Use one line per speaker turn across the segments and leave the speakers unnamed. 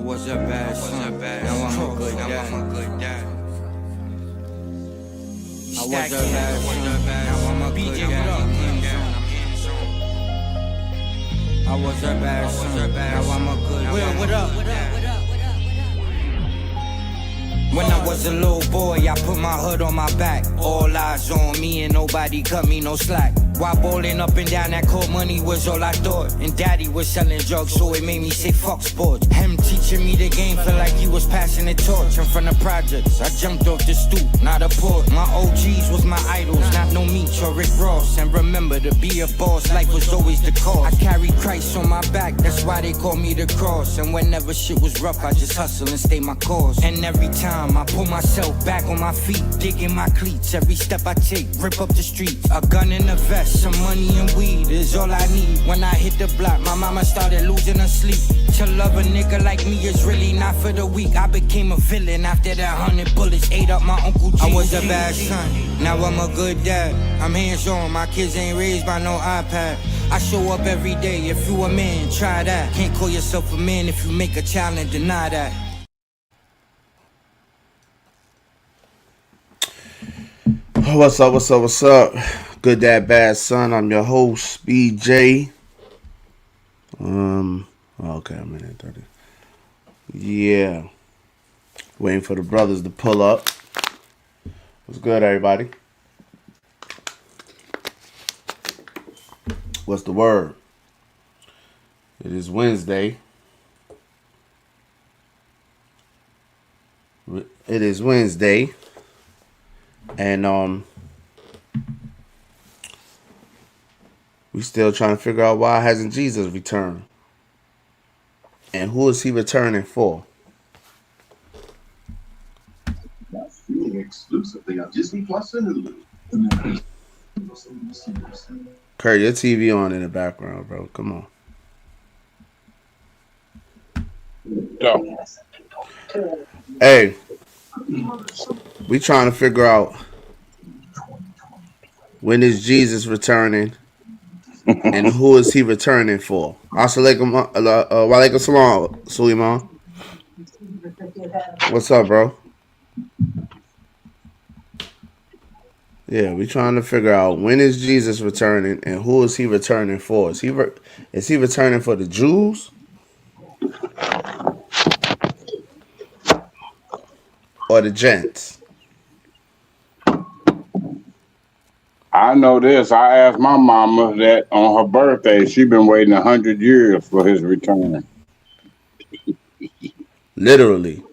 was a bad son, now I'm a good dad. I was a bad son, now I'm a good dad. I was a bad son, now I'm a good dad. What up? When I was a little boy, I put my hood on my back. All eyes on me and nobody cut me no slack. While bowling up and down, that cold money was all I thought. And daddy was selling drugs, so it made me say fuck sports. Him teaching me the game, felt like he was passing the torch. In front of projects, I jumped off the stoop, not a port. My OGs was my idols, not no Meech or Rick Ross. And remember, to be a boss, life was always the cause. I carried Christ on my back, that's why they call me the cross. And whenever shit was rough, I just hustle and stay my course. And every time I pull myself back on my feet, digging my cleats. Every step I take, rip up the streets. A gun in a vest, some money and weed is all I need. When I hit the block, my mama started losing her sleep. To love a nigga like me is really not for the weak. I became a villain after that 100 bullets ate up my Uncle G. I was a bad son, now I'm a good dad. I'm hands-on, my kids ain't raised by no iPad. I show up every day, if you a man, try that. Can't call yourself a man if you make a child and deny that.
What's up? Good Dad, Bad Son. I'm your host, BJ. Okay, I'm in at 30. Yeah. Waiting for the brothers to pull up. What's good, everybody? What's the word? It is Wednesday. And we still trying to figure out why hasn't Jesus returned, and who is he returning for?
Now streaming exclusively on Disney Plus and Hulu.
Kurt, your TV on in the background, bro. Come on.
Go.
Hey, we trying to figure out when is Jesus returning and who is he returning for? Assalamualaikum, walaikum salam, Suleiman. What's up, bro? Yeah, we trying to figure out when is Jesus returning and who is he returning for? Is he returning for the Jews or the gents?
I know this. I asked my mama that on her birthday. She been waiting 100 years for his return.
Literally.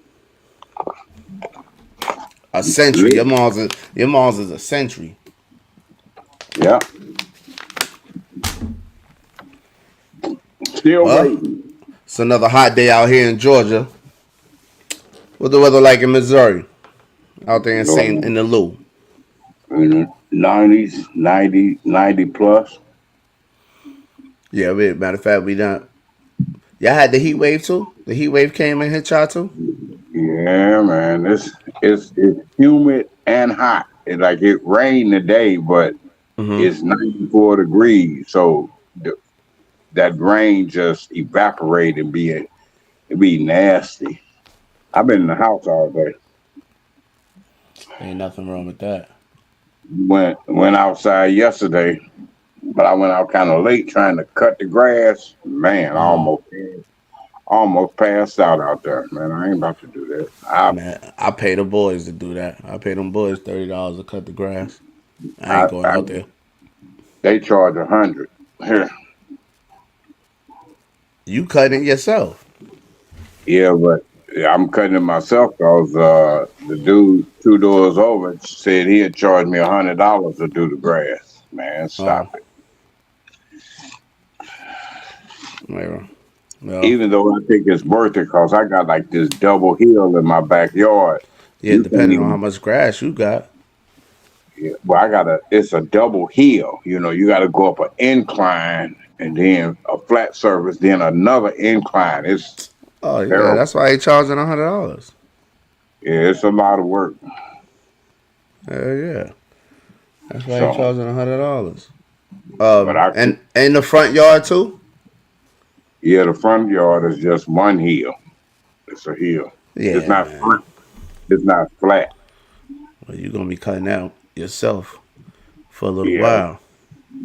A century. Your mom's is a century.
Yeah. Still waiting.
It's another hot day out here in Georgia. What's the weather like in Missouri? Out there in the Lou.
In the 90s, 90 plus.
Yeah, matter of fact, we done. Y'all had the heat wave too? The heat wave came and hit y'all too?
Yeah, man. It's humid and hot. It rained today, but it's 94 degrees. So that rain just evaporated and be nasty. I've been in the house all day.
Ain't nothing wrong with that.
Went outside yesterday, but I went out kind of late trying to cut the grass. Man, I almost passed out there. Man, I ain't about to do that.
I pay the boys to do that. I pay them boys $30 to cut the grass. I ain't going out there.
They charge $100 here.
You cutting it yourself?
Yeah, but I'm cutting it myself because the dude 2 doors over said he'd charge me $100 to do the grass. Man, stop it.
Well,
even though I think it's worth it because I got like this double hill in my backyard.
Yeah, depending on how much grass you got.
Yeah, well, it's a double hill. You know, you got to go up an incline and then a flat surface, then another incline. It's
yeah, that's why he charging $100.
Yeah, it's a lot of work.
Yeah, that's why he charging $100. And the front yard too.
Yeah, the front yard is just one hill. It's a hill.
Yeah,
It's not
man.
flat. It's not flat.
Well, you're gonna be cutting out yourself for a little
Yeah,
while.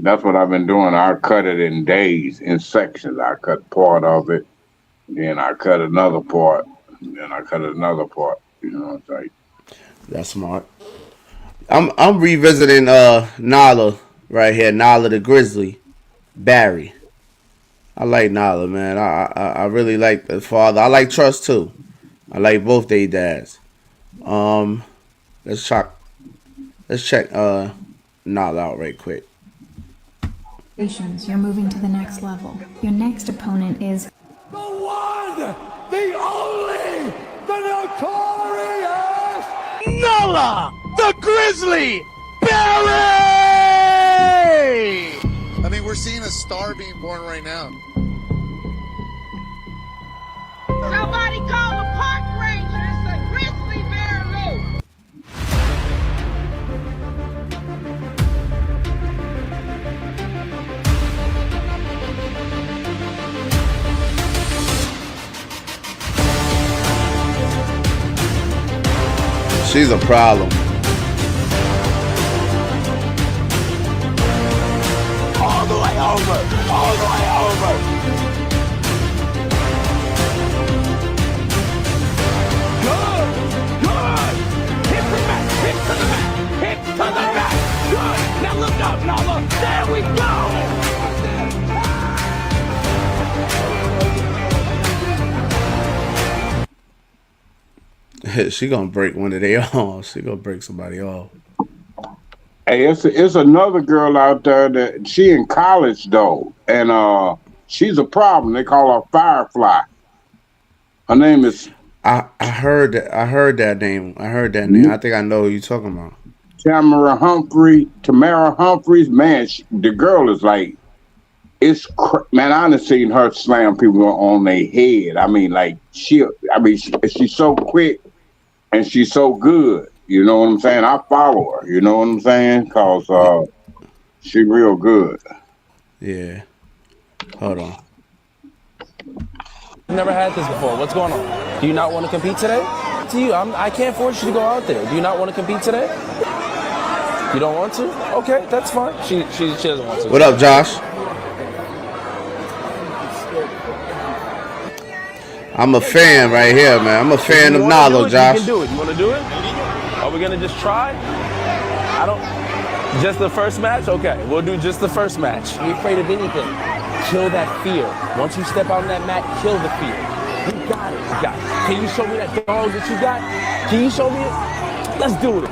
that's what I've been doing. I cut it in days, in sections. I cut part of it, then I cut another part, then I cut another part. You know, it's like,
That's smart. I'm revisiting Nala right here, Nala the Grizzly, Barry. I like Nala, man. I really like the father. I like Trust too. I like both they dads. Um, let's check Nala out right quick.
Congratulations, you're moving to the next level. Your next opponent is
The one, the only, the notorious Nola, the Grizzly Barry!
I mean, we're seeing a star being born right now.
Somebody call the park ranger. It's a grizzly bear loose.
She's a problem.
All the way over, all the way over. Good, good. Hip to the back, hip to the back, hip to the back. Good. Now look up, Nala. There we go.
She gonna break one of their off. She gonna break somebody off.
hey, it's another girl out there that she in college though, and she's a problem. They call her Firefly. Her name is
I heard that. I heard that name. I think I know who you're talking about.
Tamara Humphreys. Man, the girl is like, man, I done seen her slam people on their head. I mean, like she's so quick and she's so good. You know what I'm saying? I follow her. You know what I'm saying? Cause she real good.
Yeah. Hold on.
Never had this before. What's going on? Do you not want to compete today? To you, I can't force you to go out there. Do you not want to compete today? You don't want to? Okay, that's fine. She doesn't want to.
What up, Josh? I'm a fan right here, man. I'm a fan of Nala, Josh.
You can do it. You want to do it? Are we gonna just try? I don't. Just the first match? Okay, we'll do just the first match. Be afraid of anything. Kill that fear. Once you step out on that mat, kill the fear. You got it. You got it. Can you show me that dog that you got? Can you show me it? Let's do it.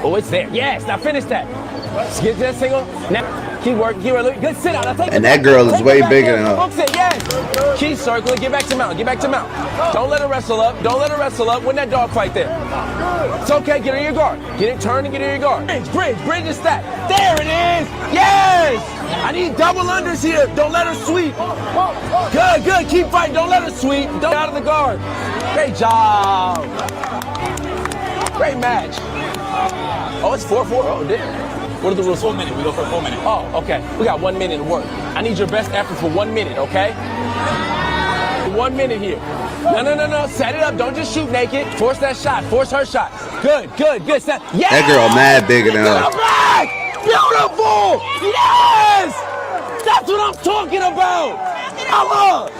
Oh, it's there. Yes. Now finish that. Let's get that single. Now keep working. Keep working. Good. Sit down. Now take
And
it
that
back.
girl is
Take
way
it back
bigger
there.
than her.
Hooks it. Yes. Keep circling. Get back to mount. Get back to mount. Don't let her wrestle up. Don't let her wrestle up. Win that dog fight there. It's okay. Get in your guard. Get it. Turn and get in your guard. Bridge and stack. There it is. Yes. I need double unders here. Don't let her sweep. Good. Keep fighting. Don't let her sweep. Don't out of the guard. Great job. Great match. Oh, it's 4-4. Oh, damn. What are the rules? 4 minutes. We go for 4 minutes. Oh, okay. We got 1 minute to work. I need your best effort for 1 minute, okay? 1 minute here. No. Set it up. Don't just shoot naked. Force that shot. Force her shot. Good. Set. Yes!
That girl mad bigger than her.
Back! Beautiful! Yes! That's what I'm talking about! Mama!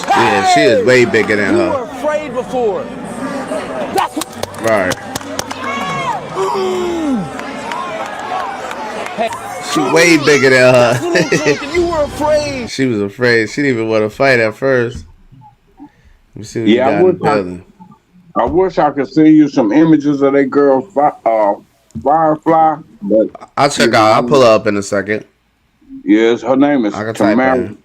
Yeah, she is way bigger than
You
her.
were afraid before. That's what...
Right.
Hey,
She way bigger than
that's what I'm
her.
talking. You were afraid.
She was afraid. She didn't even want to fight at first. Let me see what
Yeah,
you got in the building.
I wish I could send you some images of that girl Firefly, but
I'll check out. I'll pull her up in a second.
yes, her name is
I can type
Tamara.
in.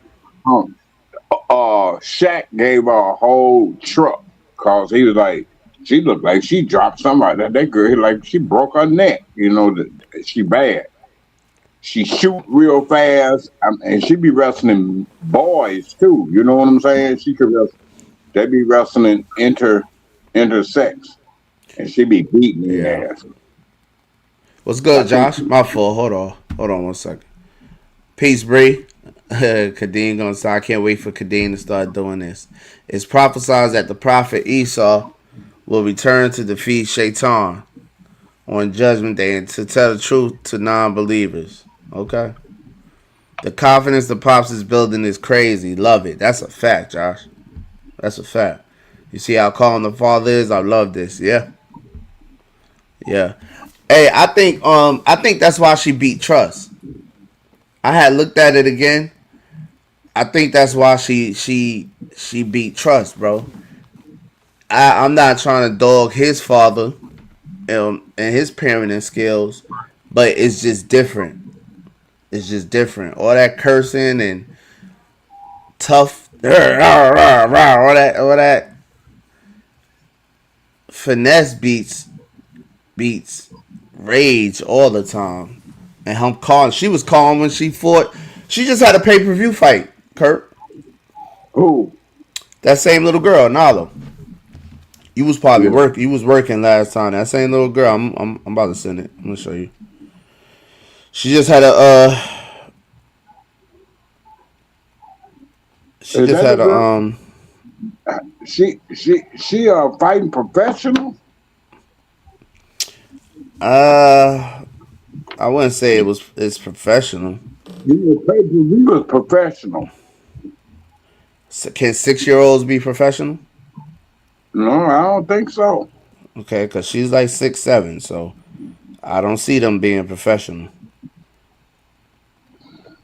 Shaq gave her a whole truck because he was like, she looked like she dropped somebody. That girl, like she broke her neck. You know, she bad. She shoot real fast, and she be wrestling boys too. You know what I'm saying? She could wrestle. They be wrestling intersex, and she be beating their ass.
What's good, Josh? My fault. Hold on 1 second. Peace, Bree. Kadeem gonna start. I can't wait for Kadeem to start doing this. It's prophesied that the prophet Esau will return to defeat Shaitan on Judgment Day and to tell the truth to non-believers. Okay? The confidence the Pops is building is crazy. Love it. That's a fact, Josh. That's a fact. You see how calm the Father is? I love this. Yeah. Yeah. Hey, I think that's why she beat Trust. I had looked at it again. I think that's why she beat Trust, bro. I'm not trying to dog his father and his parenting skills, but it's just different. It's just different. All that cursing and tough, all that finesse beats rage all the time. And I'm calm. She was calm when she fought. She just had a pay-per-view fight, Kurt.
Who?
That same little girl, Nala. You was probably working. You was working last time. That same little girl. I'm about to send it. I'm gonna show you. She just had a She just had a
She fighting professional.
I wouldn't say it's professional.
You was professional.
Can 6-year-olds be professional?
No, I don't think so.
Okay, because she's like 6'7", so I don't see them being professional.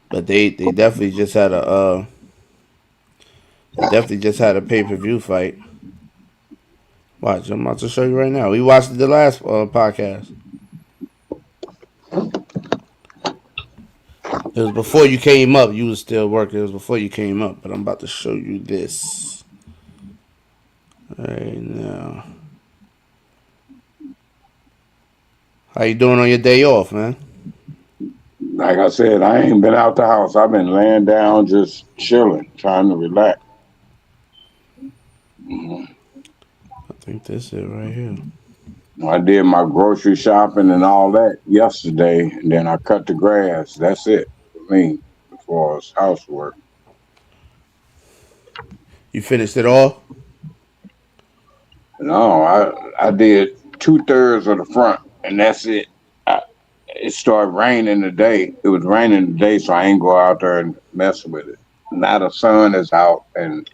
But they definitely just had a pay-per-view fight. Watch, I'm about to show you right now. We watched the last podcast. It was before you came up. You was still working. It was before you came up. But I'm about to show you this right now. How you doing on your day off, man?
Like I said, I ain't been out the house. I've been laying down, just chilling, trying to relax.
I think that's it right here.
I did my grocery shopping and all that yesterday, and then I cut the grass. That's it for me as far as housework.
You finished it all?
No, I did 2/3 of the front, and that's it. It started raining today. It was raining today, so I ain't go out there and mess with it. Now the sun is out, and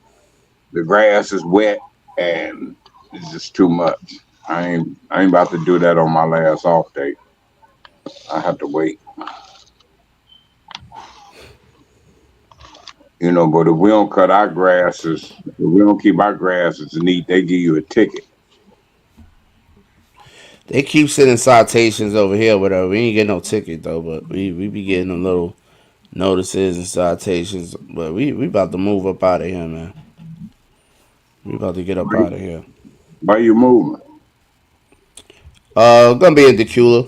the grass is wet, and it's just too much. I ain't about to do that on my last off day. I have to wait. You know, but if we don't cut our grasses, if we don't keep our grasses neat, they give you a ticket.
They keep sending citations over here, whatever. We ain't get no ticket though, but we be getting them little notices and citations. But we about to move up out of here, man. We about to get up out of here.
Why you moving?
Gonna be in Decula.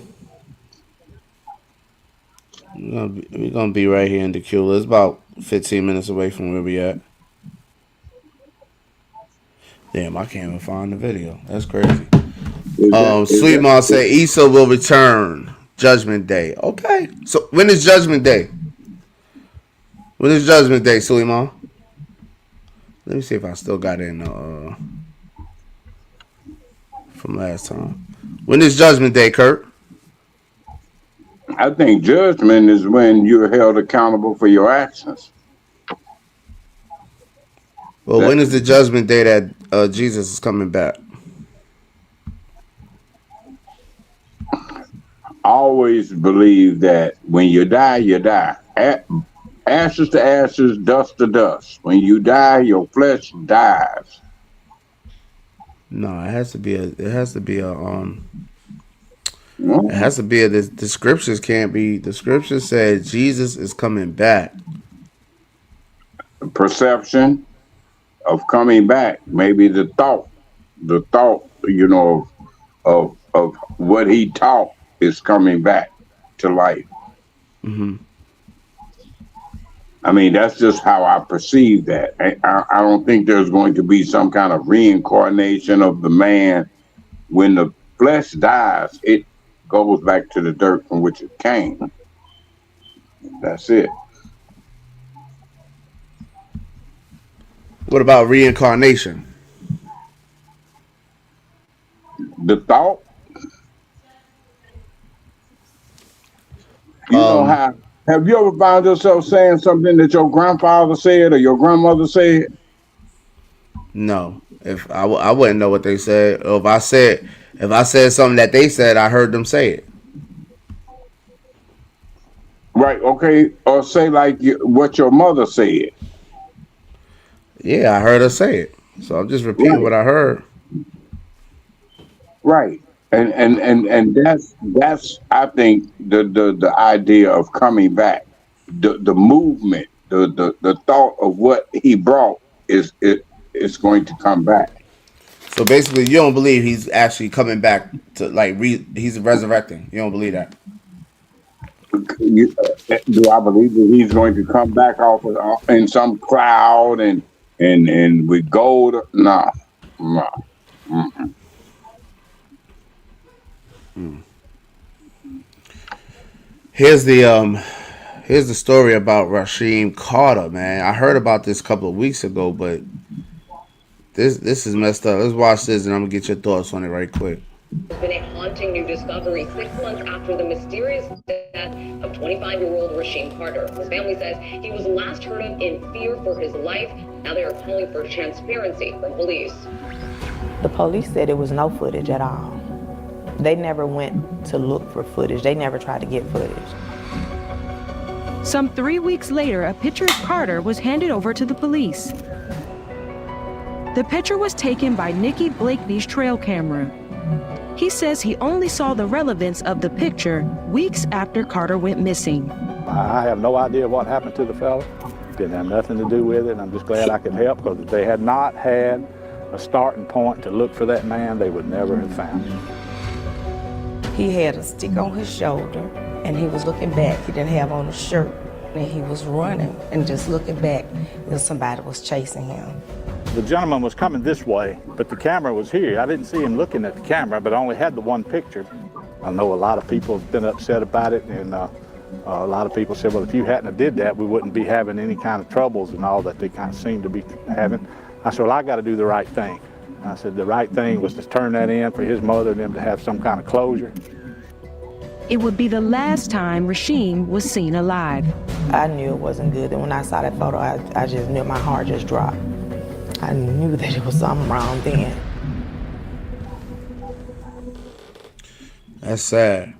We're gonna be right here in Decula. It's about 15 minutes away from where we at. Damn, I can't even find the video. That's crazy. Sweet Mom said Esau will return Judgment Day. Okay. So when is Judgment Day? When is Judgment Day, Sweet Mom? Let me see if I still got it in from last time. When is Judgment Day, Kurt?
I think judgment is when you're held accountable for your actions.
Well, when is the Judgment Day that Jesus is coming back?
I always believe that when you die, you die. Ashes to ashes, dust to dust. When you die, your flesh dies.
No, it has to be the scriptures can't be. The scriptures said Jesus is coming back.
The perception of coming back, maybe the thought, you know, of what he taught is coming back to life.
Mm-hmm.
I mean, that's just how I perceive that. I don't think there's going to be some kind of reincarnation of the man. When the flesh dies, it goes back to the dirt from which it came. That's it.
What about reincarnation?
The thought, you know how. Have you ever found yourself saying something that your grandfather said or your grandmother said?
No. If I wouldn't know what they said. Or if I said something that they said, I heard them say it.
Right. Okay. Or say like what your mother said.
Yeah, I heard her say it. So I'm just repeating what I heard.
Right. And that's I think the idea of coming back, the movement, the thought of what he brought is going to come back.
So basically, you don't believe he's actually coming back to he's resurrecting. You don't believe that?
Do I believe that he's going to come back off in some cloud and with gold? No. Mm-mm.
Here's the story about Rasheem Carter, man. I heard about this a couple of weeks ago, but this is messed up. Let's watch this, and I'm gonna get your thoughts on it right quick.
There's been a haunting new discovery 6 months after the mysterious death of 25-year-old Rasheem Carter. His family says he was last heard of in fear for his life. Now they are calling for transparency from police.
The police said it was no footage at all. They never went to look for footage. They never tried to get footage.
Some 3 weeks later, a picture of Carter was handed over to the police. The picture was taken by Nikki Blakeney's trail camera. He says he only saw the relevance of the picture weeks after Carter went missing.
I have no idea what happened to the fella. Didn't have nothing to do with it. I'm just glad I could help, because if they had not had a starting point to look for that man, they would never have found him.
He had a stick on his shoulder, and he was looking back. He didn't have on a shirt, and he was running and just looking back, and somebody was chasing him.
The gentleman was coming this way, but the camera was here. I didn't see him looking at the camera, but I only had the one picture. I know a lot of people have been upset about it, and a lot of people said, well, if you hadn't have did that, we wouldn't be having any kind of troubles and all that they kind of seem to be having. I said, well, I got to do the right thing. I said the right thing was to turn that in for his mother and them to have some kind of closure.
It would be the last time Rasheem was seen alive.
I knew it wasn't good, and when I saw that photo, I just knew my heart just dropped. I knew that it was something wrong then.
That's sad.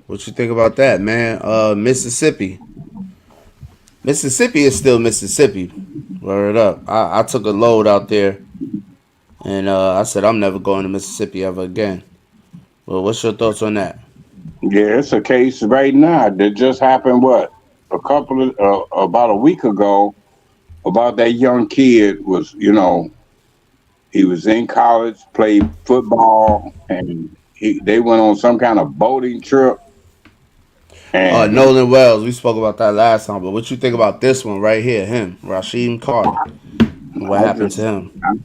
What you think about that, man? Mississippi. Mississippi is still Mississippi. Word up. I took a load out there, and I said I'm never going to Mississippi ever again. Well, what's your thoughts on that?
Yeah, it's a case right now that just happened. About a week ago, about that young kid was, he was in college, played football, and they went on some kind of boating trip. And
Nolan Wells, we spoke about that last time, but what you think about this one right here, him, Rasheem Carter? What happened to him?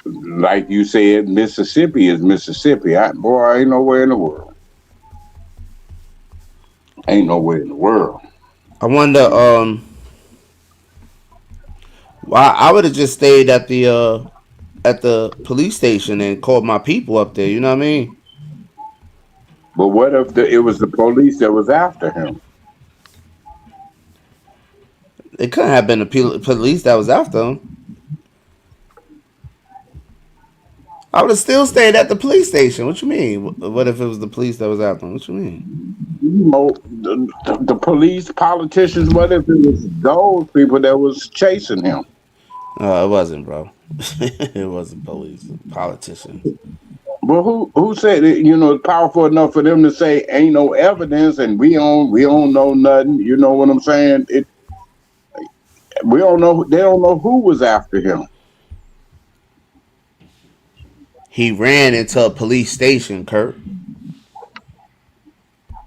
Like you said, Mississippi is Mississippi. Ain't nowhere in the world. Ain't nowhere in the world.
I wonder, why I would have just stayed at the police station and called my people up there. You know what I mean?
But what if it was the police that was after him?
It couldn't have been the police that was after him. I would have still stayed at the police station. What you mean? What if it was the police that was after him? What you mean?
The police, politicians, what if it was those people that was chasing him?
It wasn't, bro. It wasn't police, politicians.
Well, who said it? It's powerful enough for them to say ain't no evidence and we don't know nothing. You know what I'm saying? We don't know. They don't know who was after him.
He ran into a police station, Kurt.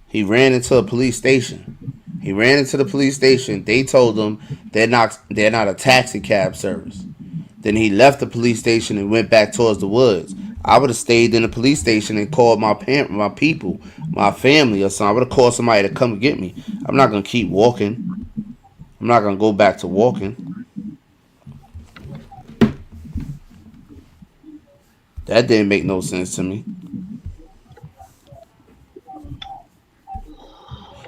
He ran into a police station. He ran into the police station. They told him they're not a taxi cab service. Then he left the police station and went back towards the woods. I would have stayed in the police station and called my people, my family or something. I would have called somebody to come get me. I'm not gonna keep walking. I'm not gonna go back to walking. That didn't make no sense to me.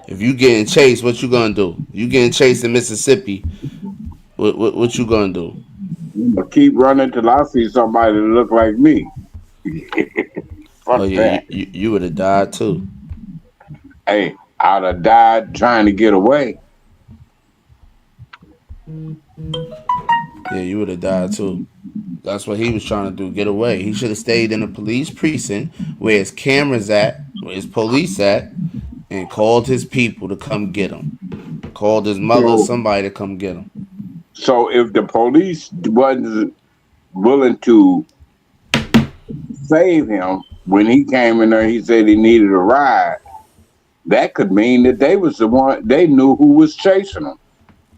If you getting chased, what you gonna do? You getting chased in Mississippi? What you gonna do?
I keep running till I see somebody that look like me. Fuck
Oh yeah,
that.
you would have died too.
Hey, I'd have died trying to get away.
Yeah, you would have died too. That's what he was trying to do, get away. He should have stayed in a police precinct where his cameras at, where his police at, and called his people to come get him. Called his mother or somebody to come get him.
So if the police wasn't willing to save him when he came in there, he said he needed a ride. That could mean that they was the one, they knew who was chasing him.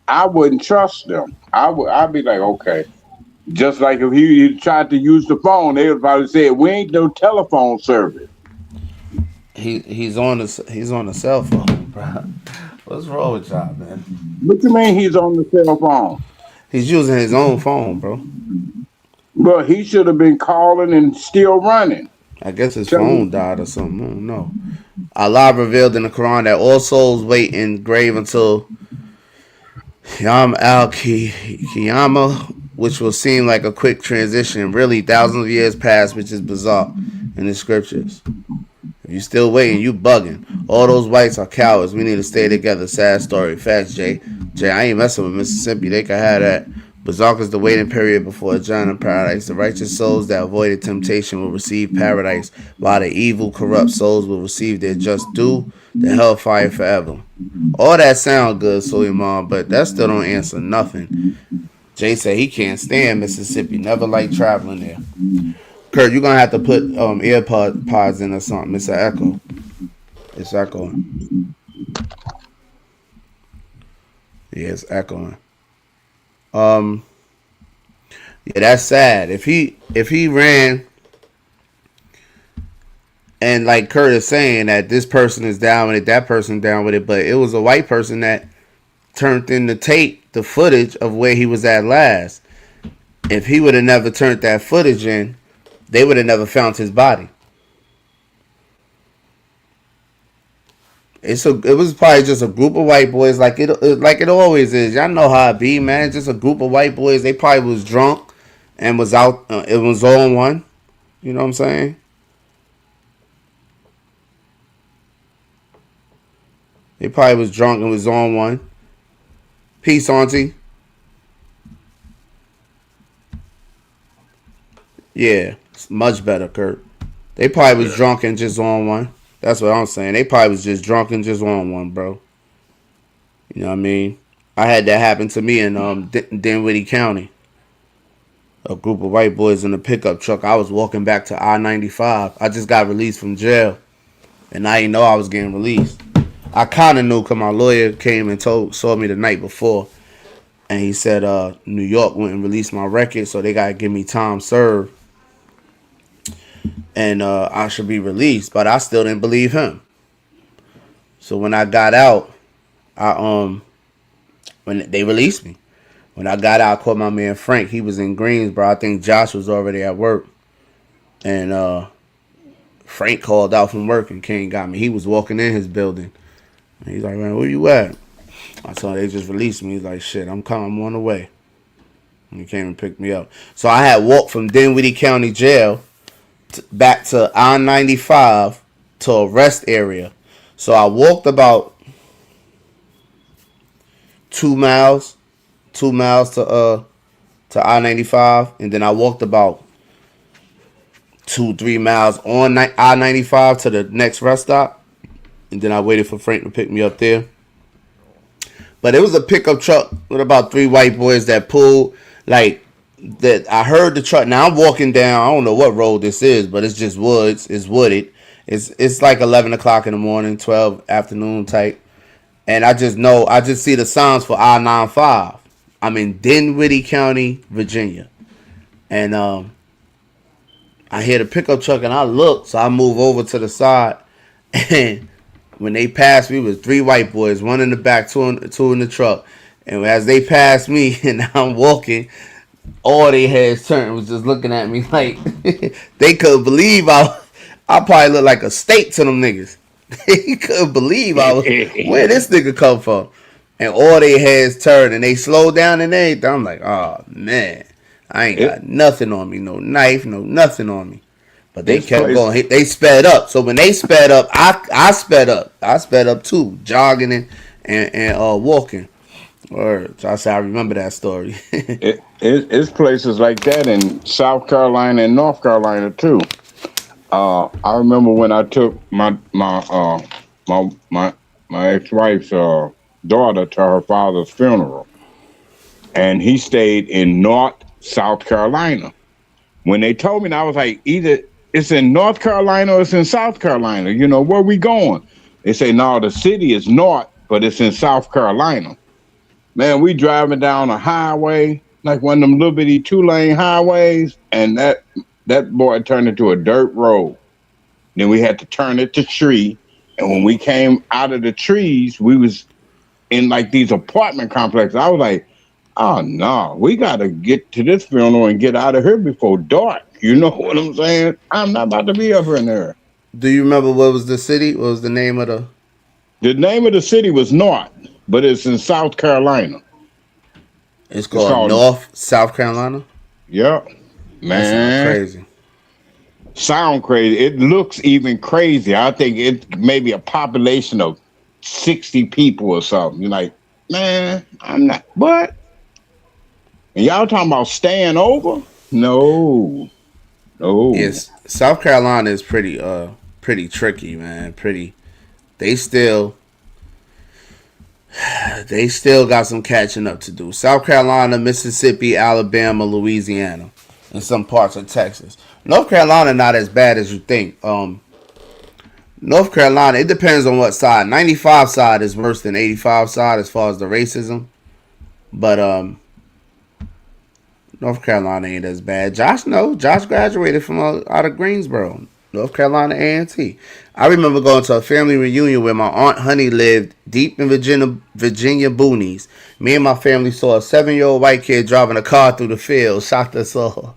I wouldn't trust them. I'd be like, okay. Just like if he tried to use the phone, they would probably say, we ain't no telephone service.
He's on a cell phone, bro. What's wrong with y'all, man?
What you mean he's on the cell phone?
He's using his own phone, bro.
Well, he should have been calling and still running.
I guess his phone died or something. I don't know. Allah revealed in the Quran that all souls wait in grave until Yom al-Qiyamah, which will seem like a quick transition. Really, thousands of years pass, which is bizarre in the scriptures. If you still waiting, you bugging. All those whites are cowards. We need to stay together. Sad story. Facts, Jay. Jay, I ain't messing with Mississippi. They can have that. Berserk is the waiting period before a John in paradise. The righteous souls that avoided temptation will receive paradise, while the evil, corrupt souls will receive their just due, the hellfire forever. All that sound good, Suleiman, but that still don't answer nothing. Jay said he can't stand Mississippi. Never liked traveling there. Kurt, you're going to have to put earpods in or something. It's an echo. It's echoing. Yeah, it's echoing. Yeah, that's sad. If he ran, and like Kurt is saying that this person is down with it, that person down with it, but it was a white person that turned in the tape, the footage of where he was at last. If he would have never turned that footage in, they would have never found his body. It was probably just a group of white boys, like it always is. Y'all know how it be, man. It's just a group of white boys. They probably was drunk and was out. It was on one. You know what I'm saying? They probably was drunk and was on one. Peace, Auntie. Yeah, it's much better, Kurt. They probably was drunk and just on one. That's what I'm saying. They probably was just drunk and just on one, bro. You know what I mean? I had that happen to me in Dinwiddie County. A group of white boys in a pickup truck. I was walking back to I-95. I just got released from jail. And I didn't know I was getting released. I kind of knew because my lawyer came and saw me the night before. And he said New York wouldn't release my record, so they got to give me time served. And I should be released, but I still didn't believe him. So when I got out, when they released me, when I got out, I called my man Frank. He was in Greensboro. I think Josh was already at work, and Frank called out from work and came and got me. He was walking in his building, and he's like, "Man, where you at?" I told him they just released me. He's like, "Shit, I'm coming. I'm on the way." And he came and picked me up. So I had walked from Dinwiddie County Jail back to I-95 to a rest area. So I walked about 2 miles to I-95, and then I walked about 2-3 miles on I-95 to the next rest stop, and then I waited for Frank to pick me up there. But it was a pickup truck with about 3 white boys that pulled like that. I heard the truck. Now I'm walking down. I don't know what road this is, but it's just woods. It's wooded. It's like 11 o'clock in the morning, 12 afternoon type. And I just see the signs for I-95. I'm in Dinwiddie County, Virginia. And I hear the pickup truck and I look, so I move over to the side. And when they passed me, it was 3 white boys, 1 in the back, 2 in the truck. And as they passed me and I'm walking, all they heads turned was just looking at me like they couldn't believe I probably looked like a steak to them niggas. They couldn't believe where this nigga come from. And all they heads turned and they slowed down and everything. I'm like, oh man, I ain't got nothing on me, no knife, no nothing on me. But they kept going. They sped up. So when they sped up, I sped up. I sped up too, jogging and walking. Or so I said I remember that story.
It's places like that in South Carolina and North Carolina too. I remember when I took my ex-wife's daughter to her father's funeral, and he stayed in South Carolina. When they told me, I was like, either it's in North Carolina or it's in South Carolina. You know, where we going? They say, no, the city is north, but it's in South Carolina. Man, we driving down a highway, like one of them little bitty 2-lane highways, and that boy turned into a dirt road. Then we had to turn it to tree, and when we came out of the trees, we was in like these apartment complexes. I was like, oh no, we gotta get to this funeral and get out of here before dark. You know what I'm saying? I'm not about to be up in there.
Do you remember what was the city? What was the name of the?
The name of the city was North, but it's in South Carolina.
It's called North South Carolina?
Yep. Man.
That sounds crazy.
Sound crazy. It looks even crazy. I think it maybe a population of 60 people or something. You're like, man, I'm not. What? And y'all talking about staying over? No.
Yes, South Carolina is pretty tricky, man. They still got some catching up to do. South Carolina, Mississippi, Alabama, Louisiana, and some parts of Texas. North Carolina not as bad as you think. North Carolina, it depends on what side. 95 side is worse than 85 side as far as the racism. But North Carolina ain't as bad. Josh graduated from out of Greensboro, North Carolina A&T. I remember going to a family reunion where my Aunt Honey lived deep in Virginia boonies. Me and my family saw a 7-year-old white kid driving a car through the field. Shocked us all.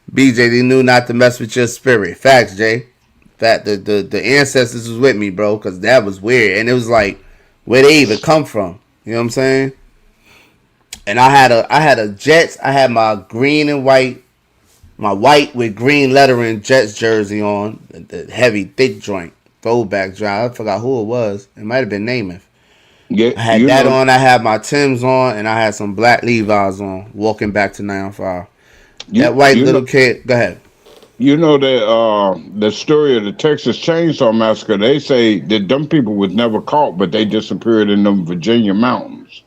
BJ, they knew not to mess with your spirit. Facts, Jay. Fact, the ancestors was with me, bro, because that was weird. And it was like, where they even come from? You know what I'm saying? And I had a Jets. I had my green and white, my white with green lettering Jets jersey on, the heavy thick joint, throwback joint. I forgot who it was. It might have been Namath.
Yeah,
I had that on. I had my Timbs on, and I had some black Levi's on. Walking back to 9-5. That white little kid. Go ahead.
You know the story of the Texas Chainsaw Massacre. They say that them people was never caught, but they disappeared in them Virginia mountains.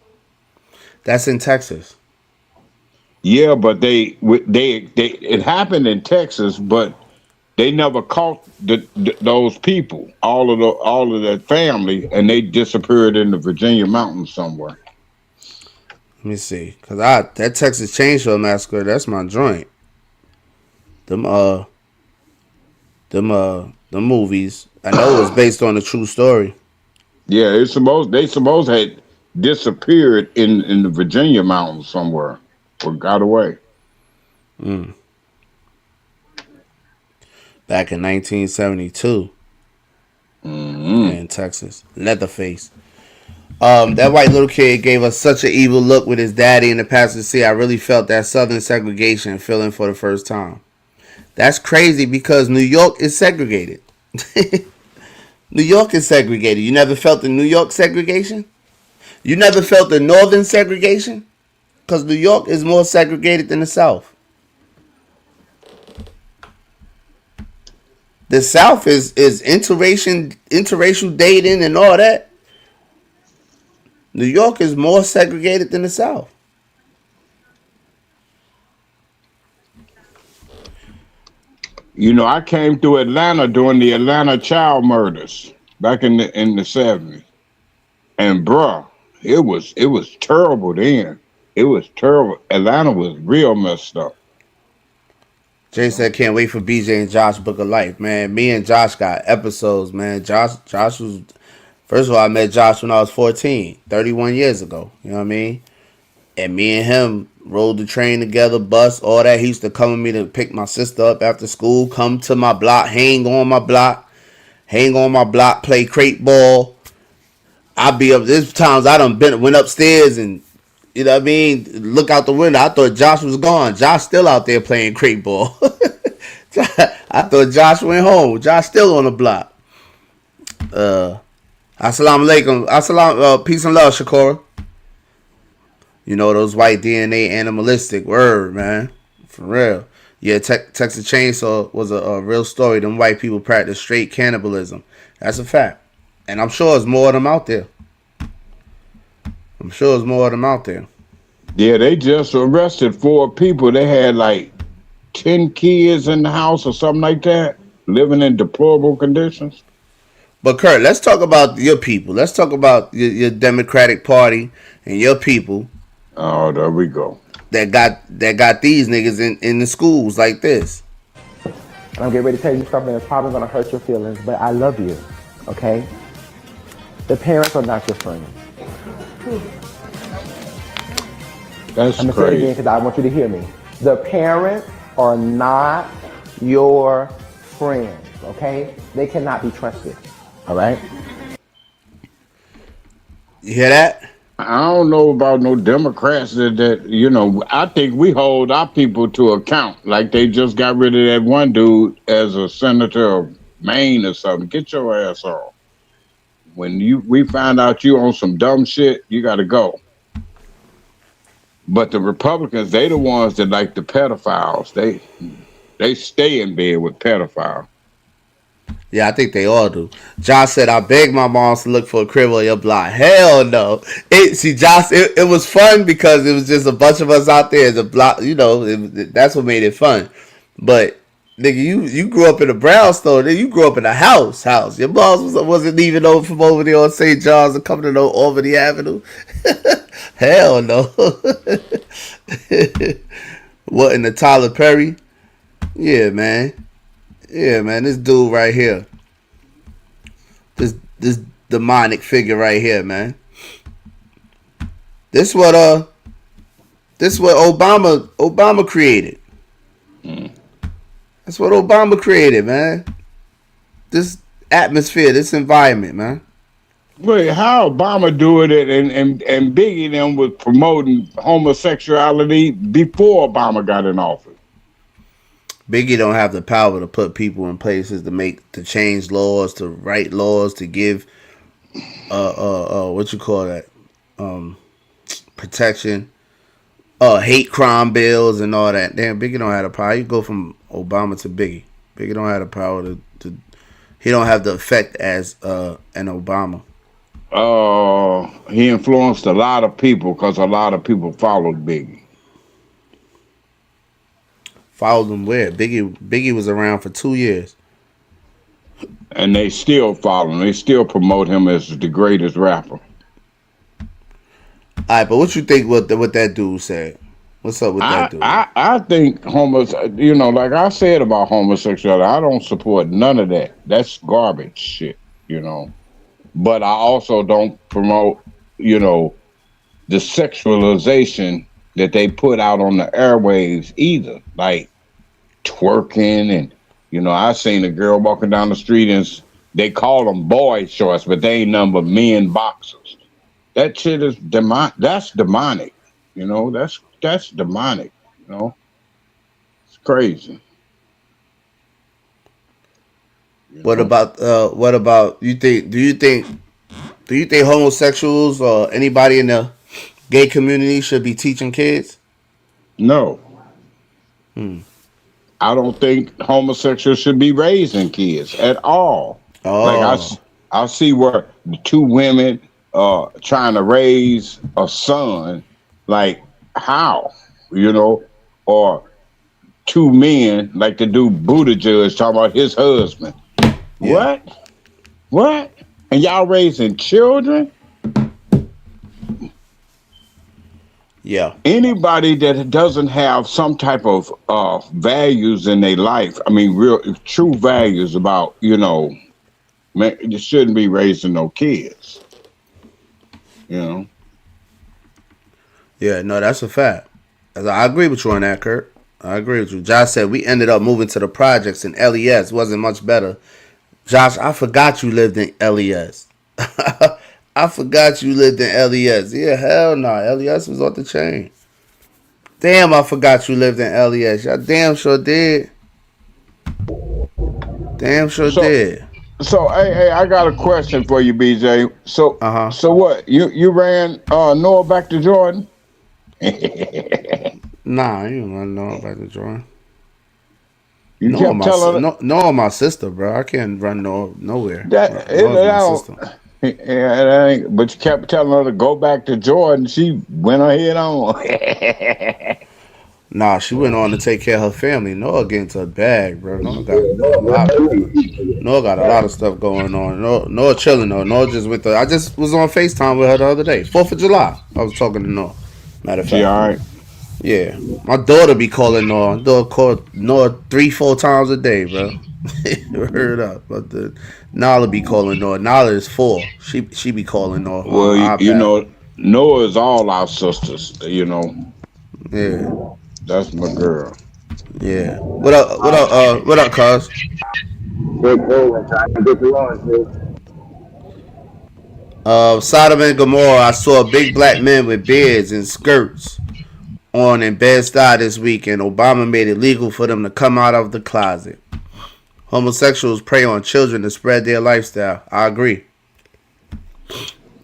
That's in Texas.
Yeah, but it happened in Texas, but they never caught those people, all of that family, and they disappeared in the Virginia mountains somewhere.
Let me see, cause that Texas Chainsaw Massacre, that's my joint. Them movies. I know it was based on a true story.
Yeah, they supposed had disappeared in the Virginia mountains somewhere, or got away.
Back in 1972, in Texas, Leatherface. That white little kid gave us such an evil look with his daddy in the passenger seat. I really felt that Southern segregation feeling for the first time. That's crazy because New York is segregated. New York is segregated. You never felt the New York segregation? You never felt the Northern segregation? Because New York is more segregated than the South. The South is interracial dating and all that. New York is more segregated than the South.
You know, I came through Atlanta during the Atlanta child murders back in the 70s. And bruh, it was terrible then. It was terrible. Atlanta was real messed up.
Jay said, can't wait for BJ and Josh Book of Life. Man, me and Josh got episodes, man. Josh was First of all, I met Josh when I was 14, 31 years ago. You know what I mean? And me and him rode the train together, bus, all that. He used to come with me to pick my sister up after school, come to my block, hang on my block, play crate ball. I be up. There's times I went upstairs and, you know what I mean, look out the window. I thought Josh was gone. Josh still out there playing crate ball. I thought Josh went home. Josh still on the block. Assalamu alaikum. Peace and love, Shakora. You know, those white DNA animalistic word, man. For real. Yeah, Texas Chainsaw was a real story. Them white people practice straight cannibalism. That's a fact. And I'm sure there's more of them out there. Yeah,
they just arrested 4 people. They had like 10 kids in the house or something like that, living in deplorable conditions.
But Kurt, let's talk about your people. Let's talk about your Democratic Party and your people.
Oh, there we go.
That got these niggas in the schools like this.
I'm getting ready to tell you something that's probably going to hurt your feelings, but I love you, okay? The parents are not your friends.
That's
I'm going to say it
crazy.
again because I want you to hear me. The parents are not your friends, okay? They cannot be trusted, all right?
You hear that?
I don't know about no Democrats that you know. I think we hold our people to account. Like they just got rid of that one dude as a senator of Maine or something. Get your ass off. When we find out you on some dumb shit, you got to go. But the Republicans, they the ones that like the pedophiles. They stay in bed with pedophiles.
Yeah, I think they all do. Josh said, I begged my mom to look for a crib on your block. Hell no. Josh, it was fun because it was just a bunch of us out there. The block, you know, that's what made it fun. But, nigga, you grew up in a brownstone. Then you grew up in a house. Your mom wasn't even over from over there on St. John's and coming to no Albany Avenue. Hell no. What, in the Tyler Perry? Yeah, man. Yeah, man, this dude right here. This demonic figure right here, man. This what Obama created. That's what Obama created, man. This atmosphere, this environment, man.
Wait, how Obama doing it and Biggie them was promoting homosexuality before Obama got in office?
Biggie don't have the power to put people in places to change laws, to write laws, to give what you call that? Protection. Hate crime bills and all that. Damn, Biggie don't have the power. You go from Obama to Biggie. Biggie don't have the power to he don't have the effect as an Obama.
He influenced a lot of people because a lot of people followed Biggie.
Followed him where? Biggie was around for 2 years.
And they still follow him. They still promote him as the greatest rapper.
All right, but what you think what that dude said? What's up with that dude?
I think like I said about homosexuality, I don't support none of that. That's garbage shit, you know. But I also don't promote, the sexualization that they put out on the airwaves either. Like twerking and, I seen a girl walking down the street and they call them boy shorts, but they ain't nothing but men boxers. That shit is that's demonic. That's demonic. It's crazy.
What about you think? Do you think homosexuals or anybody in the gay community should be teaching kids?
No. I don't think homosexuals should be raising kids at all.
Oh.
Like I see where the 2 women trying to raise a son, like how, or 2 men, like the dude Buttigieg talking about his husband. Yeah. What? And y'all raising children?
Yeah.
Anybody that doesn't have some type of values in their life, I mean, real true values about, man, you shouldn't be raising no kids. You know.
Yeah, no, that's a fact. I agree with you on that, Kurt. I agree with you. Josh said we ended up moving to the projects in LES. Wasn't much better. Josh, I forgot you lived in LES. I forgot you lived in LES. Yeah, hell no. LES was off the chain. Damn, I forgot you lived in LES. Y'all damn sure did. Damn sure did.
So, hey, I got a question for you, BJ. So, so what? You ran Noah back to Jordan?
Nah, you don't run Noah back to Jordan.
You kept telling her.
Noah, my sister, bro. I can't run Noah nowhere.
But you kept telling her to go back to Jordan. She went ahead on.
Nah, she went on to take care of her family. Noah get into a bag, bro. Noah got a lot of stuff going on. Noah chilling though. Noah just went. I just was on FaceTime with her the other day. 4th of July. I was talking to Noah. Matter of fact.
She all right?
Yeah. My daughter be calling Noah. My daughter called Noah 3-4 times a day, bro. Heard up. But Nala be calling Noah. Nala is 4. She be calling Noah.
Well, you know, Noah is all our sisters. You know.
Yeah.
That's my girl.
Yeah. What up? What up? What up, cuz? Sodom and Gomorrah. I saw big black men with beards and skirts on in Bed-Stuy this week, and Obama made it legal for them to come out of the closet. Homosexuals prey on children to spread their lifestyle. I agree.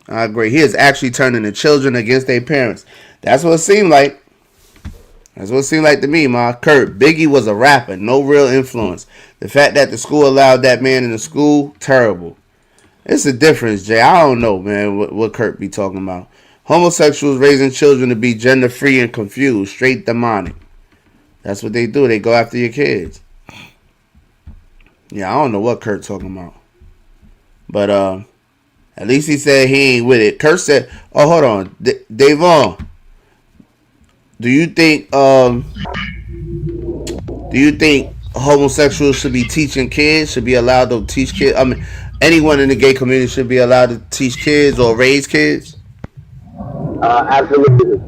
He is actually turning the children against their parents. That's what it seemed like. That's what it seemed like to me, ma. Kurt, Biggie was a rapper, no real influence. The fact that the school allowed that man in the school, terrible. It's a difference, Jay. I don't know, man, what Kurt be talking about. Homosexuals raising children to be gender-free and confused, straight demonic. That's what they do. They go after your kids. Yeah, I don't know what Kurt talking about. But at least he said he ain't with it. Kurt said, oh, hold on. Davon, do you think homosexuals should be teaching kids, should be allowed to teach kids? I mean, anyone in the gay community should be allowed to teach kids or raise kids?
Absolutely.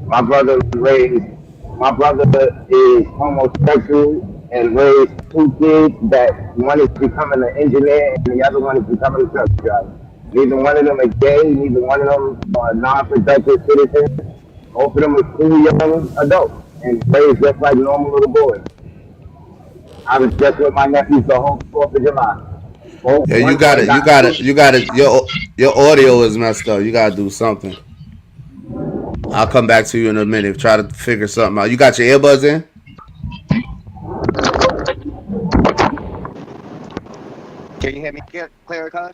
My brother is homosexual and raised 2 kids that one is becoming an engineer and the other one is becoming a truck driver. Neither one of them are gay, neither one of them are non-productive citizens. Both of them are 2 young adults and raised just like normal little boys. I was just with my nephews the whole 4th of July.
Yeah, you got it. Your audio is messed up. You gotta do something. I'll come back to you in a minute. Try to figure something out. You got your earbuds in?
Can you hear me clear, cuz?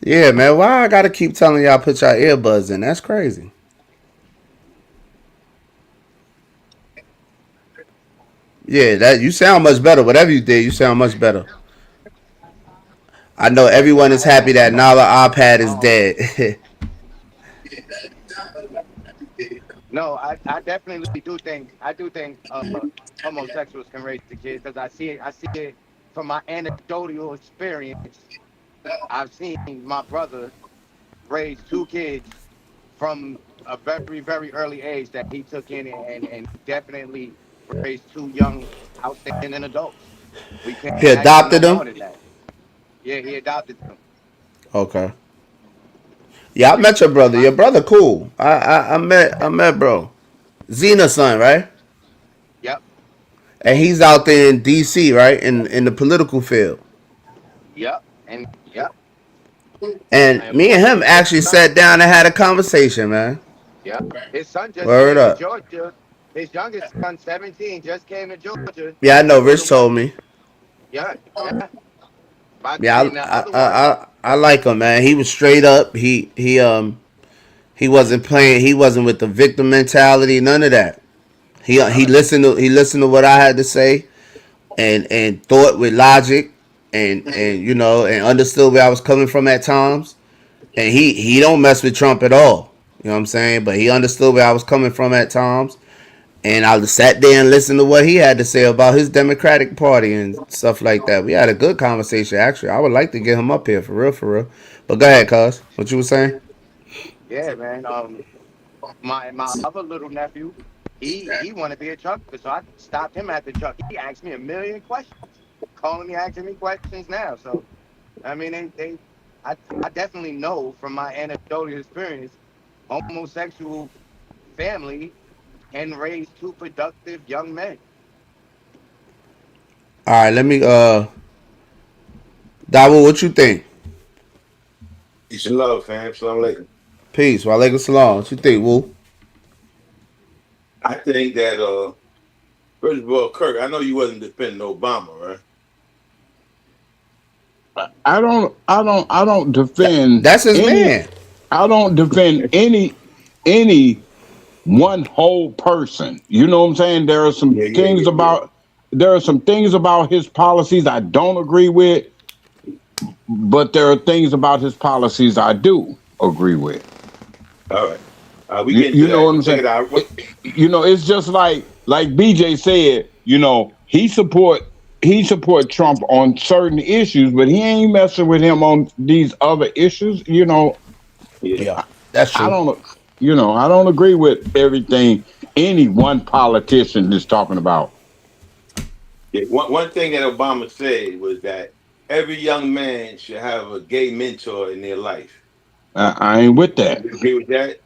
Yeah, man. Why I gotta keep telling y'all put your earbuds in? That's crazy. Yeah, that you sound much better. Whatever you did, you sound much better. I know everyone is happy that Nala iPad is dead.
No, I definitely do think homosexuals can raise the kids because I see it from my anecdotal experience. I've seen my brother raise 2 kids from a very, very early age that he took in and definitely raised 2 young, outstanding adults.
He adopted them?
Yeah, he adopted them.
Okay. Yeah, I met your brother. Your brother cool. I met bro. Zena's son, right?
Yep.
And he's out there in DC, right? In the political field.
Yep. And yep.
And me and him actually sat down and had a conversation, man.
Yep. His son just
Word
came
up.
to Georgia. His youngest son, 17, just came to Georgia.
Yeah, I know. Rich told me.
Yeah.
Yeah, I like him, man. He was straight up. He wasn't playing. He wasn't with the victim mentality. None of that. He listened to what I had to say, and thought with logic, and you know, and understood where I was coming from at times. And he don't mess with Trump at all. You know what I'm saying? But he understood where I was coming from at times, And I sat there and listened to what he had to say about his Democratic Party and stuff like that. We had a good conversation, actually. I would like to get him up here, for real, for real. But go ahead, cuz. What you were saying?
Yeah, man. My other little nephew, he wanted to be a trucker, so I stopped him at the truck. He asked me a million questions, calling me, asking me questions now. So, I mean, I definitely know from my anecdotal experience, homosexual family can raise two productive young men.
All right, let me, Dawo, what you think?
Peace and love, fam. Salam alaikum.
Peace. Walaikum salam. What you think, Woo?
I think that, first of all, Kirk, I know you wasn't defending Obama, right?
I don't defend.
That's his man.
I don't defend any one whole person. You know what I'm saying? There are some things about his policies I don't agree with, but there are things about his policies I do agree with.
All right.
You know what I'm saying? You know, it's just like BJ said. You know, he support Trump on certain issues, but he ain't messing with him on these other issues. You know.
Yeah, that's true.
I don't agree with everything any one politician is talking about.
Yeah, one thing that Obama said was that every young man should have a gay mentor in their life.
I ain't with that.
You agree with that?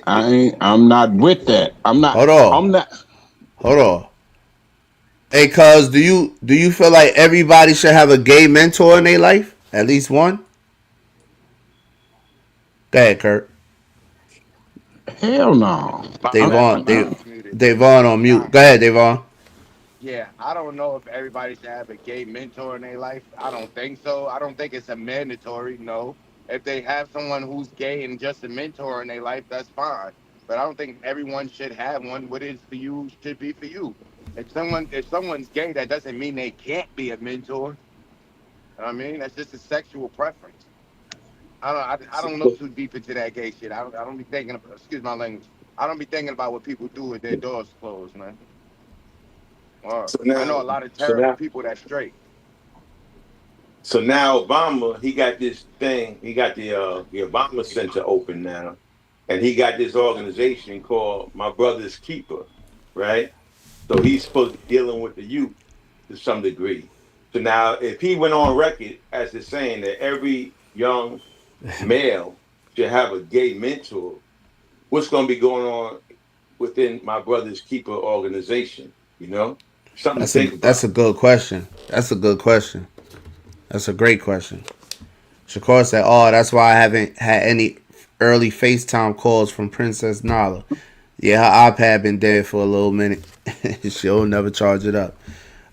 I'm not with that. I'm not.
Hold on.
I'm not.
Hold on. Hey, cuz, do you feel like everybody should have a gay mentor in their life? At least one? Go ahead, Kurt.
Hell no.
Davon on mute. Go ahead, Davon.
Yeah, I don't know if everybody should have a gay mentor in their life. I don't think so. I don't think it's a mandatory, no. If they have someone who's gay and just a mentor in their life, that's fine. But I don't think everyone should have one. What is for you should be for you. If someone's gay, that doesn't mean they can't be a mentor. You know what I mean? That's just a sexual preference. I don't look too deep into that gay shit. I don't be thinking about, excuse my language. I don't be thinking about what people do with their doors closed, man. I know a lot of terrible people that's straight.
So now Obama, he got this thing. He got the Obama Center open now, and he got this organization called My Brother's Keeper, right? So he's supposed to be dealing with the youth to some degree. So now, if he went on record as to saying that every young male should have a gay mentor, what's going to be going on within My Brother's Keeper organization? You know, something to think about.
That's a good question. That's a good question. That's a great question. Shakur said, "Oh, that's why I haven't had any early FaceTime calls from Princess Nala. Yeah, her iPad been dead for a little minute. She'll never charge it up."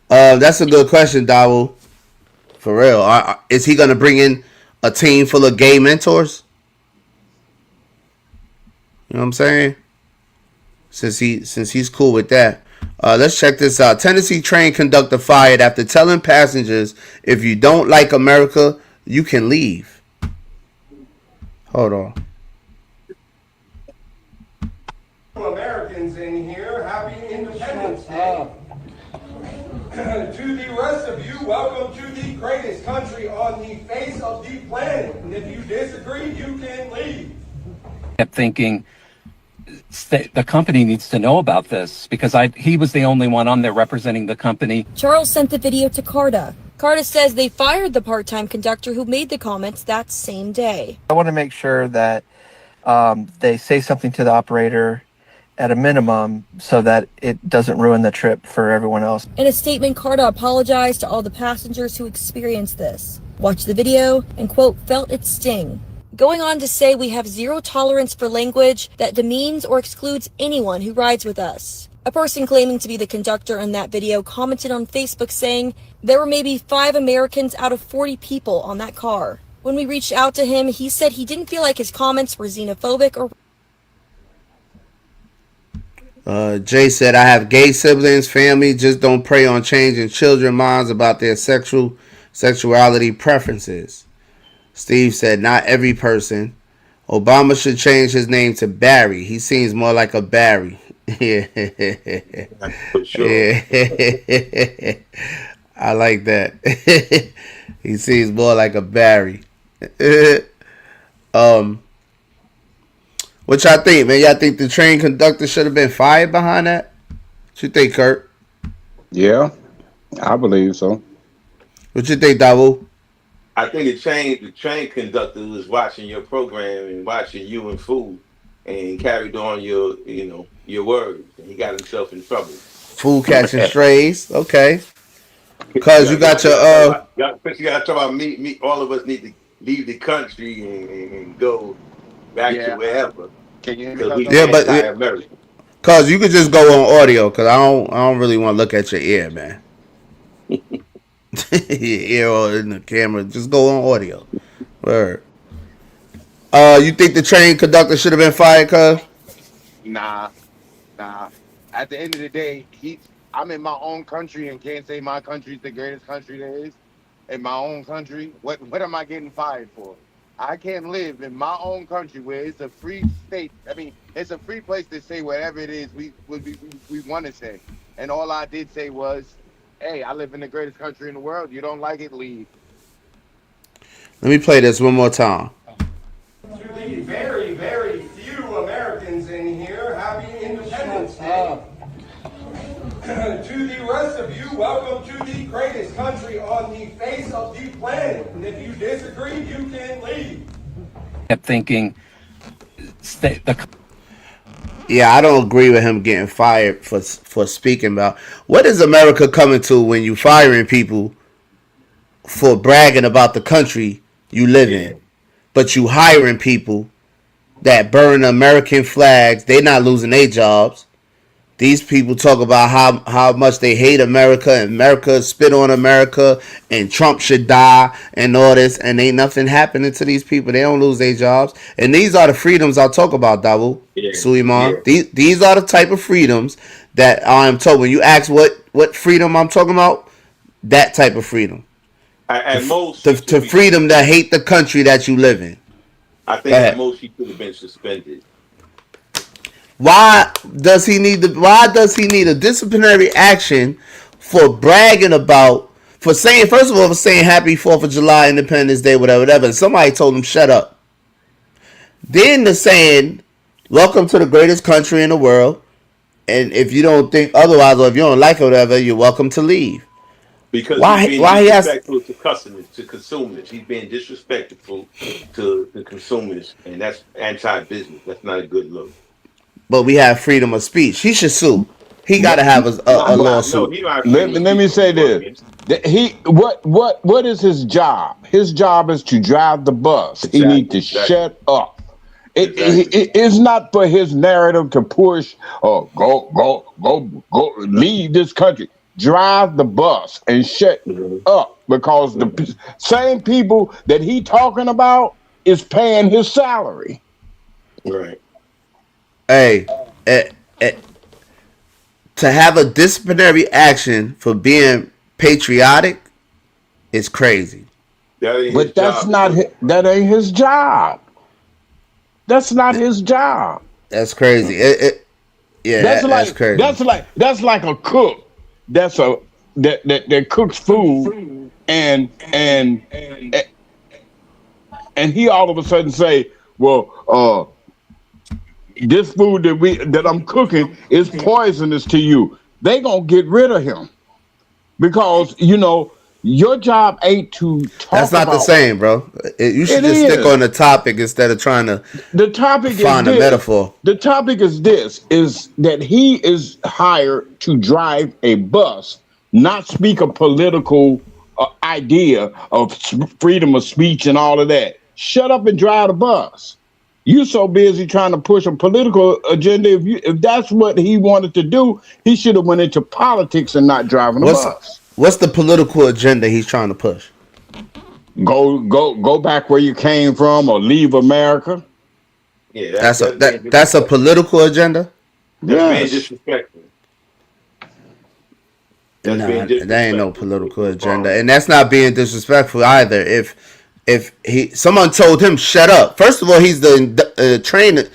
That's a good question, Dawo. For real, is he gonna bring in a team full of gay mentors? You know what I'm saying? Since he's cool with that. Let's check this out. Tennessee train conductor fired after telling passengers, if you don't like America, you can leave. Hold on.
Americans in here, happy Independence Day. To the rest of you, welcome to the greatest country on the face of the planet. And if you disagree, you can leave.
Kept thinking, the company needs to know about this because he was the only one on there representing the company.
Charles sent the video to Carta. Carta says they fired the part-time conductor who made the comments that same day.
I want to make sure that they say something to the operator at a minimum so that it doesn't ruin the trip for everyone else.
In a statement, Carta apologized to all the passengers who experienced this, watched the video, and, quote, felt its sting. Going on to say we have zero tolerance for language that demeans or excludes anyone who rides with us. A person claiming to be the conductor in that video commented on Facebook saying there were maybe 5 Americans out of 40 people on that car. When we reached out to him, he said he didn't feel like his comments were xenophobic or...
Jay said, I have gay siblings, family, just don't prey on changing children's minds about their sexuality preferences. Steve said, not every person. Obama should change his name to Barry. He seems more like a Barry. Yeah.
For sure.
Yeah. I like that. He seems more like a Barry. What y'all think, man? Y'all think the train conductor should have been fired behind that? What you think, Kurt?
Yeah, I believe so.
What you think, Dawu?
I think the train conductor was watching your program and watching you and Food and carried on your words. And he got himself in trouble.
Food catching strays. Okay. Cause you got your
you gotta talk about me. All of us need to leave the country and go back to wherever.
Can you
but cause you could just go on audio. Cause I don't really want to look at your ear, man. Your ear or in the camera. Just go on audio. Word. You think the train conductor should have been fired, cuz?
Nah. At the end of the day, I'm in my own country and can't say my country's the greatest country there is. In my own country, what am I getting fired for? I can't live in my own country where it's a free state. I mean, it's a free place to say whatever it is we want to say. And all I did say was, hey, I live in the greatest country in the world. You don't like it, leave.
Let me play this one more time.
To the very, very few Americans in here, happy Independence Day. To the rest of you, welcome to the greatest country on the face of the planet. And if you disagree, you can leave.
Kept thinking,
yeah, I don't agree with him getting fired for speaking about what is America coming to when you firing people for bragging about the country you live in, but you hiring people that burn American flags. They not losing their jobs. These people talk about how much they hate America and America spit on America and Trump should die and all this, and ain't nothing happening to these people. They don't lose their jobs. And these are the freedoms I talk about, Dawu, Suleiman. Yeah. These are the type of freedoms that I'm told. When you ask what freedom I'm talking about, that type of freedom.
At most,
the freedom to hate the country that you live in.
I think at most he could have been suspended.
Why does he need a disciplinary action for bragging about, for saying, first of all, for saying happy 4th of July, Independence Day, whatever. And somebody told him shut up. Then the saying, welcome to the greatest country in the world, and if you don't think otherwise or if you don't like it or whatever, you're welcome to leave.
Because
why
he's being disrespectful to customers, to consumers. He's being disrespectful to the consumers, and that's anti-business. That's not a good look.
But we have freedom of speech. He should sue. He got to have a lawsuit.
Let me say this. What is his job? His job is to drive the bus. Exactly. He needs to shut up. It's not for his narrative to push or go leave this country. Drive the bus and shut up, because the same people that he talking about is paying his salary.
Right.
Hey, to have a disciplinary action for being patriotic is crazy.
But that ain't his job. That's not his job.
That's crazy. That's crazy.
That's like a cook. That cooks food and he all of a sudden say, well, this food that I'm cooking is poisonous to you. They gonna get rid of him because your job ain't to talk.
That's not the same, bro. You should just stick on the topic instead of trying to.
The topic
find a metaphor.
The topic is that he is hired to drive a bus, not speak a political idea of freedom of speech and all of that. Shut up and drive the bus. You so busy trying to push a political agenda. If that's what he wanted to do, he should have went into politics and not driving a bus.
What's the political agenda he's trying to push?
Go back where you came from, or leave America.
Yeah,
that's a political agenda.
That's being disrespectful.
That ain't no political agenda, and that's not being disrespectful either. If someone told him shut up, first of all, he's the train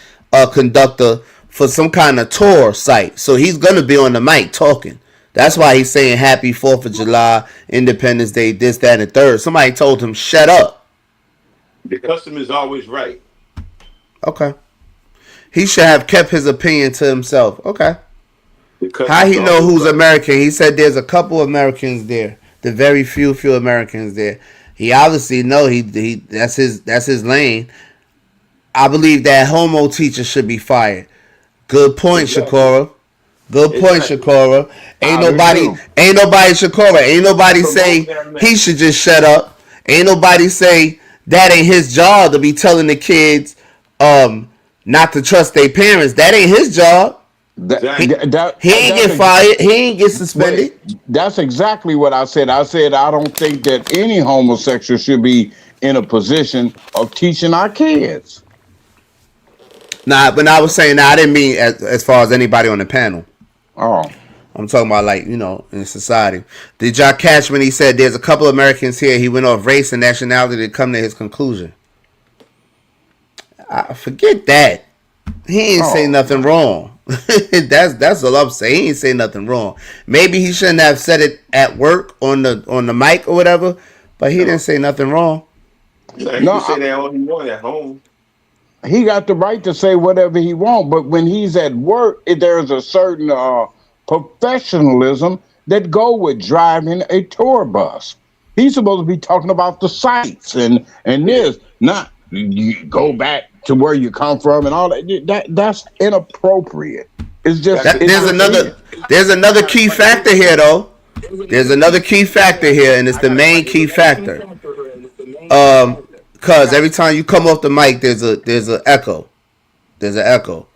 conductor for some kind of tour site. So he's gonna be on the mic talking. That's why he's saying Happy 4th of July, Independence Day, this, that, and the third. Somebody told him, shut up.
The customer's always right.
Okay. He should have kept his opinion to himself. Okay. How he know who's American? He said there's a couple Americans there. The very few Americans there. He obviously know he that's his lane. I believe that homo teacher should be fired. Good point, Shakora. Good point, Shakora. Ain't nobody, Shakora. Ain't nobody say he should just shut up. Ain't nobody say that ain't his job to be telling the kids not to trust their parents. That ain't his job. He ain't get fired. He ain't get suspended.
That's exactly what I said. I said I don't think that any homosexual should be in a position of teaching our kids.
Nah, but I was saying I didn't mean as far as anybody on the panel.
Oh.
I'm talking about like, in society. Did y'all catch when he said there's a couple Americans here? He went off race and nationality to come to his conclusion. I forget that. He ain't say nothing wrong. That's all I'm saying. He ain't say nothing wrong. Maybe he shouldn't have said it at work on the mic or whatever, but he didn't say nothing wrong.
He can say that all he want at home.
He got the right to say whatever he wants, but when he's at work, there's a certain professionalism that go with driving a tour bus. He's supposed to be talking about the sights and this, not you go back to where you come from and all that. That's inappropriate. It's just
there's another key factor here though. There's another key factor here, and it's the main key factor. Cause every time you come off the mic, there's an echo. There's an echo.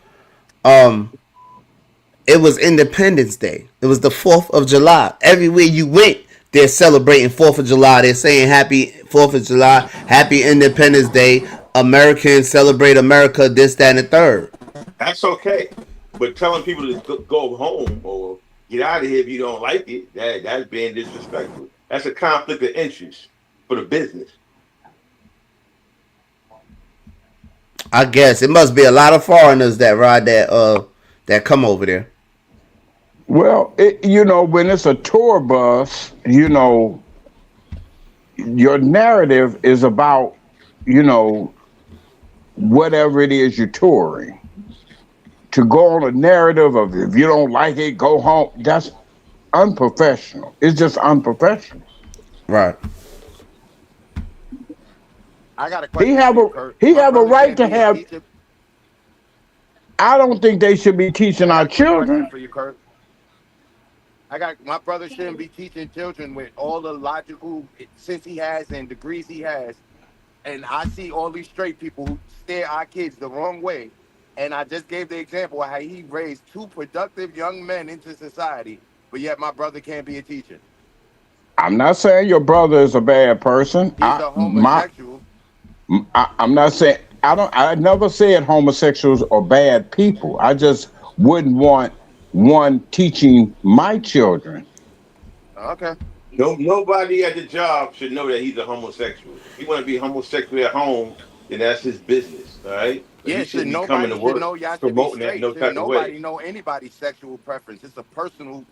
It was Independence Day. It was the 4th of July. Everywhere you went, they're celebrating 4th of July. They're saying Happy 4th of July, Happy Independence Day. Americans celebrate America, this, that, and the third.
That's okay. But telling people to go home or get out of here if you don't like it, that's being disrespectful. That's a conflict of interest for the business.
I guess it must be a lot of foreigners that ride that come over there.
Well, when it's a tour bus, your narrative is about, whatever it is you're touring. To go on a narrative of if you don't like it, go home, that's unprofessional. It's just unprofessional.
Right.
I got a question.
He have a right to have. I don't think they should be teaching our children.
For you, Kurt. My brother shouldn't be teaching children with all the logical sense he has and degrees he has. And I see all these straight people who steer our kids the wrong way. And I just gave the example of how he raised 2 productive young men into society, but yet my brother can't be a teacher.
I'm not saying your brother is a bad person.
He's a homosexual.
I'm not saying I never said homosexuals are bad people. I just wouldn't want one teaching my children.
Okay.
Nobody at the job should know that he's a homosexual. If he want to be homosexual at home, then that's his business, all right? But
Yeah,
should be
nobody
coming to
should
work
know y'all should be
promoting that
straight.
in no type of
Nobody
way.
know anybody's sexual preference. It's a personal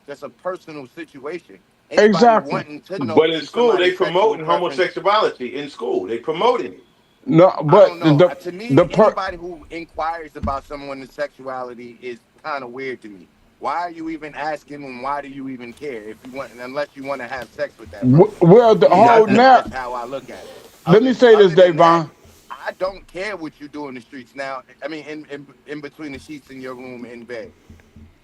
situation. Anybody
Exactly.
wanting to know
But in school, they
somebody's sexual
promoting
preference-
homosexuality. In school, they promoting it.
No, but
I don't know. To me, anybody who inquires about someone's sexuality is kind of weird to me. Why are you even asking, and why do you even care if you want, unless you want to have sex with that person?
Well, the whole
That's how I look at it.
Let me say this, Davon.
I don't care what you do in the streets now. I mean, in between the sheets in your room in bed.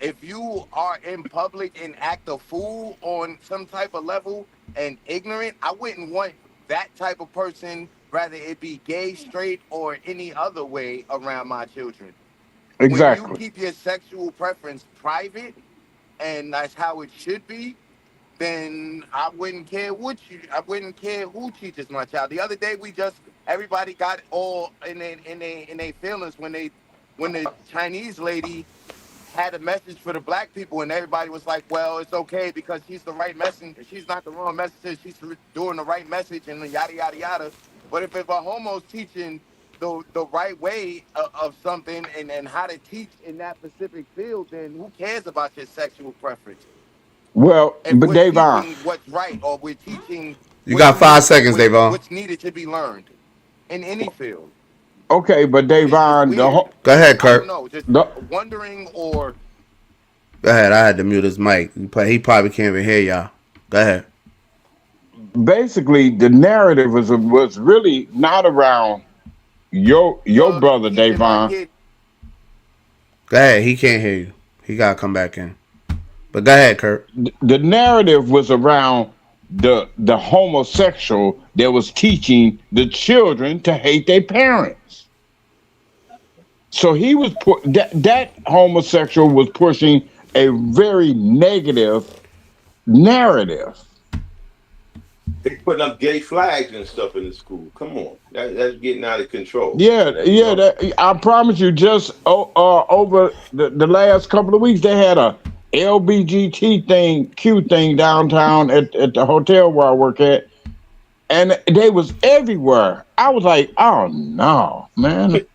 If you are in public and act a fool on some type of level and ignorant, I wouldn't want that type of person, rather it be gay, straight, or any other way around my children.
Exactly.
When you keep your sexual preference private, and that's how it should be, then I wouldn't care who teaches my child. The other day everybody got all in their feelings when the Chinese lady had a message for the black people, and everybody was like, well, it's okay because she's the right message. She's not the wrong message. She's doing the right message, and yada, yada, yada. But if a homo's teaching the right way of something and how to teach in that specific field, then who cares about your sexual preference?
Well,
If
but
we're
Davon,
teaching what's right or we're teaching
You got 5 seconds, Davon.
what's needed to be learned in any field.
okay, but Davon,
Go ahead,
I don't
Kurt.
know, just
the
wondering or
Go ahead. I had to mute his mic. He probably can't even hear y'all. Go ahead.
basically the narrative was really not around your brother
teaching my
Davon.
kid.
Go ahead. He can't hear you. He gotta come back in. But go ahead, Kurt.
The narrative was around the homosexual that was teaching the children to hate their parents. So he was that homosexual was pushing a very negative narrative.
They putting up gay flags and stuff in the school. Come on, that's getting out of control.
Yeah. I promise you, just over the last couple of weeks, they had a LBGT thing downtown at the hotel where I work at, and they was everywhere. I was like, oh no, man.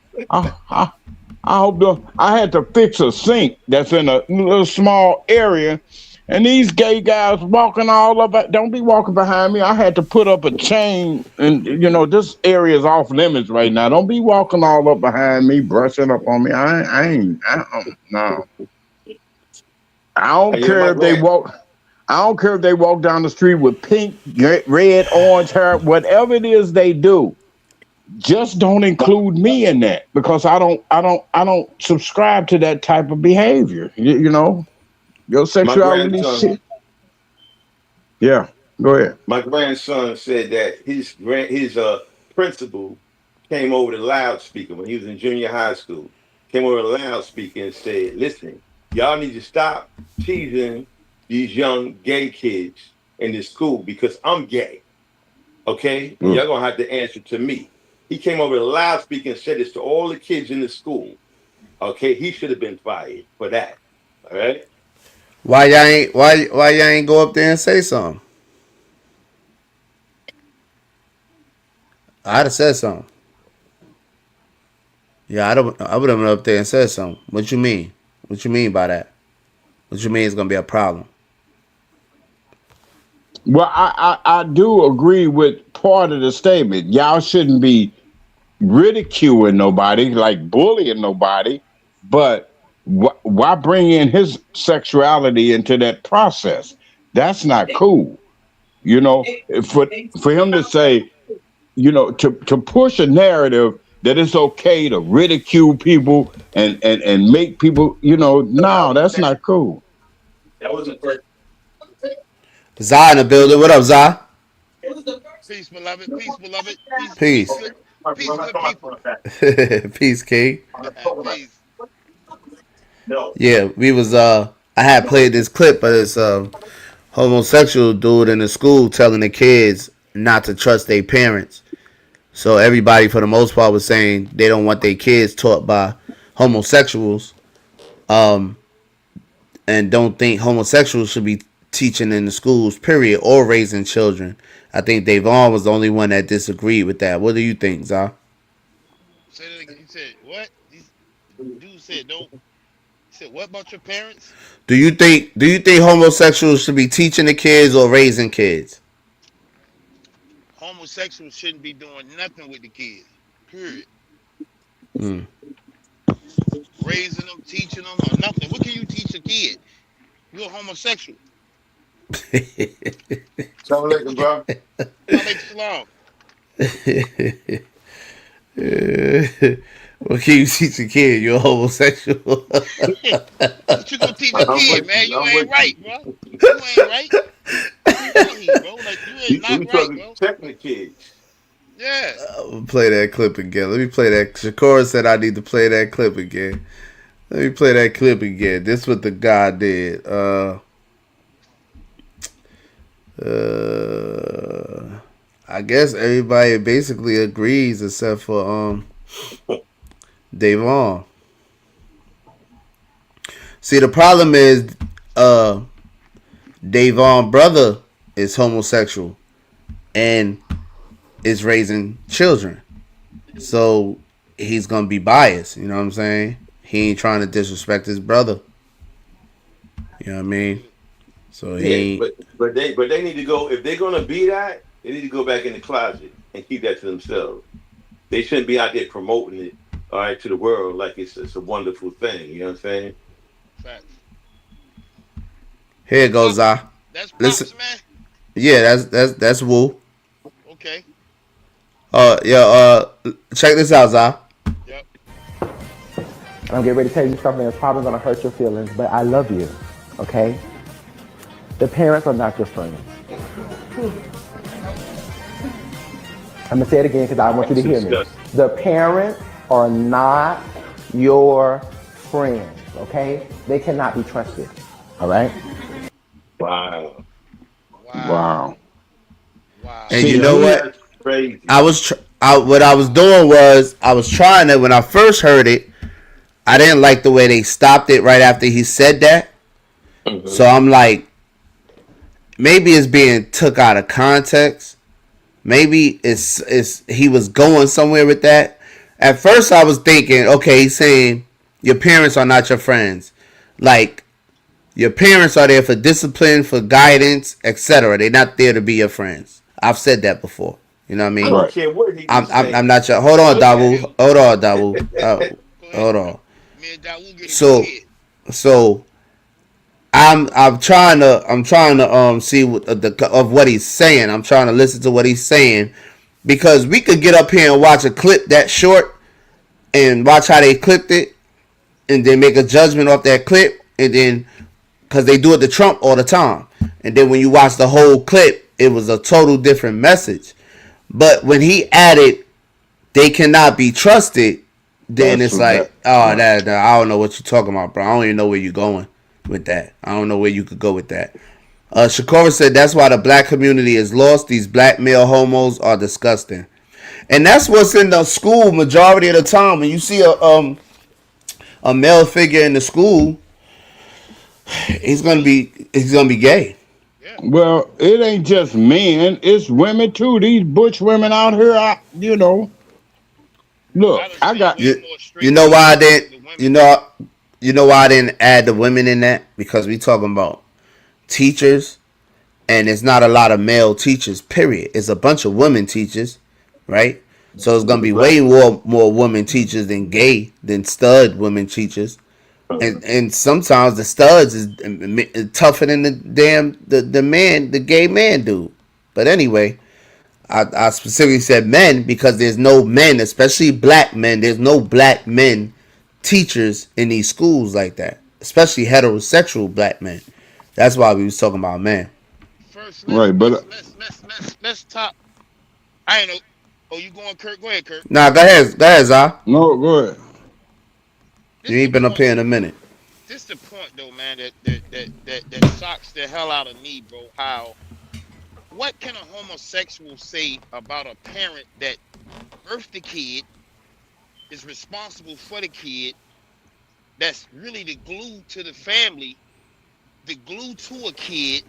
I hope I had to fix a sink that's in a little small area, and these gay guys walking all up. Don't be walking behind me. I had to put up a chain, and this area is off limits right now. Don't be walking all up behind me, brushing up on me. I ain't. No. I don't care if they walk. I don't care if they walk down the street with pink, red, orange hair, whatever it is they do. Just don't include me in that, because I don't subscribe to that type of behavior. Your sexuality shit. Yeah, go ahead.
My grandson said that his principal came over the loudspeaker when he was in junior high school. Came over the loudspeaker and said, "Listen, y'all need to stop teasing these young gay kids in this school because I'm gay. Okay? Y'all gonna have to answer to me." He came over the loudspeaker and said this to all the kids in the school. Okay, he should have been fired for that. All right.
Why y'all ain't go up there and say something? I'd have said something. Yeah, I would have went up there and said something. What you mean? What you mean by that? What you mean it's gonna be a problem?
Well, I do agree with part of the statement. Y'all shouldn't be ridiculing nobody, like bullying nobody, but why bring in his sexuality into that process? That's not cool. For him to say, to push a narrative that it's okay to ridicule people and make people, no, that's not cool.
That wasn't first.
Zah in the building. What up, Zah?
Peace, beloved. Peace, beloved.
Peace.
Peace, good people.
Peace, King.
Peace.
Yeah, we was I had played this clip of this homosexual dude in the school telling the kids not to trust their parents. So everybody, for the most part, was saying they don't want their kids taught by homosexuals, and don't think homosexuals should be teaching in the schools, period, or raising children. I think Davon was the only one that disagreed with that. What do you think, Zah?
Say that again. He said, what? Dude said, don't. He said, what about your parents?
Do you think homosexuals should be teaching the kids or raising kids?
Homosexuals shouldn't be doing nothing with the kids. Period. Raising them, teaching them, or nothing. What can you teach a kid? You're a homosexual.
Assalamu alaikum, bro.
What can you teach a kid? You're a homosexual.
What you gonna teach a kid, man? You ain't right, bro. You ain't right. Bro. Like, you ain't not right, bro.
Protecting the kids.
Yeah.
I'm gonna play that clip again. Let me play that. Shakur said I need to play that clip again. Let me play that clip again. This is what the guy did. I guess everybody basically agrees except for Davon. See, the problem is Davon brother is homosexual and is raising children. So he's gonna be biased. You know what I'm saying? He ain't trying to disrespect his brother. You know what I mean? So he.
Yeah, but they need to go if they're gonna be that. They need to go back in the closet and keep that to themselves. They shouldn't be out there promoting it, all right, to the world like it's a wonderful thing. You know what I'm saying?
Facts.
Here it goes, Zah.
That's
Listen.
Pops, man.
Yeah, that's Woo.
Okay.
Check this out, Zah.
Yep.
And I'm getting ready to tell you something that's probably going to hurt your feelings, but I love you, okay? The parents are not your friends. I'm going to say it again because I want you to hear me. The parents are not your friends, okay? They cannot be trusted, all right?
Wow.
And you know what? What I was doing was I was trying to, when I first heard it, I didn't like the way they stopped it right after he said that. Mm-hmm. So I'm like, maybe it's being took out of context. Maybe it's he was going somewhere with that. At first I was thinking, okay, he's saying your parents are not your friends. Like, your parents are there for discipline, for guidance, etc. They're not there to be your friends. I've said that before. You know what I mean?
I don't care what he
I'm not sure. Hold on, Dawu. Hold on. So I'm trying to see what of what he's saying. I'm trying to listen to what he's saying, because we could get up here and watch a clip that short and watch how they clipped it and then make a judgment off that clip, and then because they do it to Trump all the time, and then when you watch the whole clip, it was a total different message. But when he added, they cannot be trusted, then that's it's like, that I don't know what you're talking about, bro. I don't even know where you're going with that. I don't know where you could go with that. Shakora said that's why the black community is lost. These black male homos are disgusting, and that's what's in the school majority of the time. When you see a male figure in the school, he's gonna be gay.
Well, it ain't just men; it's women too. These butch women out here, look, I got
you know why I didn't. You know why I didn't add the women in that? Because we talking about teachers, and it's not a lot of male teachers. Period. It's a bunch of women teachers, right? So it's gonna be way more women teachers than stud women teachers. And sometimes the studs is tougher than the gay man dude. But anyway, I specifically said men because there's no men, especially black men. There's no black men teachers in these schools like that, especially heterosexual black men. That's why we was talking about men.
First,
let's talk. I ain't know. Oh, you going, Kurt? Go ahead, Kurt.
Nah, go ahead, Zah.
No, go ahead.
You ain't been up here in a minute.
This the point, though, man, that shocks the hell out of me, bro. What can a homosexual say about a parent that birthed the kid, is responsible for the kid, that's really the glue to the family, the glue to a kid,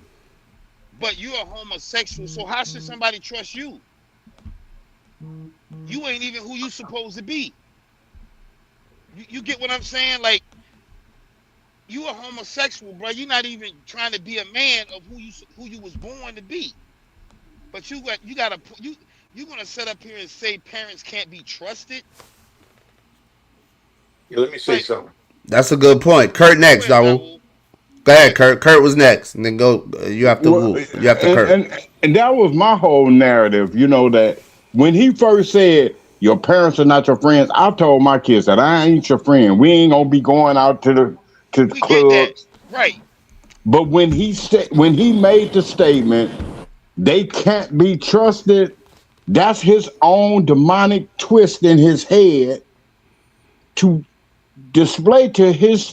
but you're a homosexual, so how should somebody trust you? You ain't even who you supposed to be. You get what I'm saying? Like, you a homosexual, bro. You're not even trying to be a man of who you was born to be. But you're gonna sit up here and say parents can't be trusted?
Yeah, let me say something.
That's a good point. Kurt next, Dawu. Go ahead, Kurt. Kurt was next, and then go. You have to. You have to. Kurt.
And that was my whole narrative. You know that when he first said your parents are not your friends, I told my kids that I ain't your friend. We ain't gonna be going out to the clubs,
right?
But when he made the statement, they can't be trusted. That's his own demonic twist in his head to display to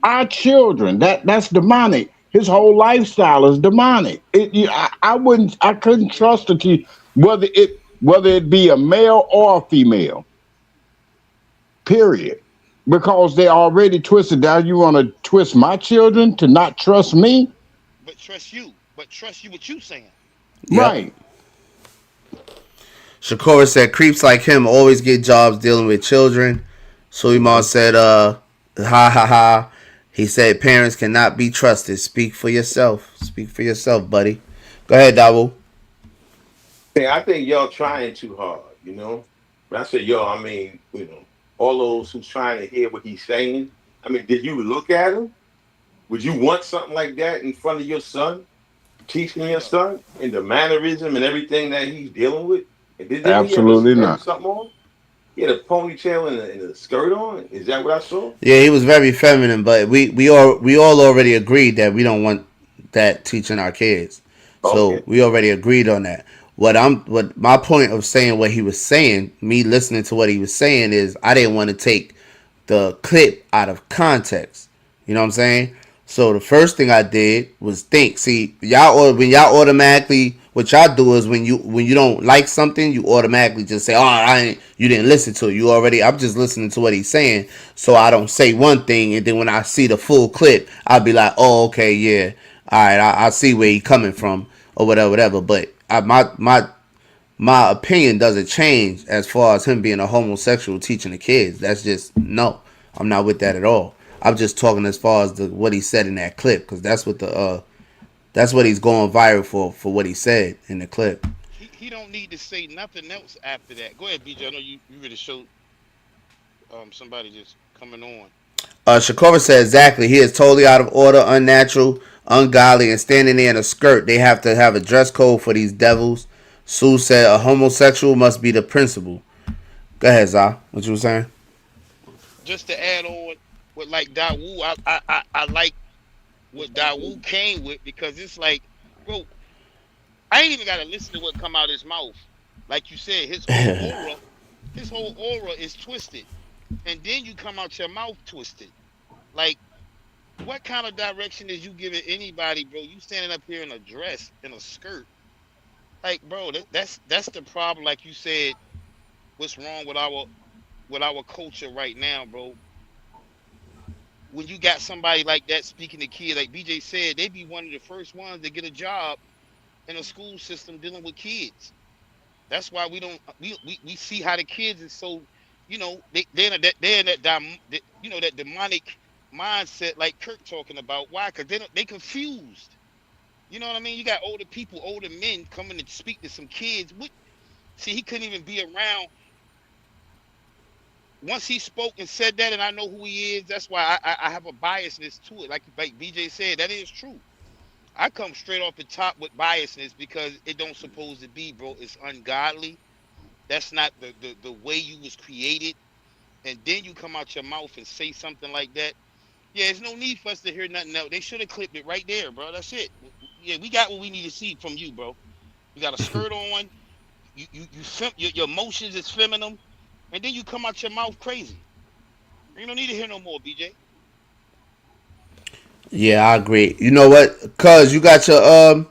our children. That's demonic. His whole lifestyle is demonic. I couldn't trust it, whether it be a male or a female. Period. Because they already twisted. Now you want to twist my children to not trust me?
But trust you what you saying.
Right.
Shakora said creeps like him always get jobs dealing with children. Suleiman said, ha ha ha. He said parents cannot be trusted. Speak for yourself. Speak for yourself, buddy. Go ahead, Dabu.
I think y'all trying too hard, you know. When I say y'all, I mean, you know, all those who's trying to hear what he's saying. I mean, did you look at him? Would you want something like that in front of your son? Teaching your son in the mannerism and everything that he's dealing with? And did he
Absolutely
ever
not.
something on? He had a ponytail and a skirt on. Is that what I saw?
Yeah, he was very feminine, but we all already agreed that we don't want that teaching our kids. So
Okay.
we already agreed on that. What my point of saying what he was saying, me listening to what he was saying, is I didn't want to take the clip out of context. You know what I'm saying? So the first thing I did was think. See, when y'all automatically, what y'all do is when you don't like something, you automatically just say, "Oh, you didn't listen to it. You already." I'm just listening to what he's saying, so I don't say one thing, and then when I see the full clip, I'll be like, "Oh, okay, yeah, all right, I see where he's coming from, or whatever, whatever." But my opinion doesn't change as far as him being a homosexual teaching the kids. That's just no. I'm not with that at all. I'm just talking as far as what he said in that clip, because that's what he's going viral for what he said in the clip.
He don't need to say nothing else after that. Go ahead, BJ. I know you really showed somebody just coming on.
Shakova said exactly. He is totally out of order, unnatural, ungodly, and standing there in a skirt. They have to have a dress code for these devils. Sue said a homosexual must be the principal. Go ahead, Zah. What you were saying?
Just to add on with like Dawu, I like what Dawu came with, because it's like, bro, I ain't even gotta listen to what come out his mouth. Like you said, his whole aura is twisted. And then you come out your mouth twisted. Like, what kind of direction is you giving anybody, bro? You standing up here in a dress, in a skirt. Like, bro, that's the problem. Like you said, what's wrong with our culture right now, bro? When you got somebody like that speaking to kids, like BJ said, they be one of the first ones to get a job in a school system dealing with kids. That's why we see how the kids is so, you know, they're in that you know, that demonic mindset like Kirk talking about. Why? Because they confused. You know what I mean? You got older people, older men coming to speak to some kids. See, he couldn't even be around. Once he spoke and said that, and I know who he is, that's why I have a biasness to it. Like BJ said, that is true. I come straight off the top with biasness because it don't supposed to be, bro. It's ungodly. That's not the way you was created. And then you come out your mouth and say something like that. Yeah, there's no need for us to hear nothing else. They should have clipped it right there, bro. That's it. Yeah, we got what we need to see from you, bro. You got a skirt on. Your emotions is feminine, and then you come out your mouth crazy. You don't need to hear no more, BJ.
Yeah, I agree. You know what? Cuz you got your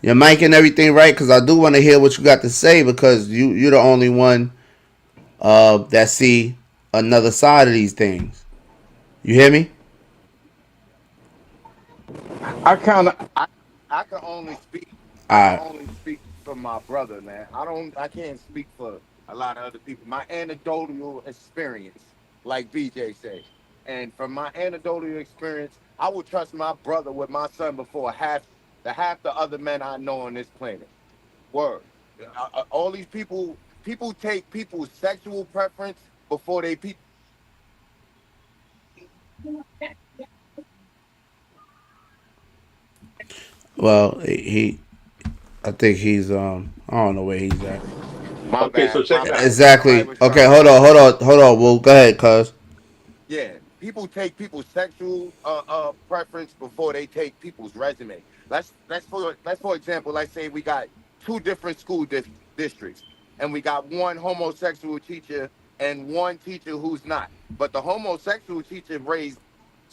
mic and everything right, because I do want to hear what you got to say, because you're the only one that see another side of these things. You hear me?
I can only speak.
All
I
right.
can only speak for my brother, man. I can't speak for a lot of other people. My anecdotal experience, like BJ said, and from my anecdotal experience, I would trust my brother with my son before half the other men I know on this planet. Word. All these people take people's sexual preference before they people.
Well, I think he's I don't know where he's at.
My
Okay,
bad.
so check
My
it out.
bad.
Exactly.
Somebody was
Okay,
trying to-
hold on. Well, go ahead, cuz.
Yeah, people take people's sexual preference before they take people's resume. Let's for example, let's say we got two different school districts, and we got one homosexual teacher and one teacher who's not. But the homosexual teacher raised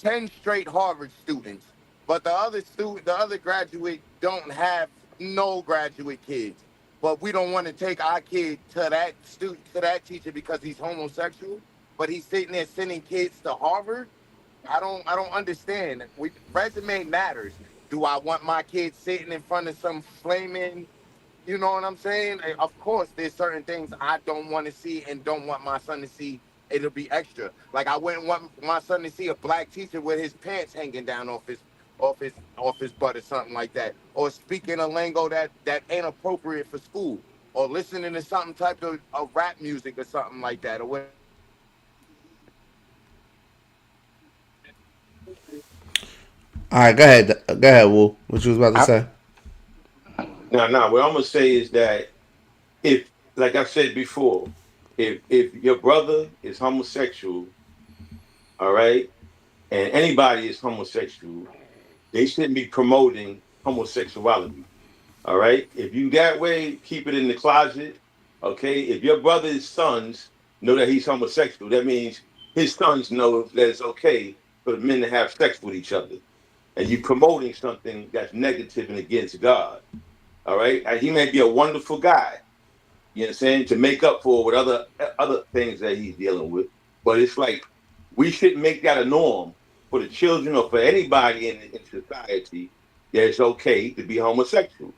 10 straight Harvard students, but the other graduate don't have no graduate kids. But we don't want to take our kid to that teacher because he's homosexual, but he's sitting there sending kids to Harvard. I don't understand. Resume matters. Do I want my kid sitting in front of some flaming, you know what I'm saying? Of course, there's certain things I don't want to see and don't want my son to see. It'll be extra. Like I wouldn't want my son to see a black teacher with his pants hanging down off his butt or something like that, or speaking a lingo that ain't appropriate for school, or listening to something type of rap music or something like that, or what.
All right, go ahead, Wu. What you was about to say?
No. What I'm gonna say is that if, like I said before, if your brother is homosexual, all right, and anybody is homosexual, they shouldn't be promoting homosexuality. All right. If you that way, keep it in the closet. Okay. If your brother's sons know that he's homosexual, that means his sons know that it's okay for the men to have sex with each other. And you promoting something that's negative and against God. All right. And he may be a wonderful guy, you know what I'm saying, to make up for with other things that he's dealing with. But it's like we shouldn't make that a norm for the children or for anybody in society that it's okay to be homosexual.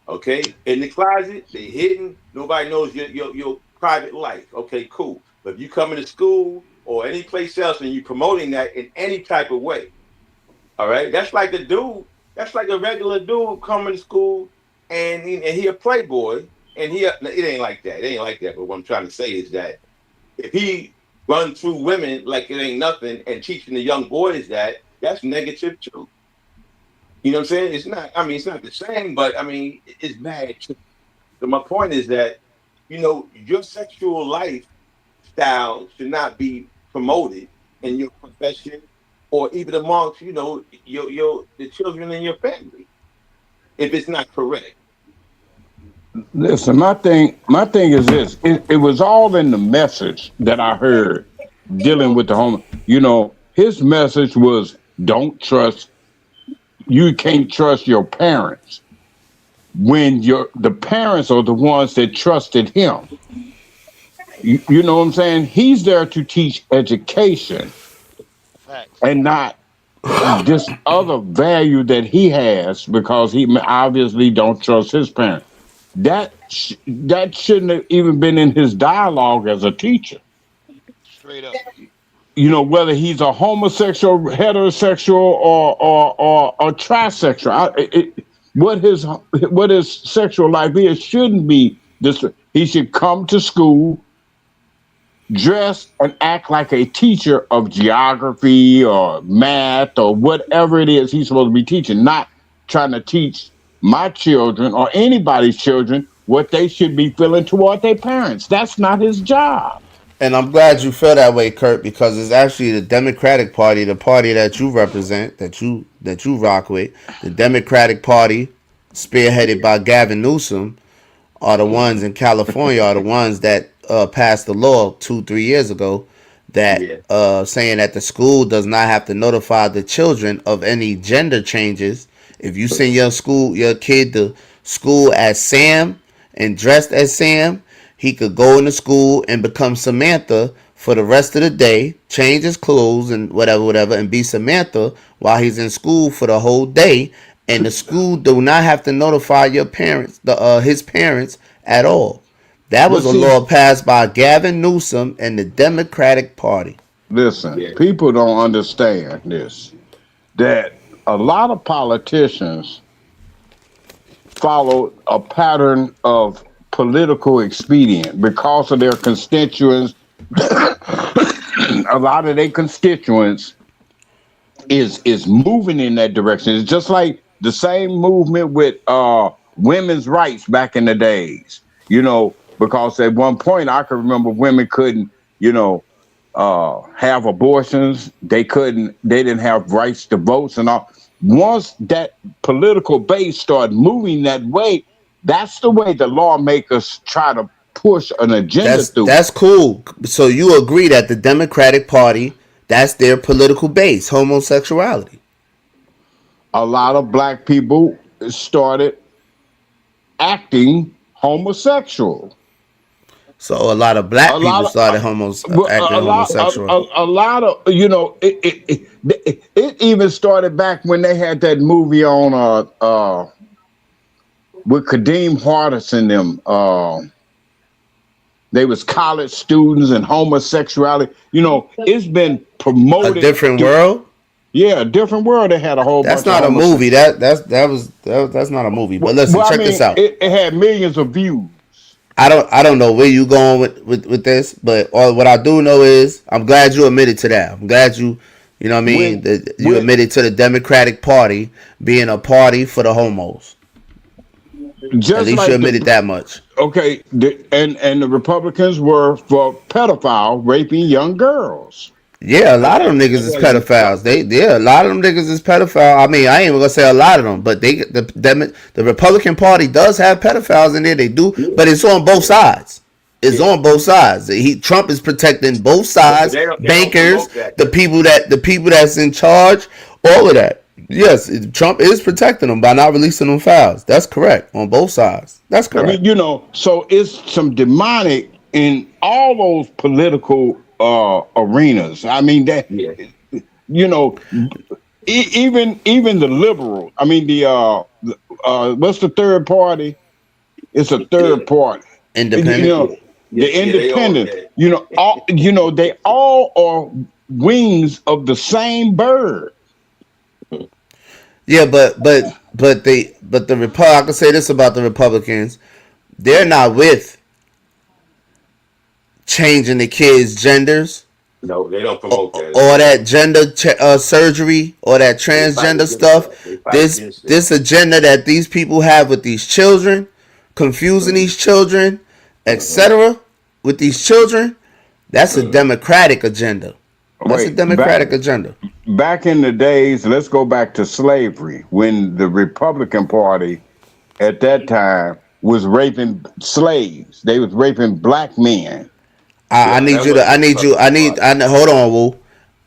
Okay, in the closet, they hidden. Nobody knows your private life. Okay, cool. But if you come into school or any place else and you promoting that in any type of way, all right, that's like a dude. That's like a regular dude coming to school and he a playboy and it ain't like that. It ain't like that. But what I'm trying to say is that if he run through women like it ain't nothing and teaching the young boys that's negative too. You know what I'm saying? It's not the same, but I mean, it's bad too. So my point is that, your sexual lifestyle should not be promoted in your profession or even amongst, the children in your family, if it's not correct.
Listen, my thing is this. It was all in the message that I heard dealing with the home. His message was you can't trust your parents when the parents are the ones that trusted him. You know what I'm saying? He's there to teach education and not this other value that he has because he obviously don't trust his parents. That shouldn't have even been in his dialogue as a teacher.
Straight up.
Whether he's a homosexual, heterosexual, or trisexual, what his sexual life is shouldn't be this. He should come to school, dress and act like a teacher of geography or math or whatever it is he's supposed to be teaching, not trying to teach my children or anybody's children what they should be feeling toward their parents. That's not his job.
And I'm glad you feel that way, Kurt, because it's actually the Democratic Party, the party that you represent, that you rock with. The Democratic Party, spearheaded by Gavin Newsom, are the ones in California, are the ones that passed the law 2-3 years ago that saying that the school does not have to notify the children of any gender changes. If you send your kid to school as Sam and dressed as Sam, he could go into school and become Samantha for the rest of the day, change his clothes and whatever, and be Samantha while he's in school for the whole day. And the school do not have to notify your parents, his parents, at all. That was a law passed by Gavin Newsom and the Democratic Party.
Listen, people don't understand this, that a lot of politicians follow a pattern of political expedient because of their constituents. A lot of their constituents is moving in that direction. It's just like the same movement with women's rights back in the days, because at one point I can remember women couldn't, have abortions. They didn't have rights to votes and all. Once that political base started moving that way, that's the way the lawmakers try to push an agenda through.
That's cool. So you agree that the Democratic Party, that's their political base, homosexuality.
A lot of black people started acting homosexual.
So a lot of black people started acting homosexual.
A lot of, it even started back when they had that movie on with Kadeem Hardison them. They was college students and homosexuality. You know, it's been promoted.
A Different World.
Yeah, A Different World. They had a whole.
That's
bunch
not
of
a movie. That's not a movie. But listen,
Well, I
check
mean,
this out.
It had millions of views.
I don't know where you going with this, but what I do know is I'm glad you admitted to that. I'm glad you know what I mean, that you admitted to the Democratic Party being a party for the homos.
Just
At least
like
you admitted that much.
Okay, and the Republicans were for pedophile raping young girls.
Yeah, a lot of them niggas is pedophiles. A lot of them niggas is pedophile. I mean, I ain't even gonna say a lot of them, but the Republican Party does have pedophiles in there. They do, but it's on both sides. It's on both sides. Trump is protecting both sides. Bankers, the people that's in charge, all of that. Yes, Trump is protecting them by not releasing them files. That's correct on both sides. That's correct.
I mean, you know, so it's some demonic in all those political arenas. I mean that, you know, even the liberal. I mean the what's the third party? It's a third party.
Independent.
You know, the independent. You know, they all are wings of the same bird.
Yeah, but the I can say this about the Republicans: they're not with changing the kids' genders.
No, they don't promote that.
Or that gender surgery or that transgender stuff. This agenda that these people have with these children, confusing these children, etc. with these children, that's a Democratic agenda. That's a Democratic agenda.
Back in the days, let's go back to slavery, when the Republican Party at that time was raping slaves. They was raping black men.
Hold on, Woo.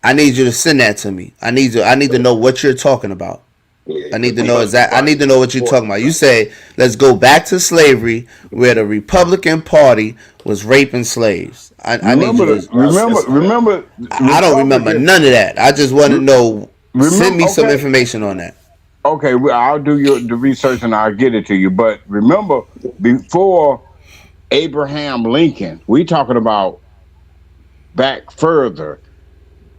I need you to send that to me. I need to know what you're talking about. I need to know I need to know what you're talking about. You say, let's go back to slavery where the Republican Party was raping slaves. I need you to
remember.
I don't remember none of that. I just want to know. Send me some information on that.
Okay, well, I'll do the research and I'll get it to you. But remember, before Abraham Lincoln, we talking about back further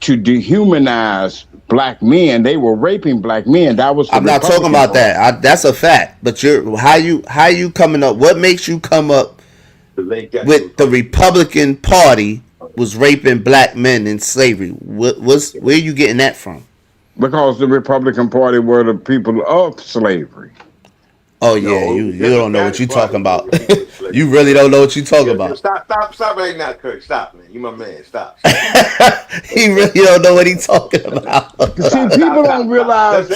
to dehumanize black men. They were raping black men. That was.
I'm not talking about that. That's a fact. But how you coming up? What makes you come up with the Republican Party was raping black men in slavery? Where are you getting that from?
Because the Republican Party were the people of slavery.
Oh yeah, you don't know what you're talking about. You really don't know what you're talking about.
Stop right now, Kirk. Stop, man. You my man. Stop.
He really don't know what he's talking about.
See, people don't realize.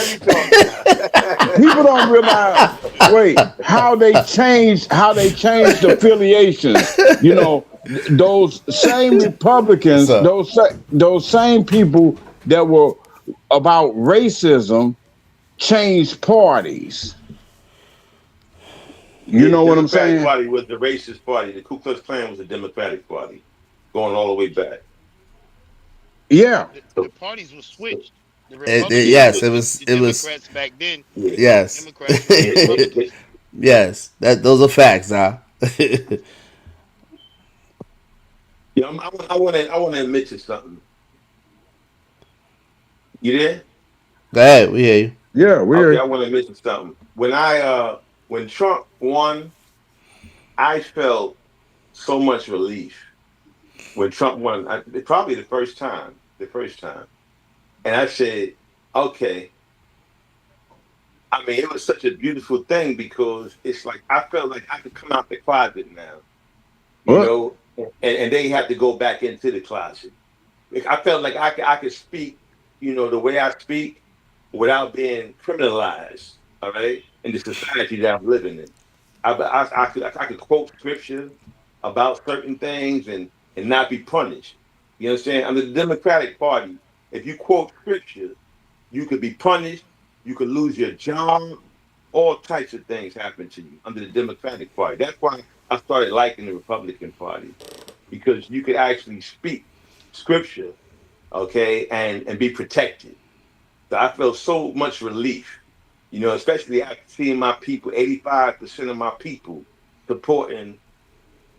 People don't realize. Wait, how they changed the affiliations. You know, those same Republicans, those same people that were about racism, changed parties. You know what I'm saying?
The Democratic Party was the racist party. The Ku Klux Klan was the Democratic Party, going all the way back.
Yeah,
the parties were switched.
Yes, it was.
Democrats back then.
Yes,
Democrats
yes. Those are facts, huh?
Yeah, I want to admit to something. You there?
Go ahead, we hear you.
Yeah, we hear you.
I want to admit to something. When Trump won, I felt so much relief when Trump won. Probably the first time, and I said, "Okay." I mean, it was such a beautiful thing because it's like I felt like I could come out the closet now, you know, and they had to go back into the closet. I felt like I could speak, you know, the way I speak without being criminalized. All right. In the society that I'm living in, I could quote scripture about certain things and not be punished. You understand? Under the Democratic Party, if you quote scripture, you could be punished. You could lose your job. All types of things happen to you under the Democratic Party. That's why I started liking the Republican Party, because you could actually speak scripture, okay, and be protected. So I felt so much relief You know, especially after seeing my people, 85% of my people supporting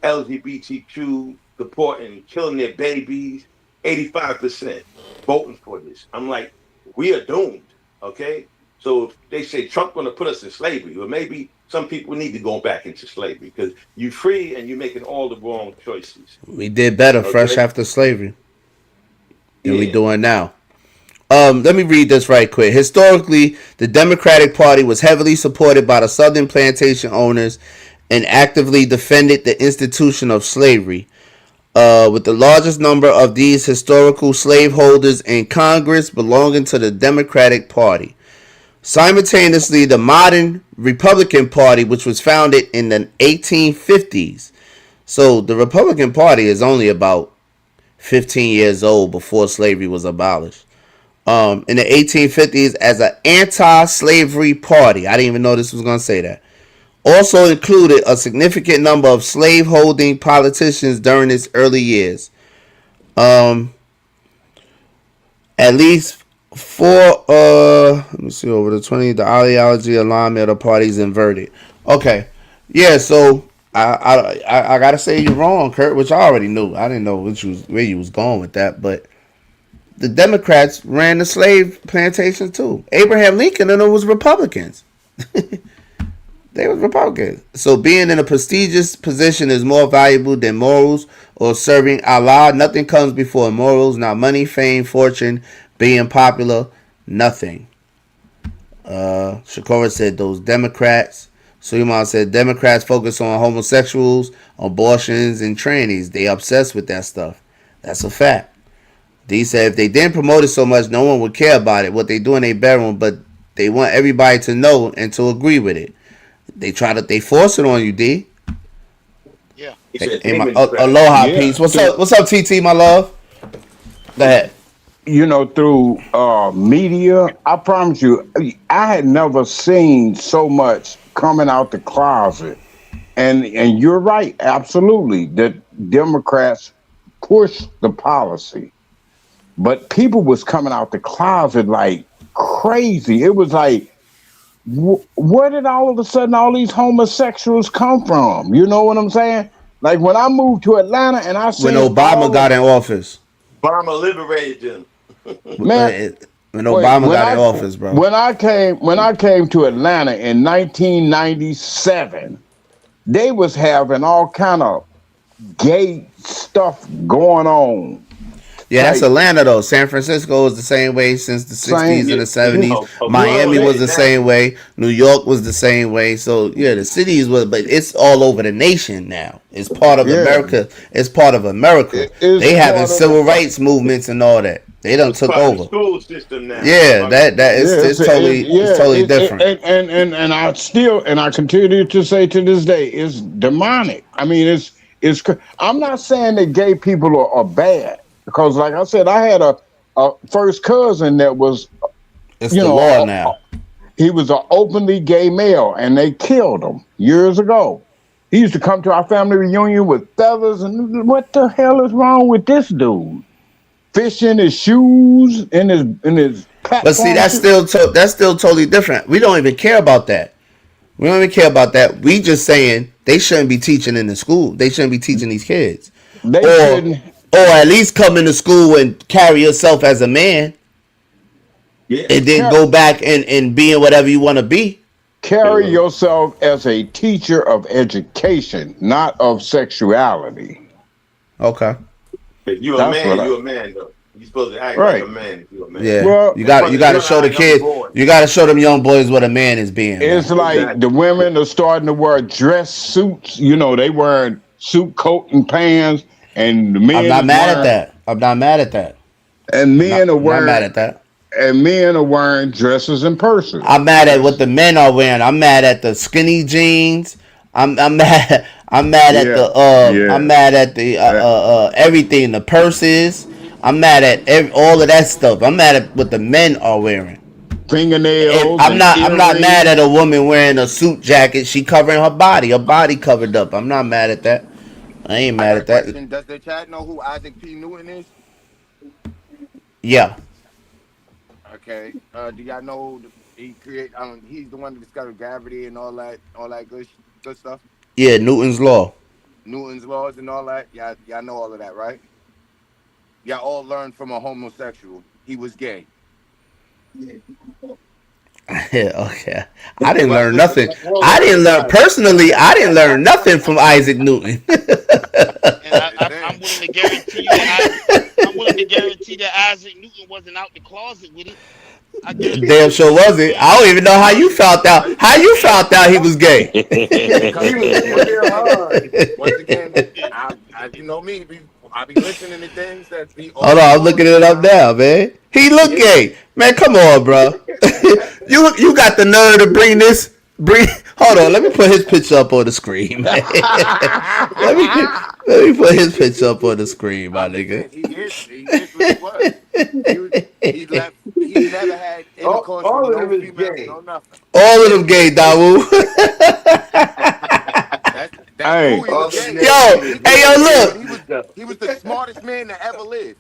LGBTQ, supporting killing their babies, 85% voting for this. I'm like, we are doomed, okay? So if they say Trump going to put us in slavery, or maybe some people need to go back into slavery because you're free and you're making all the wrong choices.
We did better fresh
Okay.
after slavery than we
Yeah.
doing now. Let me read this right quick. Historically, the Democratic Party was heavily supported by the Southern plantation owners and actively defended the institution of slavery. With the largest number of these historical slaveholders in Congress belonging to the Democratic Party. Simultaneously, the modern Republican Party, which was founded in the 1850s. So the Republican Party is only about 15 years old before slavery was abolished. In the 1850s as an anti-slavery party. I didn't even know this was going to say that. Also included a significant number of slave-holding politicians during its early years. At least four, let me see, over the 20, the ideology alignment of the parties inverted. Okay. Yeah, so I gotta say you're wrong, Kurt, which I already knew. I didn't know where you was going with that, but the Democrats ran the slave plantations too. Abraham Lincoln and them was Republicans. They was Republicans. So being in a prestigious position is more valuable than morals or serving Allah. Nothing comes before morals, not money, fame, fortune, being popular, nothing. Shakora said those Democrats. Suleiman said Democrats focus on homosexuals, abortions, and trannies. They obsessed with that stuff. That's a fact. D said if they didn't promote it so much, no one would care about it. What they do in their bedroom, but they want everybody to know and to agree with it. They force it on you, D.
Yeah.
Hey, aloha,
Yeah.
peace. What's up? What's up, TT, my love? Go ahead.
You know, through media, I promise you, I had never seen so much coming out the closet. And you're right, absolutely, that Democrats push the policy. But people was coming out the closet like crazy. It was like, where did all of a sudden all these homosexuals come from? You know what I'm saying? Like when I moved to Atlanta and I seen
When Obama got in office.
Obama liberated them.
Man,
when Obama got in office, bro.
When I came to Atlanta in 1997, they was having all kind of gay stuff going on.
Yeah, that's Atlanta though. San Francisco was the same way since the 60s and the 70s. Miami was the same way. New York was the same way. So yeah, the cities was, but it's all over the nation now. It's part of America. It's part of America. They having civil rights movements and all that. They done took over.
School system now.
Yeah, it's totally different.
And I continue to say to this day, it's demonic. I mean, it's. I'm not saying that gay people are bad. Because, like I said, I had a first cousin that was,
it's the law now.
He was an openly gay male, and they killed him years ago. He used to come to our family reunion with feathers, and what the hell is wrong with this dude? Fish in his shoes, in his.
But see, that's still totally different. We don't even care about that. We don't even care about that. We just saying they shouldn't be teaching in the school. They shouldn't be teaching these kids.
They shouldn't.
Or at least come into school and carry yourself as a man. Yeah. And then go back and being whatever you want to be.
Carry yourself as a teacher of education, not of sexuality.
Okay.
If you're a man, you're a man though. You're supposed to act like a man if you're a man.
Yeah. Well, you got to show the kids. You got to show them young boys what a man is being.
It's like the women are starting to wear dress suits. You know, they wearing suit coat and pants. And the men
I'm not mad at that. I'm not mad at that.
And men are wearing.
I'm not mad at that.
And men are wearing dresses and purses.
I'm mad at what the men are wearing. I'm mad at the skinny jeans. I'm mad. I'm mad at I'm mad at the everything. The purses. I'm mad at all of that stuff. I'm mad at what the men are wearing.
Fingernails.
I'm not mad at a woman wearing a suit jacket. She covering her body. Her body covered up. I'm not mad at that. I ain't mad at that.
Does the chat know who Isaac P. Newton is?
Yeah.
Okay. Do y'all know He create. He's the one that discovered gravity and all that good stuff.
Yeah, Newton's law.
Newton's laws and all that. Y'all know all of that, right? Y'all all learned from a homosexual. He was gay.
Okay. I didn't learn nothing. I didn't learn nothing from Isaac Newton.
I'm willing to guarantee you that Isaac Newton wasn't out the closet with it.
Damn sure wasn't. I don't even know how you found out. How you found out he was gay?
Once again, you know me. I be listening to things that be.
Hold on, I'm looking it up now, man. He look gay, man. Come on, bro. you got the nerve to bring this. Hold on, let me put his picture up on the screen, man. let me put his picture up on the screen, my nigga.
He is what he was. He never had intercourse with no female, no nothing.
All of them gay, Dawu.
Hey,
look.
He was the smartest man that ever lived.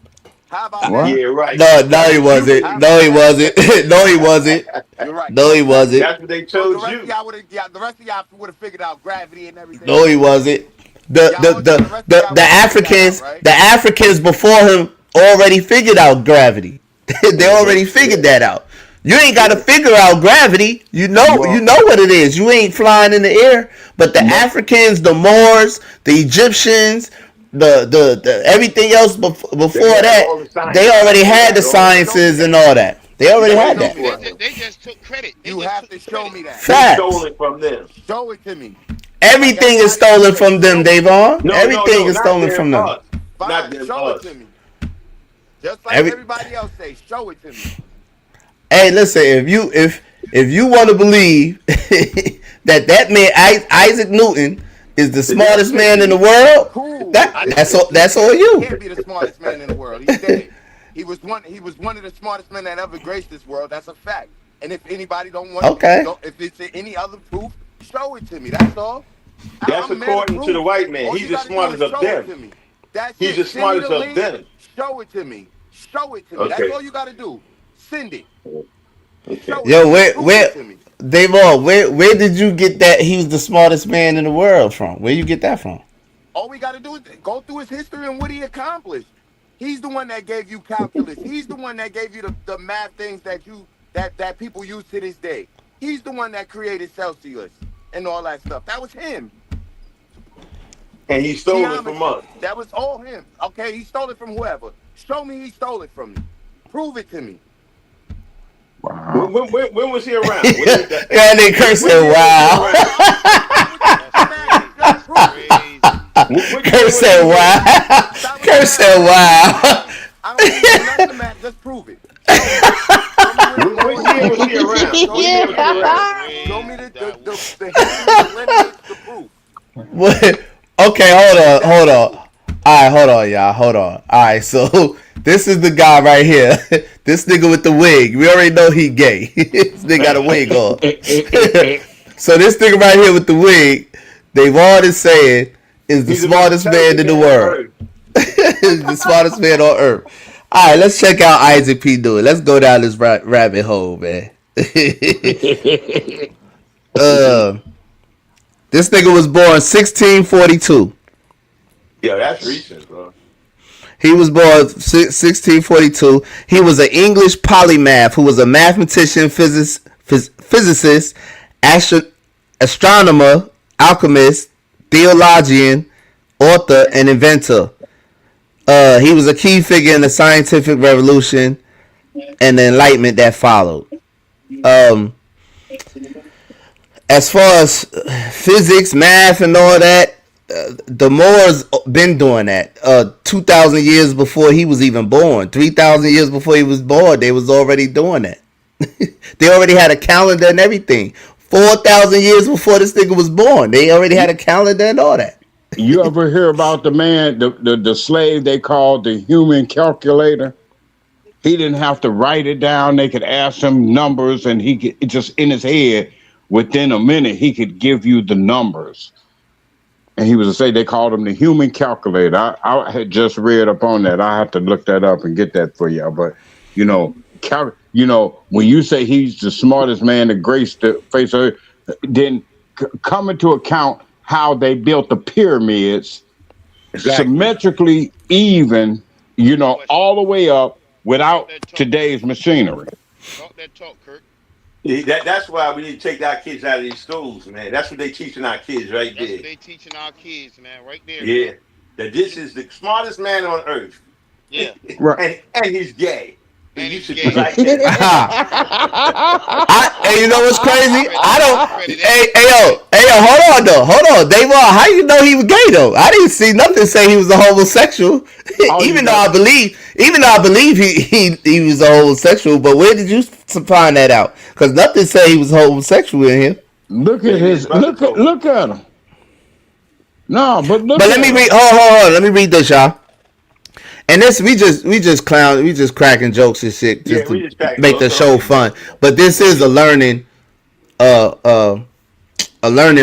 How about
that? Yeah, right.
No, he wasn't. No, he wasn't. No, he wasn't.
You're right.
No, he wasn't.
That's what they chose
the rest of y'all would have figured out gravity and everything.
No, he wasn't. The Africans, right? The Africans before him already figured out gravity. They already figured that out. You ain't got to figure out gravity. You know what it is. You ain't flying in the air. But the Africans, the Moors, the Egyptians, the everything else before that, they already had the sciences and all that. They already had that.
They just took credit.
You have to show me that.
Facts.
Stole it from them.
Show it to me.
Everything is stolen from them, Davon. Everything is stolen from them.
Fine, show it to me. Just like everybody else say, show it to me.
Hey, listen, if you want to believe that man Isaac Newton is the smartest man in the world,
cool.
that's all you.
He can't be the smartest man in the world. He's dead. He was one of the smartest men that ever graced this world. That's a fact. And if anybody don't want if it's any other proof, show it to me. That's all.
That's according to the white man. He's the smartest of them. He's the smartest of them.
Show it to me. Show it to me. That's all you got to do. Send it.
Okay.
Yo, where Davon, where did you get that he was the smartest man in the world from? Where you get that from?
All we got to do is go through his history and what he accomplished. He's the one that gave you calculus. He's the one that gave you the math things that people use to this day. He's the one that created Celsius and all that stuff. That was him.
And he stole it from us.
That was all him. Okay, he stole it from whoever. Show me he stole it from me. Prove it to me.
Wow. When was he around?
Yeah, they Kurt said, wow. Kurt said, wow. Kurt said, wow.
I don't need nothing, man. Just prove it.
When was he around?
Show me the proof.
What? Okay, hold on. All right, hold on, y'all. Hold on. All right, so this is the guy right here. This nigga with the wig. We already know he gay. This nigga got a wig on. So this nigga right here with the wig, Davon is saying, is the smartest man in the world. Is the smartest man on earth. All right, let's check out Isaac P. Newton. Let's go down this rabbit hole, man. This nigga was born 1642.
Yeah, that's recent, bro.
He was born 1642. He was an English polymath who was a mathematician, physicist, astronomer, alchemist, theologian, author, and inventor. He was a key figure in the scientific revolution and the Enlightenment that followed. As far as physics, math, and all that, the Moors been doing that 2,000 years before he was even born. 3,000 years before he was born, they was already doing that. They already had a calendar and everything. 4,000 years before this nigga was born, they already had a calendar and all that.
You ever hear about the man, the slave they called the human calculator? He didn't have to write it down. They could ask him numbers, and he could just in his head. Within a minute, he could give you the numbers. And he was to say they called him the human calculator. I had just read up on that. I have to look that up and get that for y'all. But, you know, you know, when you say he's the smartest man to grace the face of earth, then come into account how they built the pyramids symmetrically even, you know, all the way up without today's machinery.
Talk that talk, Kirk.
Yeah, that's why we need to take our kids out of these schools, man. That's what they teaching our kids right
That's
there.
what they teaching our kids, man, right there.
Yeah, that this is the smartest man on earth.
Yeah.
Right.
And he's gay. And you should be
Hey,
like that.
you know what's crazy? I don't. Hey, yo, hold on though, hold on, Davon. How you know he was gay though? I didn't see nothing say he was a homosexual. even though I believe he was a homosexual. But where did you find that out? Because nothing said he was homosexual in here.
Look at his look at him. No, but look.
But let me read. Hold on. Let me read this, y'all. And this we just cracking jokes and shit just to make the show fun. But this is a learning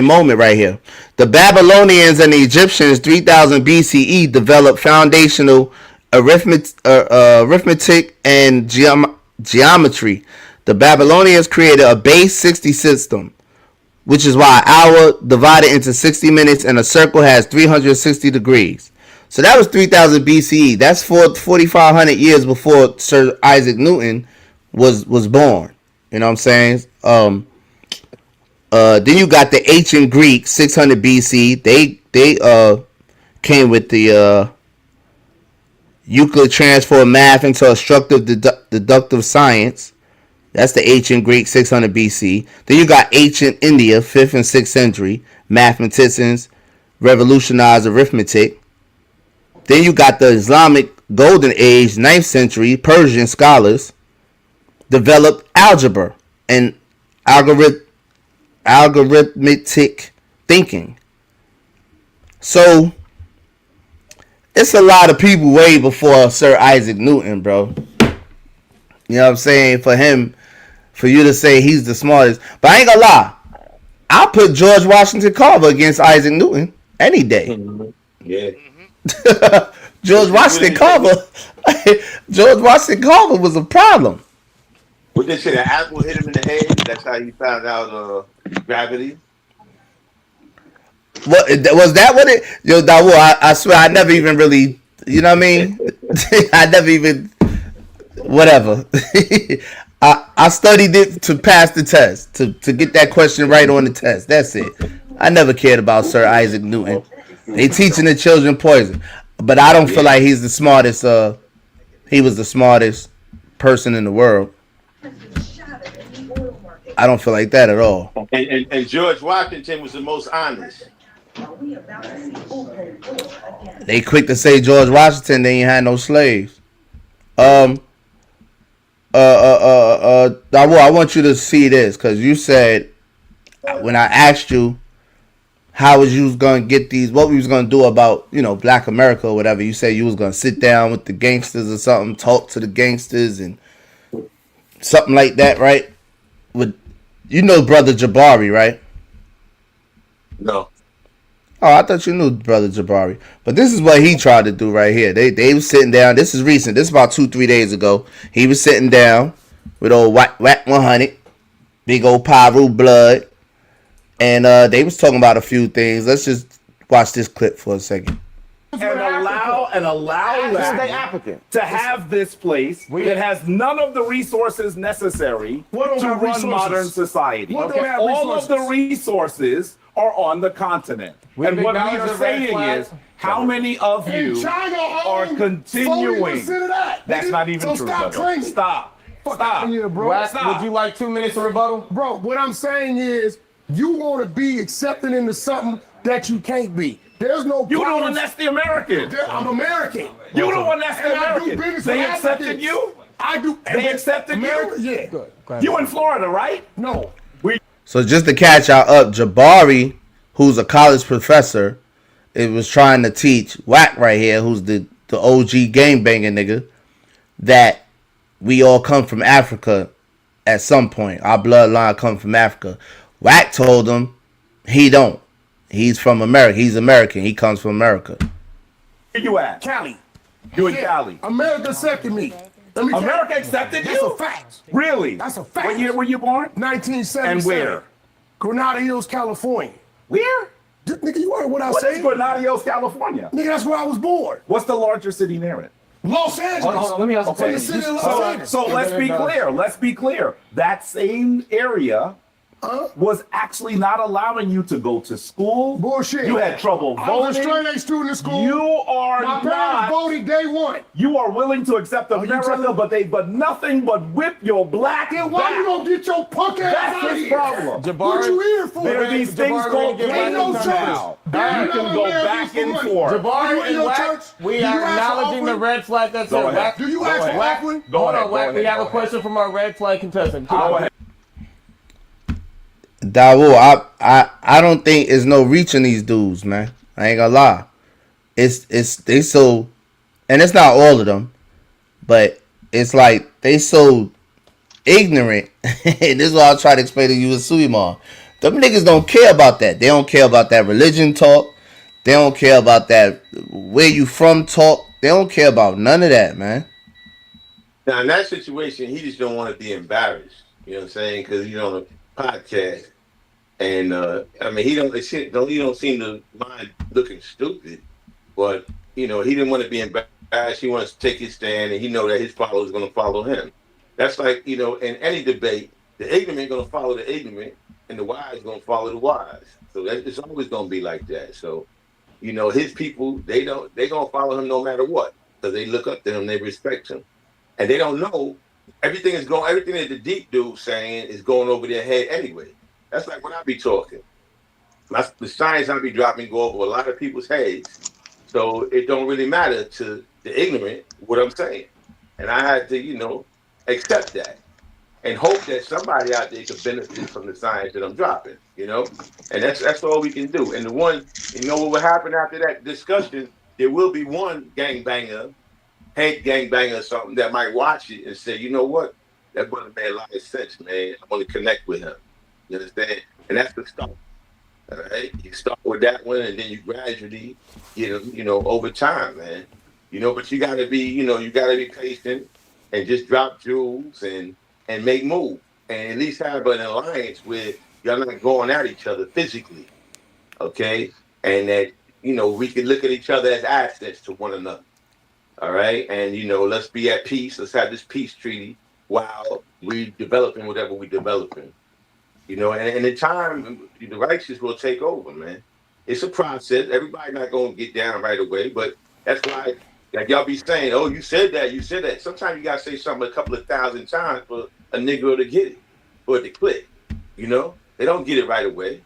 moment right here. The Babylonians and the Egyptians 3000 BCE developed foundational arithmetic and geometry. The Babylonians created a base 60 system, which is why an hour divided into 60 minutes and a circle has 360 degrees. So that was 3000 BCE. That's 4,500 years before Sir Isaac Newton was born. You know what I'm saying? Then you got the ancient Greek, 600 BC. They came with the Euclid transformed math into instructive deductive science. That's the ancient Greek, 600 BC. Then you got ancient India, 5th and 6th century. Mathematicians revolutionized arithmetic. Then you got the Islamic Golden Age, 9th century. Persian scholars developed algebra and algorithmic thinking. So it's a lot of people way before Sir Isaac Newton, bro. You know what I'm saying? For you to say he's the smartest. But I ain't gonna lie. I'll put George Washington Carver against Isaac Newton any day.
Yeah.
George Washington Carver was a problem.
What they say, the apple hit him in the head? That's how he found out gravity.
What was that? What it? Yo, Dawo, I swear I never even really. You know what I mean? I never even. Whatever. I studied it to pass the test, to get that question right on the test. That's it. I never cared about Sir Isaac Newton. They teaching the children poison, but I don't feel like he's the smartest. He was the smartest person in the world. I don't feel like that at all.
And George Washington was the most honest.
They quick to say George Washington, they ain't had no slaves. I want you to see this, because you said when I asked you how was you gonna get these, what we was gonna do about, you know, Black America or whatever, you said you was gonna sit down with the gangsters or something, talk to the gangsters and something like that, right? With, you know, Brother Jabari, right?
No.
Oh, I thought you knew Brother Jabari. But this is what he tried to do right here. They was sitting down. This is recent. This is about 2-3 days ago. He was sitting down with old Wack 100, big old Pyru Blood, and they was talking about a few things. Let's just watch this clip for a second.
And allow Latin to have this place that has none of the resources necessary to run modern society. All of the resources are on the continent. And what we are saying is, how many of you are continuing? That's not even true. Stop.
Stop. Here, bro. Would you like 2 minutes of rebuttal? Bro, what I'm saying is, you want to be accepted into something that you can't be. There's no.
You the one that's the American.
I'm American.
You the one that's the American. They accepted you?
I do.
They accepted you?
Yeah.
You in Florida, right?
No.
So just to catch y'all up, Jabari, who's a college professor, it was trying to teach Wack right here, who's the OG game banging nigga, that we all come from Africa at some point. Our bloodline come from Africa. Wack told him he don't. He's from America. He's American. He comes from America.
Where you at?
Cali.
You in Cali.
America accepted me.
America accepted you?
That's a fact.
Really?
That's a fact.
What year were you born?
1977.
And where?
Granada Hills, California.
Where?
Nigga, you heard what I
What
said?
is Granada Hills, California?
Nigga, that's where I was born.
What's the largest city near it?
Los Angeles.
Hold on, let me ask
Okay, the city of Los Angeles.
So let's be clear. Let's be clear. That same area was actually not allowing you to go to school.
Bullshit.
You had trouble voting.
I was a straight A student in school.
You are
My
not.
parents voted day one.
You are willing to accept America, but nothing but whip your black.
Then why you don't get your punk ass
That's
out of
his
here?
problem.
What you here for?
There are these things called
Ain't no church.
now. You can go back and forth.
Jabari and Wack,
we are acknowledging the red flag that's
Go
there.
ahead.
Wack,
Do you ask for
Wack,
Oakland?
hold
ahead,
on, Wack.
go
We
ahead,
have a question from our red flag contestant.
Go ahead.
Dawo, I don't think there's no reaching these dudes, man. I ain't gonna lie. It's they so, and it's not all of them, but it's like they so ignorant. And this is what I'll try to explain to you with Suleiman. Them niggas don't care about that. They don't care about that religion talk. They don't care about that where you from talk. They don't care about none of that, man.
Now in that situation, he just don't want to be embarrassed. You know what I'm saying? Because he's on a podcast, and I mean he don't seem to mind looking stupid, but you know he didn't want to be embarrassed. He wants to take his stand, and he know that his followers going to follow him. That's like, you know, in any debate, the ignorant going to follow the ignorant, and the wise going to follow the wise. So it's always going to be like that. So, you know, his people, they going to follow him no matter what, because they look up to him, they respect him, and they don't know everything that the deep dude's saying is going over their head anyway. That's like when I be talking. The science I be dropping go over a lot of people's heads, so it don't really matter to the ignorant what I'm saying, and I had to, you know, accept that and hope that somebody out there could benefit from the science that I'm dropping, you know, and that's all we can do. And the one, you know, what will happen after that discussion? There will be one gangbanger, hate gangbanger or something that might watch it and say, you know what, that brother made a lot of sense, man. I want to connect with him. You understand? And that's the start. All right, you start with that one, and then you gradually, you know, over time, man. You know, but you gotta be patient and just drop jewels and make moves, and at least have an alliance where y'all not going at each other physically, okay? And that, you know, we can look at each other as assets to one another. All right, and you know, let's be at peace. Let's have this peace treaty while we developing whatever we developing. You know, and in time, the righteous will take over, man. It's a process. Everybody not gonna get down right away, but that's why, like y'all be saying, oh, you said that. Sometimes you gotta say something a couple of thousand times for a Negro to get it, for it to click. You know, they don't get it right away.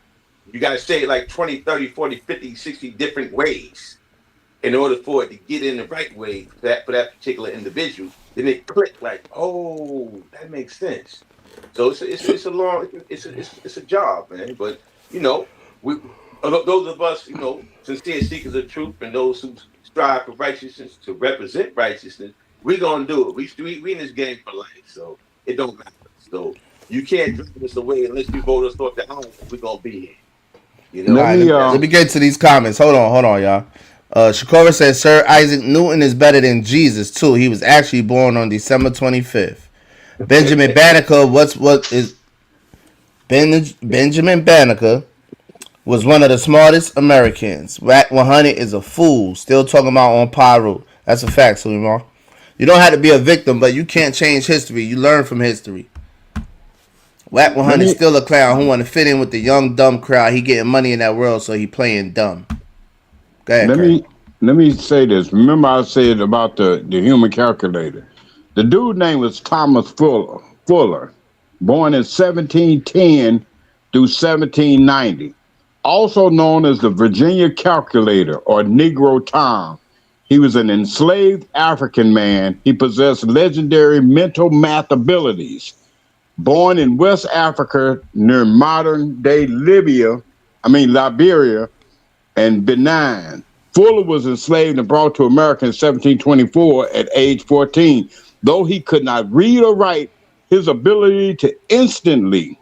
You gotta say it like 20, 30, 40, 50, 60 different ways in order for it to get in the right way for that particular individual. Then it click like, oh, that makes sense. So it's a job, man. But you know, those of us, you know, sincere seekers of truth, and those who strive for righteousness, to represent righteousness, we're gonna do it. We in this game for life, so it don't matter. So you can't drive us away unless you vote us off the house. We're gonna be here. You know.
Let me get to these comments. Hold on, y'all. Shakora says Sir Isaac Newton is better than Jesus too. He was actually born on December 25th. Benjamin Banneker, Benjamin Banneker was one of the smartest Americans. Wack 100 is a fool. Still talking about on Pyro. That's a fact, Suleiman. You don't have to be a victim, but you can't change history. You learn from history. Wack 100 is still a clown who want to fit in with the young, dumb crowd. He getting money in that world, so he playing dumb. Go ahead,
let me say this. Remember I said about the human calculator. The dude name was Thomas Fuller, born in 1710 through 1790, also known as the Virginia Calculator or Negro Tom. He was an enslaved African man. He possessed legendary mental math abilities. Born in West Africa near modern-day Liberia and Benin. Fuller was enslaved and brought to America in 1724 at age 14. Though he could not read or write, his ability to instantly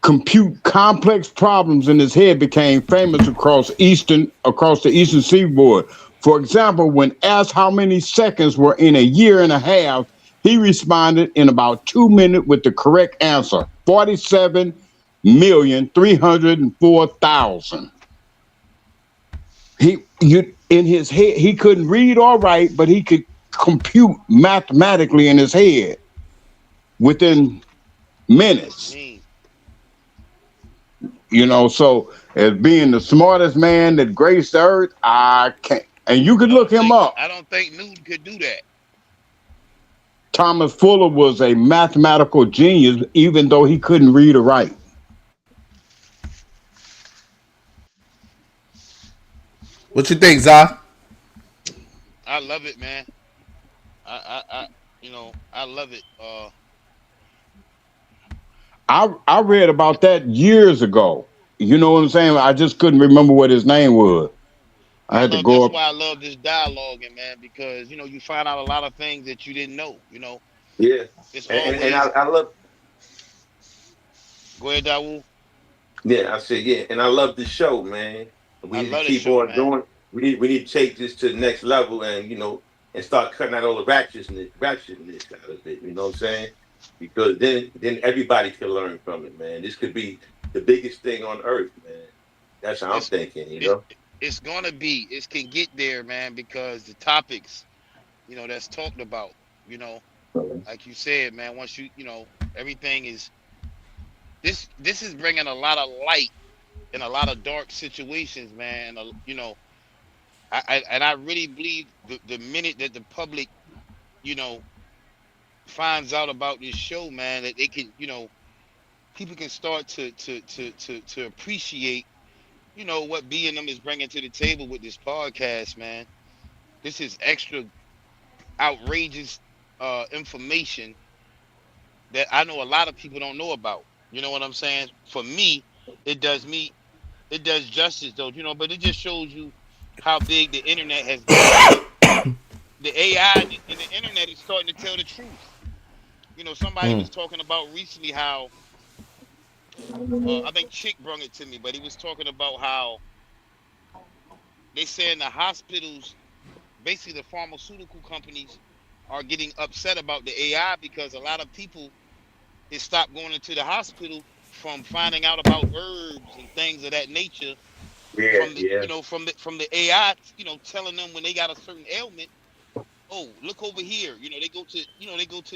compute complex problems in his head became famous across the eastern seaboard. For example, when asked how many seconds were in a year and a half, he responded in about 2 minutes with the correct answer: 47,304,000. In his head, he couldn't read or write, but he could compute mathematically in his head within minutes. You know, so as being the smartest man that graced the earth, I can't. And you could look him up.
I don't think Newton could do that.
Thomas Fuller was a mathematical genius, even though he couldn't read or write.
What you think, Zah?
I love it, man. I love it.
I read about that years ago. You know what I'm saying? I just couldn't remember what his name was. I had to go up.
That's why I love this dialoguing, man, because you find out a lot of things that you didn't know.
Yeah.
It's
and I love.
Go ahead, Dawood.
Yeah, I said yeah, and I love the show, man. We need to keep on doing. We need to take this to the next level, and and start cutting out all the ratchetness out of it. You know what I'm saying? Because then everybody can learn from it, man. This could be the biggest thing on earth, man. That's how I'm thinking.
It's gonna be. It can get there, man, because the topics, that's talked about. Like you said, man. Once everything is. This is bringing a lot of light in a lot of dark situations, man. I really believe the minute that the public, finds out about this show, man, that they can, people can start to appreciate, what B&M is bringing to the table with this podcast, man. This is extra outrageous information that I know a lot of people don't know about. You know what I'm saying? For me, it does justice, though, but it just shows you how big the internet has been. The AI and the internet is starting to tell the truth. Somebody was talking about recently how, I think Chick brought it to me, but he was talking about how they say in the hospitals, basically the pharmaceutical companies are getting upset about the AI because a lot of people has stopped going into the hospital from finding out about herbs and things of that nature. From the AI, telling them when they got a certain ailment, oh, look over here. They go to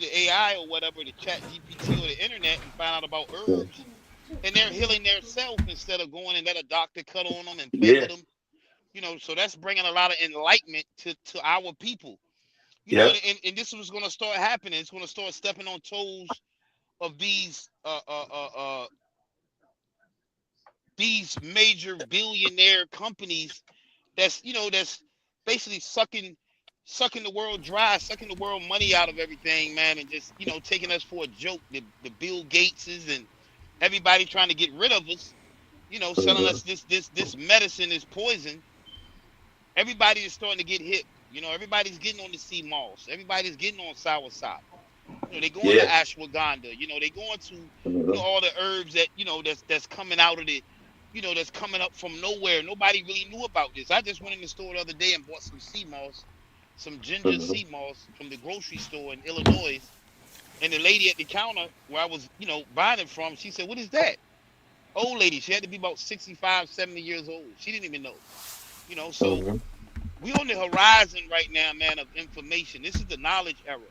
the AI or whatever, the chat GPT or the internet and find out about herbs. And they're healing themselves instead of going and let a doctor cut on them and play with them. So that's bringing a lot of enlightenment to our people. And this was going to start happening. It's going to start stepping on toes of these major billionaire companies that's basically sucking the world dry, sucking the world money out of everything, man, and just taking us for a joke. The Bill Gateses and everybody trying to get rid of us, selling us this medicine, this poison. Everybody is starting to get hit. Everybody's getting on the sea moss. Everybody's getting on soursop. They going to ashwagandha. They going to all the herbs that that's coming out of the, that's coming up from nowhere. Nobody really knew about this. I just went in the store the other day and bought some sea moss, some ginger sea moss from the grocery store in Illinois. And the lady at the counter where I was, buying it from, she said, "What is that?" Old lady. She had to be about 65, 70 years old. She didn't even know. So we on the horizon right now, man, of information. This is the knowledge era.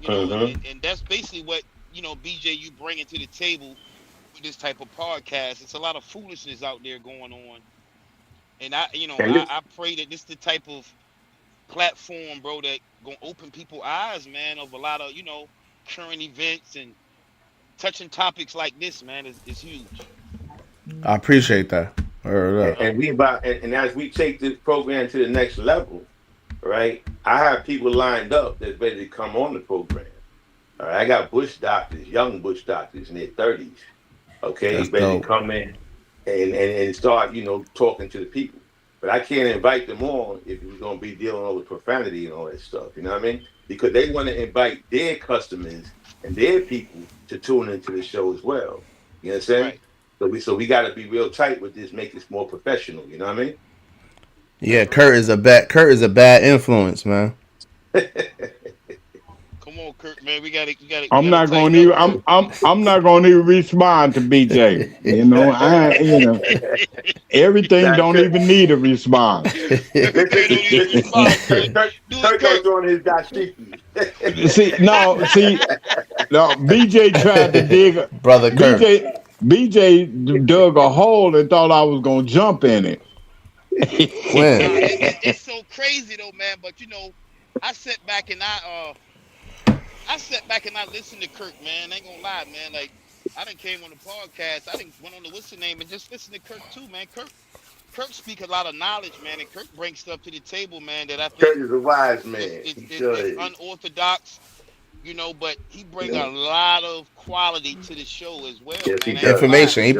And that's basically what BJ, you bring it to the table with this type of podcast. It's a lot of foolishness out there going on, and I pray that this is the type of platform, bro, that gonna open people's eyes, man, of a lot of current events and touching topics like this, man, is huge.
I appreciate that.
And as we take this program to the next level, right? I have people lined up that's ready to come on the program. All right, I got bush doctors, young bush doctors in their 30s. Okay,
That's
ready
dope.
to come in and start, talking to the people. But I can't invite them on if we're gonna be dealing with profanity and all that stuff. You know what I mean? Because they want to invite their customers and their people to tune into the show as well. You understand? Right. So we got to be real tight with this, make this more professional. You know what I mean?
Yeah, Kurt is a bad influence, man.
Come on, Kurt, man. We gotta
I'm not going to even. I'm not going to even respond to BJ. You know, everything don't even need a response.
Kurt doing his dashiki.
See, BJ tried to dig.
Brother Kurt.
BJ dug a hole and thought I was going to jump in it.
It's so crazy though, man. But you know, I sat back and I listened to Kirk, man. I ain't gonna lie, man. Like I done came on the podcast. I done went on the what's the name and just listen to Kirk too, man. Kirk speak a lot of knowledge, man, and Kirk brings stuff to the table, man. That I think
Kirk is a wise man.
It's unorthodox, you know, but he brings a lot of quality to the show as well.
Yes, man. Information. He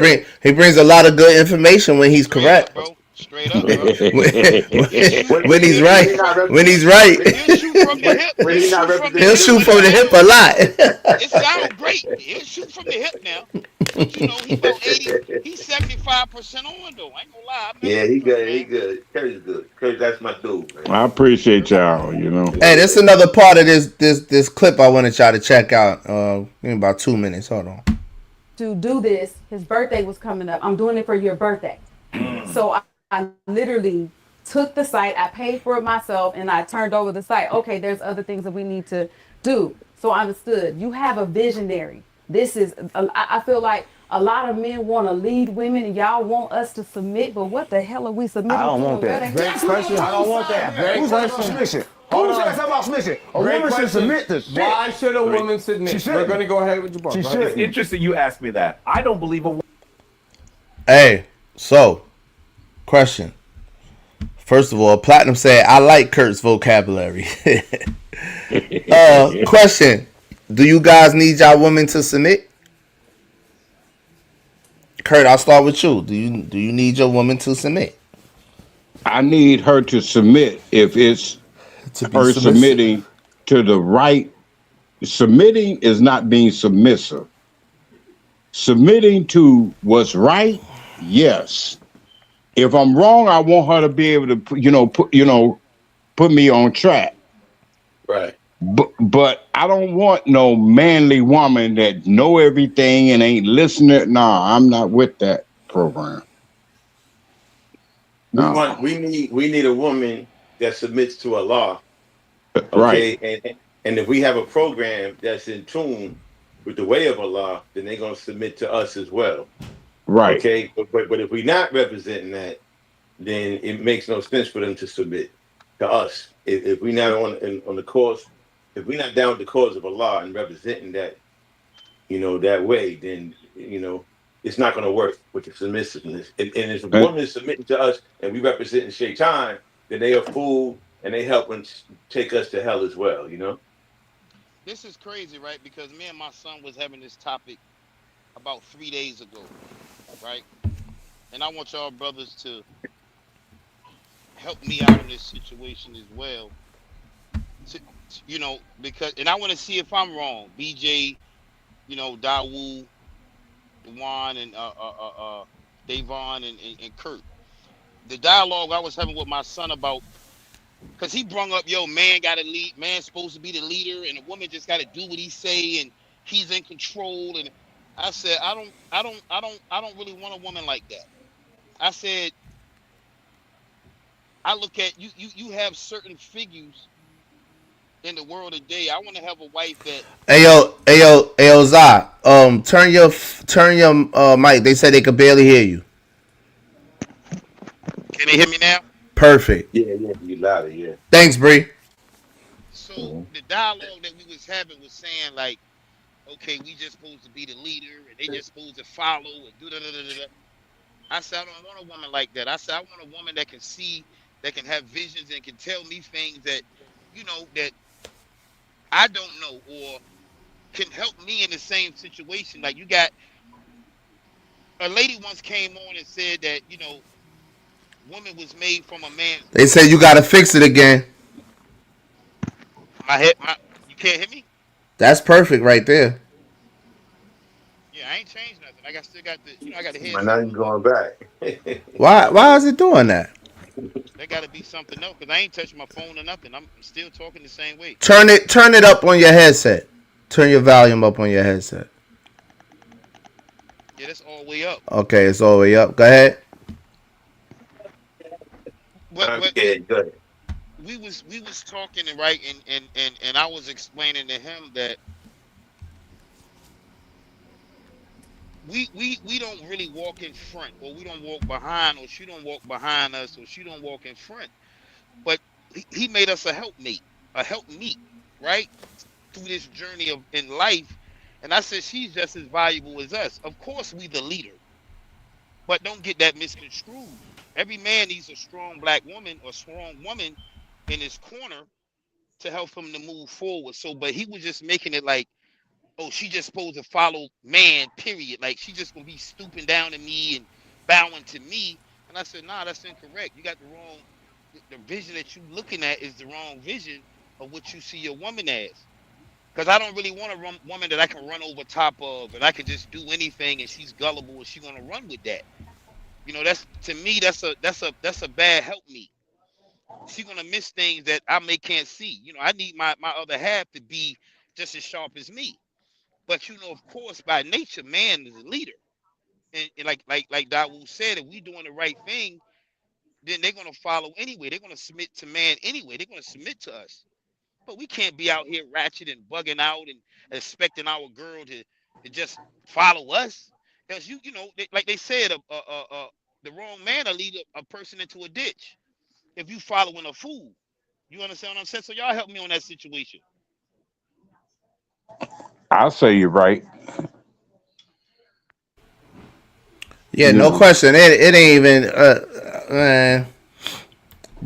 brings a lot of good information when he's correct.
Bro. Straight up, bro.
when he's right.
He'll shoot from the hip.
He'll shoot from the hip a lot.
It sounds great. He'll shoot from the hip now. But you know, he's about 80. He's 75% on though. I ain't gonna lie.
Yeah, he good. He good. Curry's good. Curry, that's my dude, man.
I appreciate y'all. You know.
Hey, this is another part of this clip I wanted y'all to check out. In about 2 minutes. Hold on.
To do this, his birthday was coming up. I'm doing it for your birthday. So I literally took the site, I paid for it myself, and I turned over the site. Okay, there's other things that we need to do. So I understood. You have a visionary. This is, I feel like a lot of men want to lead women and y'all want us to submit, but what the hell are we submitting to?
I don't want that. Great question. I don't want that. Great question. Who said something about submission? A woman should submit to shit.
Why should a woman submit? We're going to go ahead with your book.
It's interesting you asked me that. I don't believe a woman.
Hey, so... Question. First of all, Platinum said, I like Kurt's vocabulary. Question. Do you guys need y'all women to submit? Kurt, I'll start with you. Do you need your woman to submit?
I need her to submit if it's her submitting to the right. Submitting is not being submissive. Submitting to what's right, yes. If I'm wrong, I want her to be able to, put me on track.
Right.
But I don't want no manly woman that know everything and ain't listening. Nah, I'm not with that program. No.
We need a woman that submits to Allah. Okay?
Right.
And if we have a program that's in tune with the way of Allah, then they're gonna submit to us as well.
Right.
Okay. But if we're not representing that, then it makes no sense for them to submit to us. If we're not on the cause, if we're not down with the cause of Allah and representing that, that way, then it's not going to work with the submissiveness. And if a woman is submitting to us and we representing Shaitan, then they are fool and they helping take us to hell as well.
This is crazy, right? Because me and my son was having this topic about 3 days ago, right? And I want y'all brothers to help me out in this situation as well. Because, and I want to see if I'm wrong. BJ, Dawu, Dewan, and Davon, and Kurt. The dialogue I was having with my son about, because he brung up, man got to lead, man's supposed to be the leader, and a woman just got to do what he say, and he's in control. And I said, I don't really want a woman like that. I said, I look at you have certain figures in the world today. I want to have a wife that.
Ayo, Zah. Turn your mic. They said they could barely hear you.
Can they hear me now?
Perfect.
Yeah, you louder, yeah.
Thanks, Bree.
So the dialogue that we was having was saying like, okay, we just supposed to be the leader, and they just supposed to follow and do da da da da. I said, I don't want a woman like that. I said, I want a woman that can see, that can have visions, and can tell me things that, that I don't know, or can help me in the same situation. Like, you got a lady once came on and said that, woman was made from a man.
They said you gotta fix it again.
You can't hear me?
That's perfect right there.
Yeah, I ain't changed nothing. Like, I still got the, I got the head.
Now you're going back.
Why is it doing that?
There got to be something else because I ain't touching my phone or nothing. I'm still talking the same way.
Turn it up on your headset. Turn your volume up on your headset.
Yeah, that's all the way up.
Okay, it's all the way up. Go ahead.
Okay, good.
We was talking right, and I was explaining to him that we don't really walk in front, or we don't walk behind, or she don't walk behind us, or she don't walk in front. But he made us a helpmeet, right, through this journey of in life. And I said she's just as valuable as us. Of course, we the leader, but don't get that misconstrued. Every man needs a strong black woman or strong woman in his corner to help him to move forward. So, but he was just making it like, oh, she just supposed to follow man, period. Like she just gonna be stooping down to me and bowing to me. And I said, nah, that's incorrect. You got the wrong. The vision that you looking at is the wrong vision of what you see your woman as. Because I don't really want a woman that I can run over top of, and I can just do anything, and she's gullible, and she's gonna run with that. You know, that's to me, that's a bad help me. She's gonna miss things that I can't see. You know, I need my other half to be just as sharp as me. But you know, of course, by nature, man is a leader, and like Dawood said, if we doing the right thing, then they're gonna follow anyway. They're gonna submit to man anyway. They're gonna submit to us. But we can't be out here ratchet and bugging out and expecting our girl to just follow us. Because you know, like they said, the wrong man will lead a person into a ditch if you following a fool. You understand what I'm saying? So y'all help me on that situation.
I'll say you're right.
Yeah, no question. It ain't even man.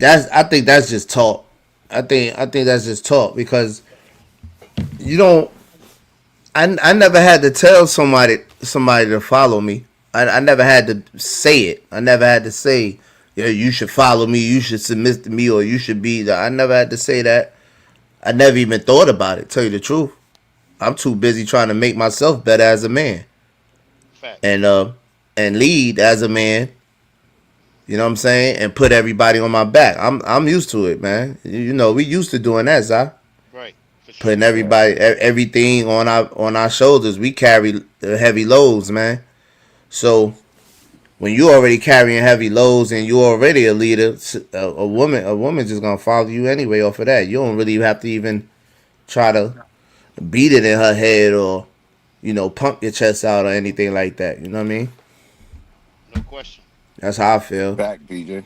I think that's just talk. I think that's just talk because you don't. I never had to tell somebody to follow me. I never had to say it. I never had to say, yeah, you should follow me, you should submit to me, or you should be the. I never had to say that. I never even thought about it. Tell you the truth, I'm too busy trying to make myself better as a man, and lead as a man. You know what I'm saying? And put everybody on my back. I'm used to it, man. You know, we used to doing that, Zah.
Right.
Putting everything on our shoulders. We carry the heavy loads, man. So when you already carrying heavy loads and you already a leader, a woman just gonna follow you anyway off of that. You don't really have to even try to beat it in her head or, you know, pump your chest out or anything like that. You know what I mean?
No question.
That's how I feel.
Back, BJ.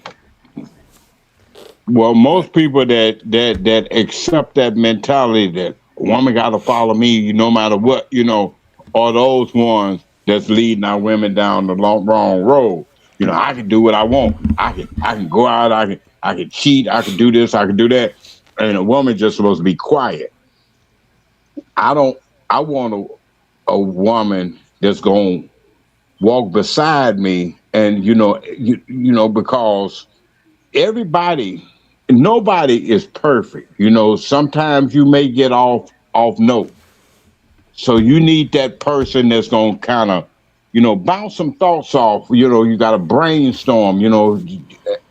Well, most people that accept that mentality that a woman got to follow me no matter what, you know, are those ones that's leading our women down the wrong road. You know, I can do what I want. I can go out. I can cheat. I can do this. I can do that. And a woman just supposed to be quiet. I want a woman that's going to walk beside me, and you know, because nobody is perfect. You know, sometimes you may get off note. So you need that person that's going to kind of, you know, bounce some thoughts off. You know, you got to brainstorm, you know,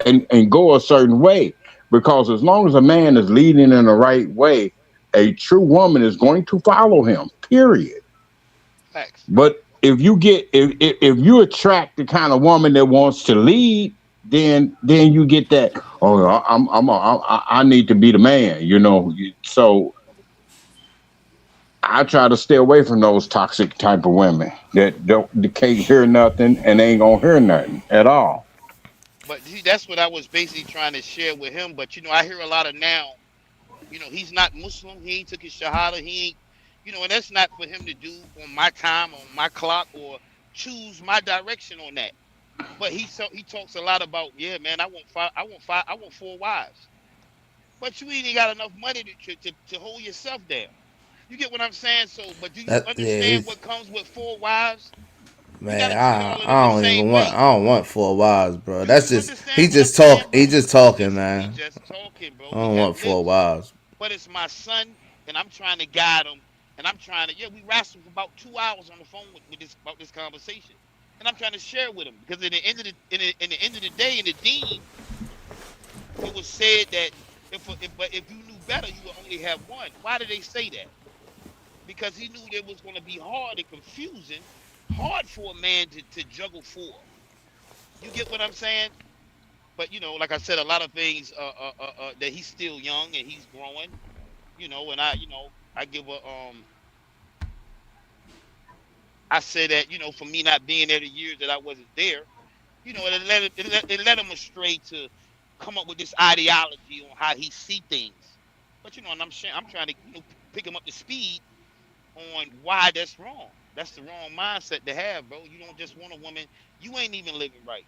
and go a certain way. Because as long as a man is leading in the right way, a true woman is going to follow him, period.
Thanks.
But if you attract the kind of woman that wants to lead, then you get that. Oh, I need to be the man, you know. So I try to stay away from those toxic type of women that can't hear nothing and ain't gonna hear nothing at all.
But see, that's what I was basically trying to share with him. But you know, I hear a lot of now. You know, he's not Muslim. He ain't took his shahada. He ain't. You know, and that's not for him to do on my time, on my clock, or choose my direction on that. But he talks a lot about, yeah, man, I want 4 wives. But you ain't got enough money to hold yourself down. You get what I'm saying? So, but do you understand what comes with 4 wives?
Man, I don't want 4 wives, bro. That's just he just talking, man.
Just talking, bro.
I don't want 4 wives.
But it's my son, and I'm trying to guide him, and I'm trying to we wrestled for about 2 hours on the phone about this conversation, and I'm trying to share with him because in the end of the day, in the deen, it was said that but if you knew better, you would only have one. Why did they say that? Because he knew it was going to be hard and confusing, hard for a man to juggle four. You get what I'm saying? But you know, like I said, a lot of things that he's still young and he's growing. You know, and I give a I say that, you know, for me not being there the years that I wasn't there, you know, it led him astray to come up with this ideology on how he see things. But you know, and I'm trying to, you know, pick him up to speed on why that's wrong. That's the wrong mindset to have, bro. You don't just want a woman. You ain't even living right.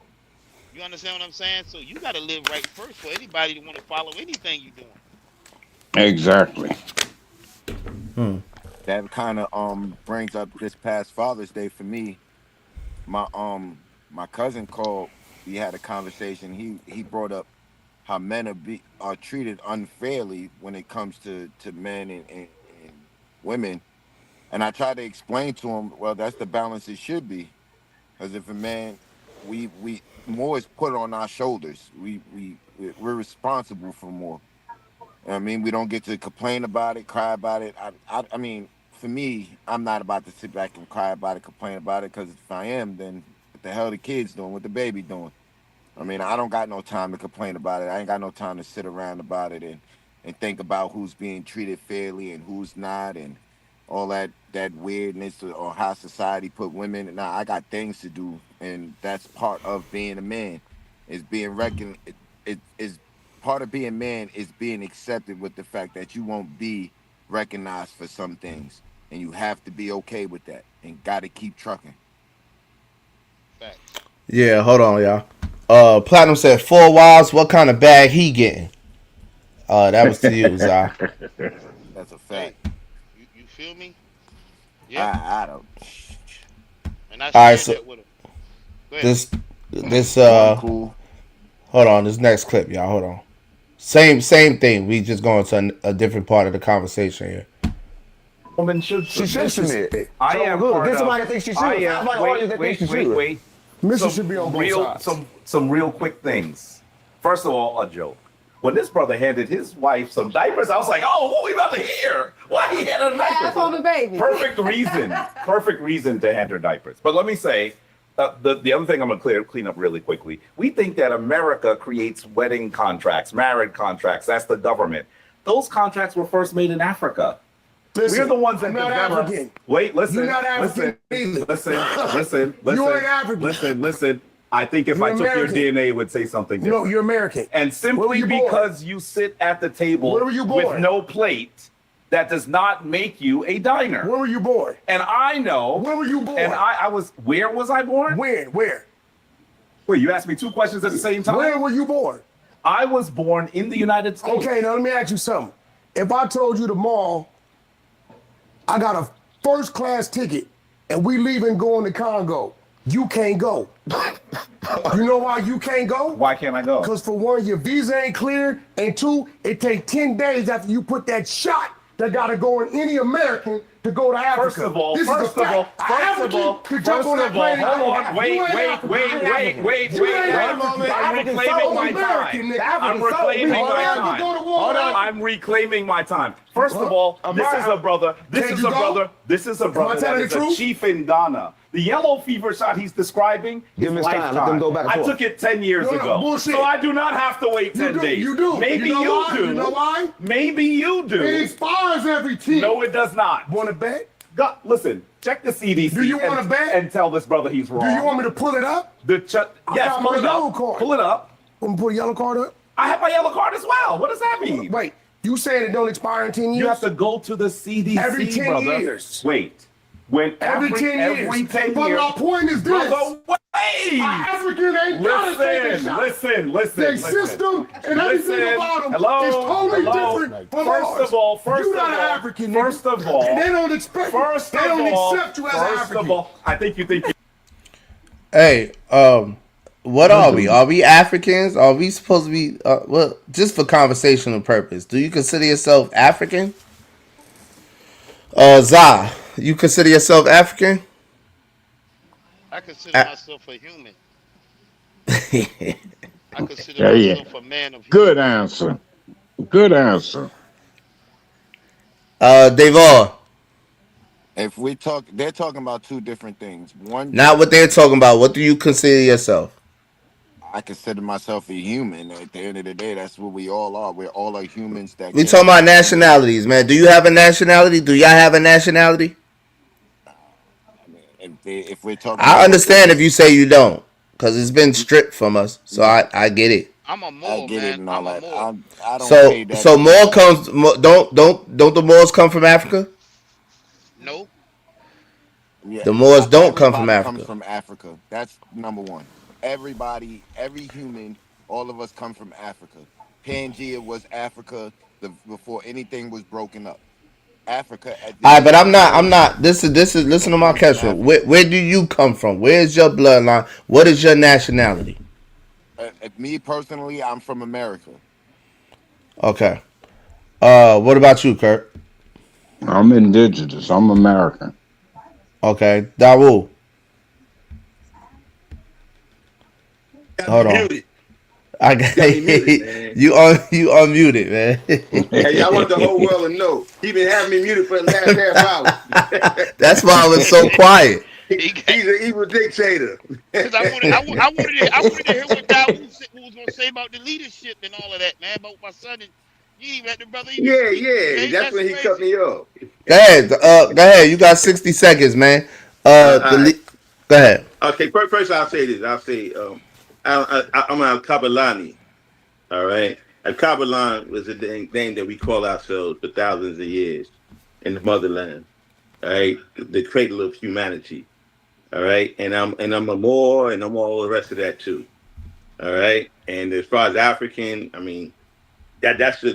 You understand what I'm saying? So you got to live right first for anybody to want to follow anything you're doing.
Exactly.
That kind of brings up this past Father's Day for me. My cousin called. We had a conversation. He brought up how men are treated unfairly when it comes to men and women. And I tried to explain to him, well, that's the balance it should be. Because if a man, we more is put on our shoulders. We're responsible for more. I mean, we don't get to complain about it, cry about it. I mean, for me, I'm not about to sit back and cry about it, complain about it, because if I am, then what the hell the kids doing, what the baby doing? I mean, I don't got no time to complain about it. I ain't got no time to sit around about it and think about who's being treated fairly and who's not, and all that weirdness or how society put women. Now, I got things to do, and that's part of being a man, is being reckoned. It is part of being man is being accepted with the fact that you won't be recognized for some things, and you have to be okay with that, and got to keep trucking.
Yeah, hold on, y'all. Platinum said 4 wives. What kind of bag he getting? That was to you, Zah.
That's a fact.
You feel me? Yeah.
I don't.
And I
All right,
shared
so
that with him. Go ahead.
this
cool.
Hold on, this next clip, y'all. Hold on. Same thing. We just going to a different part of the conversation here.
Woman should
submit.
I am part
There's
of.
somebody that thinks she should.
I am.
There's somebody that thinks she should.
Wait.
Mrs. should be on both sides.
Some real quick things. First of all, a joke. When this brother handed his wife some diapers, I was like, "Oh, what we about to hear? Why he handed diapers?"
Half on the baby.
Perfect reason to hand her diapers. But let me say, the other thing I'm gonna clean up really quickly. We think that America creates wedding contracts, marriage contracts. That's the government. Those contracts were first made in Africa.
Listen,
We're the ones that
I'm not
developed.
African.
Wait, listen.
You're not African either.
Listen.
You ain't African.
Listen. I think if
You're
I took
American.
your DNA, it would say something different.
No, you're American.
And
Where were
simply
you born?
because you sit at the table
Where were you born?
with no plate, that does not make you a diner.
Where were you born?
And I know.
Where were you born?
And I was. Where was I born?
When? Where?
Wait, you asked me 2 questions at the same time?
Where were you born?
I was born in the United States.
Okay, now let me ask you something. If I told you tomorrow I got a first class ticket and we leaving going to Congo, you can't go. You know why you can't go?
Why can't I go?
Because for one, your visa ain't clear, and 2, it takes 10 days after you put that shot that gotta go in any American to go to Africa.
First of all,
This is a fact. An African could jump on that plane and
hold
go.
on, wait.
You ain't African.
I'm reclaiming my time. I'm reclaiming my time. First of all, this is a brother that is a chief in Ghana. The yellow fever shot he's describing is lifetime.
Let them go back and
I
forth.
took it 10 years ago.
Bullshit.
So I do not have to wait 10 days.
You do.
Maybe
you know
you do.
You know why?
Maybe you do.
It expires every 10.
No, it does not.
Want to bet?
Listen, check the CDC.
Do you want to bet?
And tell this brother he's wrong.
Do you want me to pull it up?
Yes, pull it up. Pull it up.
Want me to pull a yellow card up?
I have my yellow card as well. What does that mean?
Wait, you saying it don't expire in 10 years?
You have to go to the CDC,
every 10
brother.
years.
Wait.
Every 10 years.
Every 10
but
years.
my point is this.
Brother, wait.
African ain't gotta take a shot.
Listen.
Their system and everything about them is totally different from ours.
First
You're
of
not an
all,
African.
first of all,
and they don't expect. They don't accept you as an African.
First of all, I think you think.
Hey, what are we? Are we Africans? Are we supposed to be? Well, just for conversational purpose, do you consider yourself African? Zah, you consider yourself African?
I consider myself a human. I consider myself a man of
Good answer. Good answer.
Devon.
If we talk, they're talking about two different things. One,
Not what they're talking about. What do you consider yourself?
I consider myself a human. At the end of the day, that's what we all are. We're all are humans that
We
came
talking about
from the same.
nationalities, man. Do you have a nationality? Do y'all have a nationality?
If we're talking,
I understand if you say you don't, because it's been stripped from us. So I get it.
I'm a Moor,
I get it and all that. I don't
So
pay that.
so Moor comes. Don't the Moors come from Africa?
No.
Yeah,
The Moors don't come
everybody
from Africa.
Comes from Africa. That's number one. Everybody, every human, all of us come from Africa. Pangea was Africa before anything was broken up. Africa.
All right, but I'm not. This is. Listen to my question. Where do you come from? Where's your bloodline? What is your nationality?
Me personally, I'm from America.
Okay. What about you, Kurt?
I'm indigenous. I'm American.
Okay, Dawu. Hold on. I got you unmuted, man.
Hey, I want the whole world to know. He been having me muted for the last half hour.
That's why I was so quiet.
He's an evil dictator.
Because I wanted to hear what Dawood was going to say about the leadership and all of that, man. About my son and you even let the brother.
Yeah. That's when he cut me off.
Go ahead. Go ahead. You got 60 seconds, man. Go ahead.
Okay. First, I'll say this. I'll say I'm Al Kabalani. All right. Al Kabalan was a name that we call ourselves for thousands of years in the motherland. All right, the cradle of humanity. All right, and I'm a Moor, and I'm all the rest of that too. All right, and as far as African, I mean, that's the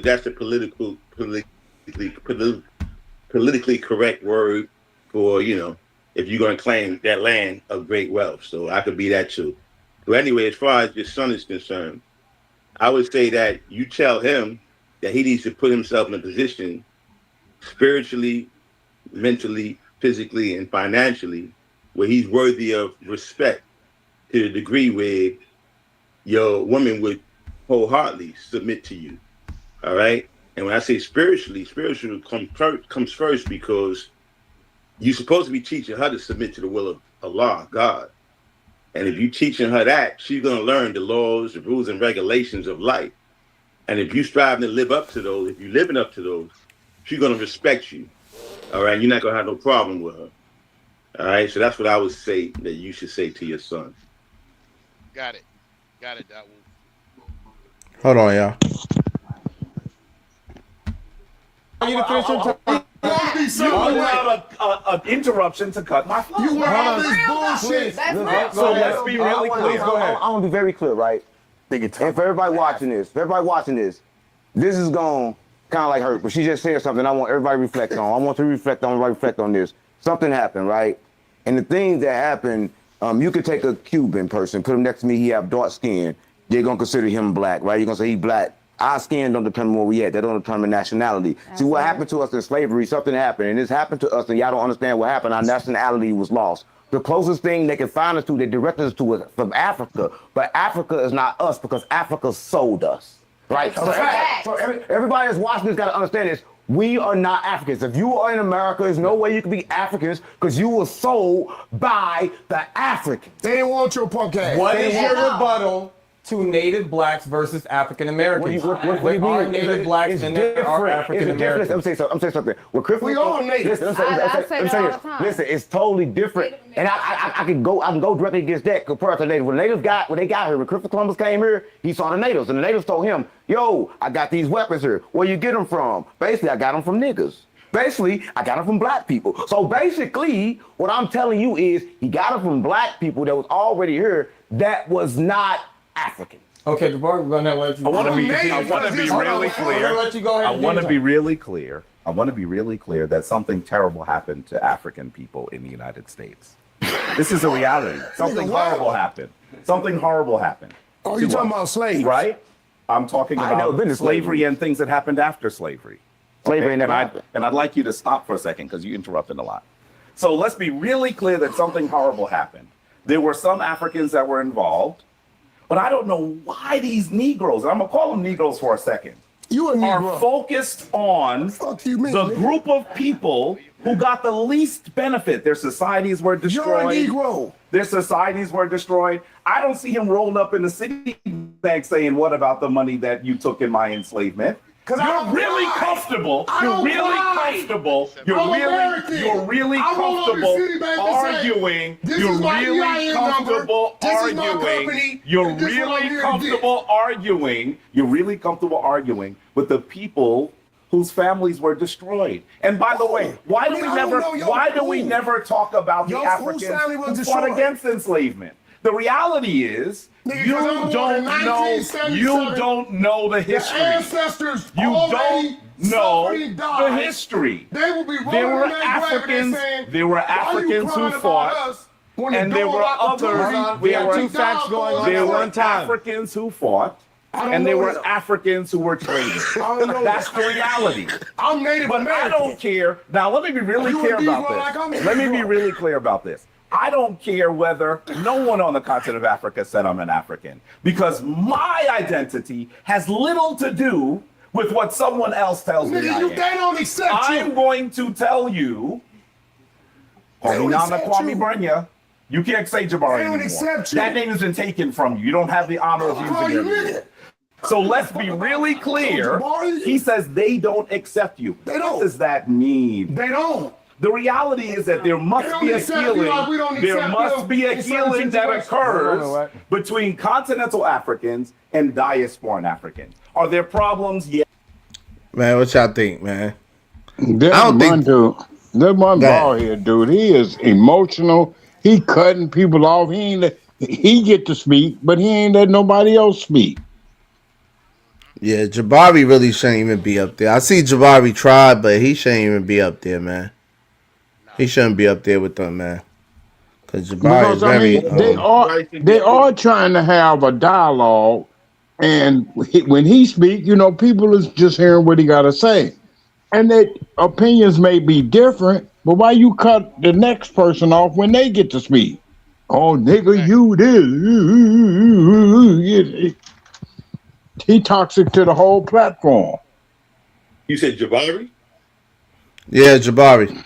politically correct word for, you know, if you're going to claim that land of great wealth. So I could be that too. But anyway, as far as your son is concerned, I would say that you tell him that he needs to put himself in a position spiritually, mentally, physically, and financially where he's worthy of respect to the degree where your woman would wholeheartedly submit to you. All right. And when I say spiritual comes first because you're supposed to be teaching her to submit to the will of Allah, God. And if you're teaching her that, she's going to learn the laws, the rules, and regulations of life. And if you're striving to live up to those, if you're living up to those, she's going to respect you. All right. You're not going to have no problem with her. All right. So that's what I would say that you should say to your son.
Got it, Dawood.
Hold on, y'all.
You to finish your time.
You allowed an interruption to cut my flow.
You want all this bullshit.
So let's be really clear.
Go ahead.
I want to be very clear, right? And for everybody watching this, this is going kind of like hurt, but she just said something I want everybody to reflect on. I want to reflect on this. Something happened, right? And the things that happened, you could take a Cuban person, put him next to me, he have dark skin. They're going to consider him black, right? You're going to say he black. Our skin don't determine where we at. That don't determine nationality. See, what happened to us in slavery, something happened, and this happened to us, and y'all don't understand what happened. Our nationality was lost. The closest thing they can find us to, they direct us to, is from Africa. But Africa is not us because Africa sold us, right? So everybody that's watching this got to understand this. We are not Africans. If you are in America, there's no way you can be Africans because you were sold by the Africans.
They didn't want your punk ass.
What is your rebuttal to native blacks versus African Americans?
What do you
There are
mean?
native blacks and there are African Americans.
Let me say something.
We all natives.
Listen, it's totally different. And I can go directly against that compared to natives. When they got here, when Christopher Columbus came here, he saw the natives, and the natives told him, "Yo, I got these weapons here. Where you get them from?" Basically, I got them from niggas. Basically, I got them from black people. So basically, what I'm telling you is he got them from black people that was already here that was not African.
Okay, Jabbar, we're gonna let you.
I want to be really clear. I want to be really clear that something terrible happened to African people in the United States. This is a reality. Something horrible happened.
Oh, you talking about slaves?
Right? I'm talking about slavery and things that happened after slavery.
Slavery never happened.
And I'd like you to stop for a second because you interrupted a lot. So let's be really clear that something horrible happened. There were some Africans that were involved. But I don't know why these Negroes, and I'm gonna call them Negroes for a second, are focused on the group of people who got the least benefit. Their societies were destroyed.
You're a Negro.
Their societies were destroyed. I don't see him rolled up in the Citibank saying, "What about the money that you took in my enslavement?" You're really comfortable. You're really comfortable. You're really comfortable arguing. You're really comfortable arguing. You're really comfortable arguing. You're really comfortable arguing with the people whose families were destroyed. And by the way, why do we never talk about the Africans who fought against enslavement? The reality is, you don't know the history.
Ancestors
you don't know the history.
They will be
there were Africans who fought, and there were others.
We have two facts going on at one time.
Africans who fought, and there were Africans who were traded. That's the reality.
I'm Native
But
American.
I don't care. Now, let me be really clear about this. Let me be really clear about this. I don't care whether no one on the continent of Africa said I'm an African, because my identity has little to do with what someone else tells me I am.
They don't accept you.
I'm going to tell you, Kwame Brenya, you can't say Jabari anymore. That name has been taken from you. You don't have the honor of using it. So let's be really clear. He says they don't accept you. What does that mean?
They don't.
The reality is that there must be a healing. There must be a healing that occurs between continental Africans and diasporan Africans. Are there problems? Yeah.
Man, what y'all think, man?
There's one bald head dude. He is emotional. He cutting people off. He get to speak, but he ain't let nobody else speak.
Yeah, Jabari really shouldn't even be up there. I see Jabari try, but he shouldn't even be up there, man. He shouldn't be up there with them, man. Because Jabari is very...
they are trying to have a dialogue, and when he speak, people is just hearing what he got to say. And their opinions may be different, but why you cut the next person off when they get to speak? Oh, nigga, you this. He toxic to the whole platform.
You said Jabari?
Yeah, Jabari.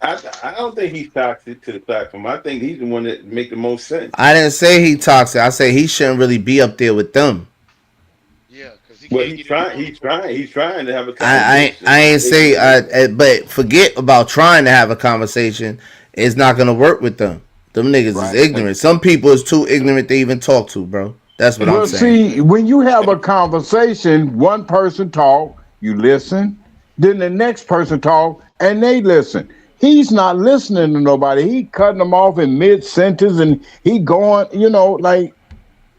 I don't think he's toxic to the platform. I think he's the one that make the most sense.
I didn't say he toxic. I say he shouldn't really be up there with them.
Well, he's trying to have a conversation.
I ain't say, but forget about trying to have a conversation. It's not gonna work with them. Them niggas is ignorant. Some people is too ignorant to even talk to, bro. That's what I'm saying.
See, when you have a conversation, one person talk, you listen, then the next person talk, and they listen. He's not listening to nobody. He cutting them off in mid-sentence, and he going, like,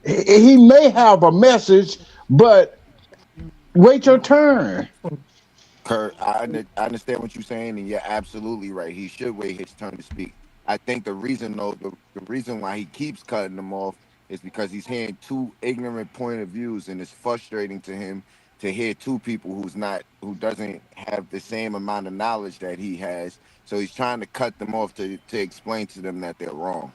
he may have a message, but wait your turn.
Kurt, I understand what you're saying, and you're absolutely right. He should wait his turn to speak. I think the reason, though, the reason why he keeps cutting them off is because he's hearing two ignorant point of views, and it's frustrating to him to hear two people who doesn't have the same amount of knowledge that he has. So he's trying to cut them off to explain to them that they're wrong.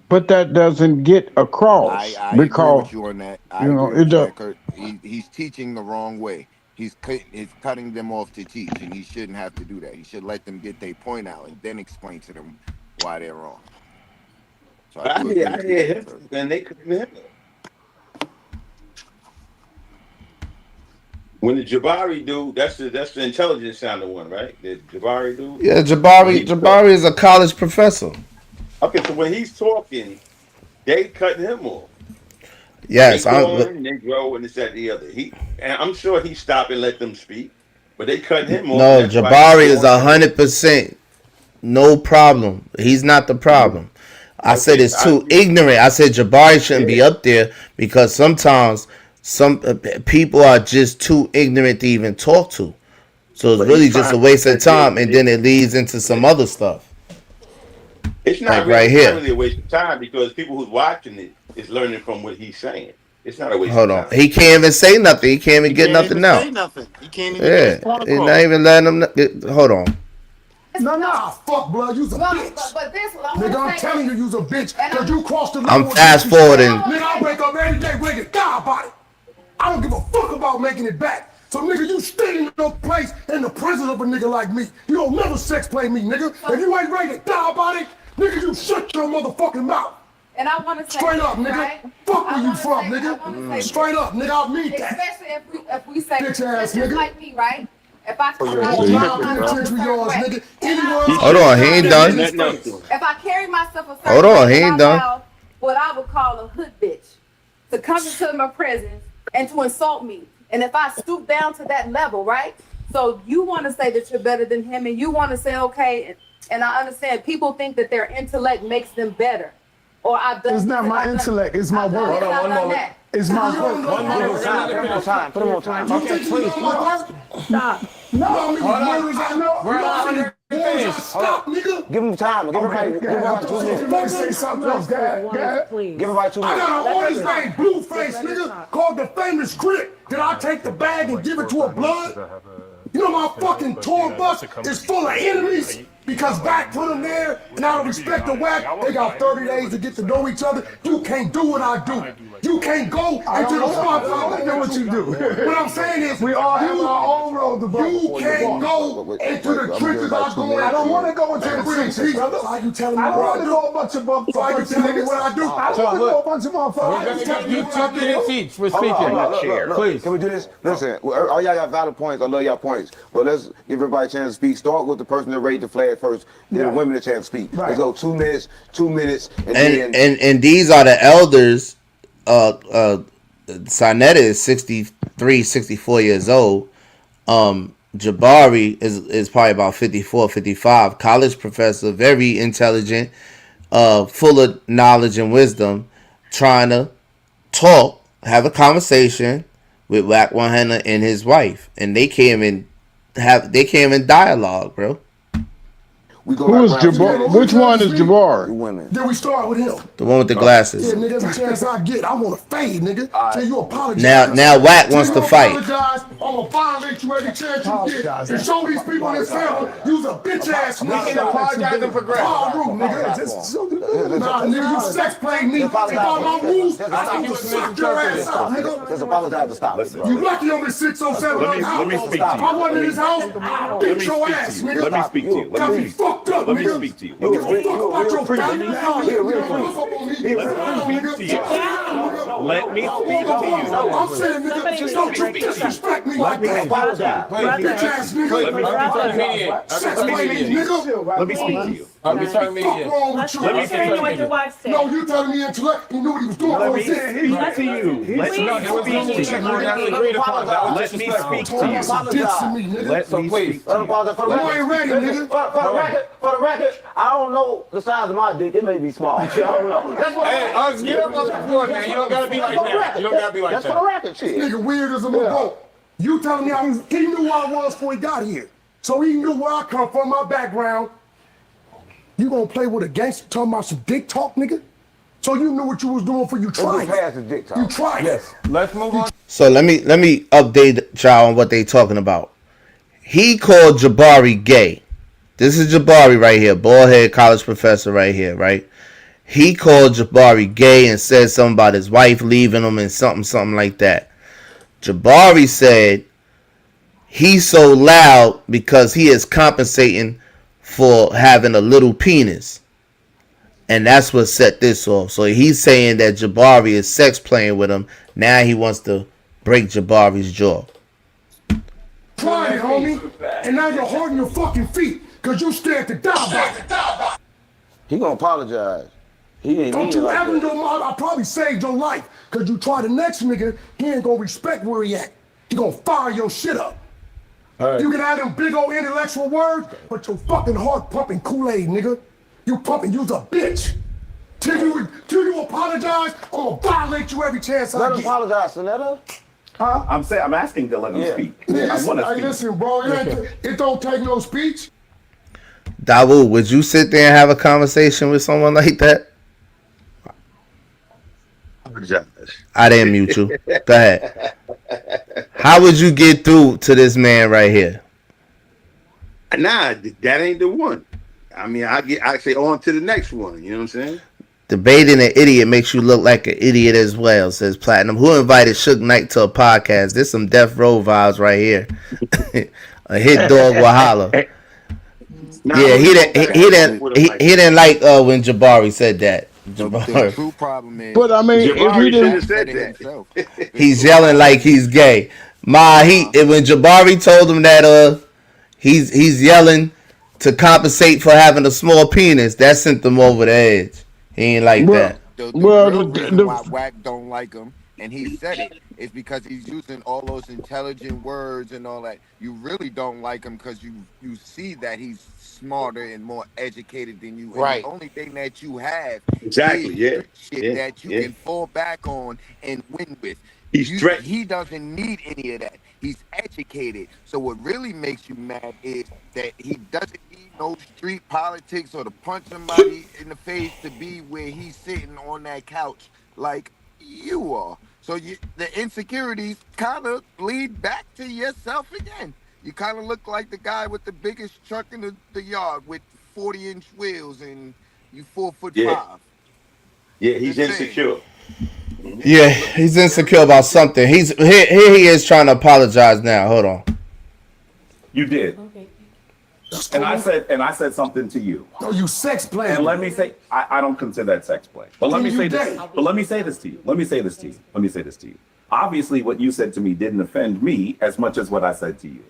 But that doesn't get across.
I agree with you on that. I agree with that, Kurt. He's teaching the wrong way. He's cutting them off to teach, and he shouldn't have to do that. He should let them get their point out and then explain to them why they're wrong. So
I hear him, and they couldn't hear him. When the Jabari dude, that's the intelligence sounding one, right? The Jabari dude.
Yeah, Jabari is a college professor.
Okay, so when he's talking, they cutting him off.
Yes,
they grow and this, that, the other. And I'm sure he stopped and let them speak, but they cutting him off.
No, Jabari is 100%. No problem. He's not the problem. I said it's too ignorant. I said Jabari shouldn't be up there because sometimes some people are just too ignorant to even talk to. So it's really just a waste of time, and then it leads into some other stuff.
It's not
like
really a waste of time because people who's watching it is learning from what he's saying. It's not a waste of time.
Hold on. He can't even say nothing. He can't even get nothing out.
He can't even
He's not even letting him. Hold on.
Nah, fuck, blood. You's a bitch.
But this what I
Nigga, I'm
want to
telling
say.
you, you's a bitch. Because you crossed the
I'm
line.
fast forwarding.
Nigga, I wake up every day ready to die about it. I don't give a fuck about making it back. So, nigga, you stay in your place in the presence of a nigga like me. You don't never sex play me, nigga. If you ain't ready to die about it, nigga, you shut your motherfucking mouth.
And I want to say
Straight up,
this,
nigga.
right?
Fuck where
I
you
wanna
from,
say-
nigga.
I wanna say
Straight
this.
up, nigga. I mean that.
Especially if we say
Bitch ass
just
nigga.
like me, right? If I come
Yeah,
out
you
of
penitentiary yards, nigga. Anywhere
Hold on, he ain't done.
if I carry myself a certain
Hold on,
way,
he ain't
then
done.
I'm now what I would call a hood bitch to come into my presence and to insult me. And if I stoop down to that level, right? So you want to say that you're better than him, and you want to say, okay, and I understand people think that their intellect makes them better. Or I've done.
It's not my intellect, it's my work.
Hold on, one moment.
It's my
You
work.
don't know
One
my
more
work.
time. Put him on time. Put him on time. You think you know my work?
Stop.
No, I mean,
Hold on.
murders I know.
We're
You know
on
how many
your
wars I
finish.
stopped, nigga?
Give him time. Give everybody 2 minutes.
Say something else, Dad.
Give everybody 2
I
minutes.
got an artist named Blueface, nigga, called The Famous Grip. Did I take the bag and give it to a blood? You know my fucking tour bus is full of enemies because back put them there, and out of respect to whack, they got 30 days to get to know each other. You can't do what I do. You can't go into the spot. I know what you do. What I'm saying is, we all have our own road to go. You can't go into the trenches I go in. I don't want to go into the trenches, brother. Why you telling me? I don't want to go a bunch of motherfuckers. Why you telling me what I do? I don't want to go a bunch of motherfuckers.
You took it and teach for
Hold on,
speaking.
look.
Please.
Can we do this? Listen, all y'all got valid points. I love y'all points. But let's give everybody a chance to speak. Start with the person that raised the flag first. Give the women a chance to speak. Let's go 2 minutes, and then...
And these are the elders. Sinetta is 63, 64 years old. Jabari is probably about 54, 55. College professor, very intelligent, full of knowledge and wisdom, trying to talk, have a conversation with Wack 100 and his wife, and they came in dialogue, bro.
Who is Jabbar? Which one is Jabbar? Then we start with him.
The one with the glasses.
Yeah, nigga, every chance I get, I want to fade, nigga. Till you apologize.
Now Wack wants to fight.
Apologize, I'm gonna violate you every chance you get. And show these people in this family, you's a bitch ass nigga.
We can apologize and progress.
Nigga. Nah, nigga, you sex played me. If all my rules, I think you suck your ass out, nigga.
Just apologize to stop.
You lucky on this 607.
Let me speak to you.
If I wasn't in his house, I'd beat your ass, nigga.
Let me speak to you.
Got me fucked up,
Let me
nigga.
speak to you.
You give a fuck about your family.
Let me speak to you.
I'm saying, nigga, just don't you disrespect me like that.
Apologize.
Bitch ass nigga.
Let me speak to you.
Fuck wrong with you?
Let me speak to you.
No, you telling me intellect. You knew what he was doing.
Let me speak to you. Let me speak to you. Let me speak to you. Let me speak to you.
You ain't ready, nigga.
For the record, I don't know the size of my dick. It may be small. I don't know. That's what
Get up on the floor, man. You don't gotta be like that. You don't gotta be like that.
That's for the record, shit. Nigga weird as a motherfucker. You telling me he knew who I was before he got here. So he knew where I come from, my background. You gonna play with a gangster talking about some dick talk, nigga? So you knew what you was doing for you tried. You tried it.
Let's move on.
So let me update y'all on what they talking about. He called Jabari gay. This is Jabari right here, bald head college professor right here, right? He called Jabari gay and said something about his wife leaving him and something like that. Jabari said he's so loud because he is compensating for having a little penis. And that's what set this off. So he's saying that Jabari is sex playing with him. Now he wants to break Jabari's jaw.
Try it, homie. And now you're hurting your fucking feet because you scared to die.
He gonna apologize. He ain't
Don't
mean it
you
like
ever
that.
know I probably saved your life because you try the next nigga, he ain't gonna respect where he at. He gonna fire your shit up. You can have them big old intellectual words, but your fucking heart pumping Kool-Aid, nigga. You pumping, you's a bitch. Till you apologize, I'm gonna violate you every chance I
Let him
get.
apologize, Sonetta.
Huh?
I'm asking to let him speak.
Yeah,
I want to
hey,
speak.
listen, bro, it don't take no speech.
Dawu, would you sit there and have a conversation with someone like that? I didn't mute you. Go ahead. How would you get through to this man right here?
Nah, that ain't the one. I mean, I say on to the next one. You know what I'm saying?
Debating an idiot makes you look like an idiot as well, says Platinum. Who invited Suge Knight to a podcast? There's some Death Row vibes right here. A hit dog will holler. Yeah, he didn't like when Jabari said that.
The true problem is,
But I mean, if
Jabari
he didn't,
should have said that.
He's yelling like he's gay. When Jabari told him that he's yelling to compensate for having a small penis, that sent him over the edge. He ain't like that.
The real reason why Wack don't like him, and he said it, is because he's using all those intelligent words and all that. You really don't like him because you see that he's smarter and more educated than you.
Right.
And the only thing that you have
Exactly,
is
yeah,
shit
yeah,
that you
yeah.
can fall back on and win with.
He
doesn't need any of that. He's educated. So what really makes you mad is that he doesn't need no street politics or to punch somebody in the face to be where he's sitting on that couch like you are. So the insecurities kind of lead back to yourself again. You kind of look like the guy with the biggest truck in the yard with 40-inch wheels, and you 4'5".
Yeah, he's insecure.
Yeah, he's insecure about something. Here he is trying to apologize now. Hold on.
You did. And I said something to you.
No, you sex play.
And let me say, I don't consider that sex play. But let me say this. But let me say this to you. Let me say this to you. Obviously, what you said to me didn't offend me as much as what I said to you.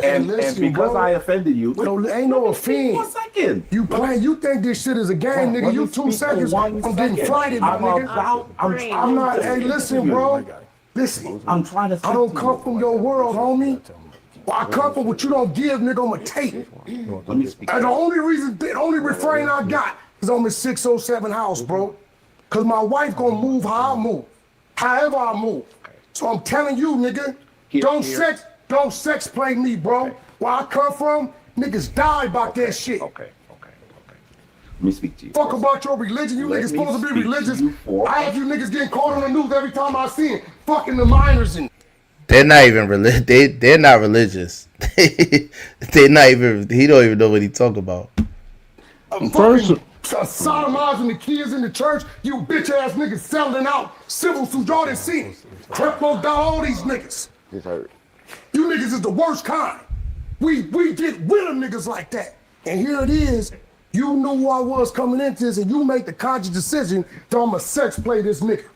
And because I offended you,
ain't no offense.
1 second.
You playing? You think this shit is a game, nigga? You 2 seconds. I'm getting flighted, my nigga. I'm not. Hey, listen, bro. Listen.
I'm trying to.
I don't come from your world, homie. I come from what you don't give, nigga. I'm a tape.
Let me speak.
And the only refrain I got is on the 607 house, bro. Cause my wife gonna move how I move, however I move. So I'm telling you, nigga, don't sex play me, bro. Where I come from, niggas die about that shit.
Okay. Let me speak to you.
Fuck about your religion. You niggas supposed to be religious. I have you niggas getting caught on the news every time I see it. Fucking the minors and.
They're not even religious. They're not religious. They're not even. He don't even know what he talk about.
First, sodomizing the kids in the church. You bitch ass niggas selling out civil suits. Y'all didn't see it. Creplo got all these niggas.
This hurt.
You niggas is the worst kind. We get rid of niggas like that. And here it is. You knew who I was coming into this, and you make the conscious decision that I'ma sex play this nigga.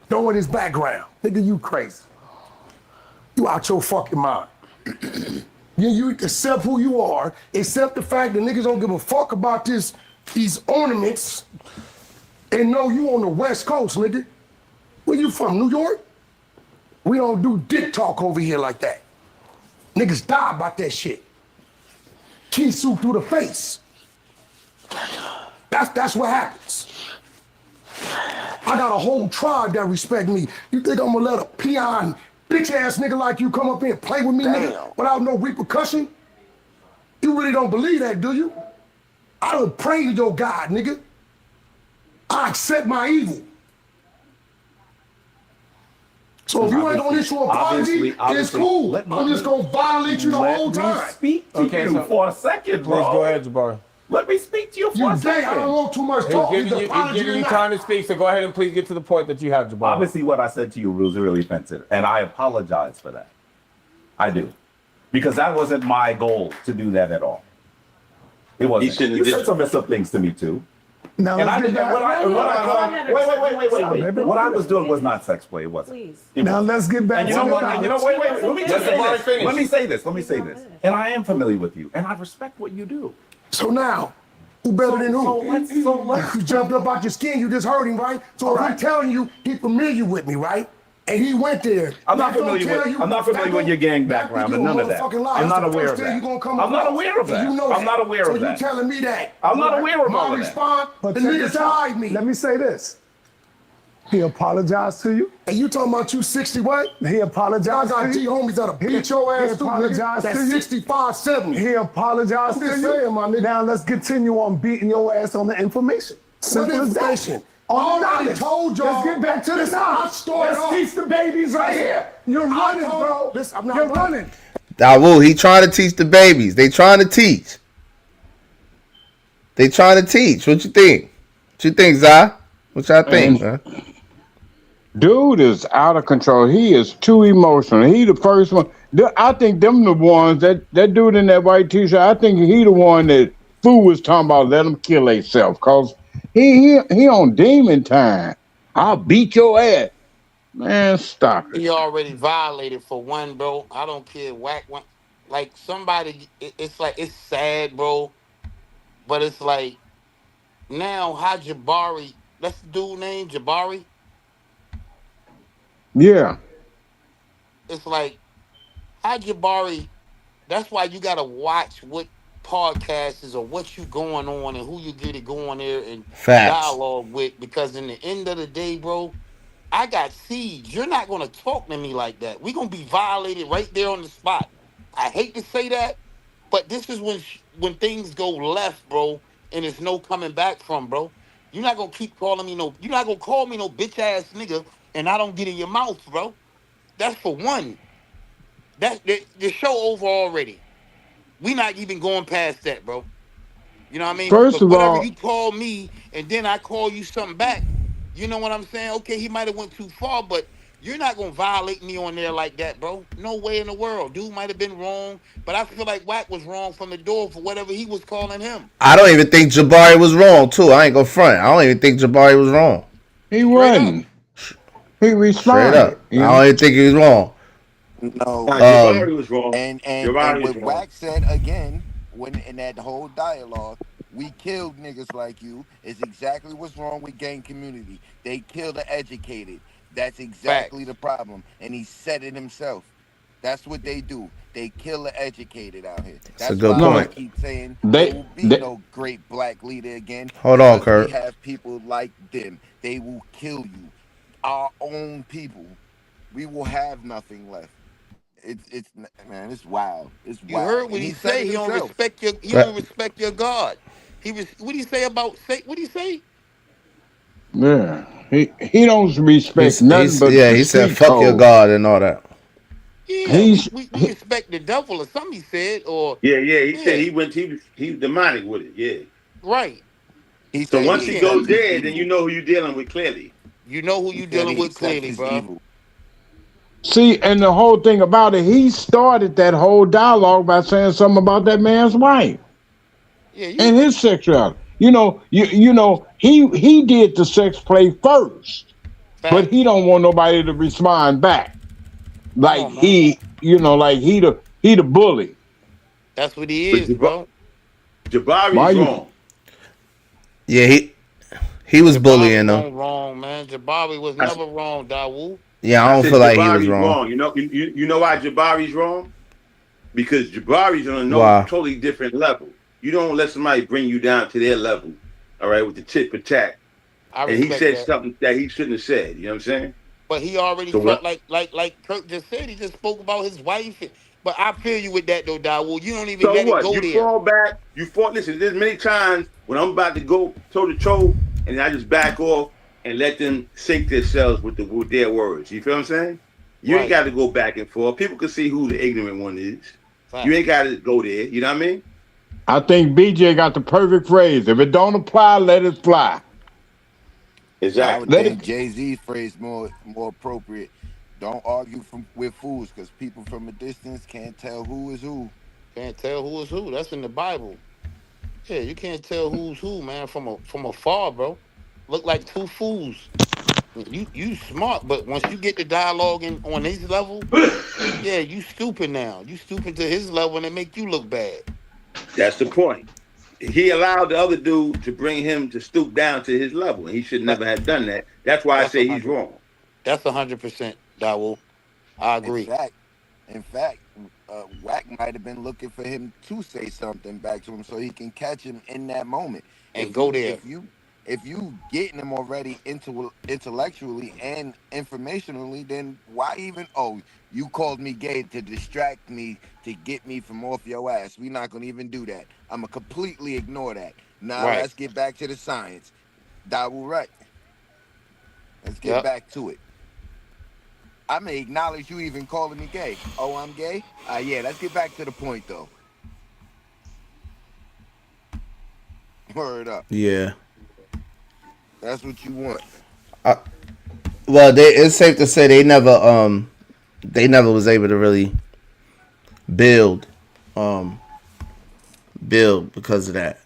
Knowing his background. Nigga, you crazy. You out your fucking mind. You accept who you are, accept the fact that niggas don't give a fuck about these ornaments, and know you on the West Coast, nigga. Where you from, New York? We don't do dick talk over here like that. Niggas die about that shit. Kisu through the face. That's what happens. I got a whole tribe that respect me. You think I'm gonna let a peon, bitch ass nigga like you come up here and play with me, nigga, without no repercussion? You really don't believe that, do you? I don't pray to your God, nigga. I accept my evil. So if you ain't gonna issue an apology, it's cool. I'm just gonna violate you the whole time.
Let me speak to you for a second, bro.
Please go ahead, Jabari.
Let me speak to you for a second.
I don't want too much talk.
He's giving you time to speak, so go ahead and please get to the point that you have, Jabari.
Obviously, what I said to you was really offensive, and I apologize for that. I do. Because that wasn't my goal to do that at all. It wasn't. You said some messed up things to me, too.
Now,
and I did that. Wait. What I was doing was not sex play. It wasn't.
Please. Now let's get back to
wait. Let me say this. And I am familiar with you, and I respect what you do.
So now, who better than who? You jumped up out your skin. You just heard him, right? So I'm telling you, he's familiar with me, right? And he went there.
I'm not familiar with your gang background and none of that. I'm not aware of that. I'm not aware of that. I'm not aware of that.
So you telling me that?
I'm not aware of all of that.
My response, the niggas tied me.
Let me say this. He apologized to you.
And you talking about you 60 what?
He apologized to you.
I got G homies that'll beat your ass too, nigga. That's 65, 70.
He apologized to you.
Saying, my nigga.
Now let's continue on beating your ass on the information.
Simple as that. All I told y'all.
Let's get back to the knowledge. Let's teach the babies right here. You're running, bro.
I'm not
You're running.
Dawu, he trying to teach the babies. They trying to teach. They trying to teach. What you think? What you think, Zah? What y'all think, man?
Dude is out of control. He is too emotional. He the first one. I think them the ones that dude in that white t-shirt. I think he the one that fool was talking about. Let him kill himself, cause he on demon time. I'll beat your ass, man. Stop it.
He already violated for one, bro. I don't care. Whack one. Like somebody, it's like it's sad, bro. But it's like now how Jabari. That's the dude named Jabari.
Yeah.
It's like how Jabari. That's why you gotta watch what podcasts is or what you going on and who you get it going there and
Facts.
dialogue with. Because in the end of the day, bro, I got seeds. You're not gonna talk to me like that. We're gonna be violated right there on the spot. I hate to say that, but this is when things go left, bro, and there's no coming back from, bro. You're not gonna keep calling me no. You're not gonna call me no bitch ass nigga, and I don't get in your mouth, bro. That's for one. That the show over already. We not even going past that, bro. You know what I mean?
First of
whatever
all,
you call me, and then I call you something back. You know what I'm saying? Okay, he might have went too far, but you're not gonna violate me on there like that, bro. No way in the world. Dude might have been wrong, but I feel like Wack was wrong from the door for whatever he was calling him.
I don't even think Jabari was wrong, too. I ain't gonna front. I don't even think Jabari was wrong.
He wasn't. He responded.
Straight up. I don't even think he was wrong.
No,
Jabari was wrong.
And
Jabari was
what
wrong.
Wax said again, when in that whole dialogue, we killed niggas like you is exactly what's wrong with gang community. They kill the educated. That's exactly the problem. And he said it himself. That's what they do. They kill the educated out here. That's
a good
why
point.
I keep saying there will be no great black leader again.
Hold on,
because
Kurt.
We have people like them. They will kill you. Our own people. We will have nothing left. It's man, it's wild. It's wild.
You heard what
And
he
said
say.
it
He don't
himself.
respect your. He don't respect your God. He was. What did he say about? What did he say?
Yeah. He don't respect nothing but
yeah,
the
he said
street
fuck your
code.
God and all that.
Yeah, we respect the devil or something. He said or
Yeah. He said he went. He was demonic with it. Yeah.
right.
He
So
said
once
he
he goes
accepts
there,
evil.
then you know who you're dealing with clearly.
You know who you dealing with clearly, bro.
See, and the whole thing about it, he started that whole dialogue by saying something about that man's wife and his sexuality. You know, he did the sex play first, but he don't want nobody to respond back. Like he the bully.
That's what he is, bro.
Jabari's wrong.
Yeah, he was bullying them.
Wrong, man. Jabari was never wrong, Dawu.
Yeah, I don't feel like he was
Jabari's
wrong.
You know why Jabari's wrong? Because Jabari's on a totally different level. You don't let somebody bring you down to their level, all right, with the tit for tat. And he said something that he shouldn't have said. You know what I'm saying?
But he already like Kirk just said. He just spoke about his wife. But I feel you with that though, Dawu. You don't even let it go there.
You fall back. Listen, there's many times when I'm about to go toe to toe, and I just back off and let them sink themselves with their words. You feel what I'm saying? You ain't got to go back and forth. People can see who the ignorant one is. You ain't got to go there. You know what I mean?
I think BJ got the perfect phrase. If it don't apply, let it fly.
I would think Jay-Z's phrase more appropriate. Don't argue with fools, because people from a distance can't tell who is who.
Can't tell who is who. That's in the Bible. Yeah, you can't tell who's who, man, from afar, bro. Look like two fools. You smart, but once you get the dialogue on his level, yeah, you stupid now. You stupid to his level, and it make you look bad.
That's the point. He allowed the other dude to bring him to stoop down to his level, and he should never have done that. That's why I say he's wrong.
That's 100%, Dawu. I agree.
In fact, Wack might have been looking for him to say something back to him so he can catch him in that moment
and go there.
If you getting him already intellectually and informationally, then why even? Oh, you called me gay to distract me to get me from off your ass. We're not gonna even do that. I'm gonna completely ignore that. Now let's get back to the science. Dawu right. Let's get back to it. I may acknowledge you even calling me gay. Oh, I'm gay? Yeah, let's get back to the point, though. Word up.
Yeah.
That's what you want.
Well, it's safe to say they never was able to really build because of that.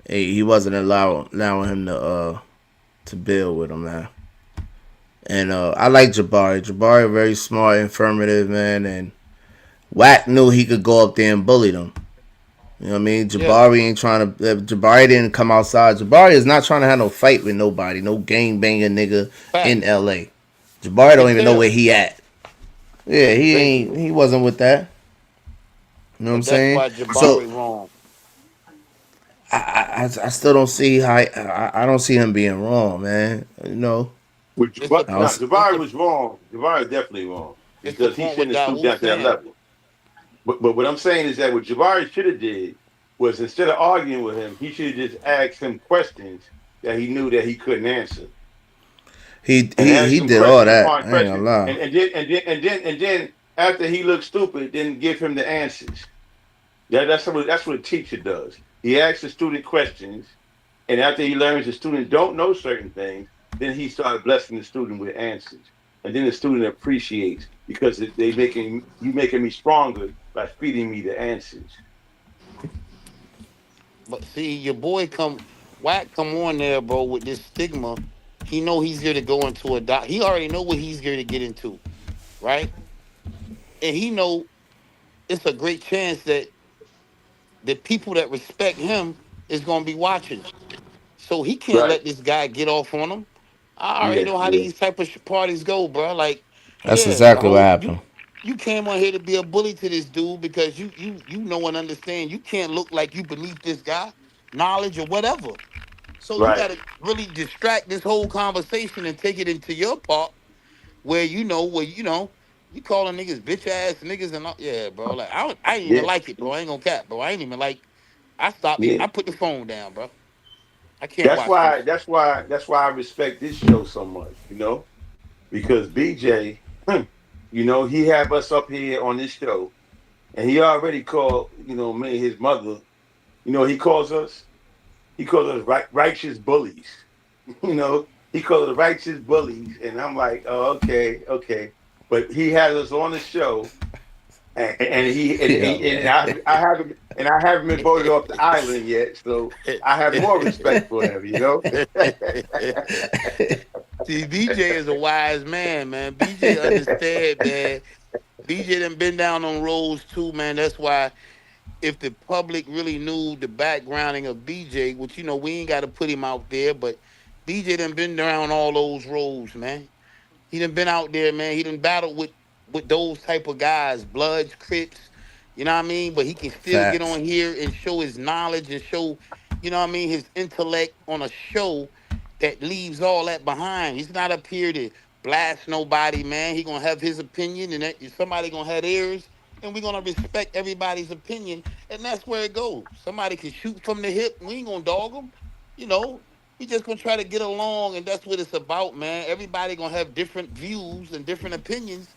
He wasn't allowing him to build with him, man. And I like Jabari. Jabari very smart, informative, man, and Wack knew he could go up there and bully them. You know what I mean? Jabari ain't trying to. Jabari didn't come outside. Jabari is not trying to have no fight with nobody. No gang banger nigga in L.A. Jabari don't even know where he at. Yeah, he wasn't with that. You know what I'm saying?
That's why Jabari
So
wrong.
I still don't see how I don't see him being wrong, man. You know.
Jabari was wrong. Jabari was definitely wrong because he shouldn't have stooped down to that level. But what I'm saying is that what Jabari should have did was instead of arguing with him, he should have just asked him questions that he knew that he couldn't answer.
He did all that. I ain't gonna lie.
And then after he looked stupid, then give him the answers. That's what a teacher does. He asks the student questions, and after he learns the student don't know certain things, then he started blessing the student with answers. And then the student appreciates because you making me stronger by feeding me the answers.
But see, your boy Wack come on there, bro, with this stigma. He know he's here to go into a doc. He already know what he's here to get into, right? And he know it's a great chance that the people that respect him is gonna be watching. So he can't let this guy get off on him. I already know how these type of parties go, bro. Like,
that's exactly what happened.
You came on here to be a bully to this dude because you know and understand you can't look like you beneath this guy, knowledge or whatever. So you gotta really distract this whole conversation and take it into your part where you calling niggas bitch ass niggas and all, yeah, bro. Like I ain't even like it, bro. I ain't gonna cap, bro. I ain't even like. I stopped. I put the phone down, bro. I can't.
That's why I respect this show so much, you know, because BJ, you know, he have us up here on this show, and he already called, you know, me and his mother, you know, he calls us righteous bullies, you know, he calls us righteous bullies, and I'm like, oh, okay, but he has us on the show. I haven't been voted off the island yet, so I have more respect for him, you know.
See, BJ is a wise man. BJ understand, man. BJ done been down on roads too, man. That's why if the public really knew the backgrounding of BJ, which you know we ain't got to put him out there, but BJ done been down all those roads, man. He done been out there, man. He done battled with those type of guys, Bloods, Crips, you know what I mean? But he can still get on here and show his knowledge and show, you know what I mean, his intellect on a show that leaves all that behind. He's not up here to blast nobody, man. He gonna have his opinion, and somebody gonna have theirs, and we gonna respect everybody's opinion, and that's where it goes. Somebody can shoot from the hip, we ain't gonna dog them, you know. We just gonna try to get along, and that's what it's about, man. Everybody gonna have different views and different opinions,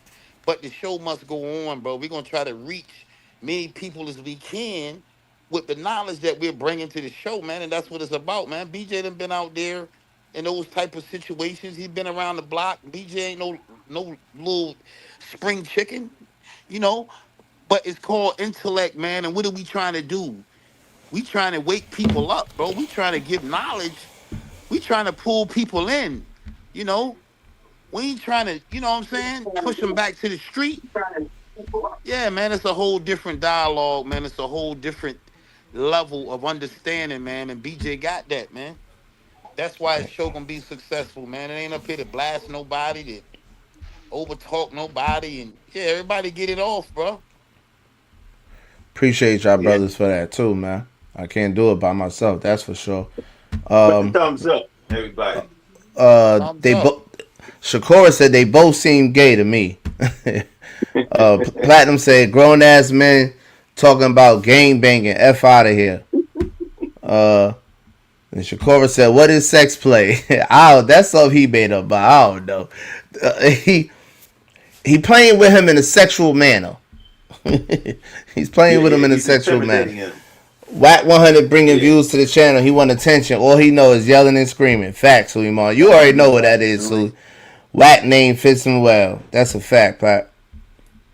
but the show must go on, bro. We're going to try to reach many people as we can with the knowledge that we're bringing to the show, man. And that's what it's about, man. BJ done been out there in those type of situations. He been around the block. BJ ain't no little spring chicken, you know. But it's called intellect, man. And what are we trying to do? We trying to wake people up, bro. We trying to give knowledge. We trying to pull people in, you know. We ain't trying to, you know what I'm saying, push them back to the street. Yeah, man, it's a whole different dialogue, man. It's a whole different level of understanding, man. And BJ got that, man. That's why his show gonna be successful, man. It ain't up here to blast nobody, to overtalk nobody, and yeah, everybody get it off, bro.
Appreciate y'all brothers for that too, man. I can't do it by myself, that's for sure.
Put the thumbs up, everybody.
Shakora said they both seem gay to me. Platinum said grown ass men talking about gang banging. F out of here. And Shakora said, what is sex play? That's something he made up, but I don't know. he playing with him in a sexual manner. He's playing with him in a sexual manner.
Him.
Whack 100 bringing views to the channel. He want attention. All he know is yelling and screaming. Facts, Suleiman. You already know what that is, Sully. Whack name fits him well. That's a fact, Pat.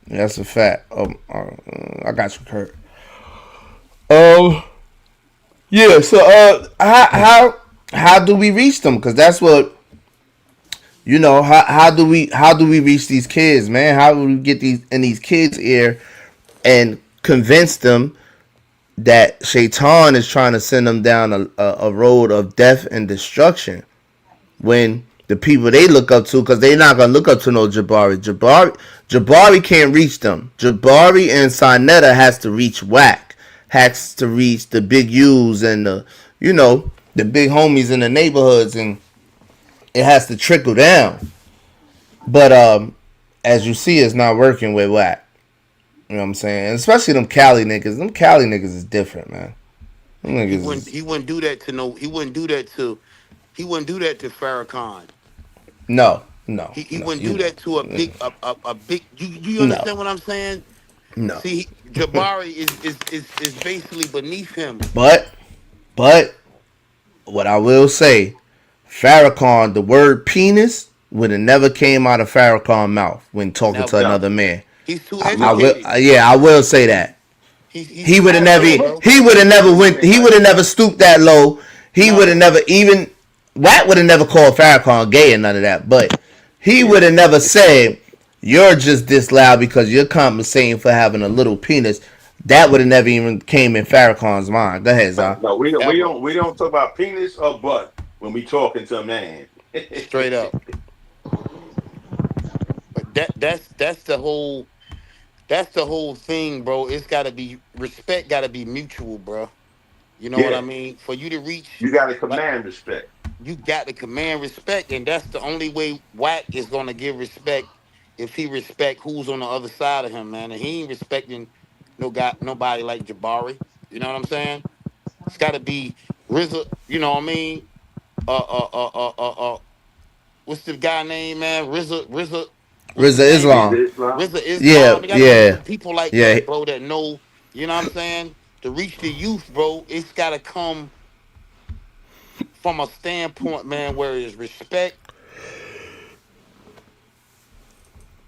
That's a fact. I got you, Kurt. Yeah. So, how do we reach them? Because that's what, you know. How do we reach these kids, man? How do we get these kids' ear and convince them that Shaitan is trying to send them down a road of death and destruction, when the people they look up to, because they're not gonna look up to no Jabari. Jabari can't reach them. Jabari and Sinetta has to reach Whack, has to reach the big U's and the big homies in the neighborhoods, and it has to trickle down. But as you see, it's not working with Whack. You know what I'm saying? And especially them Cali niggas. Them Cali niggas is different, man. Them niggas
He wouldn't do that to no. He wouldn't do that to Farrakhan.
No.
He wouldn't do that to a big. You understand what I'm saying?
No.
See, Jabari is basically beneath him.
But what I will say, Farrakhan, the word penis would have never came out of Farrakhan's mouth when talking to another man.
He's too educated.
I will say that. He would have never stooped that low. He would have never even, Watt would have never called Farrakhan gay and none of that. But he would have never said, you're just this loud because you're compensating for having a little penis. That would have never even came in Farrakhan's mind. Go ahead, Zah.
No, we don't talk about penis or butt when we talking to a man.
Straight up. But that's the whole thing, bro. It's gotta be respect, gotta be mutual, bro. You know what I mean? For you to reach,
you gotta command respect.
You got to command respect, and that's the only way Wack is gonna give respect, if he respect who's on the other side of him, man. And he ain't respecting nobody like Jabari. You know what I'm saying? It's gotta be RZA, you know what I mean? What's the guy name, man? RZA
Islam.
RZA Islam.
Yeah.
People like that, bro, that know, you know what I'm saying? To reach the youth, bro, it's got to come from a standpoint, man, where it's respect,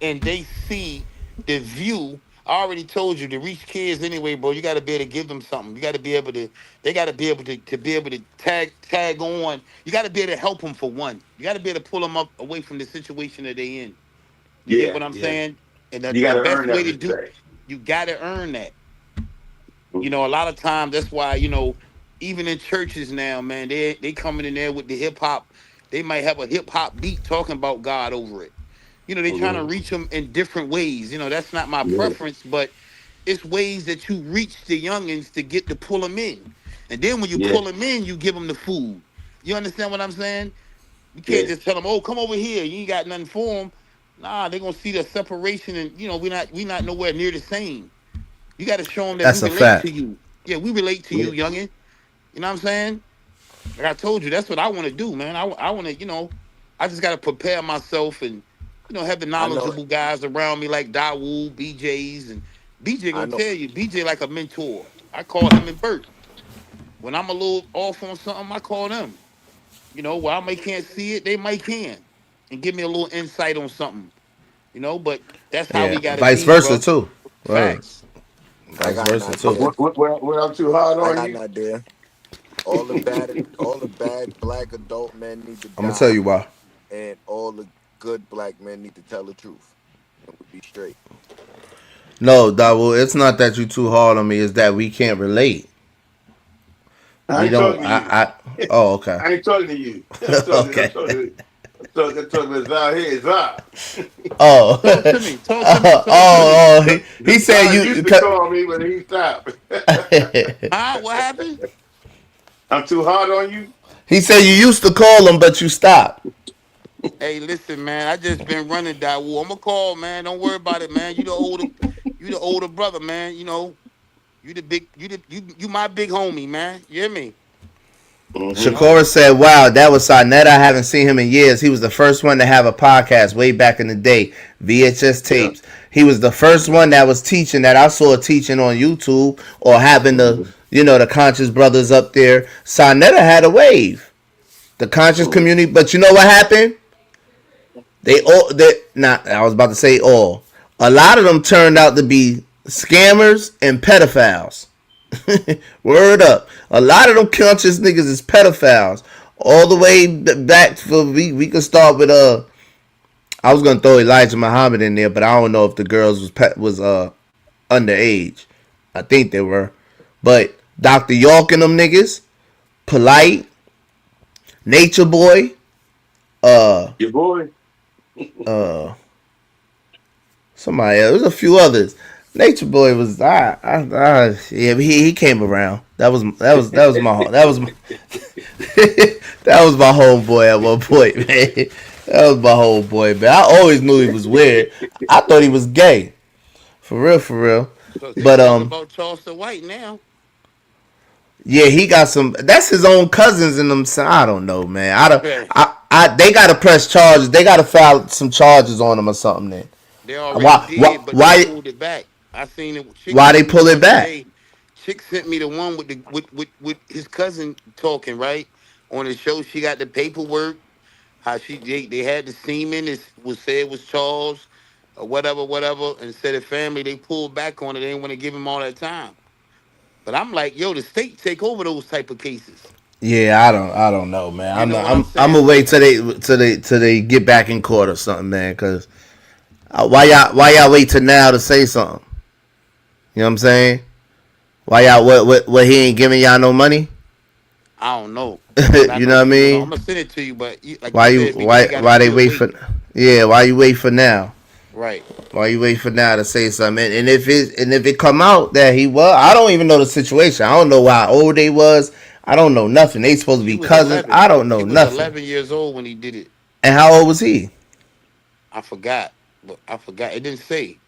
and they see the view. I already told you, to reach kids anyway, bro, you got to be able to give them something. You got to be able to, they got to be able to be able to tag on. You got to be able to help them for one. You got to be able to pull them up away from the situation that they in. You get what I'm saying? And the best way to do it, you got to earn that. You know, a lot of times, that's why, you know, even in churches now, man, they coming in there with the hip hop. They might have a hip hop beat talking about God over it. You know, they trying to reach them in different ways. You know, that's not my preference, but it's ways that you reach the youngins to pull them in. And then when you pull them in, you give them the food. You understand what I'm saying? You can't just tell them, oh, come over here. You ain't got nothing for them. Nah, they're going to see the separation, and, you know, we not nowhere near the same. You got to show them that we relate to you. Yeah, we relate to you, youngin. You know what I'm saying? Like I told you, that's what I want to do, man. I want to, you know, I just got to prepare myself and, you know, have the knowledgeable guys around me like Dawood, BJ's, and BJ gonna tell you, BJ like a mentor. I call him and Bert. When I'm a little off on something, I call them. You know, where I may can't see it, they might can, and give me a little insight on something. You know, but that's how we got to
vice versa too. Right.
Vice
versa too.
What I'm too hard on
I
you?
got an idea. All the bad black adult men need to die.
I'm gonna tell you why.
And all the good black men need to tell the truth. And we'll be straight.
No, Dawood, it's not that you too hard on me. It's that we can't relate.
I ain't talking to you.
Oh, okay.
I ain't talking to you.
Okay.
I'm talking to Zah here, Zah.
Oh.
Talk to me.
He said
Zah
you
used to call me, but he stopped.
What happened?
I'm too hard on you?
He said you used to call him, but you stopped.
Hey, listen, man. I just been running Dawood. I'm gonna call, man. Don't worry about it, man. You the older brother, man. You know, you my big homie, man. You hear me?
Shakora said, wow, that was Sarnetta. I haven't seen him in years. He was the first one to have a podcast way back in the day. VHS tapes. He was the first one that was teaching that I saw teaching on YouTube or having the, the conscious brothers up there. Sarnetta had a wave. The conscious community. But you know what happened? I was about to say all. A lot of them turned out to be scammers and pedophiles. Word up. A lot of them conscious niggas is pedophiles. All the way back for we could start with I was gonna throw Elijah Muhammad in there, but I don't know if the girls was underage. I think they were. But Dr. York and them niggas, Polite, Nature Boy,
your boy.
Somebody else. There's a few others. Nature Boy was yeah, he came around. That was my homeboy at one point, man. That was my homeboy, man. I always knew he was weird. I thought he was gay. For real. But
about Charleston White now.
Yeah, he got some. That's his own cousins in them. I don't know, man. They gotta press charges. They gotta file some charges on him or something. Then
they already did, but they pulled it back. I seen it.
Why they pull it back?
Chick sent me the one with his cousin talking right on the show. She got the paperwork. How they had the semen. It was said it was Charles or whatever. Instead of family, they pulled back on it. They didn't want to give him all that time. But I'm like, yo, the state take over those type of cases.
Yeah, I don't know, man. I'm gonna wait till they get back in court or something, man. Cause why y'all wait till now to say something? You know what I'm saying? Why y'all what he ain't giving y'all no money?
I don't know.
You know what I mean?
I'm gonna send it to you, but
why they wait for? Yeah, why you wait for now?
Right.
Why you wait for now to say something? And if it come out that he was, I don't even know the situation. I don't know how old they was. I don't know nothing. They supposed to be cousins.
11.
I don't know
he was
nothing.
11 years old when he did it.
And how old was he?
I forgot. It didn't say.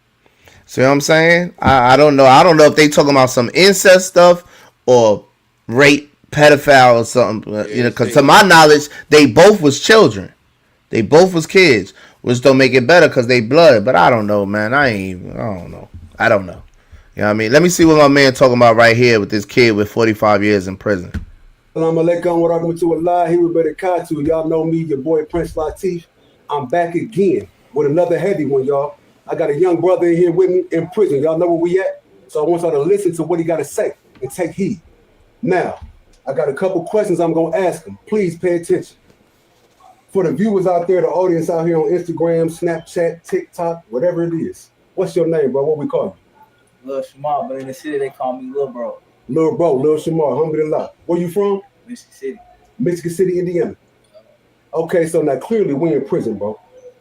See what I'm saying? I don't know. I don't know if they talking about some incest stuff or rape, pedophile or something. Because to my knowledge, they both was children. They both was kids, which don't make it better because they blood. But I don't know, man. I don't know. You know what I mean? Let me see what my man talking about right here with this kid with 45 years in prison.
I'm alaikum wa rahmatullah. He was better katu. Y'all know me, your boy Prince Latif. I'm back again with another heavy one, y'all. I got a young brother in here with me in prison. Y'all know where we at? So I want y'all to listen to what he got to say and take heed. Now, I got a couple questions I'm going to ask him. Please pay attention. For the viewers out there, the audience out here on Instagram, Snapchat, TikTok, whatever it is. What's your name, bro? What we call you?
Lil Shamar, but in the city they call me Lil Bro.
Lil Bro, Lil Shamar, alhamdulillah. Where you from?
Michigan City.
Michigan City, Indiana. Okay, so now clearly we in prison, bro.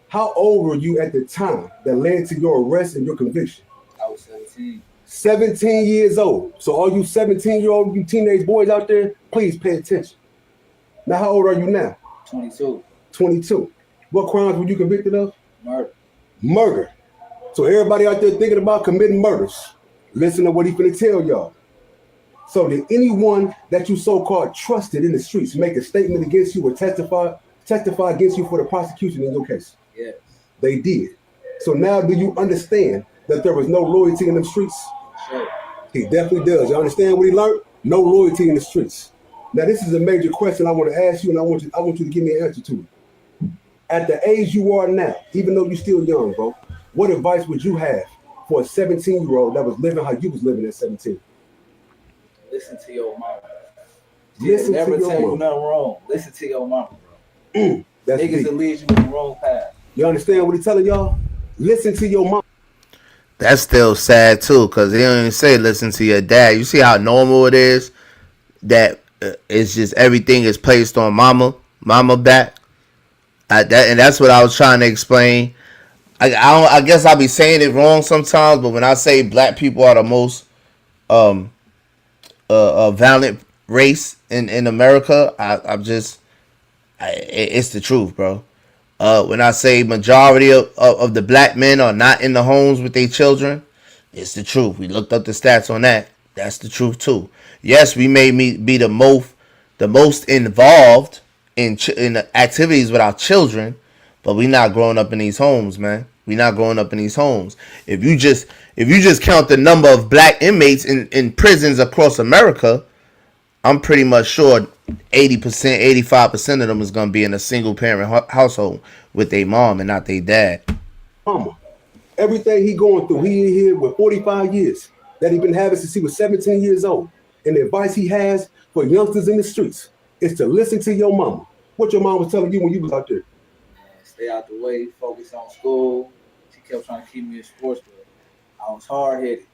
How old were you at the time that led to your arrest and your conviction?
I was 17.
17 years old. So all you 17-year-old, you teenage boys out there, please pay attention. Now, how old are you now?
22.
22. What crimes were you convicted of?
Murder.
Murder. So everybody out there thinking about committing murders, listen to what he finna tell y'all. So did anyone that you so-called trusted in the streets make a statement against you or testify against you for the prosecution in your case?
Yes.
They did. So now do you understand that there was no loyalty in the streets?
Sure.
He definitely does. You understand what he learned? No loyalty in the streets. Now this is a major question I want to ask you, and I want you to give me an answer to it. At the age you are now, even though you're still young, bro, what advice would you have for a 17-year-old that was living how you was living at 17?
Listen to your mama.
Never
tell you nothing wrong. Listen to your mama, bro.
That's
niggas
deep.
will lead you in the wrong path.
You understand what he's telling y'all? Listen to your mom.
That's still sad too, because they don't even say listen to your dad. You see how normal it is that it's just everything is placed on mama back. And that's what I was trying to explain. I guess I'll be saying it wrong sometimes, but when I say black people are the most violent race in America, it's the truth, bro. When I say majority of the black men are not in the homes with their children, it's the truth. We looked up the stats on that. That's the truth too. Yes, we may be the most the most involved in activities with our children, but we not growing up in these homes, man. We not growing up in these homes. If you just count the number of black inmates in prisons across America, I'm pretty much sure 80%, 85% of them is gonna be in a single parent household with their mom and not their dad.
Mama, everything he going through, he in here with 45 years that he been having since he was 17 years old. And the advice he has for youngsters in the streets is to listen to your mama. What your mom was telling you when you was out there.
Stay out the way, focus on school. She kept trying to keep me in sports, but I was hard-headed.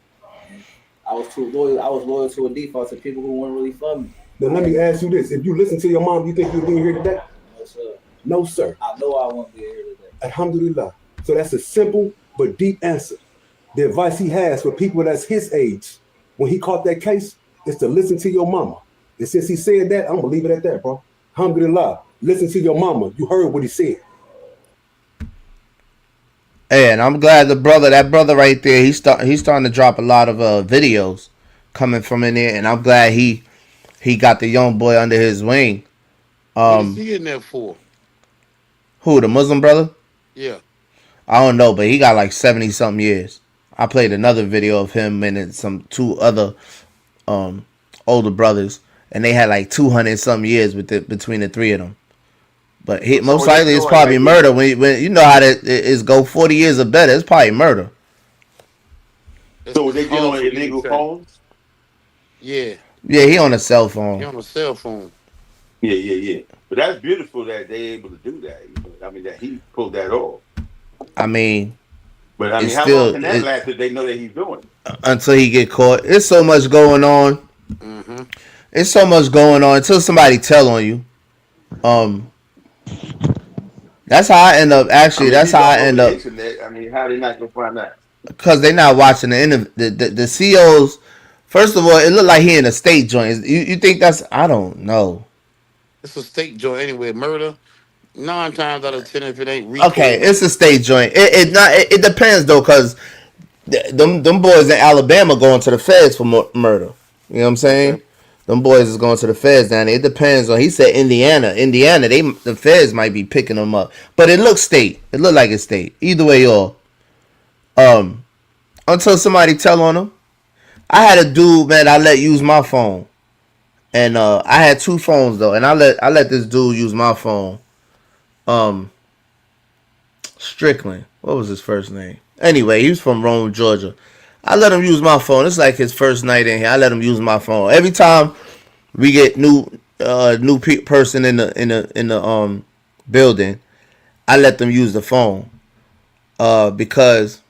I was too loyal. I was loyal to a default to people who weren't really for me.
Then let me ask you this. If you listen to your mom, you think you'll be here today?
No, sir.
No, sir.
I know I won't be here today.
Alhamdulillah. So that's a simple but deep answer. The advice he has for people that's his age, when he caught that case, is to listen to your mama. And since he said that, I'm going to leave it at that, bro. Alhamdulillah. Listen to your mama. You heard what he said.
Hey, and I'm glad that brother right there, he's starting to drop a lot of videos coming from in there, and I'm glad he got the young boy under his wing.
What is he in there for?
Who, the Muslim brother?
Yeah.
I don't know, but he got like 70 something years. I played another video of him and some two other older brothers, and they had like 200 something years between the three of them. But most likely it's probably murder. When you know how that is go 40 years or better, it's probably murder.
So they get on illegal phones?
Yeah.
Yeah, he on a cell phone.
He on a cell phone.
Yeah. But that's beautiful that they able to do that. I mean, that he pulled that off.
I mean,
but I mean, how long can that last if they know that he's doing it? Until
he get caught. It's so much going on.
Mm-hmm.
It's so much going on until somebody tell on you. That's how I end up. Actually, that's how I end up.
I mean, how they not gonna find that?
Because they not watching the COs. First of all, it looked like he in a state joint. You think that's? I don't know.
It's a state joint anyway. Murder. 9 times out of 10, if it ain't RICO.
Okay, it's a state joint. It depends though, cause them boys in Alabama going to the feds for murder. You know what I'm saying? Okay. Them boys is going to the feds down there. It depends on. He said Indiana. The feds might be picking them up, but it looks state. It looked like it's state. Either way, y'all. Until somebody tell on them. I had a dude, man. I let use my phone, and I had 2 phones though, and I let this dude use my phone. Strickland. What was his first name? Anyway, he was from Rome, Georgia. I let him use my phone. It's like his first night in here. I let him use my phone. Every time we get new person in the building, I let them use the phone. Because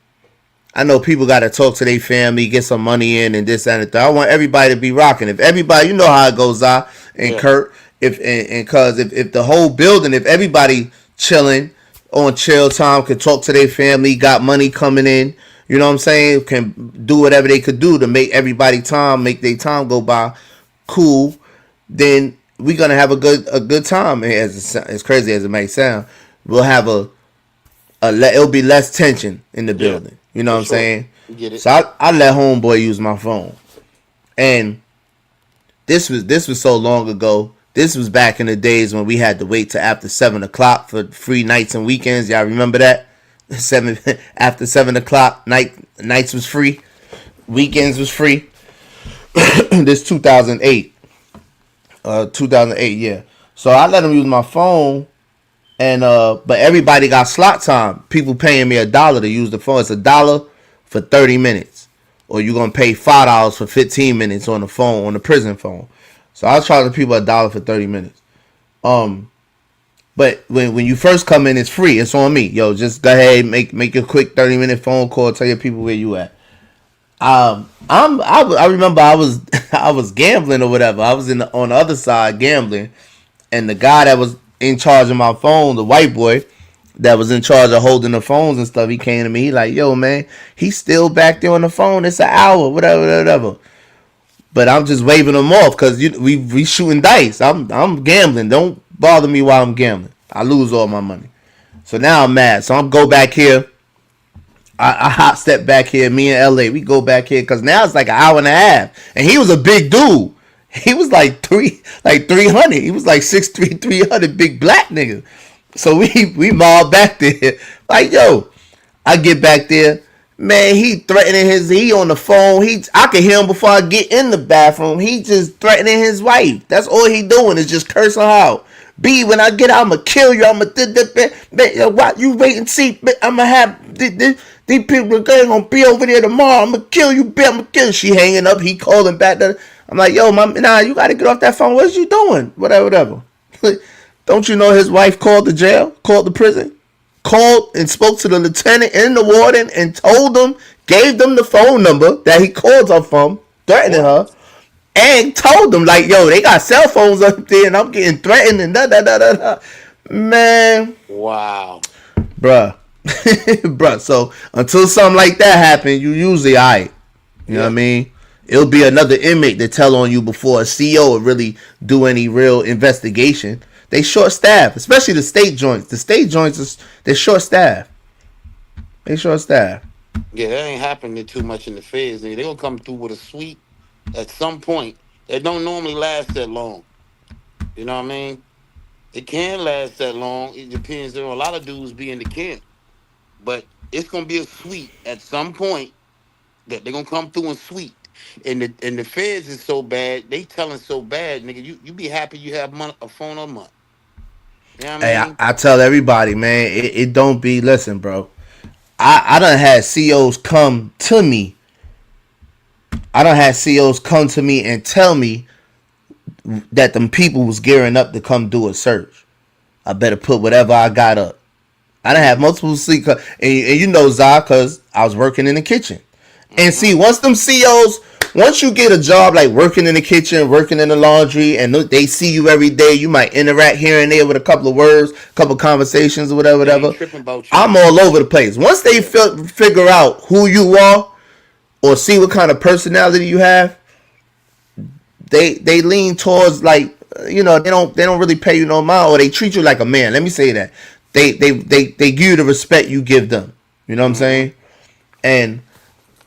I know people got to talk to their family, get some money in, and this and that. I want everybody to be rocking. If everybody, you know how it goes, Kurt. If the whole building, if everybody chilling on chill time, can talk to their family, got money coming in, you know what I'm saying, can do whatever they could do to make everybody make their time go by cool, then we're gonna have a good time. As crazy as it may sound, we'll have it'll be less tension in the building. You know what I'm saying?
Get it.
So I let homeboy use my phone, and this was so long ago. This was back in the days when we had to wait till after 7 o'clock for free nights and weekends. Y'all remember that? After 7 o'clock, nights was free, weekends was free. This 2008, yeah. So I let him use my phone, and but everybody got slot time. People paying me $1 to use the phone. It's $1 for 30 minutes, or you're gonna pay $5 for 15 minutes on the phone, on the prison phone. So I was charging people $1 for 30 minutes. But when you first come in, it's free. It's on me. Yo, just go ahead, make your quick 30-minute phone call, tell your people where you at. I remember I was gambling or whatever. I was on the other side gambling, and the guy that was in charge of my phone, the white boy that was in charge of holding the phones and stuff, he came to me. He like, yo, man, he's still back there on the phone. It's an hour, whatever. But I'm just waving them off because we shooting dice. I'm gambling. Don't bother me while I'm gambling. I lose all my money. So now I'm mad. So I'm go back here. I hot step back here. Me and LA, we go back here because now it's like an hour and a half. And he was a big dude. He was like 300. He was like 6'3", 300, big black nigga. So we mobbed back there. Like, yo, I get back there. Man, he threatening he on the phone. I can hear him before I get in the bathroom. He just threatening his wife. That's all he doing is just cursing her out. B, when I get out, I'ma kill you. I'ma you wait and see. I'ma have these people are gonna be over there tomorrow. I'ma kill you, B. I'ma kill you. She hanging up. He calling back. I'm like, yo, you gotta get off that phone. What you doing? Whatever. Don't you know his wife called the jail, called the prison, called and spoke to the lieutenant and the warden and told them, gave them the phone number that he called her from, threatening her, and told them, like, yo, they got cell phones up there and I'm getting threatened and da. Man.
Wow.
Bruh. So until something like that happens, you usually all right. You know what I mean? It'll be another inmate to tell on you before a CO would really do any real investigation. They short staff, especially the state joints. The state joints, they're short staff. They short staff.
Yeah, that ain't happening too much in the feds. They gonna come through with a sweep at some point. That don't normally last that long. You know what I mean? It can last that long. It depends. There are a lot of dudes be in the camp, but it's gonna be a sweep at some point that they're gonna come through and sweep. And the feds is so bad. They telling so bad, nigga. You be happy you have a phone a month. You know what I mean?
I tell everybody, man, it don't be, listen, bro. I done had COs come to me. I done had COs come to me and tell me that them people was gearing up to come do a search. I better put whatever I got up. I done had multiple COs, and you know, Zah, because I was working in the kitchen. And see, once you get a job like working in the kitchen, working in the laundry, and they see you every day, you might interact here and there with a couple of words, a couple of conversations or whatever. I'm all over the place. Once they figure out who you are or see what kind of personality you have, they lean towards, like, you know, they don't really pay you no mind, or they treat you like a man. Let me say that. They give you the respect you give them. You know what I'm saying? And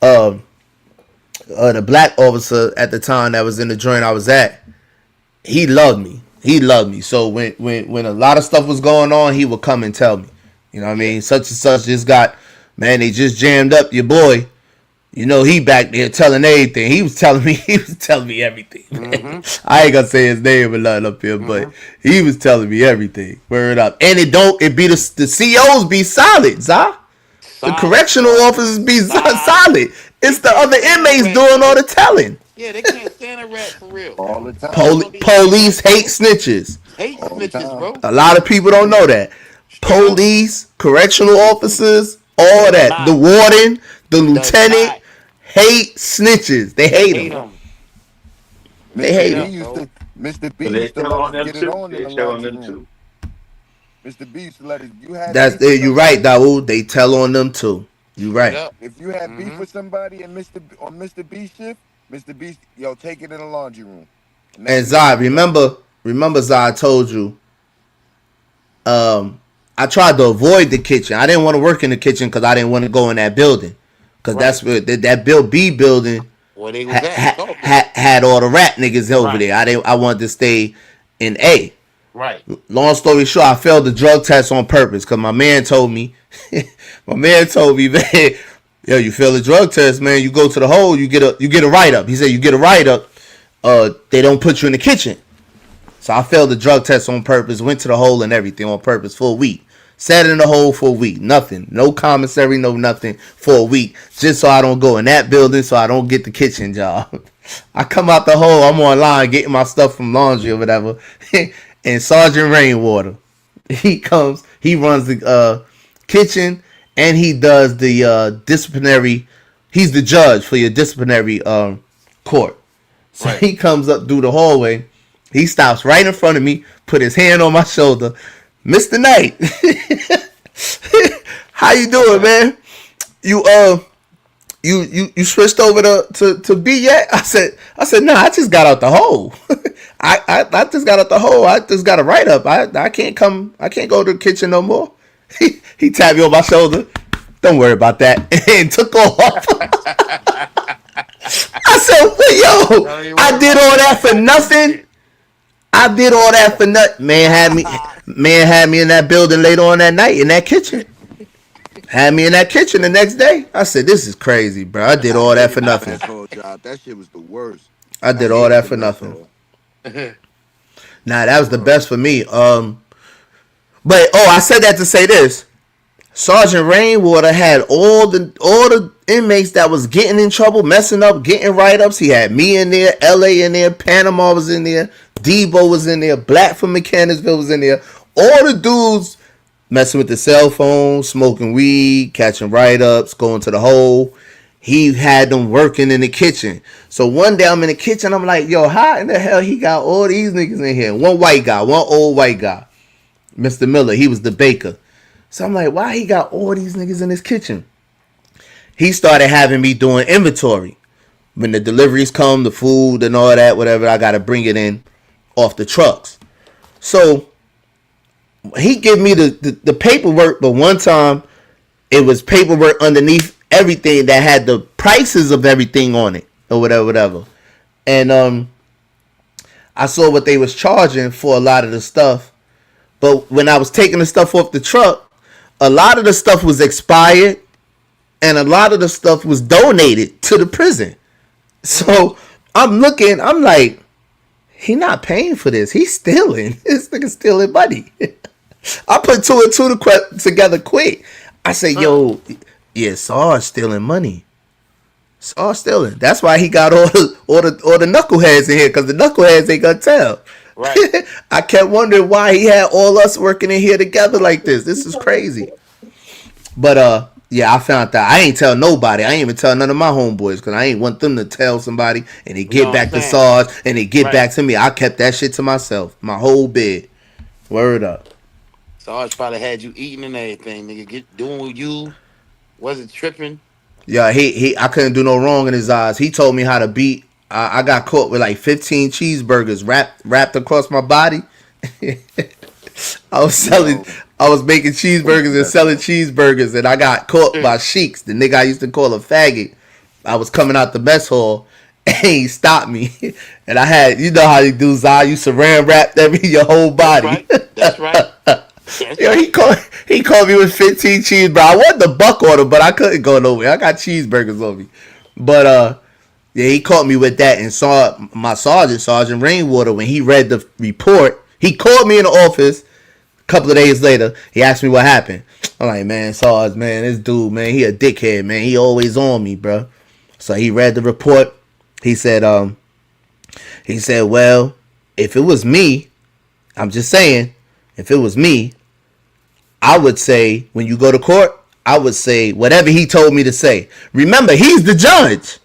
the black officer at the time that was in the joint I was at, he loved me. So when a lot of stuff was going on, he would come and tell me. You know what I mean? Such and such just got, man, they just jammed up your boy. You know, he back there telling everything. He was telling me everything. Mm-hmm. I ain't gonna say his name or nothing up here, but he was telling me everything. Word up. And it be the COs be solid, Zah. The correctional officers be solid. It's the other inmates doing all the telling.
Yeah, they can't stand a rat for real.
All the time.
Police hate snitches.
Hate snitches, bro.
A lot of people don't know that. Police, correctional officers, all that. The warden, the lieutenant, hate snitches. They hate them. They hate them.
Mr. B used to let us get it on in the laundry room. Mr. B used to let us.
You're right, Dawood. They tell on them too. You right.
If you had beef with somebody and Mr. B shift, Mr. B, yo, take it in the laundry room.
And Zah, remember, Zah, I told you. I tried to avoid the kitchen. I didn't want to work in the kitchen because I didn't want to go in that building, because that's where that Bill B building had all the rat niggas over there. I wanted to stay in A.
Right.
Long story short, I failed the drug test on purpose because my man told me, man, yo, you fail the drug test, man. You go to the hole, you get a write up. He said you get a write up. They don't put you in the kitchen. So I failed the drug test on purpose. Went to the hole and everything on purpose for a week. Sat in the hole for a week. Nothing. No commissary. No nothing for a week. Just so I don't go in that building. So I don't get the kitchen job. I come out the hole. I'm online getting my stuff from laundry or whatever. And Sergeant Rainwater, he comes, he runs the kitchen, and he does the disciplinary. He's the judge for your disciplinary court. So he comes up through the hallway. He stops right in front of me, put his hand on my shoulder. Mr. Knight, how you doing, man? You switched over to B yet? I said, nah, I just got out the hole. I just got out the hole. I just got a write up. I can't go to the kitchen no more. He tapped me on my shoulder. Don't worry about that. And took off. I said, well, yo, I did all that for nothing. I did all that for nothing. Man had me in that building later on that night in that kitchen. Had me in that kitchen the next day. I said, this is crazy, bro. I did all that for nothing.
That shit was the worst.
I did all that for nothing. Nah, that was the best for me. But I said that to say this. Sergeant Rainwater had all the inmates that was getting in trouble, messing up, getting write-ups. He had me in there, LA in there, Panama was in there, Debo was in there, Black from Mechanicsville was in there. All the dudes messing with the cell phone, smoking weed, catching write-ups, going to the hole. He had them working in the kitchen. So one day I'm in the kitchen, I'm like, yo, how in the hell he got all these niggas in here? One white guy, one old white guy. Mr. Miller, he was the baker. So I'm like, why he got all these niggas in his kitchen? He started having me doing inventory. When the deliveries come, the food and all that, whatever, I got to bring it in off the trucks. So he gave me the paperwork, but one time it was paperwork underneath everything that had the prices of everything on it or whatever. And I saw what they was charging for a lot of the stuff. But when I was taking the stuff off the truck, a lot of the stuff was expired and a lot of the stuff was donated to the prison. So I'm looking, I'm like, he not paying for this. He's stealing. This nigga stealing money. I put two and two together quick. I say, yo, yeah, Sarge stealing money. Sarge stealing. That's why he got all the knuckleheads in here, because the knuckleheads ain't gonna tell. Right. I kept wondering why he had all us working in here together like this. This is crazy. But yeah, I found that. I ain't tell nobody. I ain't even tell none of my homeboys because I ain't want them to tell somebody and they get back to Sarge and they get back to me. I kept that shit to myself. My whole bed. Word up.
Sarge probably had you eating and everything, nigga. Doing with you. Wasn't tripping.
Yeah, I couldn't do no wrong in his eyes. He told me how to beat. I got caught with like 15 cheeseburgers wrapped across my body. I was making cheeseburgers and selling cheeseburgers, and I got caught by Sheiks, the nigga I used to call a faggot. I was coming out the mess hall, and he stopped me. And I had, you know how you do, Zai, you saran wrapped your whole body.
That's right.
Yo, he called me with 15 cheeseburgers. I wanted the buck on him, but I couldn't go nowhere. I got cheeseburgers on me. But yeah, he caught me with that and saw my Sergeant Rainwater, when he read the report. He called me in the office a couple of days later. He asked me what happened. I'm like, man, Sarge, man, this dude, man, he a dickhead, man. He always on me, bro. So he read the report. He said, well, if it was me, I'm just saying, if it was me, I would say, when you go to court, I would say whatever he told me to say. Remember, he's the judge.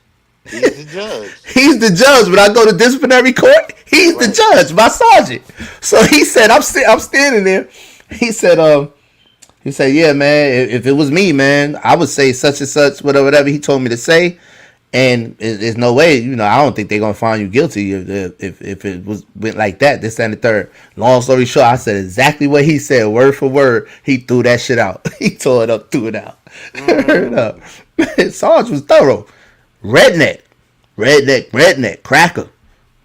He's the judge.
He's the judge. When I go to disciplinary court, he's the judge, my sergeant. So he said, I'm standing there. He said, yeah, man, if it was me, man, I would say such and such, whatever he told me to say. And there's no way, I don't think they're going to find you guilty if it went like that, this and the third. Long story short, I said exactly what he said, word for word. He threw that shit out. He tore it up, threw it out. Sarge was thorough. Redneck, cracker.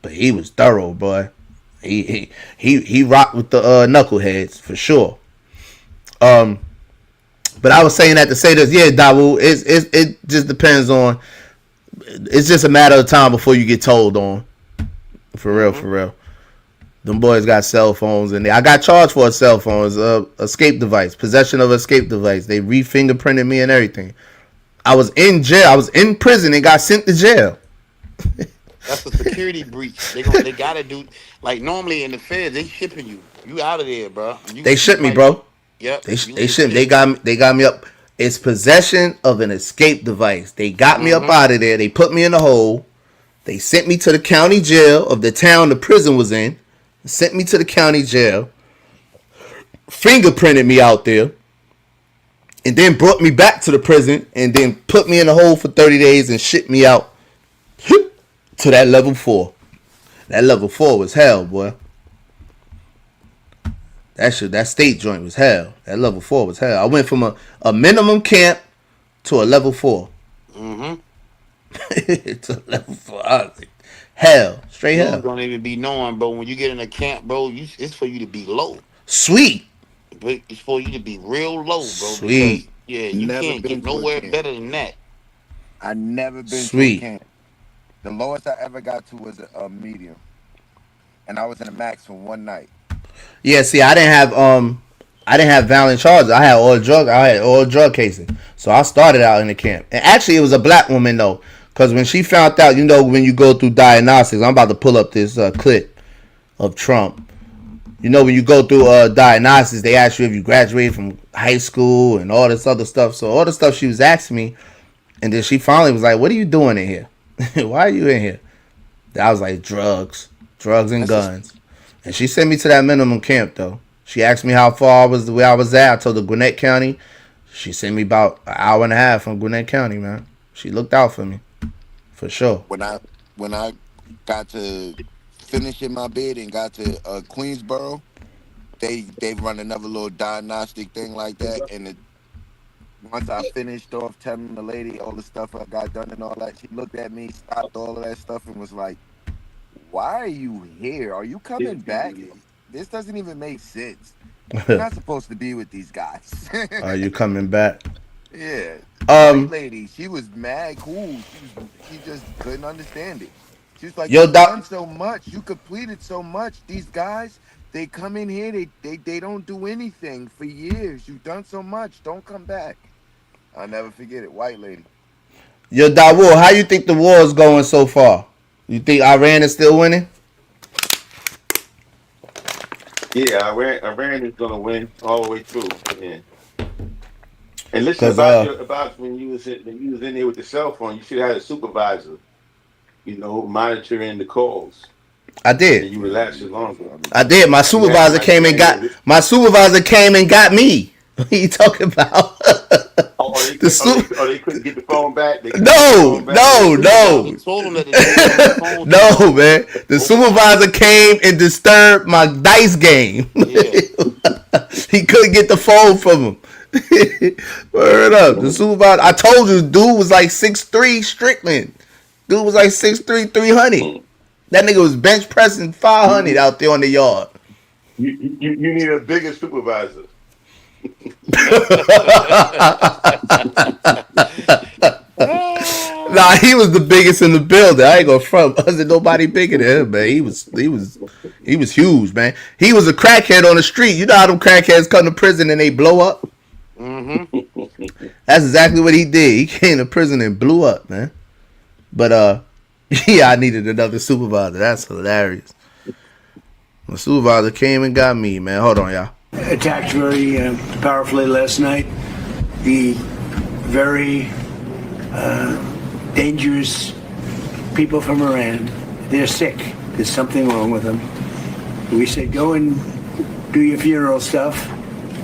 But he was thorough, boy. He rocked with the knuckleheads, for sure. But I was saying that to say this, yeah, Dawu, it just depends on. It's just a matter of time before you get told on. For real. Them boys got cell phones in there. I got charged for a cell phone. It's a escape device. Possession of escape device. They re-fingerprinted me and everything. I was in jail. I was in prison and got sent to jail.
That's a security breach. They gotta do, like, normally in the feds, they shipping you. You out of there, bro.
They shipped me, bro.
Yep.
They shipped. They got me up. It's possession of an escape device. They got me up out of there. They put me in the hole. They sent me to the county jail of the town the prison was in. Sent me to the county jail. Fingerprinted me out there. And then brought me back to the prison. And then put me in the hole for 30 days and shipped me out to that level 4. That level 4 was hell, boy. That state joint was hell. That level 4 was hell. I went from a minimum camp to a level 4. To level 4. I was like, hell, straight
You
hell.
don't even be knowing, bro. When you get in a camp, bro, it's for you to be low.
Sweet.
But it's for you to be real low, bro.
Sweet.
Because you
Never
can't
been
get
to a
nowhere
camp.
better than that.
I never been
Sweet.
to a camp. The lowest I ever got to was a medium, and I was in a max for one night.
Yeah, see, I didn't have violent charges. I had all drug casing. So I started out in the camp. And actually it was a black woman though. Cause when she found out, you know, when you go through diagnostics, I'm about to pull up this clip of Trump. You know, when you go through diagnostics, they ask you if you graduated from high school and all this other stuff. So all the stuff she was asking me, and then she finally was like, "What are you doing in here? Why are you in here?" I was like, drugs and guns. And she sent me to that minimum camp though. She asked me how far I was where I was at. I told her Gwinnett County. She sent me about an hour and a half from Gwinnett County, man. She looked out for me. For sure.
When I got to finishing my bid and got to Queensboro, they run another little diagnostic thing like that, and once I finished off telling the lady all the stuff I got done and all that, she looked at me, stopped all of that stuff, and was like, "Why are you here? Are you coming back? This doesn't even make sense. You're not supposed to be with these guys."
Are you coming back?
Yeah. White lady, she was mad cool. She just couldn't understand it. She was like,
Yo,
"You've
Doc-
done so much. You completed so much. These guys, they come in here, they don't do anything for years. You've done so much. Don't come back." I'll never forget it. White lady.
Yo, Dawood, how you think the war is going so far? You think Iran is still winning?
Yeah, Iran is gonna win all the way through. Yeah. And listen
'Cause,
about when you was in there with the cell phone, you should have had a supervisor, you know, monitoring the calls.
I did.
And you relax longer.
I did. My supervisor came and got me. What are you talking about?
They couldn't get the phone back.
No.
He told him that the phone
No, man. The supervisor came and disturbed my dice game. He couldn't get the phone from him. Word up. The supervisor, I told you, dude was like 6'3" Strickland. Dude was like 6'3", 300. That nigga was bench pressing 500 out there on the yard.
You need a bigger supervisor.
Nah, he was the biggest in the building. I ain't gonna front. Wasn't nobody bigger than him, man. He was huge, man. He was a crackhead on the street. You know how them crackheads come to prison and they blow up?
Mm-hmm.
That's exactly what he did. He came to prison and blew up, man. But yeah, I needed another supervisor. That's hilarious. The supervisor came and got me, man. Hold on, y'all.
Attacked very powerfully last night. The very dangerous people from Iran, they're sick. There's something wrong with them. We said, go and do your funeral stuff.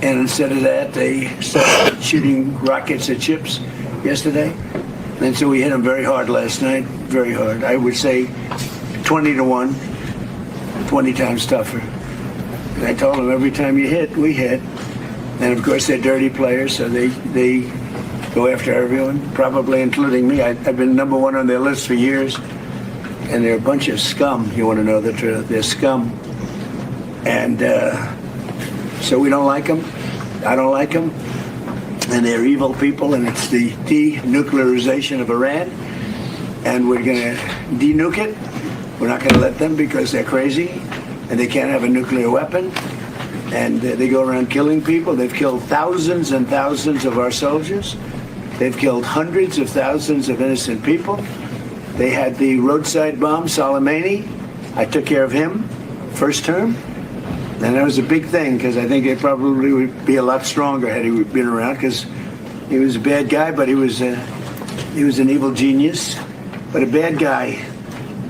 And instead of that, they started shooting rockets at ships yesterday. And so we hit them very hard last night, very hard. I would say 20-1, 20 times tougher. And I told them every time you hit, we hit. And of course, they're dirty players, so they go after everyone, probably including me. I've been number one on their list for years. And they're a bunch of scum, you want to know the truth. They're scum. And so we don't like them. I don't like them. And they're evil people, and it's the denuclearization of Iran. And we're going to denuke it. We're not going to let them because they're crazy, and they can't have a nuclear weapon. And they go around killing people. They've killed thousands and thousands of our soldiers. They've killed hundreds of thousands of innocent people. They had the roadside bomb, Soleimani. I took care of him, first term. And that was a big thing because I think it probably would be a lot stronger had he been around because he was a bad guy, but he was an evil genius, but a bad guy.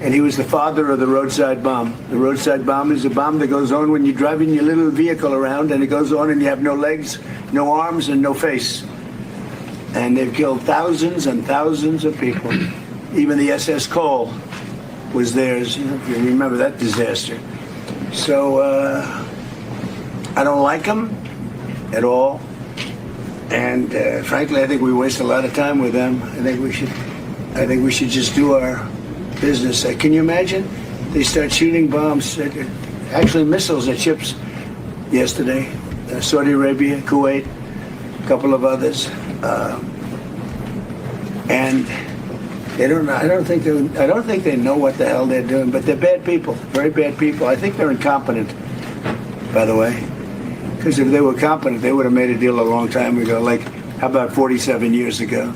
And he was the father of the roadside bomb. The roadside bomb is a bomb that goes on when you're driving your little vehicle around, and it goes on and you have no legs, no arms, and no face. And they've killed thousands and thousands of people. Even the SS Cole was theirs, you know, if you remember that disaster. So I don't like them at all. And frankly, I think we waste a lot of time with them. I think we should I think we should just do our business. Can you imagine? They start shooting bombs, actually missiles at ships yesterday. Saudi Arabia, Kuwait, a couple of others, and they don't. I don't think they know what the hell they're doing. But they're bad people, very bad people. I think they're incompetent, by the way. Because if they were competent, they would have made a deal a long time ago. Like, how about 47 years ago?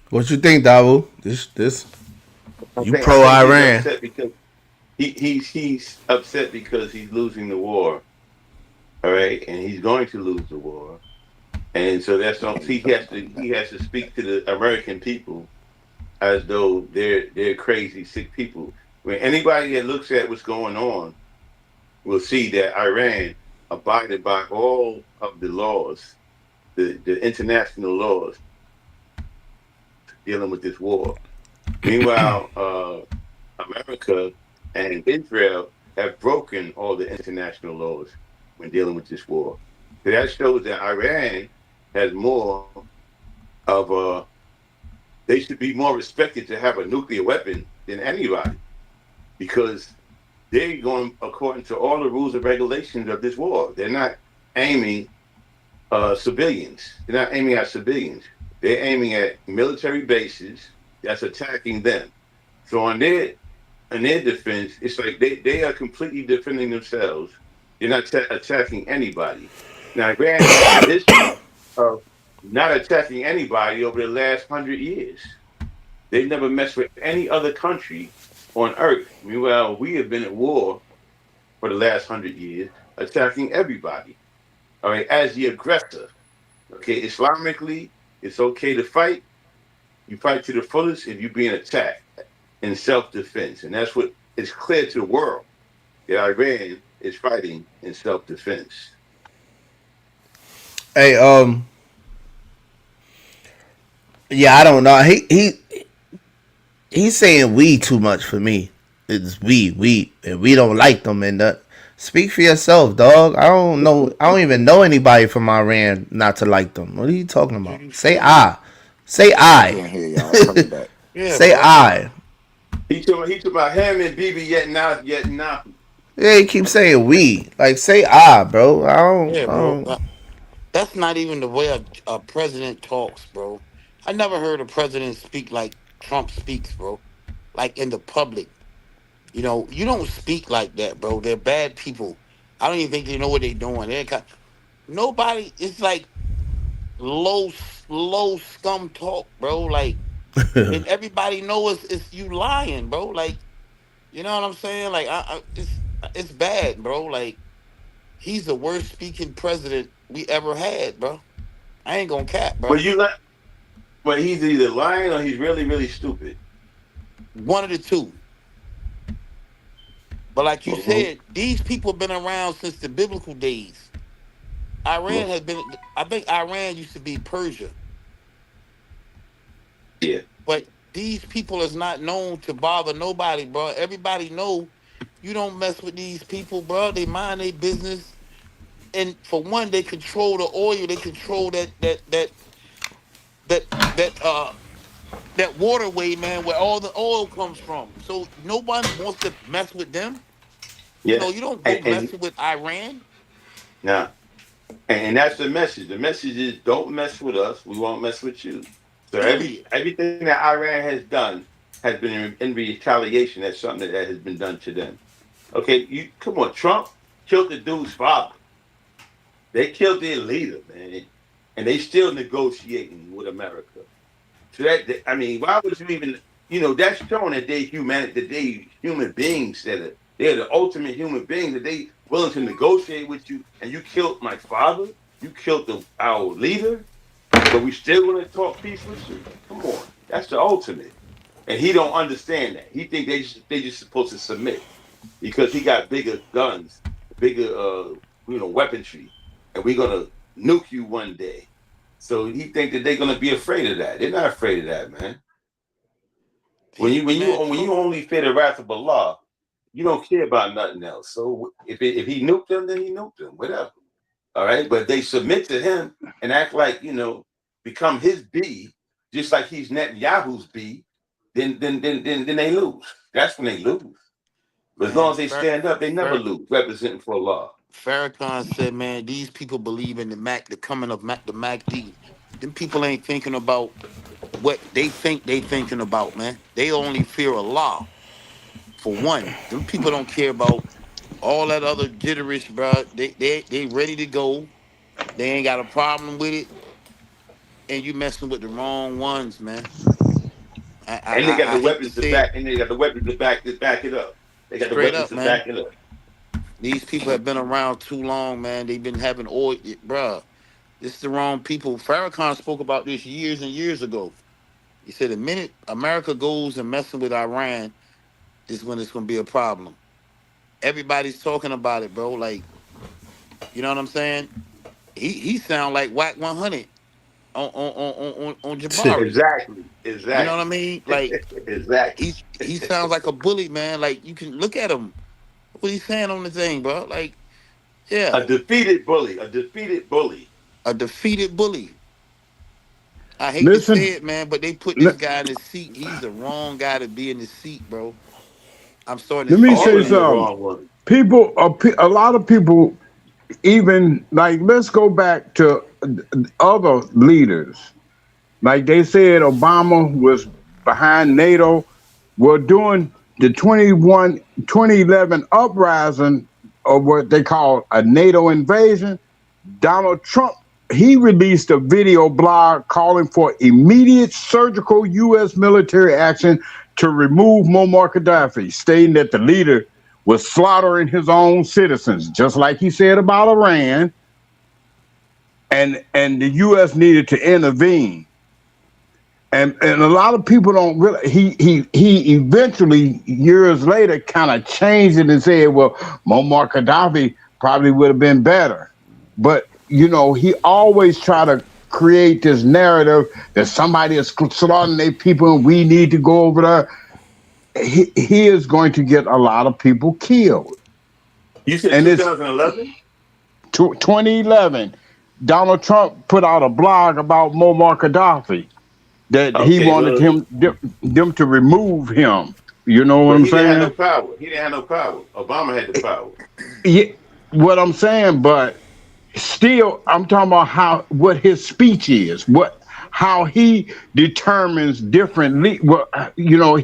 What you think, Dawu? This you
I
pro
think
Iran?
He's upset because he's upset because he's losing the war. All right, and he's going to lose the war, and so that's he has to speak to the American people as though they're crazy, sick people. When anybody that looks at what's going on will see that Iran abided by all of the laws, the international laws dealing with this war. Meanwhile, America and Israel have broken all the international laws when dealing with this war. So that shows that Iran has more of they should be more respected to have a nuclear weapon than anybody, because they're going according to all the rules and regulations of this war. They're not aiming civilians. They're not aiming at civilians. They're aiming at military bases that's attacking them. So in their defense, it's like they are completely defending themselves. They're not attacking anybody. Now, Iran has a history of not attacking anybody over the last 100 years. They've never messed with any other country on earth. Meanwhile, we have been at war for the last 100 years, attacking everybody. All right, as the aggressor. Okay, Islamically, it's okay to fight. You fight to the fullest if you're being attacked in self-defense. And that's what is clear to the world, that Iran is fighting in self-defense.
Hey, yeah, I don't know. He's saying we too much for me. It's we, and we don't like them. And speak for yourself, dog. I don't know. I don't even know anybody from Iran not to like them. What are you talking about? Say I. Say I.
Yeah,
Say
bro.
I.
He talking about him and Bibi yet not.
Yeah, he keeps saying we. Like, say I, bro. I don't.
Yeah, bro. That's not even the way a president talks, bro. I never heard a president speak like Trump speaks, bro. Like in the public. You know, you don't speak like that, bro. They're bad people. I don't even think they know what they're doing. Nobody, it's like low scum talk, bro. Like, and everybody knows it's you lying, bro. Like, you know what I'm saying? Like, it's bad, bro. Like, he's the worst speaking president we ever had, bro. I ain't gonna cap, bro.
But he's either lying or he's really, really stupid.
One of the two. But like you said, these people have been around since the biblical days. Iran has been, I think Iran used to be Persia.
Yeah.
But these people is not known to bother nobody, bro. Everybody know you don't mess with these people, bro. They mind their business. And for one, they control the oil. They control that waterway, man, where all the oil comes from. So no one wants to mess with them.
Yeah.
So you don't go messing with Iran.
Nah. And that's the message. The message is don't mess with us. We won't mess with you. So everything that Iran has done has been in retaliation. That's something that has been done to them. Okay, come on. Trump killed the dude's father. They killed their leader, man. And they still negotiating with America. So why would you even, that's showing that they're human beings, that they're the ultimate human beings, that they willing to negotiate with you, and you killed my father, you killed our leader, but we still want to talk peace with you? Come on, that's the ultimate. And he don't understand that. He think they just supposed to submit because he got bigger guns, bigger weaponry, and we're gonna nuke you one day. So he think that they're gonna be afraid of that. They're not afraid of that, man. When you only fear the wrath of Allah, you don't care about nothing else. So if he nuked them, then he nuked them, whatever. All right, but they submit to him and act like become his bee just like he's Netanyahu's B, then they lose. That's when they lose. But as long as they stand up, they never lose, representing for Allah.
Farrakhan said, man, these people believe in the coming of the Mahdi. Them people ain't thinking about what they think they thinking about, man. They only fear Allah. For one, them people don't care about all that other jitterish, bro. They ready to go. They ain't got a problem with it. And you messing with the wrong ones, man.
And they got the weapons to back. And they got the weapons to back it up. They got the weapons to back it up.
These people have been around too long, man. They've been having oil, bruh. This is the wrong people. Farrakhan spoke about this years and years ago. He said the minute America goes and messing with Iran, is when it's gonna be a problem. Everybody's talking about it, bro. Like, you know what I'm saying? He sound like Whack 100 on Jabari.
Exactly.
You know what I mean? Like,
exactly.
He sounds like a bully, man. Like, you can look at him. What he's saying on the thing, bro. Like, yeah.
A defeated bully. A defeated bully.
A defeated bully. I hate to say it, man, but they put this guy in his seat. He's the wrong guy to be in his seat, bro. I'm starting to
Let me say something. A lot of people, even like, let's go back to other leaders. Like they said, Obama was behind NATO. Well, during the 2011 uprising, of what they call a NATO invasion, Donald Trump, he released a video blog calling for immediate surgical U.S. military action to remove Muammar Gaddafi, stating that the leader was slaughtering his own citizens, just like he said about Iran, and the U.S. needed to intervene. And a lot of people don't really. He eventually, years later, kind of changed it and said, "Well, Muammar Gaddafi probably would have been better," but you know, he always try to create this narrative that somebody is slaughtering their people and we need to go over there. He is going to get a lot of people killed.
You said 2011?
2011. Donald Trump put out a blog about Muammar Gaddafi that he wanted them to remove him. You know what I'm saying?
He didn't have no power. He didn't have no power. Obama had the power.
Yeah, what I'm saying, but still, I'm talking about what his speech is, how he determines differently. Well, you know,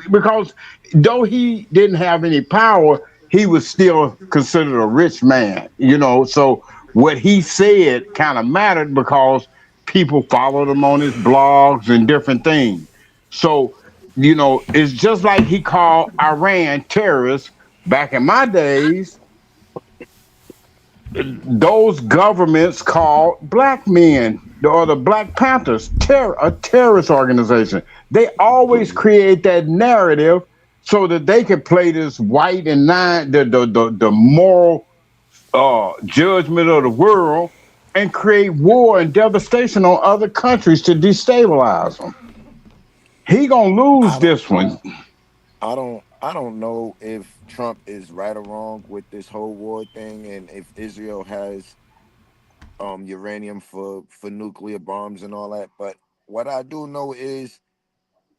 because though he didn't have any power, he was still considered a rich man. You know, so what he said kind of mattered because people followed him on his blogs and different things. So, you know, it's just like he called Iran terrorists back in my days. Those governments called black men or the Black Panthers a terrorist organization. They always create that narrative so that they can play this white and the moral judgment of the world and create war and devastation on other countries to destabilize them. He gonna lose this one.
I don't know if Trump is right or wrong with this whole war thing, and if Israel has uranium for nuclear bombs and all that. But what I do know is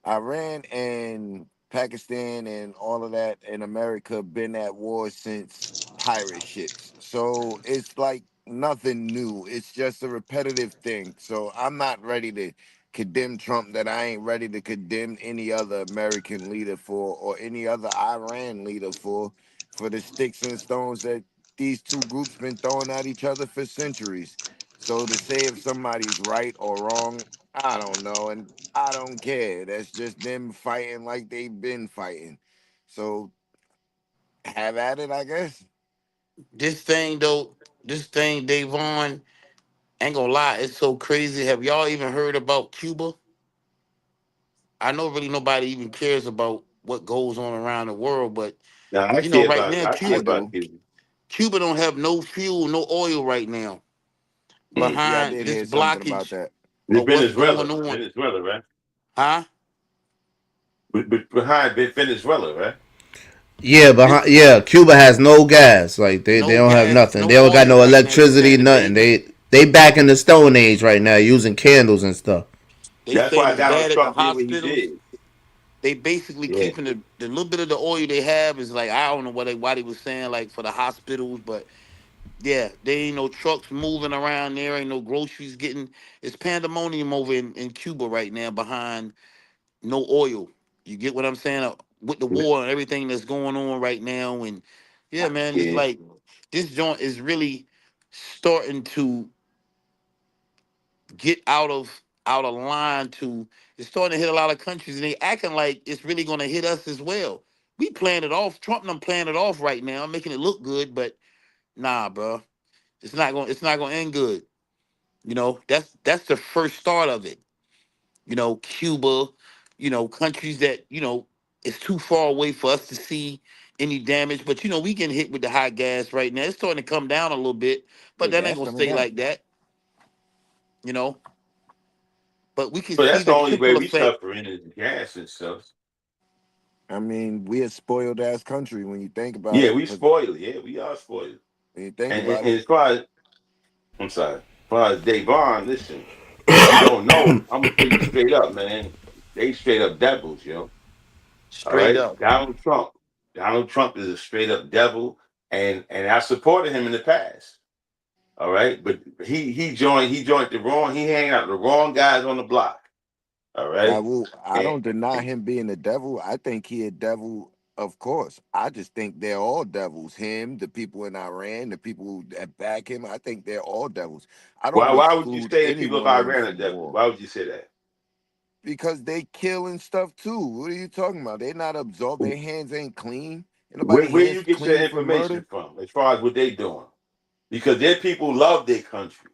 Iran and Pakistan and all of that in America been at war since pirate ships. So it's like nothing new. It's just a repetitive thing. So I'm not ready to condemn Trump that I ain't ready to condemn any other American leader for, or any other Iran leader for the sticks and stones that these two groups been throwing at each other for centuries. So to say if somebody's right or wrong, I don't know, and I don't care. That's just them fighting like they've been fighting. So have at it, I guess.
This thing, Davon, ain't gonna lie, it's so crazy. Have y'all even heard about Cuba? I know really nobody even cares about what goes on around the world, but you know, right now, Cuba don't have no fuel, no oil right now. Behind this blockage.
Venezuela, right?
Huh?
Behind Venezuela, right?
Yeah, Cuba has no gas. Like they don't have nothing. They don't got no electricity, nothing. They back in the Stone Age right now, using candles and stuff.
They
That's
saying
why
it's
Donald
bad at the
Trump did what he
hospitals.
did.
They basically
Yeah.
keeping the little bit of the oil they have is like, I don't know why they was saying like for the hospitals, but yeah, there ain't no trucks moving around there, ain't no groceries getting. It's pandemonium over in Cuba right now behind no oil. You get what I'm saying? With the war and everything that's going on right now, and yeah, man, it's
Yeah.
like this joint is really starting to get out of line to it's starting to hit a lot of countries and they acting like it's really gonna hit us as well. We playing it off. Trump done playing it off right now, making it look good, but nah, bro. It's not gonna end good. That's the first start of it. Cuba, countries that, it's too far away for us to see any damage. But we getting hit with the hot gas right now. It's starting to come down a little bit, but
Yeah,
that ain't
gas
gonna
coming
stay
down.
like that, you know. But we can
So
see
that's the
the
only way
trickle
we
effect.
suffering is gas and stuff.
I mean, we a spoiled ass country when you think about
Yeah,
it.
we
But
spoiled. Yeah, we are spoiled.
when you think
And,
about
and,
it,
and as far as I'm sorry, as far as Davon, listen, you don't know. I'm gonna tell you straight up, man. They straight up devils, yo. All
Straight
right,
up.
Donald Trump. Donald Trump is a straight up devil, and I supported him in the past. All right, but he joined the wrong. He hang out with the wrong guys on the block. All right.
I don't deny him being a devil. I think he a devil, of course. I just think they're all devils. Him, the people in Iran, the people that back him. I think they're all devils. I don't
Why would you
exclude
say the people of
anyone in
Iran
this
are devils?
war
Why would you say that?
because they killing stuff too. What are you talking about? They're not absolved. Their hands ain't clean. Ain't
Where,
nobody
where you
hands
get your
clean for murder.
information from as far as what they doing? Because their people love their country.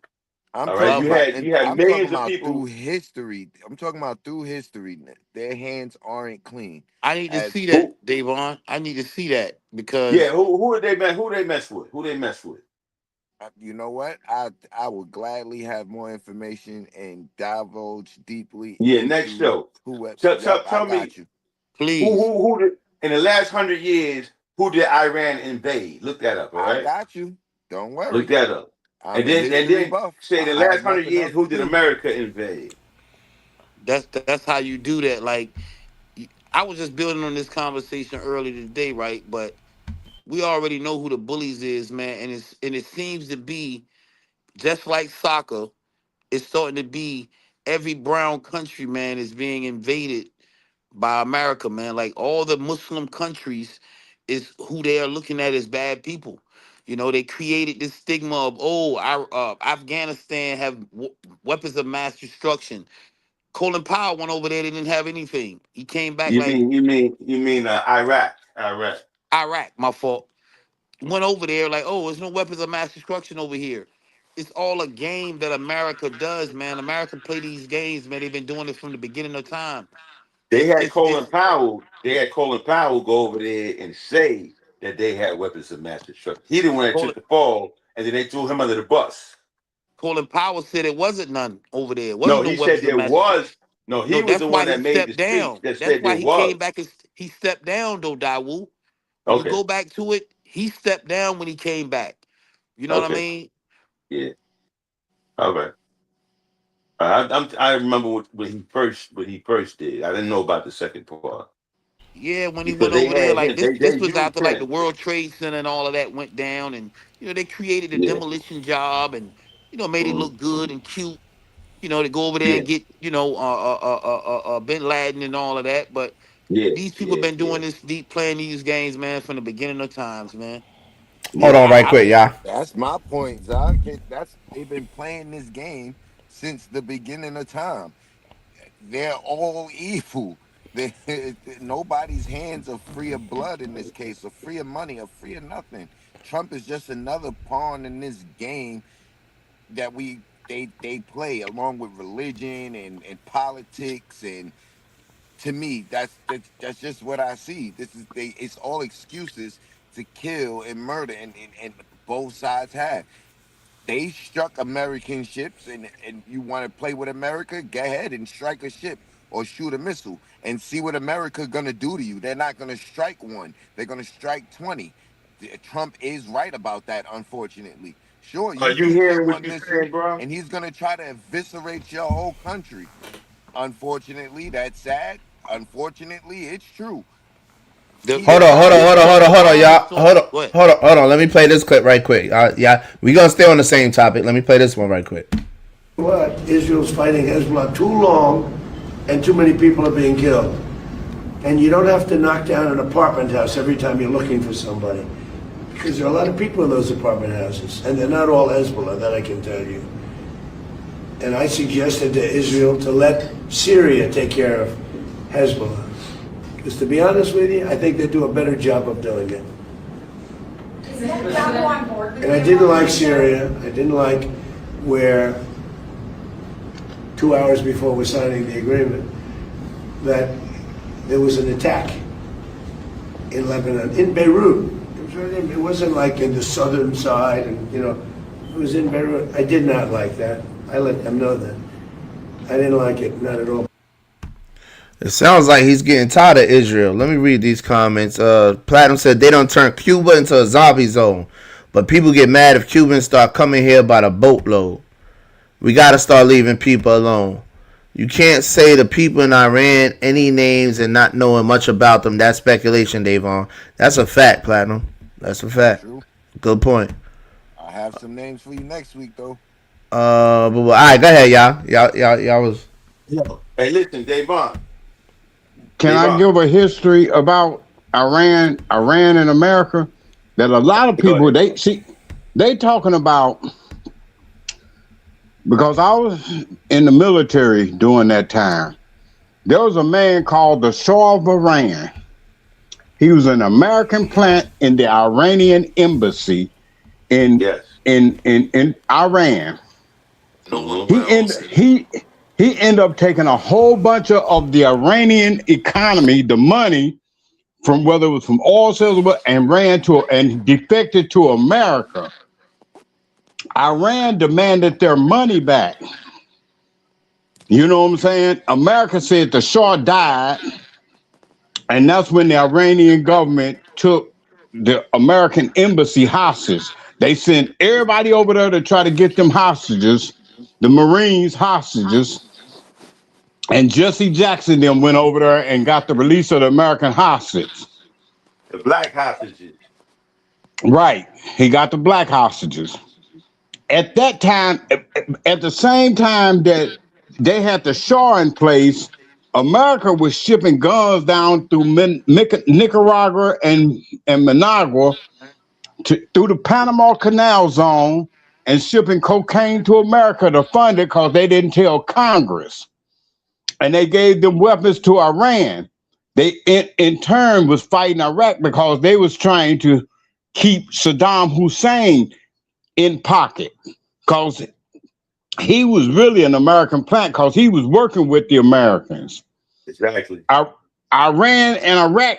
I'm
All right.
talking
Love
You
them.
about,
had
and
you had
I'm talking
millions of
about through
people.
history. I'm talking about through history. Their hands aren't clean.
I need to
As
see that,
Who
Davon. I need to see that
yeah,
because
who they mess with? Who they mess with?
you know what? I would gladly have more information and divulge deeply
Yeah, next
into
show.
who.
Tell,
Yep,
tell,
I
tell me
got you.
please.
who did, in the last 100 years, who did Iran invade? Look that up, all
I
right?
got you. Don't
Look
worry.
that up.
I'm
And
a history
then
buff.
say the
I
last
have
100
nothing
years,
else to
who did
do.
America invade?
That's how you do that. Like I was just building on this conversation earlier today, right? But we already know who the bullies is, man, and it seems to be just like soccer. It's starting to be every brown country, man, is being invaded by America, man. Like all the Muslim countries is who they are looking at as bad people. They created this stigma of, Afghanistan have weapons of mass destruction. Colin Powell went over there, they didn't have anything. He came back like
You mean Iraq? Iraq.
Iraq, my fault. Went over there like, oh, there's no weapons of mass destruction over here. It's all a game that America does, man. America play these games, man. They've been doing this from the beginning of time.
They
It's
had
it's
Colin
it's
Powell. They had Colin Powell go over there and say that they had weapons of mass destruction. He the one that
Colin,
took the fall, and then they threw him under the bus.
Colin Powell said it wasn't none over there. It
No,
wasn't no
he said
weapons of
there
mass destruction.
was. No, he
No,
was
that's
the
why
one
he
that made the
stepped
speech
down.
that
That's
said there
why he came
was.
back and he stepped down though, Dawu. When you
Okay.
go back to it, he stepped down when he came back. You know what I
Okay.
mean?
Yeah. All right. I remember what he first did. I didn't know about the second part
Yeah, when he
because
went
they
over there,
had
like
him.
this,
They
this was
used
after like the
him.
World Trade Center and all of that went down, and they created a
Yeah.
demolition job and made it
Mhm.
look good and cute. To go over there
Yeah.
and get Bin Laden and all of that. But
Yeah.
these people
Yeah.
been
Yeah.
doing this, deep playing these games, man, from the beginning of times, man.
Hold
Yeah.
on, right
I
quick, y'all.
That's my point, Zach. They've been playing this game since the beginning of time. They're all evil. They, nobody's hands are free of blood in this case, or free of money, or free of nothing. Trump is just another pawn in this game that they play along with religion and politics. And to me, that's just what I see. It's all excuses to kill and murder, and both sides have. They struck American ships, and you want to play with America? Go ahead and strike a ship or shoot a missile and see what America gonna do to you. They're not gonna strike one. They're gonna strike 20. Trump is right about that, unfortunately. Sure,
Are
you
you
shoot that
hearing what
one
you're
missile,
saying, bro?
and he's gonna try to eviscerate your whole country. Unfortunately, that's sad. Unfortunately, it's true.
Hold on, y'all. Hold on. Let me play this clip right quick. Yeah, we gonna stay on the same topic. Let me play this one right quick.
What? Israel's fighting Hezbollah too long, and too many people are being killed. And you don't have to knock down an apartment house every time you're looking for somebody, because there are a lot of people in those apartment houses, and they're not all Hezbollah, that I can tell you. And I suggested to Israel to let Syria take care of Hezbollah. Because to be honest with you, I think they do a better job of doing it. And I didn't like Syria. I didn't like where 2 hours before we're signing the agreement that there was an attack in Lebanon, in Beirut. It wasn't like in the southern side, and it was in Beirut. I did not like that. I let them know that. I didn't like it, not at all.
It sounds like he's getting tired of Israel. Let me read these comments. Platinum said they don't turn Cuba into a zombie zone, but people get mad if Cubans start coming here by the boatload. We got to start leaving people alone. You can't say the people in Iran any names and not knowing much about them. That's speculation, Davon. That's a fact, Platinum. That's a fact.
True.
Good point.
I have some names for you next week, though.
But all right, go ahead, y'all was.
Hey, listen, Davon.
Can I give a history about Iran and America? That a lot of people they talking about, because I was in the military during that time. There was a man called the Shah of Iran. He was an American plant in the Iranian embassy in Iran. He ended up taking a whole bunch of the Iranian economy, the money from whether it was from oil sales and defected to America. Iran demanded their money back. You know what I'm saying? America said the Shah died, and that's when the Iranian government took the American embassy hostage. They sent everybody over there to try to get them hostages, the Marines hostages. And Jesse Jackson then went over there and got the release of the American hostage.
The black hostages.
Right. He got the black hostages. At that time, at the same time that they had the Shah in place, America was shipping guns down through Nicaragua and Managua through the Panama Canal Zone and shipping cocaine to America to fund it because they didn't tell Congress. And they gave them weapons to Iran. They, in turn, was fighting Iraq because they was trying to keep Saddam Hussein in pocket, because he was really an American plant, because he was working with the Americans.
Exactly.
Iran and Iraq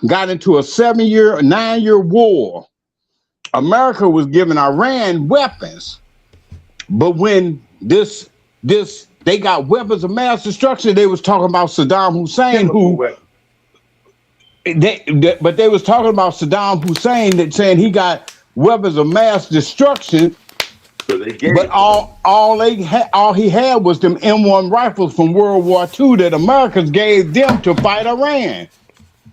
got into a 9-year war. America was giving Iran weapons, but when they got weapons of mass destruction, they was talking about Saddam Hussein, but they was talking about Saddam Hussein that saying he got weapons of mass destruction. But all he had was them M1 rifles from World War II that Americans gave them to fight Iran,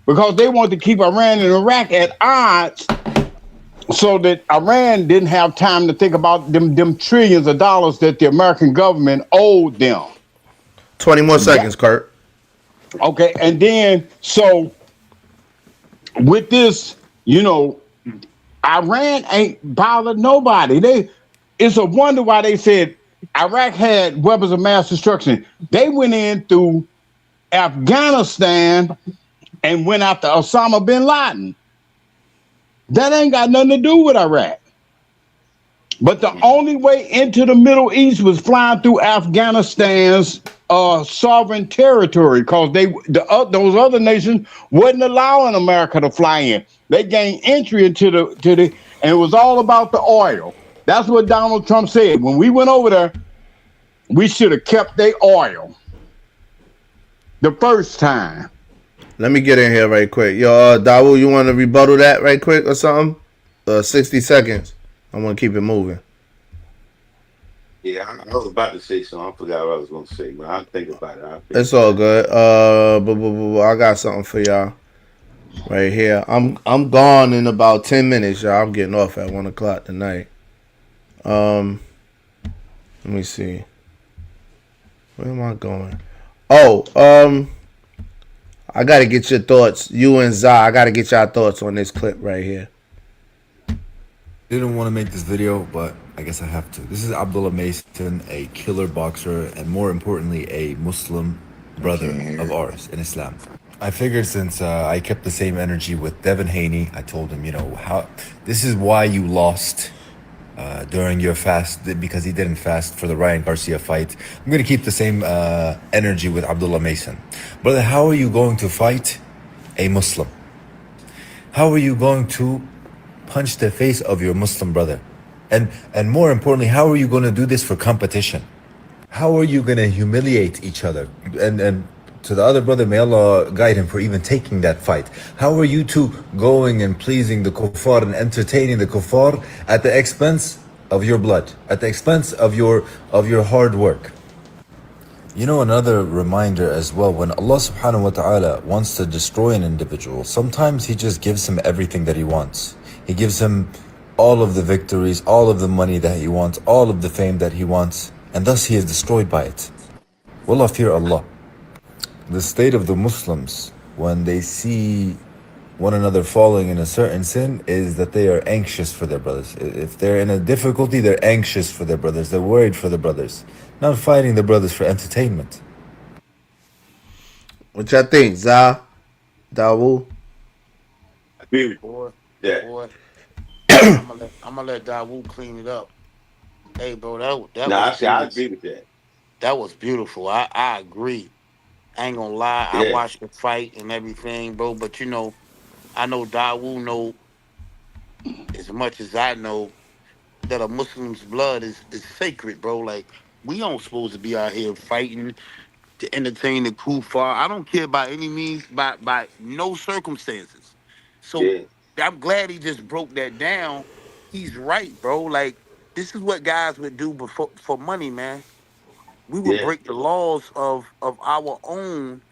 because they wanted to keep Iran and Iraq at odds, so that Iran didn't have time to think about them trillions of dollars that the American government owed them.
20 more seconds, Kurt.
Okay, and then so with this, Iran ain't bothered nobody. It's a wonder why they said Iraq had weapons of mass destruction. They went in through Afghanistan and went after Osama bin Laden. That ain't got nothing to do with Iraq. But the only way into the Middle East was flying through Afghanistan's sovereign territory, because those other nations wasn't allowing America to fly in. They gained entry into the and it was all about the oil. That's what Donald Trump said. When we went over there, we should have kept their oil the first time.
Let me get in here right quick. Yo, Dawu, you want to rebuttal that right quick or something? 60 seconds. I want to keep it moving.
Yeah, I was about to say something. I forgot what I was going to say, but I'll think about it.
It's all good. I got something for y'all right here. I'm gone in about 10 minutes, y'all. I'm getting off at 1:00 tonight. Let me see. Where am I going? Oh, I gotta get your thoughts. You and Zah, I gotta get y'all thoughts on this clip right here.
Didn't want to make this video, but I guess I have to. This is Abdullah Mason, a killer boxer, and more importantly, a Muslim brother of ours in Islam. I figured since I kept the same energy with Devin Haney, I told him, how this is why you lost during your fast, because he didn't fast for the Ryan Garcia fight. I'm going to keep the same energy with Abdullah Mason. Brother, how are you going to fight a Muslim? How are you going to punch the face of your Muslim brother? And more importantly, how are you going to do this for competition? How are you going to humiliate each other? And to the other brother, may Allah guide him for even taking that fight. How are you two going and pleasing the kuffar and entertaining the kuffar at the expense of your blood, at the expense of your hard work? Another reminder as well, when Allah subhanahu wa ta'ala wants to destroy an individual, sometimes He just gives him everything that He wants. He gives him all of the victories, all of the money that he wants, all of the fame that he wants, and thus he is destroyed by it. Wallah, fear Allah. The state of the Muslims when they see one another falling in a certain sin is that they are anxious for their brothers. If they're in a difficulty, they're anxious for their brothers. They're worried for their brothers, not fighting their brothers for entertainment.
What y'all think, Zah? Dawu?
I agree with
Boy,
that.
boy. I'm gonna let Dawu clean it up. Hey, bro, that
Nah,
was
I
beautiful.
agree with that.
That was beautiful. I agree. I ain't gonna lie. I
Yeah.
watched the fight and everything, bro. But I know Dawu know as much as I know that a Muslim's blood is sacred, bro. Like we don't supposed to be out here fighting to entertain the kuffar. I don't care by any means, by no circumstances. So
Yeah.
I'm glad he just broke that down. He's right, bro. Like this is what guys would do before for money, man. We would
Yeah.
break the laws of our own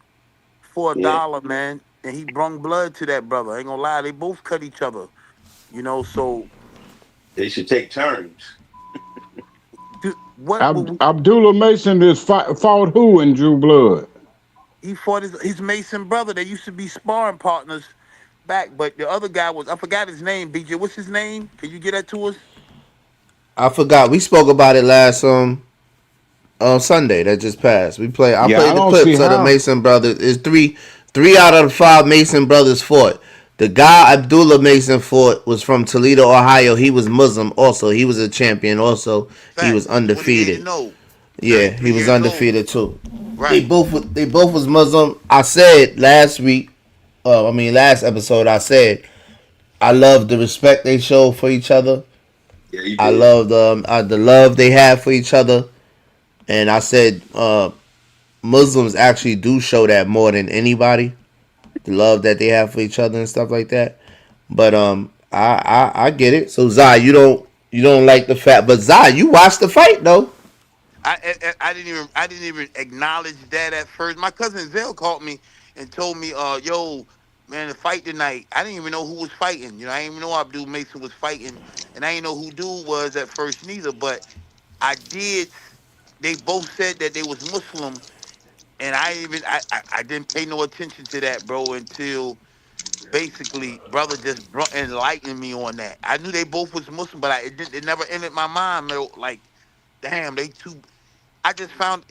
for a
Yeah.
dollar, man. And he brung blood to that brother. I ain't gonna lie, they both cut each other. So
They should take turns.
Abdullah Mason just fought who in Drew Blood?
he fought his Mason brother. They used to be sparring partners back, but the other guy I forgot his name, BJ. What's his name? Can you get that to us?
I forgot. We spoke about it last Sunday that just passed. I played the clips of the Mason brothers. It's three out of the 5 Mason brothers fought. The guy Abdullah Mason fought was from Toledo, Ohio. He was Muslim also. He was a champion also. He was undefeated. Yeah, he was undefeated too.
Right.
They both was Muslim. I said last episode, I said I love the respect they show for each other.
Yeah, you did.
I love the love they have for each other. And I said Muslims actually do show that more than anybody. The love that they have for each other and stuff like that. But I get it. So Zah, you don't like the fact, but Zah, you watched the fight though.
I didn't even acknowledge that at first. My cousin Zell called me and told me, yo, man, the fight tonight. I didn't even know who was fighting. I didn't even know Abdul Mason was fighting, and I didn't know who dude was at first neither. But I did. They both said that they was Muslim, and I didn't pay no attention to that, bro, until basically brother just enlightened me on that. I knew they both was Muslim, but it never entered my mind. Like, damn, they two. I just found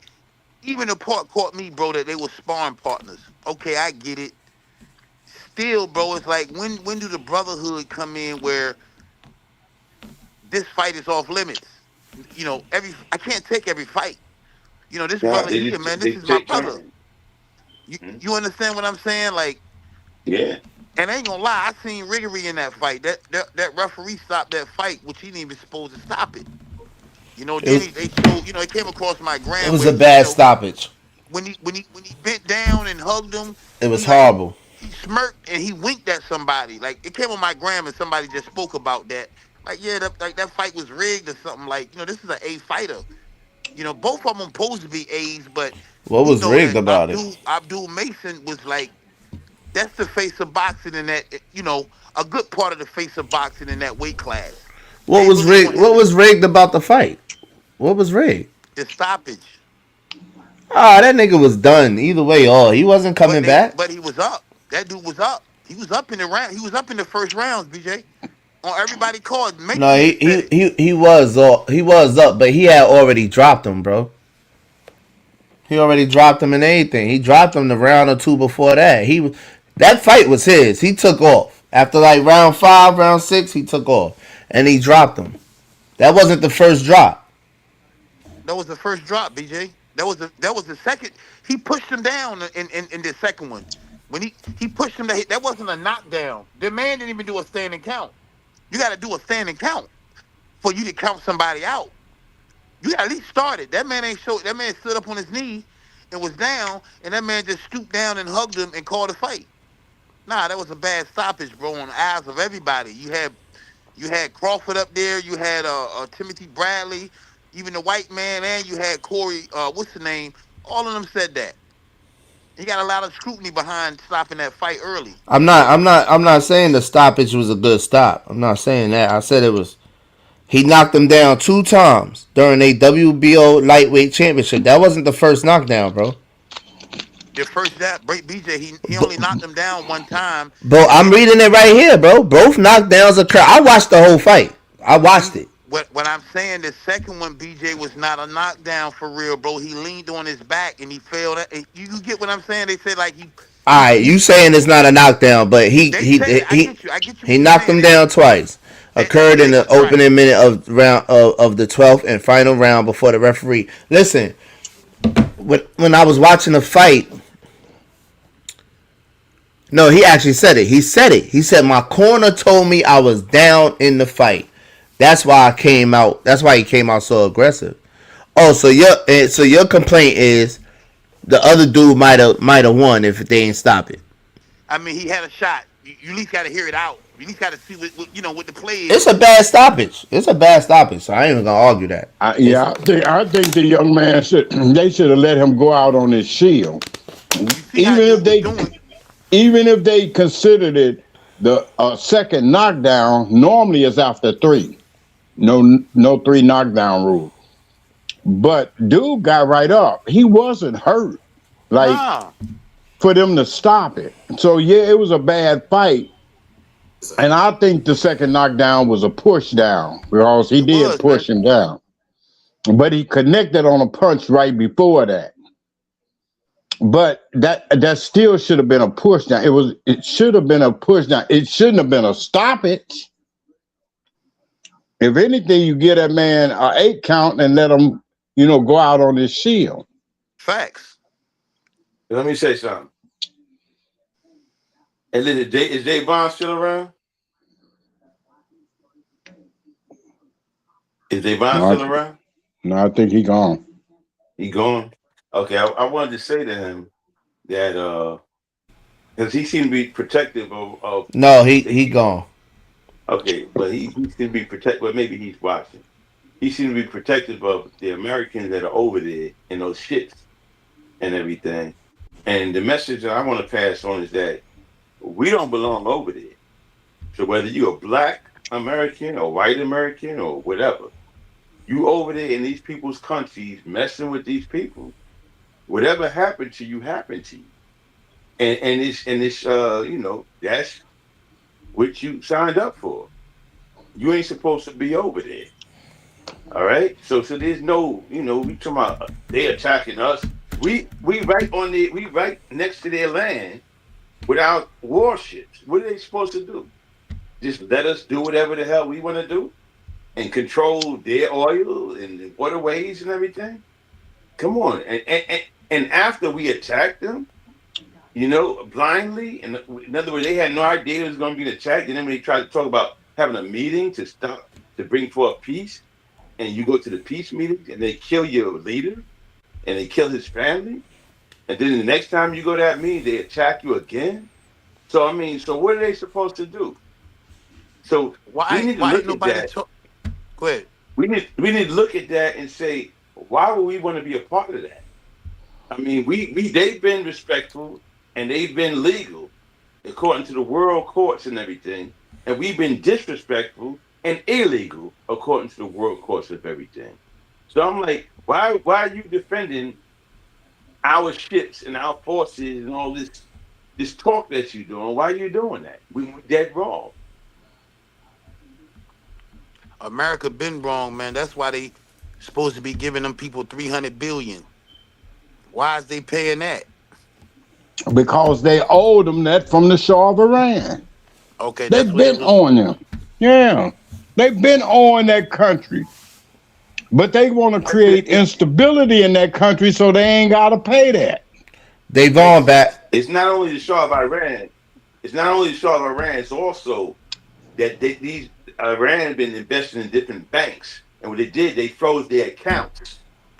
even the part caught me, bro, that they were sparring partners. Okay, I get it. Still, bro, it's like when do the brotherhood come in where this fight is off limits? I can't take every fight. This
Yeah,
brother here, man, this is my brother. You understand what I'm saying? Like,
yeah.
And I ain't gonna lie, I seen Riggery in that fight. That referee stopped that fight, which he didn't even supposed to stop it. They showed, it came across my gram.
It was a bad stoppage.
When he bent down and hugged him,
it was horrible.
He smirked and he winked at somebody. Like it came on my gram and somebody just spoke about that. Like, yeah, that fight was rigged or something. Like, this is an A fighter. You know, both of them supposed to be A's, but
What
we
was
know
rigged
that
about it?
Abdul Mason was like, that's the face of boxing in that, you know, a good part of the face of boxing in that weight class.
What was rigged? What was rigged about the fight? What was rigged?
The stoppage.
Ah, that nigga was done. Either way, he wasn't coming back.
But he was up. That dude was up. He was up in the round. He was up in the first rounds, BJ. On everybody called.
No,
Mason even said it.
he was up, but he had already dropped him, bro. He already dropped him in anything. He dropped him the round or two before that. That fight was his. He took off after like round 5, round 6. He took off and he dropped him. That wasn't the first drop.
That was the first drop, BJ. That was the second. He pushed him down in the second one. When he pushed him, that wasn't a knockdown. The man didn't even do a standing count. You got to do a standing count for you to count somebody out. You got to at least start it. That man ain't showed. That man stood up on his knee and was down, and that man just stooped down and hugged him and called a fight. Nah, that was a bad stoppage, bro, on the eyes of everybody. You had Crawford up there. You had Timothy Bradley, even the white man, and you had Corey. What's the name? All of them said that. He got a lot of scrutiny behind stopping that fight early.
I'm not saying the stoppage was a good stop. I'm not saying that. I said it was. He knocked him down 2 times during a WBO lightweight championship. That wasn't the first knockdown, bro.
The first that BJ, he only knocked him down 1 time.
Bro, I'm reading it right here, bro. Both knockdowns occur. I watched the whole fight. I watched it.
What I'm saying, the second one, BJ, was not a knockdown for real, bro. He leaned on his back and he fell. You get what I'm saying? They said like he.
All right, you saying it's not a knockdown, but he knocked him down twice. Occurred in the opening minute of the 12th and final round before the referee. Listen, when I was watching the fight, no, he actually said it. He said it. He said my corner told me I was down in the fight. That's why I came out. That's why he came out so aggressive. Oh, so your complaint is the other dude might have won if they ain't stop it.
I mean, he had a shot. You at least got to hear it out. You at least got to see what the play is.
It's a bad stoppage. So I ain't even gonna argue that.
I think the young man should have let him go out on his shield. Even if they considered it the second knockdown, normally it's after 3. No 3 knockdown rule. But dude got right up. He wasn't hurt. For them to stop it. So yeah, it was a bad fight. And I think the second knockdown was a push down because he did push him down. But he connected on a punch right before that. But that still should have been a push down. It should have been a push down. It shouldn't have been a stoppage. If anything, you get that man an 8 count and let him, go out on his shield.
Facts.
Let me say something. And then is Dave Bond still around? Is Dave Bond still around?
No, I think he gone.
He gone? Okay, I wanted to say to him that because he seemed to be protective of
No, he gone.
Okay, but he seemed to be protective. But maybe he's watching. He seemed to be protective of the Americans that are over there in those ships and everything. And the message that I want to pass on is that we don't belong over there. So whether you're a black American or white American or whatever, you over there in these people's countries messing with these people, whatever happened to you happened to you. And it's that's what you signed up for. You ain't supposed to be over there. All right? So there's no, we talking about they attacking us. We right next to their land without warships. What are they supposed to do? Just let us do whatever the hell we want to do and control their oil and the waterways and everything? Come on. And after we attacked them, blindly, and in other words, they had no idea it was going to be an attack. And then when they tried to talk about having a meeting to bring forth peace, and you go to the peace meeting and they kill your leader and they kill his family, and then the next time you go to that meeting, they attack you again. So what are they supposed to do? So we need to look at that.
Go ahead.
We need to look at that and say, why would we want to be a part of that? I mean, they've been respectful and they've been legal according to the world courts and everything, and we've been disrespectful and illegal according to the world courts of everything. So I'm like, why are you defending our ships and our forces and all this talk that you're doing? Why are you doing that? We're dead wrong.
America been wrong, man. That's why they supposed to be giving them people $300 billion. Why is they paying that?
Because they owed them that from the Shah of Iran.
Okay,
they've been on them. Yeah, they've been on that country, but they want to create instability in that country, so they ain't got to pay that.
They've on back.
It's not only the Shah of Iran. It's not only the Shah of Iran. It's also that these Iran been investing in different banks, and what they did, they froze their accounts.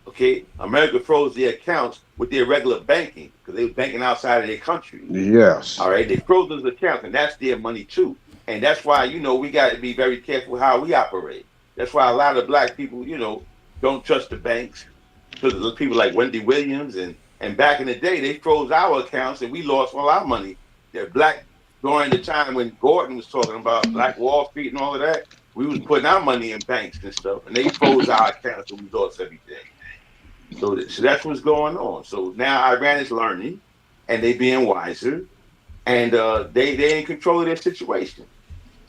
Okay, America froze their accounts with their regular banking because they were banking outside of their country.
Yes.
All right, they froze those accounts, and that's their money too. And that's why, we got to be very careful how we operate. That's why a lot of black people, don't trust the banks because of people like Wendy Williams and back in the day, they froze our accounts and we lost all our money. They're black during the time when Gordon was talking about Black Wall Street and all of that. We was putting our money in banks and stuff, and they froze our accounts and we lost everything. So that's what's going on. So now Iran is learning, and they being wiser, and they in control of their situation.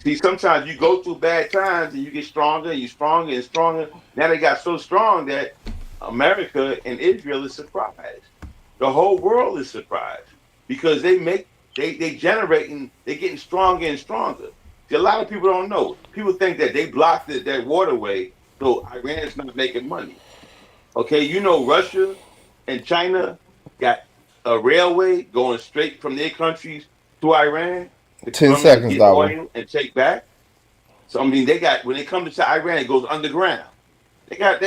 See, sometimes you go through bad times and you get stronger, and you're stronger and stronger. Now they got so strong that America and Israel is surprised. The whole world is surprised because they generating, they're getting stronger and stronger. See, a lot of people don't know. People think that they blocked that waterway, so Iran's not making money. Okay, Russia and China got a railway going straight from their countries to Iran.
10 seconds,
get oil and take back. So I mean, they got when they come to Iran, it goes underground. They got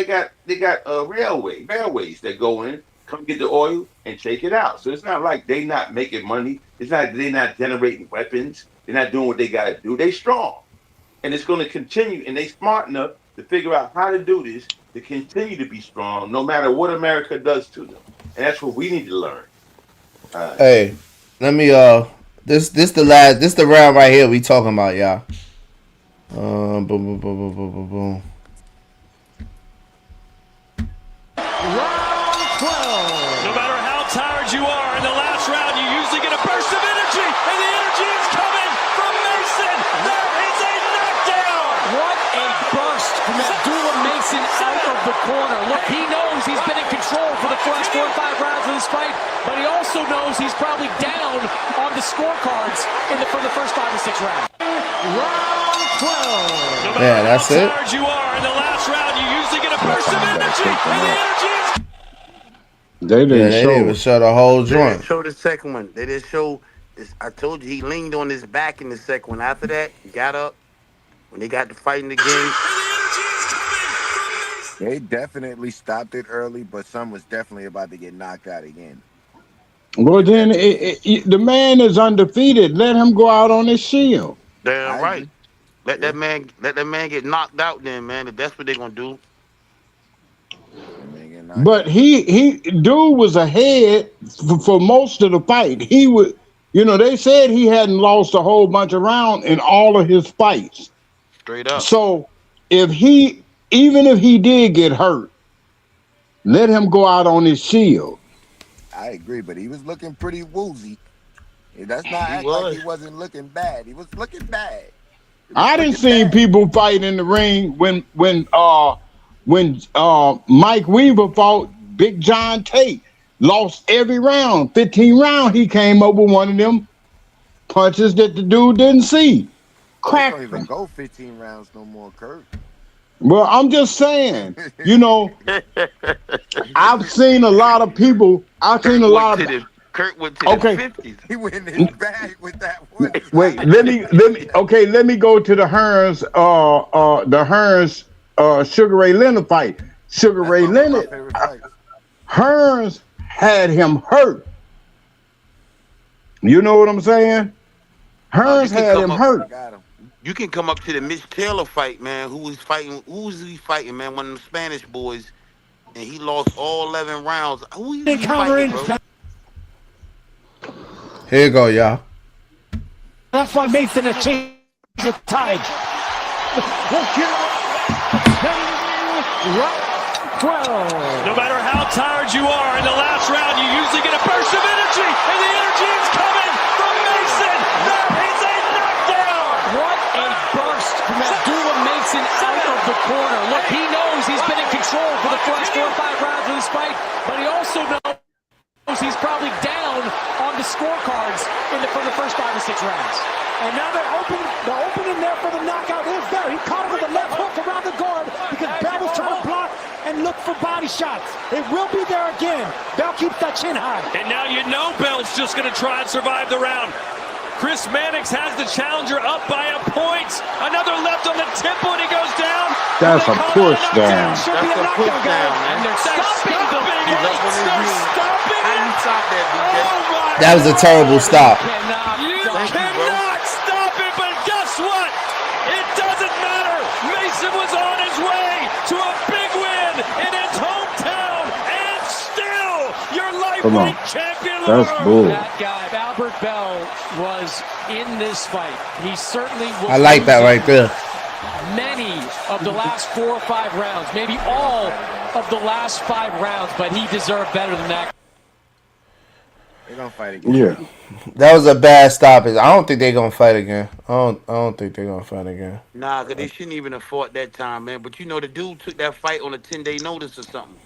railways that go in, come get the oil and take it out. So it's not like they not making money. It's not they not generating weapons. They're not doing what they got to do. They strong, and it's going to continue. And they smart enough to figure out how to do this to continue to be strong, no matter what America does to them. And that's what we need to learn.
Hey, let me this the round right here we talking about, y'all. Boom, boom, boom, boom, boom, boom, boom.
Round 12. No matter how tired you are in the last round, you usually get a burst of energy, and the energy is coming from Mason. That is a knockdown.
What a burst from Abdullah Mason out of the corner. Look, he knows he's been in control for the first 4 or 5 rounds of this fight, but he also knows he's probably down on the scorecards for the first 5 or 6 rounds. Round 12.
Yeah, that's it.
How tired you are in the last round, you usually get a burst of energy, and the energy is
They didn't
even show the whole
They
joint.
didn't show the second one. They didn't show this. I told you he leaned on his back in the second one. After that, he got up. When they got to fighting again,
They definitely stopped it early, but some was definitely about to get knocked out again.
Well, then the man is undefeated. Let him go out on his shield.
damn right. Let that man get knocked out then, man. If that's what they're gonna do.
But dude was ahead for most of the fight. He was, they said he hadn't lost a whole bunch of rounds in all of his fights.
Straight up.
So even if he did get hurt, let him go out on his shield.
I agree, but he was looking pretty woozy. That's not act like he wasn't looking bad. He was looking bad.
I didn't see people fight in the ring when Mike Weaver fought Big John Tate. Lost every round. 15 round, he came up with one of them punches that the dude didn't see. Cracked
Don't even go 15 rounds no more, Kurt.
Well, I'm just saying, I've seen a lot of people. Kurt went to the
50s.
He went in his bag with that one.
Wait, let me go to the Hearns Sugar Ray Leonard fight. Sugar Ray Leonard, Hearns had him hurt. You know what I'm saying? Hearns had him hurt.
You can come up to the Mitch Taylor fight, man. Who was he fighting, man? One of them Spanish boys. and he lost all 11 rounds. Who you fighting, bro?
Here you go, y'all.
That's why Mason has changed the tide. 12.
No matter how tired you are in the last round, you usually get a burst of energy, and the energy is coming from Mason. That is a knockdown.
What a burst from Abdullah Mason out of the corner. Look, he knows he's been in control for the first 4 or 5 rounds of this fight, but he also knows he's probably down on the scorecards for the first 5 or 6 rounds. And now the opening there for the knockout is there. He caught him with a left hook around the guard because Bell was trying to block and look for body shots. It will be there again. Bell keeps that chin high.
And now you know Bell's just going to try and survive the round. Chris Mannix has the challenger up by a point. Another left on the temple, and he goes down.
That's a push down.
Should be a knockdown, guys. And they're stopping it.
They're stopping it.
That was a terrible stop.
You cannot stop it, but guess what? It doesn't matter. Mason was on his way to a big win in his hometown, and still your lightweight champion.
That's bull.
That guy, Albert Bell, was in this fight. He certainly was.
I like that right there.
Many of the last 4 or 5 rounds, maybe all of the last 5 rounds, but he deserved better than that.
They're gonna fight again.
Yeah.
That was a bad stoppage. I don't think they're gonna fight again. I don't think they're gonna fight again.
Nah, because they shouldn't even have fought that time, man. But you know, the dude took that fight on a 10-day notice or something.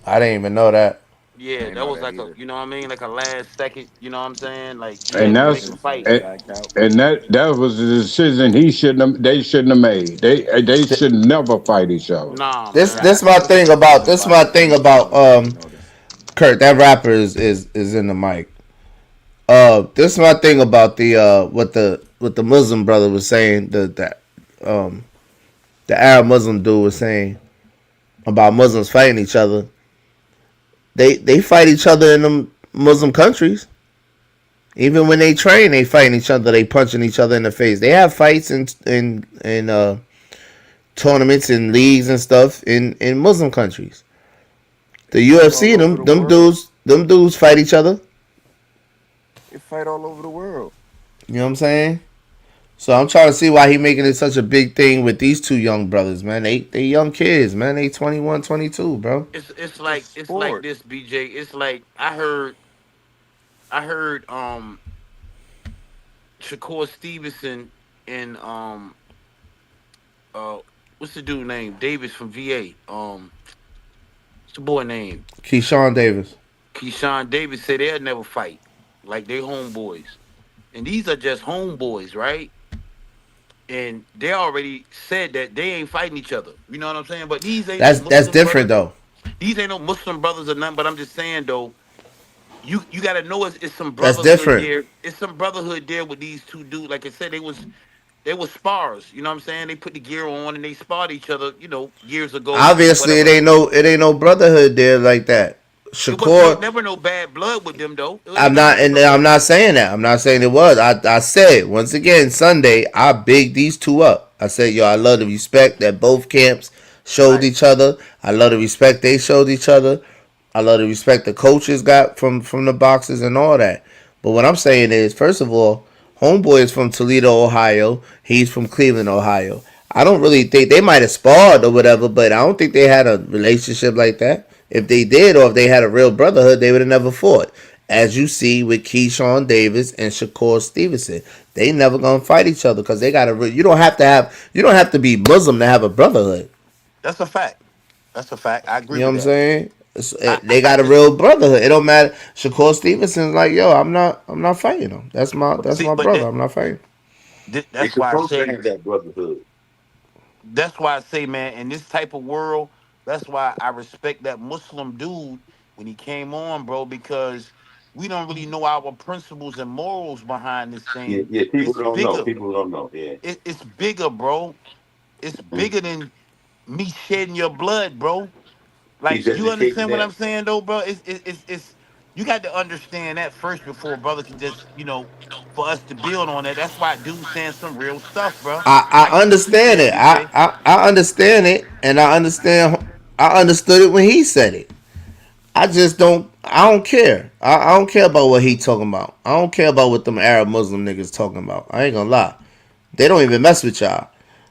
I didn't even know that.
Yeah, that was like a, you know what I mean, like a last second. You know what I'm saying? Like,
And that's that was the decision they shouldn't have made. They should never fight each other.
Nah.
This my thing about Kurt. That rapper is in the mic. This is my thing about the what the Muslim brother was saying, the Arab Muslim dude was saying about Muslims fighting each other. They fight each other in them Muslim countries. Even when they train, they fighting each other. They punching each other in the face. They have fights in tournaments and leagues and stuff in Muslim countries. The UFC, them dudes fight each other.
They fight all over the world.
You know what I'm saying? So I'm trying to see why he making it such a big thing with these two young brothers, man. They young kids, man. They 21, 22, bro.
It's like this, BJ. It's like I heard Shakur Stevenson and what's the dude name? Davis from VA. What's the boy name?
Keyshawn Davis.
Keyshawn Davis said they'll never fight. Like they homeboys. And these are just homeboys, right? And they already said that they ain't fighting each other. You know what I'm saying? But these ain't
that's different though.
These ain't no Muslim brothers or nothing, but I'm just saying though, you gotta know it's some brotherhood
That's different.
there. It's some brotherhood there with these two dudes. Like I said, they was spars. You know what I'm saying? They put the gear on and they sparred each other, you know, years ago.
Obviously it ain't no brotherhood there like that. Shakur,
never no bad blood with them though.
I'm not saying that. I'm not saying it was. I said once again Sunday I bigged these two up. I said, yo, I love the respect that both camps showed each other. I love the respect they showed each other. I love the respect the coaches got from the boxers and all that. But what I'm saying is, first of all, homeboy is from Toledo, Ohio. He's from Cleveland, Ohio. I don't really think they might have sparred or whatever, but I don't think they had a relationship like that. If they did, or if they had a real brotherhood, they would have never fought. As you see with Keyshawn Davis and Shakur Stevenson, they never gonna fight each other because they got a. You don't have to be Muslim to have a brotherhood.
That's a fact. That's a fact. I agree.
You know
with
what I'm saying? They got a real brotherhood. It don't matter. Shakur Stevenson's like, yo, I'm not fighting him. That's my brother. I'm not fighting.
That's why I say
that brotherhood.
That's why I say, man, in this type of world, that's why I respect that Muslim dude when he came on, bro, because we don't really know our principles and morals behind this thing.
Yeah, people don't know. People don't know. Yeah,
it's bigger, bro. It's bigger than me shedding your blood, bro. Like, you understand what I'm saying, though, bro? It's you got to understand that first before brother can just, you know, for us to build on that. That's why dude's saying some real stuff, bro.
I understand it. I understand it, and I understand I understood it when he said it. I just don't. I don't care. I don't care about what he talking about. I don't care about what them Arab Muslim niggas talking about. I ain't gonna lie. They don't even mess with y'all.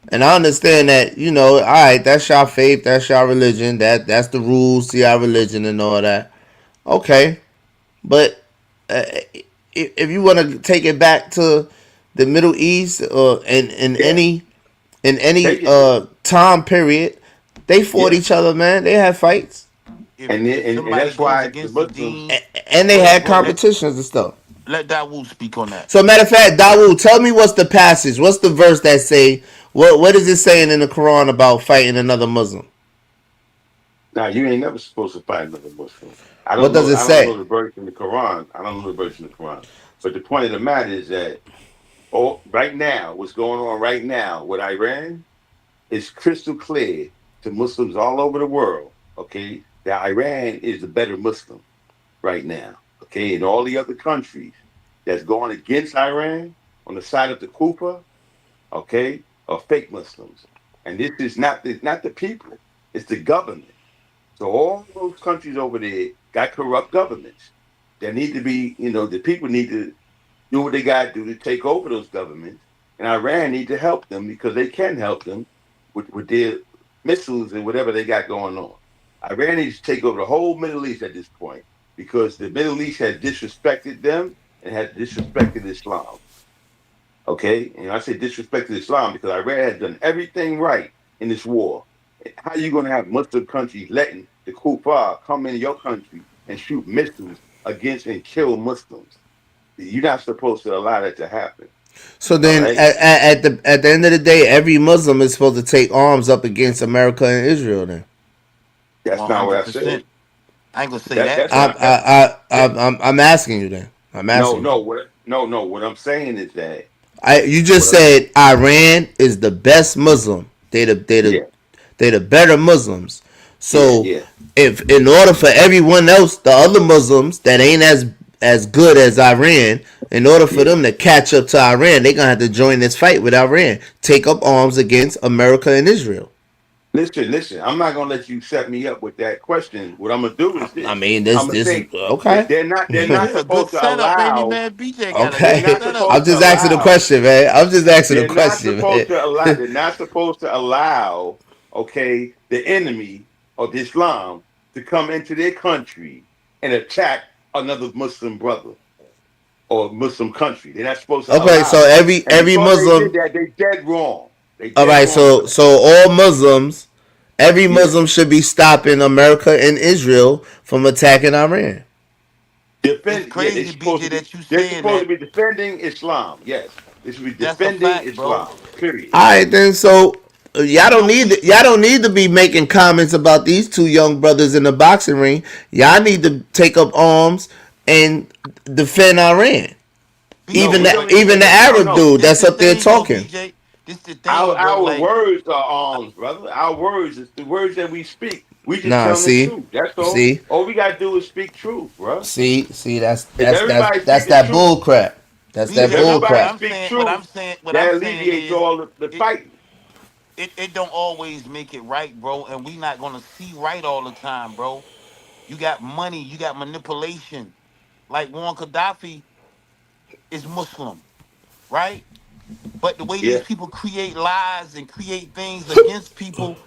And I understand that, you know, all right, that's y'all faith, that's y'all religion, that's the rules to y'all religion and all that. Okay, but if you want to take it back to the Middle East or in any time period, they fought each other, man. They had fights,
and that's why the Muslims
and they had competitions and stuff.
Let Dawood speak on that.
So, matter of fact, Dawood, tell me what's the passage? What's the verse that say? What is it saying in the Quran about fighting another Muslim?
Now, you ain't never supposed to fight another Muslim.
What does it say?
I don't know the verse in the Quran. I don't know the verse in the Quran. But the point of the matter is that right now, what's going on right now with Iran is crystal clear to Muslims all over the world, okay, that Iran is the better Muslim right now, okay? And all the other countries that's going against Iran on the side of the Kufa, okay, are fake Muslims. And this is not the people, it's the government. So all those countries over there got corrupt governments. There need to be, the people need to do what they got to do to take over those governments. And Iran need to help them because they can help them with their missiles and whatever they got going on. Iran needs to take over the whole Middle East at this point because the Middle East has disrespected them and has disrespected Islam. Okay? And I say disrespected Islam because Iran has done everything right in this war. How are you going to have Muslim countries letting the Kuffar come into your country and shoot missiles against and kill Muslims? You're not supposed to allow that to happen.
So then, right? at the end of the day, every Muslim is supposed to take arms up against America and Israel. Then
that's 100%. Not what I said.
I ain't gonna say that.
I'm asking you then. I'm asking.
No. What I'm saying is that
you just said Iran is the best Muslim. They the better Muslims. So if in order for everyone else, the other Muslims that ain't as good as Iran, in order for them to catch up to Iran, they're gonna have to join this fight with Iran, take up arms against America and Israel.
Listen. I'm not gonna let you set me up with that question. What I'm gonna do is this.
I mean, this is okay.
They're not supposed to allow.
Okay, I'm just asking the question, man. I'm just asking the question.
They're not supposed to allow, okay, the enemy of Islam to come into their country and attack another Muslim brother or Muslim country. They're not supposed to.
Okay, so every Muslim.
They dead wrong.
All right, so all Muslims, every Muslim should be stopping America and Israel from attacking Iran.
It's crazy, BJ, that you saying
they're supposed to be defending Islam. Yes, they should be defending Islam. Period.
All right, then. So y'all don't need to be making comments about these two young brothers in the boxing ring. Y'all need to take up arms and defend Iran. Even the Arab dude that's up there talking.
Our words are arms, brother. Our words is the words that we speak. We just tell the truth. That's all.
See?
All we gotta do is speak truth, bro.
See, that's that bull crap. That's that bull crap.
What I'm saying
alleviates all the fighting.
It don't always make it right, bro, and we not gonna see right all the time, bro. You got money, you got manipulation. Like Muammar Gaddafi is Muslim, right? But the way these people create lies and create things against people,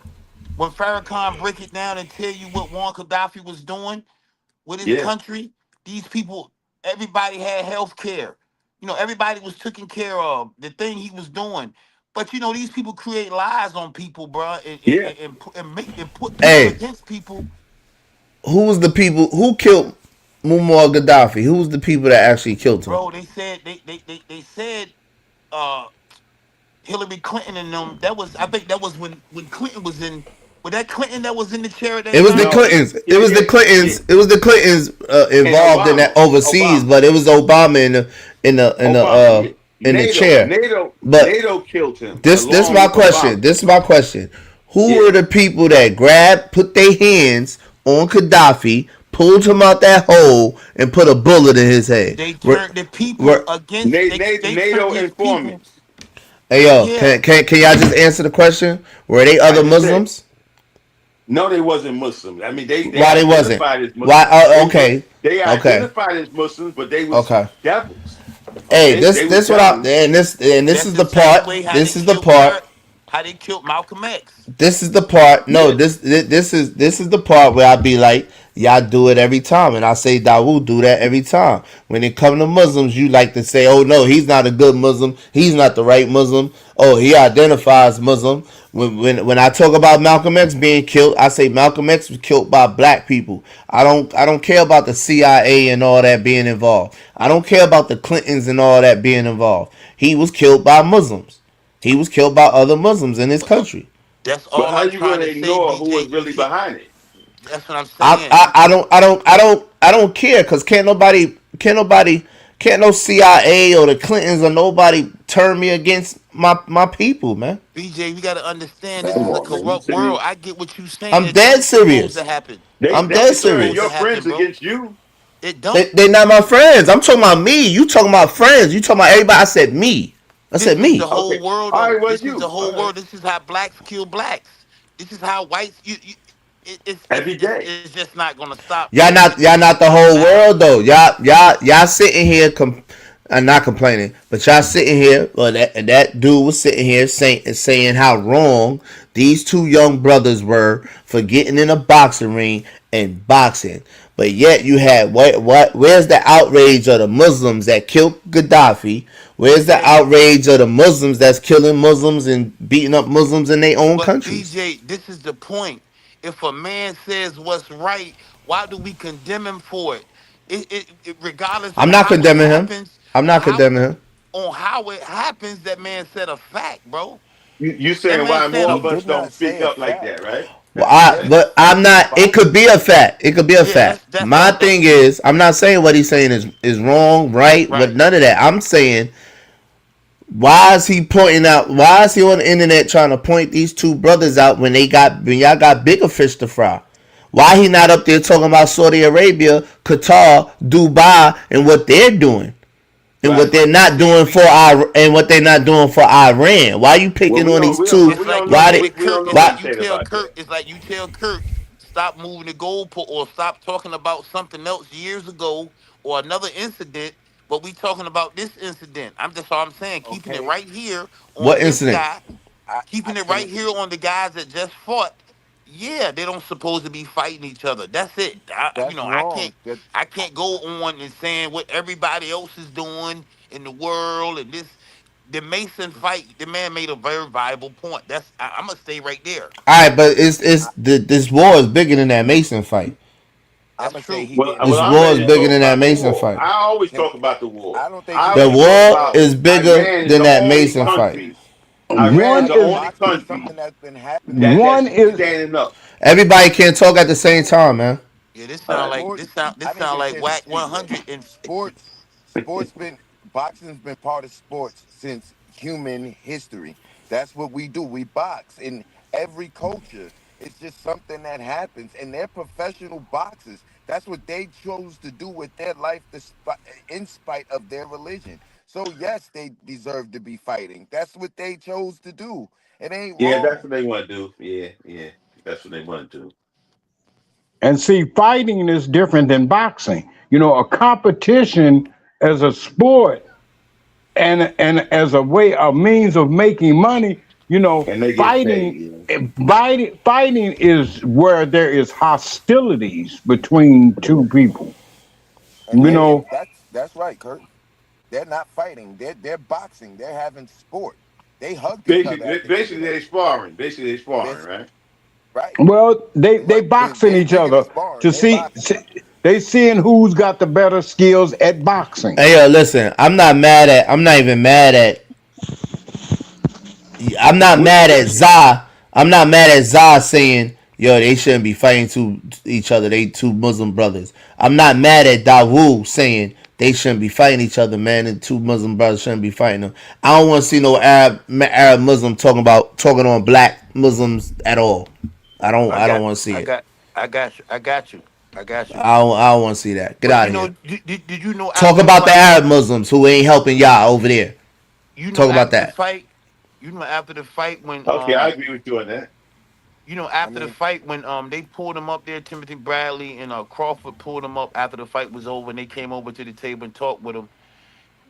when Farrakhan break it down and tell you what Muammar Gaddafi was doing with his country, these people, everybody had health care. Everybody was taken care of, the thing he was doing. But, these people create lies on people, bro, and put people against people.
Who killed Muammar Gaddafi? Who's the people that actually killed him?
Bro, they said Hillary Clinton and them. I think that was when Clinton was in. Was that Clinton that was in the chair?
It was the Clintons. It was the Clintons. It was the Clintons involved in that overseas, but it was Obama in the chair.
NATO killed him.
This is my question. This is my question. Who were the people that put their hands on Gaddafi, pulled him out that hole, and put a bullet in his head?
They turned the people against
NATO informants.
Hey yo, can y'all just answer the question? Were they other Muslims?
No, they wasn't Muslims. I mean, they
Why they wasn't?
identified as Muslims.
Why? Okay.
They
Okay.
identified as Muslims, but they was
Okay.
devils.
Hey,
They was
this what I
devils.
and this
That's
is
the
the
same
part.
way how
This
they
is the
killed
part.
how they killed Malcolm X.
This is the part. No, this is the part where I be like, y'all do it every time, and I say Dawood do that every time. When it come to Muslims, you like to say, oh no, he's not a good Muslim. He's not the right Muslim. Oh, he identifies Muslim. When I talk about Malcolm X being killed, I say Malcolm X was killed by black people. I don't care about the CIA and all that being involved. I don't care about the Clintons and all that being involved. He was killed by Muslims. He was killed by other Muslims in this country.
That's all
But how
I'm
you
trying
gonna
to say,
ignore who
BJ.
was really behind it?
That's what I'm saying.
I don't care because can't no CIA or the Clintons or nobody turn me against my people, man.
BJ, you got to understand this is a corrupt world. I get what you saying.
I'm
It
dead
don't supposed
serious.
to happen.
I'm
They
dead
can turn
serious.
your
happen,
friends
bro.
against you.
It don't.
They not my friends. I'm talking about me. You talking about friends. You talking about everybody. I said me. I said me.
The whole world.
All right,
This is the whole world. This is how blacks kill blacks. This is how whites. It's just not gonna stop.
Y'all not the whole world though. Y'all sitting here not complaining, but y'all sitting here. Well, that dude was sitting here saying how wrong these two young brothers were for getting in a boxing ring and boxing. But yet you had where's the outrage of the Muslims that killed Gaddafi? Where's the outrage of the Muslims that's killing Muslims and beating up Muslims in their own countries?
BJ, this is the point. If a man says what's right, why do we condemn him for it? Regardless.
I'm not condemning him. I'm not condemning him.
On how it happens, that man said a fact, bro.
You saying why more of us don't speak up like that, right?
But I'm not. It could be a fact. It could be a fact. My thing is, I'm not saying what he's saying is wrong, right, but none of that. I'm saying, why is he pointing out? Why is he on the internet trying to point these two brothers out when y'all got bigger fish to fry? Why he not up there talking about Saudi Arabia, Qatar, Dubai, and what they're doing? And what they're not doing for Iran. Why you picking on these two?
It's like you tell Kirk, stop moving the goalpost or stop talking about something else years ago or another incident, but we talking about this incident. That's all I'm saying. Keeping it right here on
What
this
incident?
guy. Keeping it right here on the guys that just fought. Yeah, they don't supposed to be fighting each other. That's it. I can't go on and saying what everybody else is doing in the world and this. The Mason fight, the man made a very viable point. I'm gonna stay right there.
All right, but this war is bigger than that Mason fight.
That's true.
This war is bigger than that Mason fight.
I always talk about the war.
I don't think
The war is bigger than that Mason fight.
Iran is the only country
One is
standing up.
Everybody can't talk at the same time, man.
Yeah, this sound like whack 100 and
boxing's been part of sports since human history. That's what we do. We box in every culture. It's just something that happens, and they're professional boxers. That's what they chose to do with their life, in spite of their religion. So yes, they deserve to be fighting. That's what they chose to do. It ain't
Yeah,
wrong.
that's what they want to do. Yeah, that's what they want to do.
And see, fighting is different than boxing. You know, a competition as a sport and as a means of making money. You know, fighting is where there is hostilities between two people.
That's right, Kurt. They're not fighting. They're boxing. They're having sport. They hug each other.
Basically, they're sparring. Right?
Right.
Well, they boxing each other to see. They seeing who's got the better skills at boxing.
Hey, yo, listen. I'm not mad at Zah. I'm not mad at Zah saying, yo, they shouldn't be fighting each other. They two Muslim brothers. I'm not mad at Dawood saying they shouldn't be fighting each other, man. And two Muslim brothers shouldn't be fighting them. I don't want to see no Arab Muslim talking on black Muslims at all. I don't want to see it.
I got you. I
don't want to see that. Get out of here.
Did you know?
Talk about the Arab Muslims who ain't helping y'all over there. Talk about that.
You know, after the fight when.
Okay, I agree with you on that.
You know, after the fight, when they pulled him up there, Timothy Bradley and Crawford pulled him up after the fight was over, and they came over to the table and talked with him.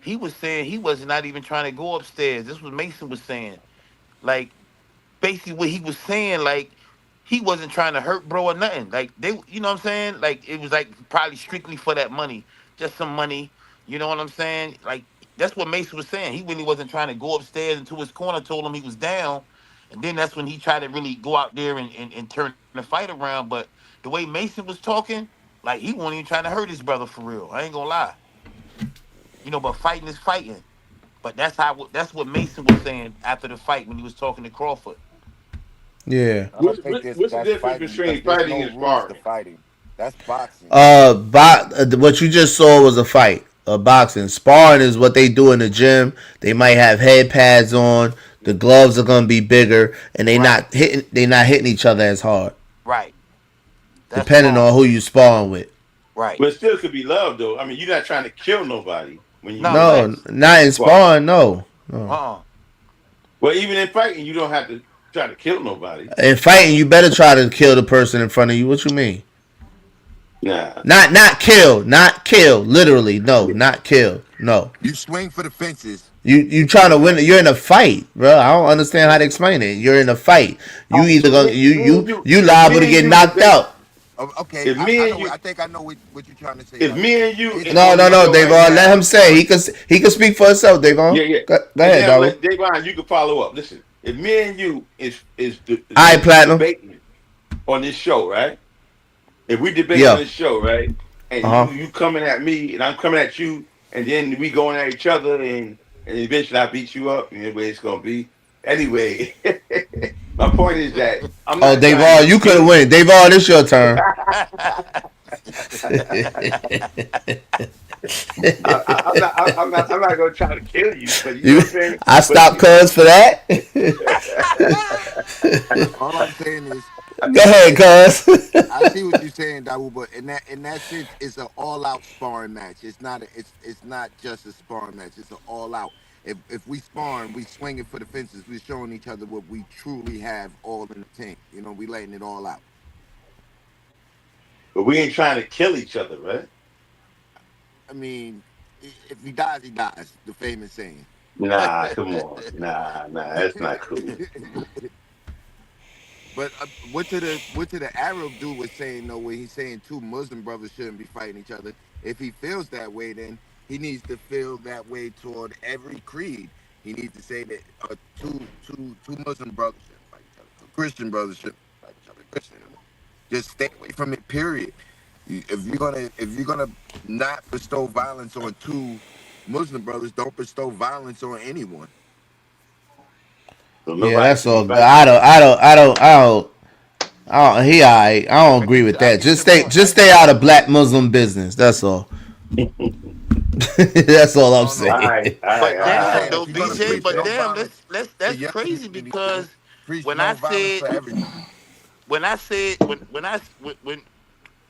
He was saying he was not even trying to go upstairs. This was Mason was saying, like, basically what he was saying, like, he wasn't trying to hurt bro or nothing. Like they, you know what I'm saying? Like it was like probably strictly for that money, just some money. You know what I'm saying? Like that's what Mason was saying. He really wasn't trying to go upstairs into his corner, told him he was down, and then that's when he tried to really go out there and turn the fight around. But the way Mason was talking, like he wasn't even trying to hurt his brother for real. I ain't gonna lie. You know, but fighting is fighting. But that's what Mason was saying after the fight when he was talking to Crawford.
Yeah.
What's the difference between fighting and sparring?
That's boxing.
What you just saw was a fight. Boxing. Sparring is what they do in the gym. They might have head pads on. The gloves are gonna be bigger, and they not hitting each other as hard.
Right.
Depending on who you sparring with.
Right.
But it still could be love, though. I mean, you're not trying to kill nobody when you.
No, not in sparring. No.
Well, even in fighting, you don't have to try to kill nobody.
In fighting, you better try to kill the person in front of you. What you mean?
Nah.
Not kill. Literally, no, not kill. No.
You swing for the fences.
You trying to win? You're in a fight, bro. I don't understand how to explain it. You're in a fight. You either gonna you liable to get knocked out.
Okay, I think I know what you're trying to say.
If me and you,
No, Davon. Let him say. He can speak for himself, Davon.
Yeah.
Go ahead, Davon.
Davon, you can follow up. Listen, if me and you is
Platinum
debating on this show, right? If we debate on this show, right, and you coming at me and I'm coming at you, and then we going at each other, and eventually I beat you up, and the way it's gonna be. Anyway, my point is that I'm not.
Davon, you couldn't win. Davon, it's your turn.
I'm not gonna try to kill you, but you know what I'm saying?
I stopped Cuz for that.
All I'm saying is,
go ahead, Cuz.
I see what you're saying, Dawu, but in that sense, it's an all-out sparring match. It's not just a sparring match. It's an all-out. If we sparring, we swinging for the fences. We're showing each other what we truly have all in the tank. You know, we letting it all out.
But we ain't trying to kill each other, right?
I mean, if he dies, he dies. The famous saying.
Nah, come on. Nah, that's not cool.
But what to the Arab dude was saying though, where he's saying two Muslim brothers shouldn't be fighting each other. If he feels that way, then he needs to feel that way toward every creed. He needs to say that two Muslim brothers shouldn't fight each other. Two Christian brothers shouldn't fight each other. Christian, just stay away from it. Period. If you're gonna not bestow violence on two Muslim brothers, don't bestow violence on anyone.
Yeah, that's all good. I don't agree with that. Just stay out of black Muslim business. That's all. That's all I'm saying.
But damn, though, BJ. But damn, that's crazy because when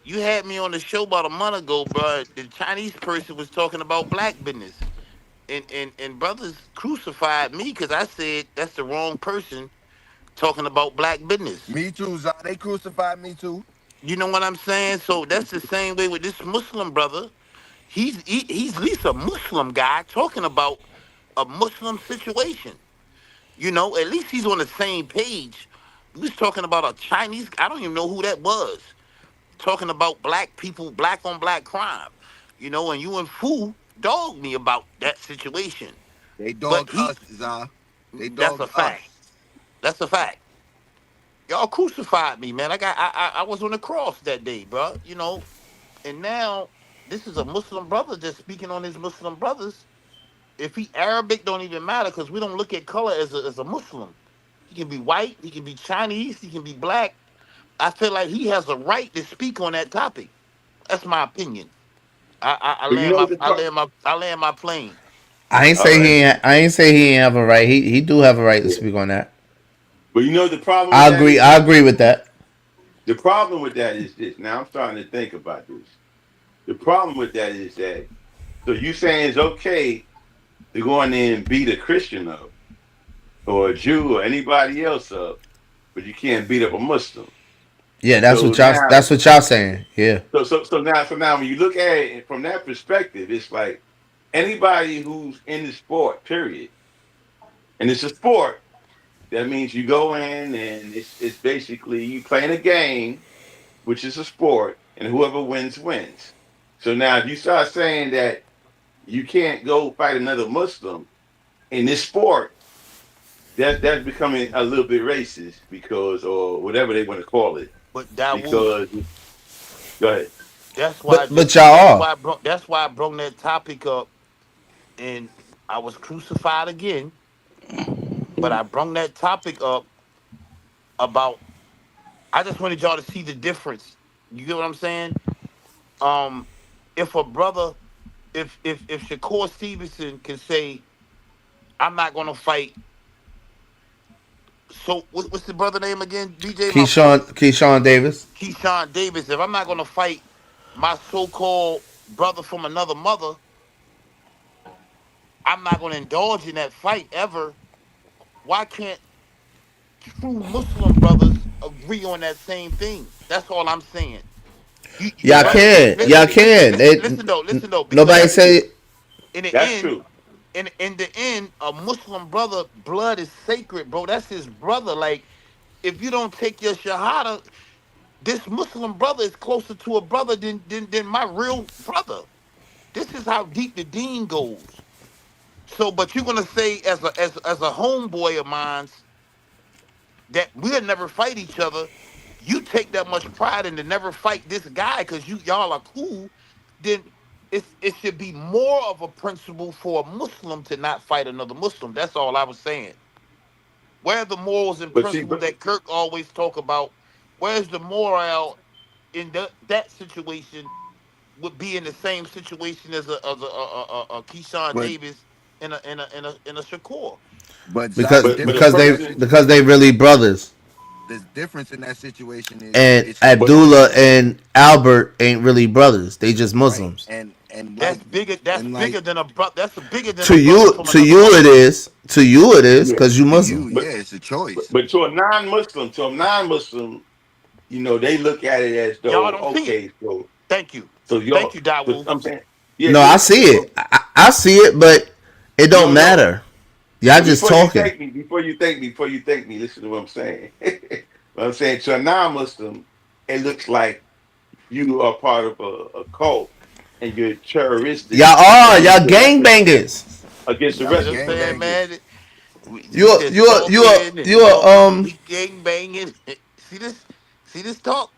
you had me on the show about a month ago, bro, the Chinese person was talking about black business. And brothers crucified me because I said that's the wrong person talking about black business.
Me too, Zah. They crucified me too.
You know what I'm saying? So that's the same way with this Muslim brother. He's at least a Muslim guy talking about a Muslim situation. You know, at least he's on the same page. He was talking about a Chinese, I don't even know who that was, talking about black people, black on black crime. You know, and you and Fu dogged me about that situation.
They dogged us, Zah.
That's a fact. That's a fact. Y'all crucified me, man. I was on the cross that day, bro. You know, and now this is a Muslim brother just speaking on his Muslim brothers. If he Arabic, don't even matter because we don't look at color as a Muslim. He can be white, he can be Chinese, he can be black. I feel like he has a right to speak on that topic. That's my opinion. I land my plane.
I ain't say he ain't have a right. He do have a right to speak on that.
But you know the problem.
I agree with that.
The problem with that is this. Now I'm starting to think about this. The problem with that is that, so you saying it's okay to go in there and beat a Christian up, or a Jew, or anybody else up, but you can't beat up a Muslim.
Yeah, that's
So
what y'all.
now,
That's what y'all saying. Yeah.
so now, when you look at it from that perspective, it's like anybody who's in the sport, period, and it's a sport. That means you go in and it's basically you playing a game, which is a sport, and whoever wins wins. So now, if you start saying that you can't go fight another Muslim in this sport, that's becoming a little bit racist because, or whatever they want to call it.
But that
Because, go ahead.
That's why.
But y'all are.
That's why I brought that topic up, and I was crucified again. But I brought that topic up about. I just wanted y'all to see the difference. You get what I'm saying? If a brother, if Shakur Stevenson can say, "I'm not gonna fight." So what's the brother name again? DJ
Keyshawn Davis.
Keyshawn Davis. If I'm not gonna fight my so-called brother from another mother, I'm not gonna indulge in that fight ever. Why can't true Muslim brothers agree on that same thing? That's all I'm saying.
Y'all can.
Listen though.
Nobody say.
In the
That's
end,
true.
In the end, a Muslim brother blood is sacred, bro. That's his brother. Like, if you don't take your shahada, this Muslim brother is closer to a brother than my real brother. This is how deep the deen goes. So, but you're gonna say as a homeboy of mine that we'll never fight each other. You take that much pride in to never fight this guy because y'all are cool. Then it should be more of a principle for a Muslim to not fight another Muslim. That's all I was saying. Where are the morals and principles that Kirk always talk about? Where's the morale in that situation? Would be in the same situation as a Keyshawn Davis in a Shakur.
But
because they really brothers.
The difference in that situation is,
And Abdullah and Albert ain't really brothers. They just Muslims.
Right. And
that's bigger. That's bigger than a brother. That's bigger than
to you. To you it is. To you it is because you Muslim.
Yeah, it's a choice.
But to a non-Muslim, you know, they look at it as though,
y'all don't see
okay,
it.
so
thank you.
So
thank you, Dawood.
I'm saying,
no, I see it. I see it, but it don't matter. Y'all just talking.
Before you thank me, listen to what I'm saying. What I'm saying, to a non-Muslim, it looks like you are part of a cult and you're terroristic.
Y'all are. Y'all gangbangers.
Against the rest of
the saying, man.
You're
gang banging. See this talk.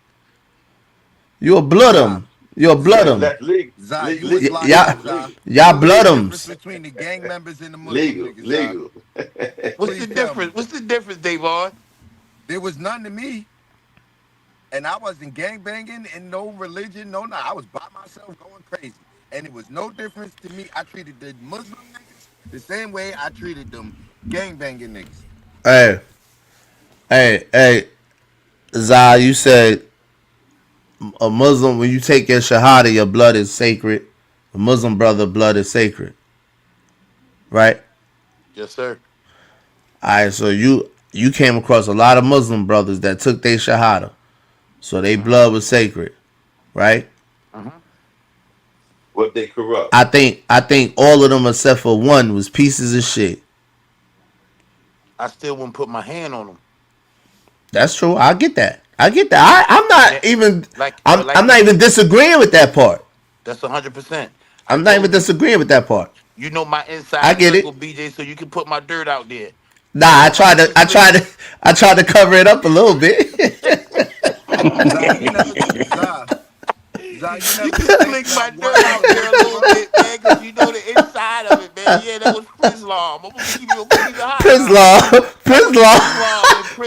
You're blood'em. You're blood'em. Y'all blood'ems.
Between the gang members and the Muslim
legal.
What's the difference? What's the difference, Davon?
There was none to me. And I wasn't gang banging in no religion, no. I was by myself going crazy. And it was no difference to me. I treated the Muslim niggas the same way I treated them gang banging niggas.
Hey, Zah, you said a Muslim, when you take your shahada, your blood is sacred. A Muslim brother blood is sacred. Right?
Yes, sir.
All right, so you came across a lot of Muslim brothers that took their shahada. So their blood was sacred. Right?
What they corrupt.
I think all of them except for one was pieces of shit.
I still wouldn't put my hand on them.
That's true. I get that. I'm not even. I'm not even disagreeing with that part.
That's 100%.
I'm not even disagreeing with that part.
You know my inside.
I get it,
BJ. So you can put my dirt out there.
Nah, I tried to cover it up a little bit.
You can flick my dirt out there a little bit, man, because you know the inside of it, man. Yeah, that was Prislam. I'm gonna keep you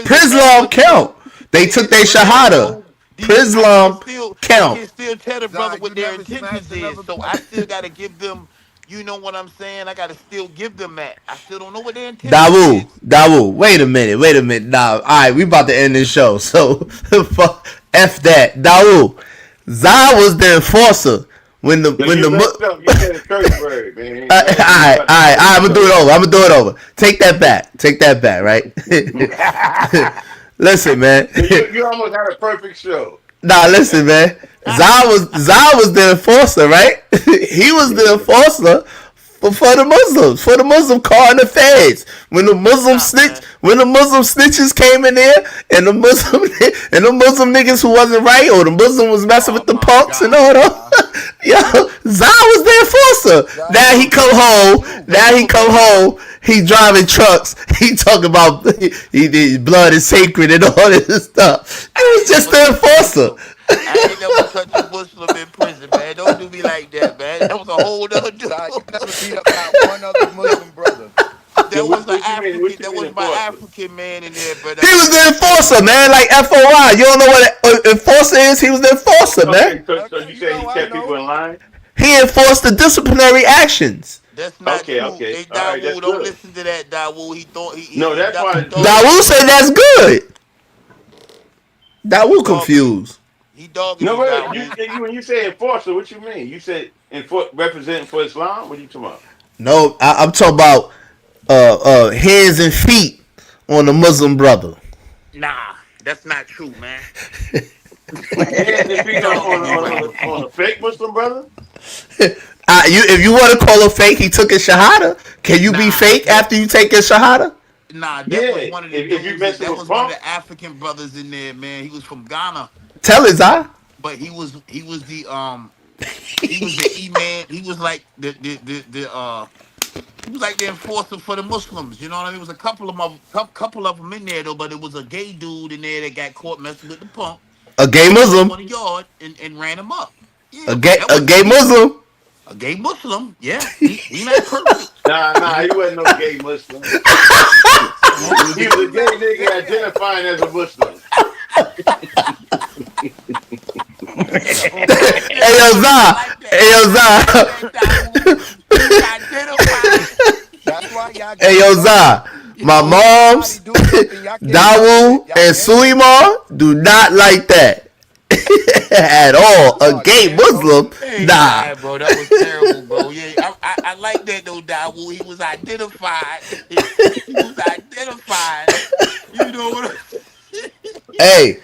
Prislam count. They took their shahada. Prislam count.
I can still tell the brother what their intentions is, so I still gotta give them. You know what I'm saying? I gotta still give them that. I still don't know what their intentions is.
Dawu. Wait a minute. Nah, all right, we about to end this show. So F that. Dawu. Zah was the enforcer when the
you said a curse word, man.
Alright, I'm gonna do it over. Take that back, right? Listen, man.
You almost had a perfect show.
Nah, listen, man. Zah was the enforcer, right? He was the enforcer for the Muslims, for the Muslim calling the feds. When the Muslim snitches came in there, and the Muslim niggas who wasn't right, or the Muslim was messing with the punks and all that. Yo, Zah was the enforcer. Now he come home. He driving trucks. He talking about he blood is sacred and all this stuff. He was just the enforcer.
I ain't never touched a Muslim in prison, man. Don't do me like that, man. That was a whole other dude.
You never beat up not one other Muslim brother.
There was an African. There was my African man in there, but
he was the enforcer, man. Like FOI. You don't know what an enforcer is? He was the enforcer, man.
So you say he kept people in line?
He enforced the disciplinary actions.
That's not true.
Okay.
Hey, Dawood, don't listen to that, Dawood. He thought he.
No, that's why.
Dawood said that's good. Dawood confused.
He dogging.
No, wait. When you say enforcer, what you mean? You said representing for Islam? What are you talking about?
No, I'm talking about hands and feet on the Muslim brother.
Nah, that's not true, man.
Hands and feet on a fake Muslim brother?
If you want to call him fake, he took his shahada. Can you be fake after you take his shahada?
Nah, that was one of the dudes, that was one of the African brothers in there, man. He was from Ghana.
Tell his eye.
But he was the he was the E-man. He was like the he was like the enforcer for the Muslims. You know what I mean? There was a couple of them in there though, but it was a gay dude in there that got caught messing with the punk.
A gay Muslim.
On the yard and ran him up. Yeah,
a gay Muslim.
A gay Muslim, yeah. He not perfect.
Nah, he wasn't no gay Muslim. He was a gay nigga identifying as a Muslim.
Hey yo, Zah. Hey yo, Zah. My moms, Dawood and Suleiman do not like that. At all. A gay Muslim? Nah.
Bro, that was terrible, bro. Yeah, I like that though, Dawood. He was identified. You know what
Hey,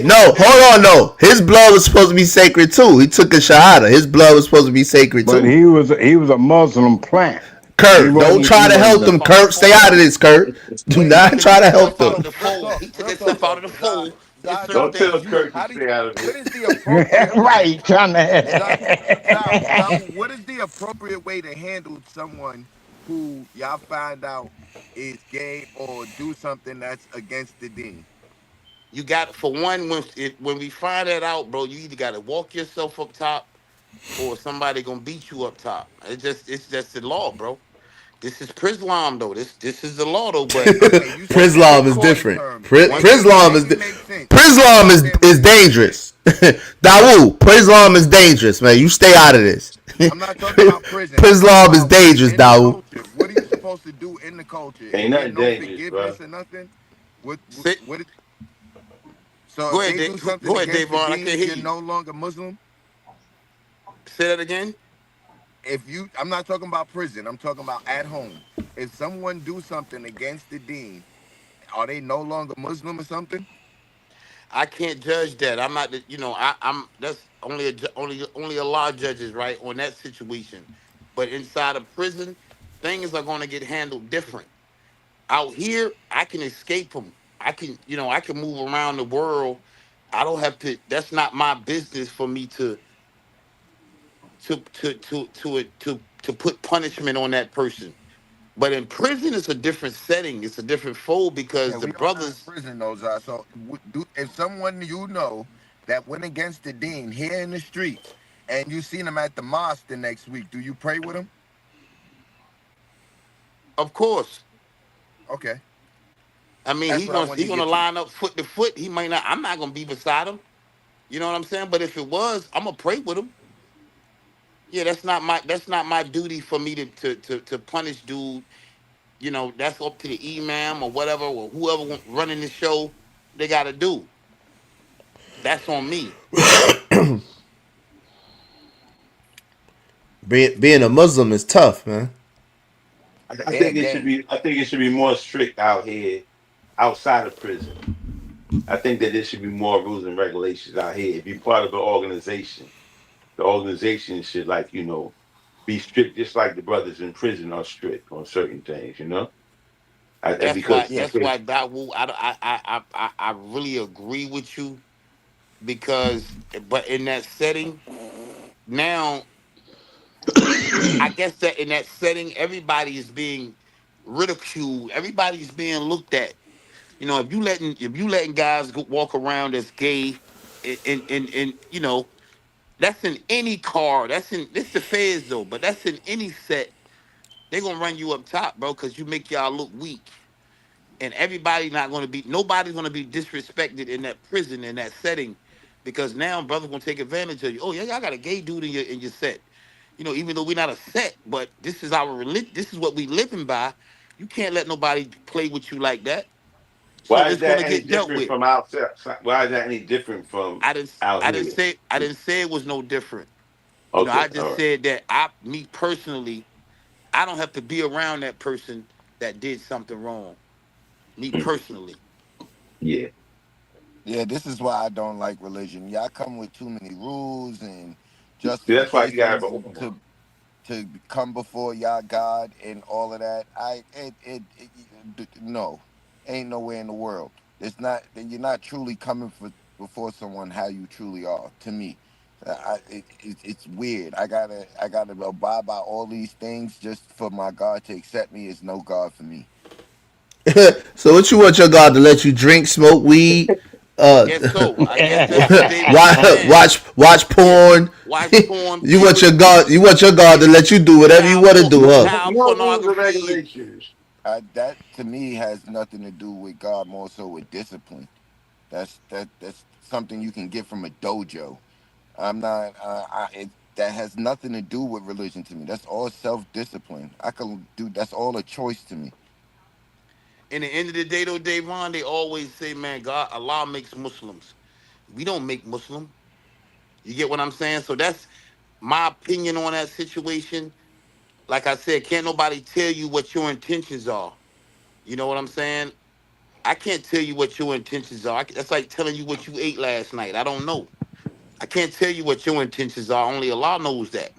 no, hold on, no. His blood was supposed to be sacred too. He took a shahada. His blood was supposed to be sacred too.
But he was a Muslim plant.
Kurt, don't try to help them, Kurt. Stay out of this, Kurt. Do not try to help them.
He took himself out of the fold.
Don't tell Kurt to stay out of it.
What is the appropriate
right, trying to
what is the appropriate way to handle someone who y'all find out is gay or do something that's against the deen?
You got, for one, when we find that out, bro, you either got to walk yourself up top or somebody gonna beat you up top. It's just the law, bro. This is Prislam though. This is the law though. But
Prislam is different. Prislam is dangerous. Dawood, Prislam is dangerous, man. You stay out of this.
I'm not talking about prison.
Prislam is dangerous, Dawood.
What are you supposed to do in the culture?
Ain't nothing
no
dangerous,
forgiveness
bro.
or nothing.
So go ahead, Davon. I can't hear
you're
you.
No longer Muslim.
Say that again.
I'm not talking about prison. I'm talking about at home. If someone do something against the deen, are they no longer Muslim or something?
I can't judge that. I'm not. I'm. That's only a law judges right on that situation. But inside of prison, things are going to get handled different. Out here, I can escape them. I can move around the world. I don't have to. That's not my business for me to put punishment on that person. But in prison, it's a different setting. It's a different fold because the brothers.
Prison knows us. So, if someone you know that went against the deen here in the streets, and you seen him at the mosque the next week, do you pray with him?
Of course.
Okay.
I mean, he's gonna line up foot to foot. He might not. I'm not gonna be beside him. You know what I'm saying? But if it was, I'm gonna pray with him. Yeah, that's not my duty for me to punish dude. You know, that's up to the imam or whatever or whoever running the show. They gotta do. That's on me.
Being a Muslim is tough, man.
I think it should be more strict out here, outside of prison. I think that there should be more rules and regulations out here. If you're part of an organization, the organization should, like, be strict, just like the brothers in prison are strict on certain things.
That's why.
Because
That's why Dawu. I really agree with you because, but in that setting now, I guess that in that setting, everybody is being ridiculed. Everybody's being looked at. If you letting guys walk around as gay, and that's in any car. This the feds though, but that's in any set. They're gonna run you up top, bro, because you make y'all look weak. And nobody's gonna be disrespected in that prison, in that setting, because now brothers gonna take advantage of you. Oh yeah, y'all got a gay dude in your set. Even though we're not a set, but this is our religion. This is what we living by. You can't let nobody play with you like that. So
why is
it's
that
gonna
any
get dealt
different
with.
from outside? Why is that any different from
I didn't
here?
say it was no different.
Okay,
I
all
just
right.
said that me personally, I don't have to be around that person that did something wrong. Me personally.
Yeah.
Yeah, this is why I don't like religion. Y'all come with too many rules and
See, that's why you gotta have
justifications
an open mind.
to come before y'all God and all of that. No, ain't nowhere in the world. It's not. You're not truly coming before someone how you truly are. To me, it's weird. I gotta abide by all these things just for my God to accept me. Is no God for me.
So what you want your God to let you drink, smoke weed,
I guess so. I guess that's what they saying.
watch porn.
Watch porn,
You want your God to let you do whatever you want to do, huh?
child
More rules and
pornography.
regulations.
That to me has nothing to do with God, more so with discipline. That's something you can get from a dojo. I'm not. That has nothing to do with religion to me. That's all self-discipline. I can do. That's all a choice to me.
In the end of the day, though, Davon, they always say, man, Allah makes Muslims. We don't make Muslim. You get what I'm saying? So that's my opinion on that situation. Like I said, can't nobody tell you what your intentions are. You know what I'm saying? I can't tell you what your intentions are. That's like telling you what you ate last night. I don't know. I can't tell you what your intentions are. Only Allah knows that.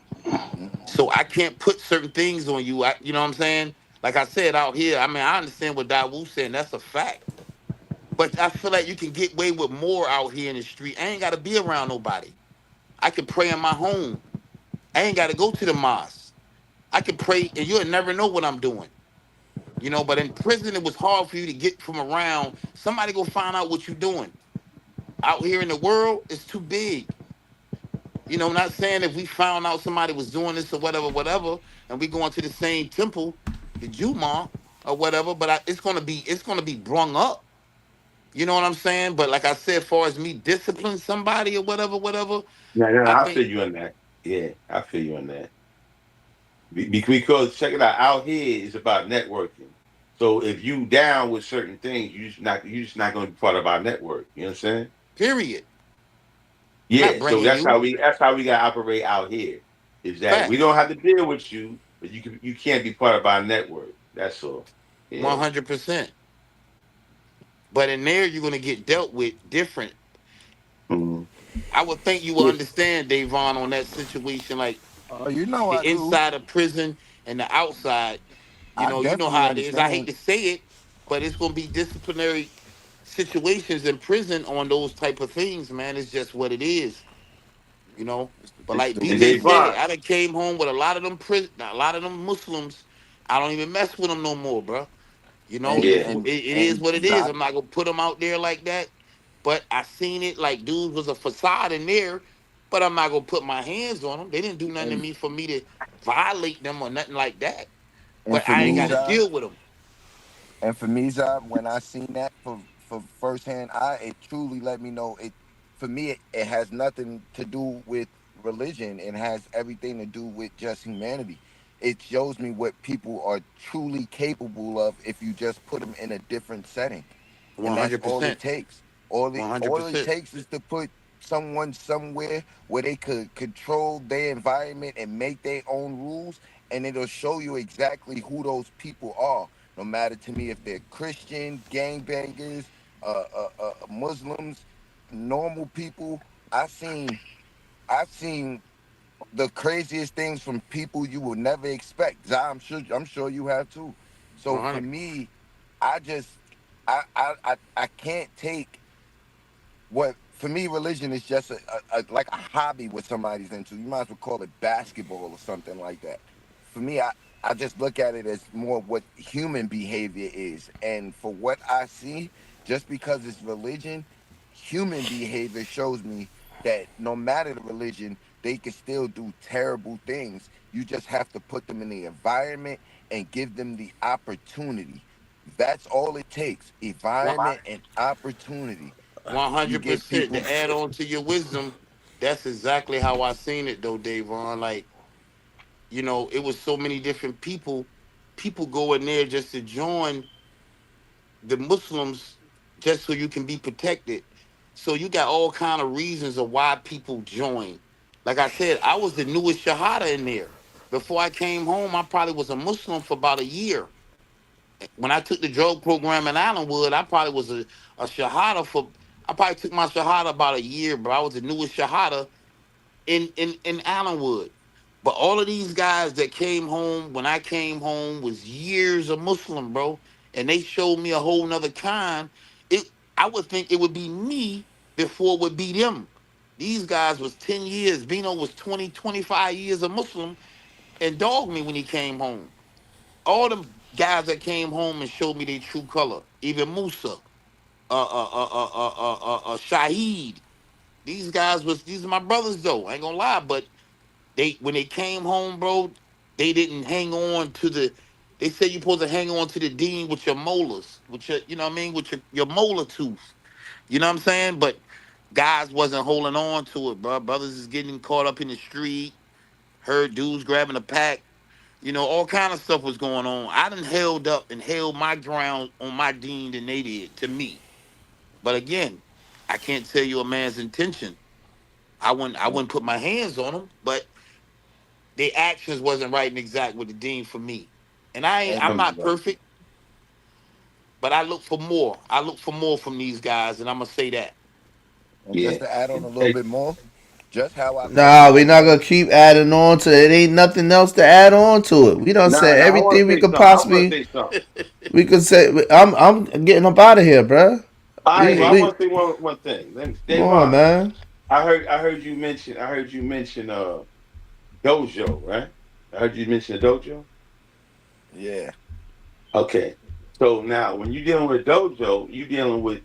So I can't put certain things on you. You know what I'm saying? Like I said out here, I mean, I understand what Dawu saying. That's a fact. But I feel like you can get away with more out here in the street. I ain't got to be around nobody. I can pray in my home. I ain't got to go to the mosque. I can pray and you'll never know what I'm doing. But in prison, it was hard for you to get from around. Somebody go find out what you're doing. Out here in the world, it's too big. I'm not saying if we found out somebody was doing this or whatever, and we go into the same temple, the Juma or whatever, but it's gonna be brung up. You know what I'm saying? But like I said, as far as me discipline somebody or whatever,
No,
I
I
think
feel you on that. Yeah, I feel you on that. Because check it out here is about networking. So if you down with certain things, you're just not going to be part of our network. You know what I'm saying?
period. I'm not
Yeah. So
bringing you.
that's how we got to operate out here. Is that we
Facts.
don't have to deal with you, but you can't be part of our network. That's all. Yeah.
100%. But in there, you're gonna get dealt with different.
Mm-hmm.
I would think you will understand, Davon, on that situation, like
You know I
the
do.
inside of prison and the outside.
I
You know
definitely
how it is. I hate
understand.
to say it, but it's gonna be disciplinary situations in prison on those type of things, man. It's just what it is, you know. But
It's
like
the
And
BJ
they
way.
said,
bond.
I done came home with a lot of them a lot of them Muslims. I don't even mess with them no more, bro.
And
Yeah.
and
It is
and
what it is.
Zod,
I'm not gonna put them out there like that. But I seen it like dudes was a facade in there. But I'm not gonna put my hands on them. They didn't do nothing to
and
me for me to violate them or nothing like that.
and
But
for
I ain't
me,
got to
Zod,
deal with them.
when I seen that for firsthand, it truly let me know it. For me, it has nothing to do with religion. It has everything to do with just humanity. It shows me what people are truly capable of if you just put them in a different setting, and that's all it
100%.
takes. All it
100%.
takes is to put someone somewhere where they could control their environment and make their own rules, and it'll show you exactly who those people are. No matter to me if they're Christian, gangbangers, Muslims, normal people. I've seen the craziest things from people you will never expect. I'm sure you have too. So for
100.
me, I just I can't take what for me religion is just like a hobby what somebody's into. You might as well call it basketball or something like that. For me, I just look at it as more what human behavior is. And for what I see, just because it's religion, human behavior shows me that no matter the religion, they can still do terrible things. You just have to put them in the environment and give them the opportunity. That's all it takes. Environment and opportunity. You get
100%.
people.
To add on to your wisdom, that's exactly how I seen it though, Davon. Like, it was so many different people go in there just to join the Muslims just so you can be protected. So you got all kind of reasons of why people join. Like I said, I was the newest Shahada in there. Before I came home, I probably was a Muslim for about a year. When I took the drug program in Allenwood, I probably was a Shahada for, I probably took my Shahada about a year, but I was the newest Shahada in Allenwood. But all of these guys that came home when I came home was years of Muslim, bro. And they showed me a whole nother kind. I would think it would be me before it would be them. These guys was 10 years. Bino was 20, 25 years a Muslim and dogged me when he came home. All them guys that came home and showed me their true color. Even Musa, Shaheed. These are my brothers though. I ain't gonna lie, but when they came home, bro, they didn't hang on to they said you're supposed to hang on to the dean with your molars, with your, you know what I mean, with your molar tooth. You know what I'm saying? But guys wasn't holding on to it, bro. Brothers is getting caught up in the street, heard dudes grabbing a pack, all kind of stuff was going on. I done held up and held my ground on my dean than they did to me. But again, I can't tell you a man's intention. I wouldn't put my hands on them, but their actions wasn't right and exact with the dean for me. And I'm not perfect, but I look for more. I look for more from these guys, and I'm gonna say that.
And just to add on a little bit more, just how I felt
Nah,
about
we not gonna keep adding on to it. Ain't nothing else to add on to it. We done said
I want
everything
to
we
say
could
something. I want to
possibly.
say something.
We could say. I'm getting up out of here, bruh.
All right, well, I
We
want to say one thing.
come on,
Davon,
man.
I heard you mention dojo, right? I heard you mention the dojo.
Yeah.
Okay. So now when you're dealing with dojo, you're dealing with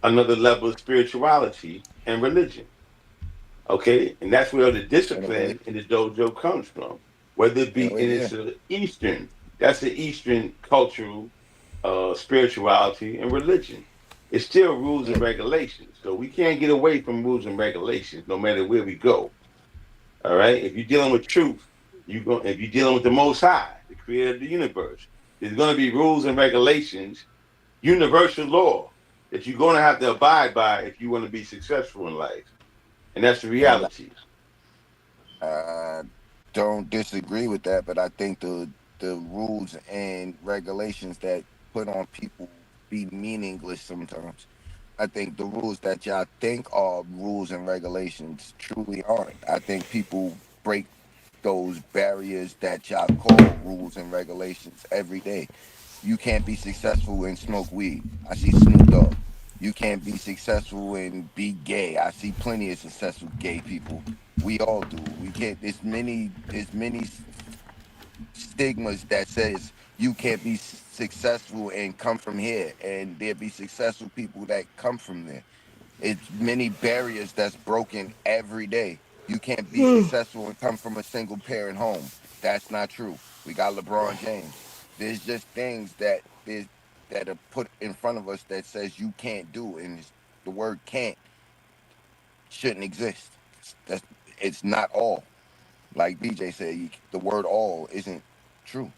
another level of spirituality and religion. Okay, and that's where the discipline in the dojo comes from. Whether it be in it's Eastern, that's the Eastern cultural spirituality and religion. It's still rules and regulations. So we can't get away from rules and regulations no matter where we go. All right. If you're dealing with truth, if you're dealing with the most high, the creator of the universe, there's gonna be rules and regulations, universal law that you're gonna have to abide by if you want to be successful in life. And that's the reality.
I don't disagree with that, but I think the rules and regulations that put on people be meaningless sometimes. I think the rules that y'all think are rules and regulations truly aren't. I think people break those barriers that y'all call rules and regulations every day. You can't be successful and smoke weed. I see Snoop Dogg. You can't be successful and be gay. I see plenty of successful gay people. We all do. We can't. There's many stigmas that says you can't be successful and come from here, and there be successful people that come from there. It's many barriers that's broken every day. You can't be successful and come from a single parent home. That's not true. We got LeBron James. There's just things that are put in front of us that says you can't do, and the word can't shouldn't exist. That's it's not all. Like BJ said, the word all isn't true.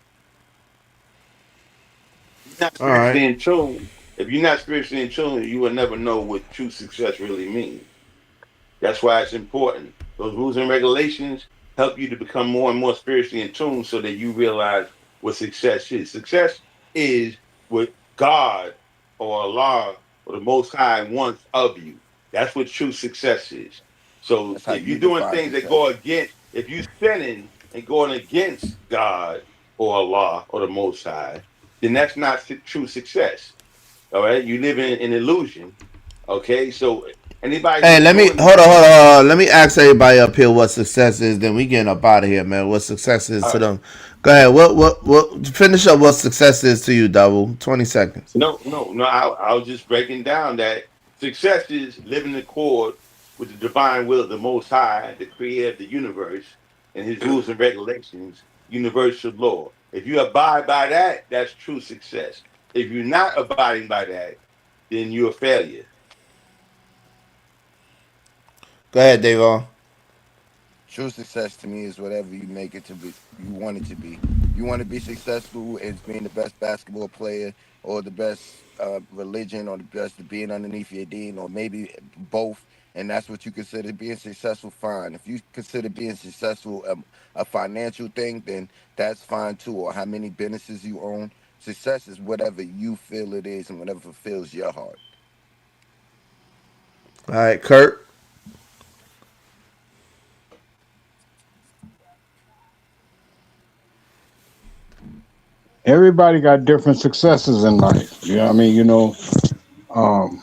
Not
All right.
spiritually in tune. If you're not spiritually in tune, you will never know what true success really means. That's why it's important. Those rules and regulations help you to become more and more spiritually in tune so that you realize what success is. Success is what God or Allah or the Most High wants of you. That's what true success is. So
That's how
if
you
you're doing
define
things that
success.
go against, if you're sinning and going against God or Allah or the Most High, then that's not true success. All right, you live in an illusion. Okay, so anybody.
Hey,
who's
let me
doing
hold on. Let me ask everybody up here what success is. Then we getting up out of here, man. What success is to them? Go ahead. What? Finish up. What success is to you, Double? 20 seconds.
No. I was just breaking down that success is living in accord with the divine will of the Most High, the Creator of the universe, and His rules and regulations, universal law. If you abide by that, that's true success. If you're not abiding by that, then you're a failure.
Go ahead, Davon.
True success to me is whatever you make it to be. You want it to be. You want to be successful as being the best basketball player, or the best religion, or the best being underneath your dean, or maybe both. And that's what you consider being successful. Fine. If you consider being successful a financial thing, then that's fine too. Or how many businesses you own. Success is whatever you feel it is, and whatever fills your heart.
All right, Kurt.
Everybody got different successes in life. You know what I mean? You know,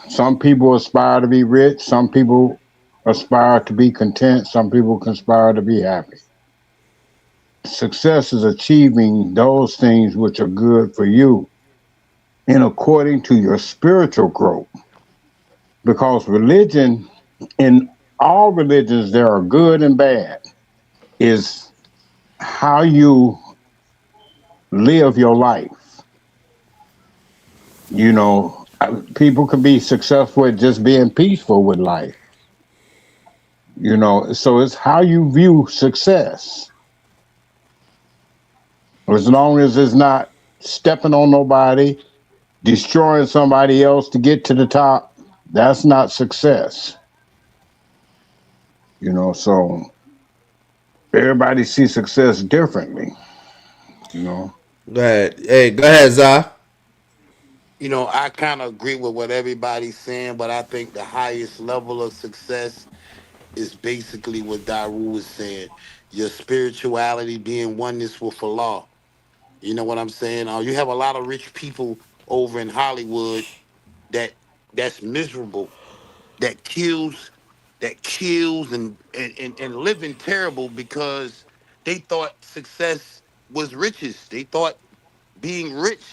some people aspire to be rich. Some people aspire to be content. Some people conspire to be happy. Success is achieving those things which are good for you and according to your spiritual growth. Because religion, in all religions, there are good and bad, is how you live your life. You know, people can be successful at just being peaceful with life. You know, so it's how you view success. As long as it's not stepping on nobody, destroying somebody else to get to the top, that's not success. You know, so everybody sees success differently. You know.
Go ahead. Hey, go ahead, Zah.
You know, I kind of agree with what everybody's saying, but I think the highest level of success is basically what Daru was saying. Your spirituality being oneness with Allah. You know what I'm saying? You have a lot of rich people over in Hollywood that's miserable, that kills and living terrible because they thought success was riches. They thought being rich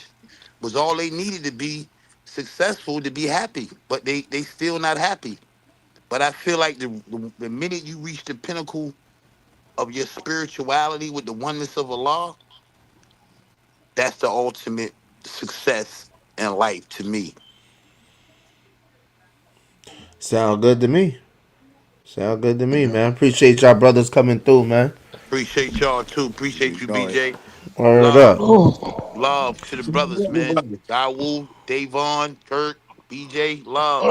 was all they needed to be successful, to be happy, but they still not happy. But I feel like the minute you reach the pinnacle of your spirituality with the oneness of Allah, that's the ultimate success in life to me.
Sound good to me. Sound good to me, man. Appreciate y'all brothers coming through, man.
Appreciate y'all too. Appreciate you, BJ.
Word
Love.
up.
Love to the brothers, man. Dawu, Davon, Kurt, BJ, love.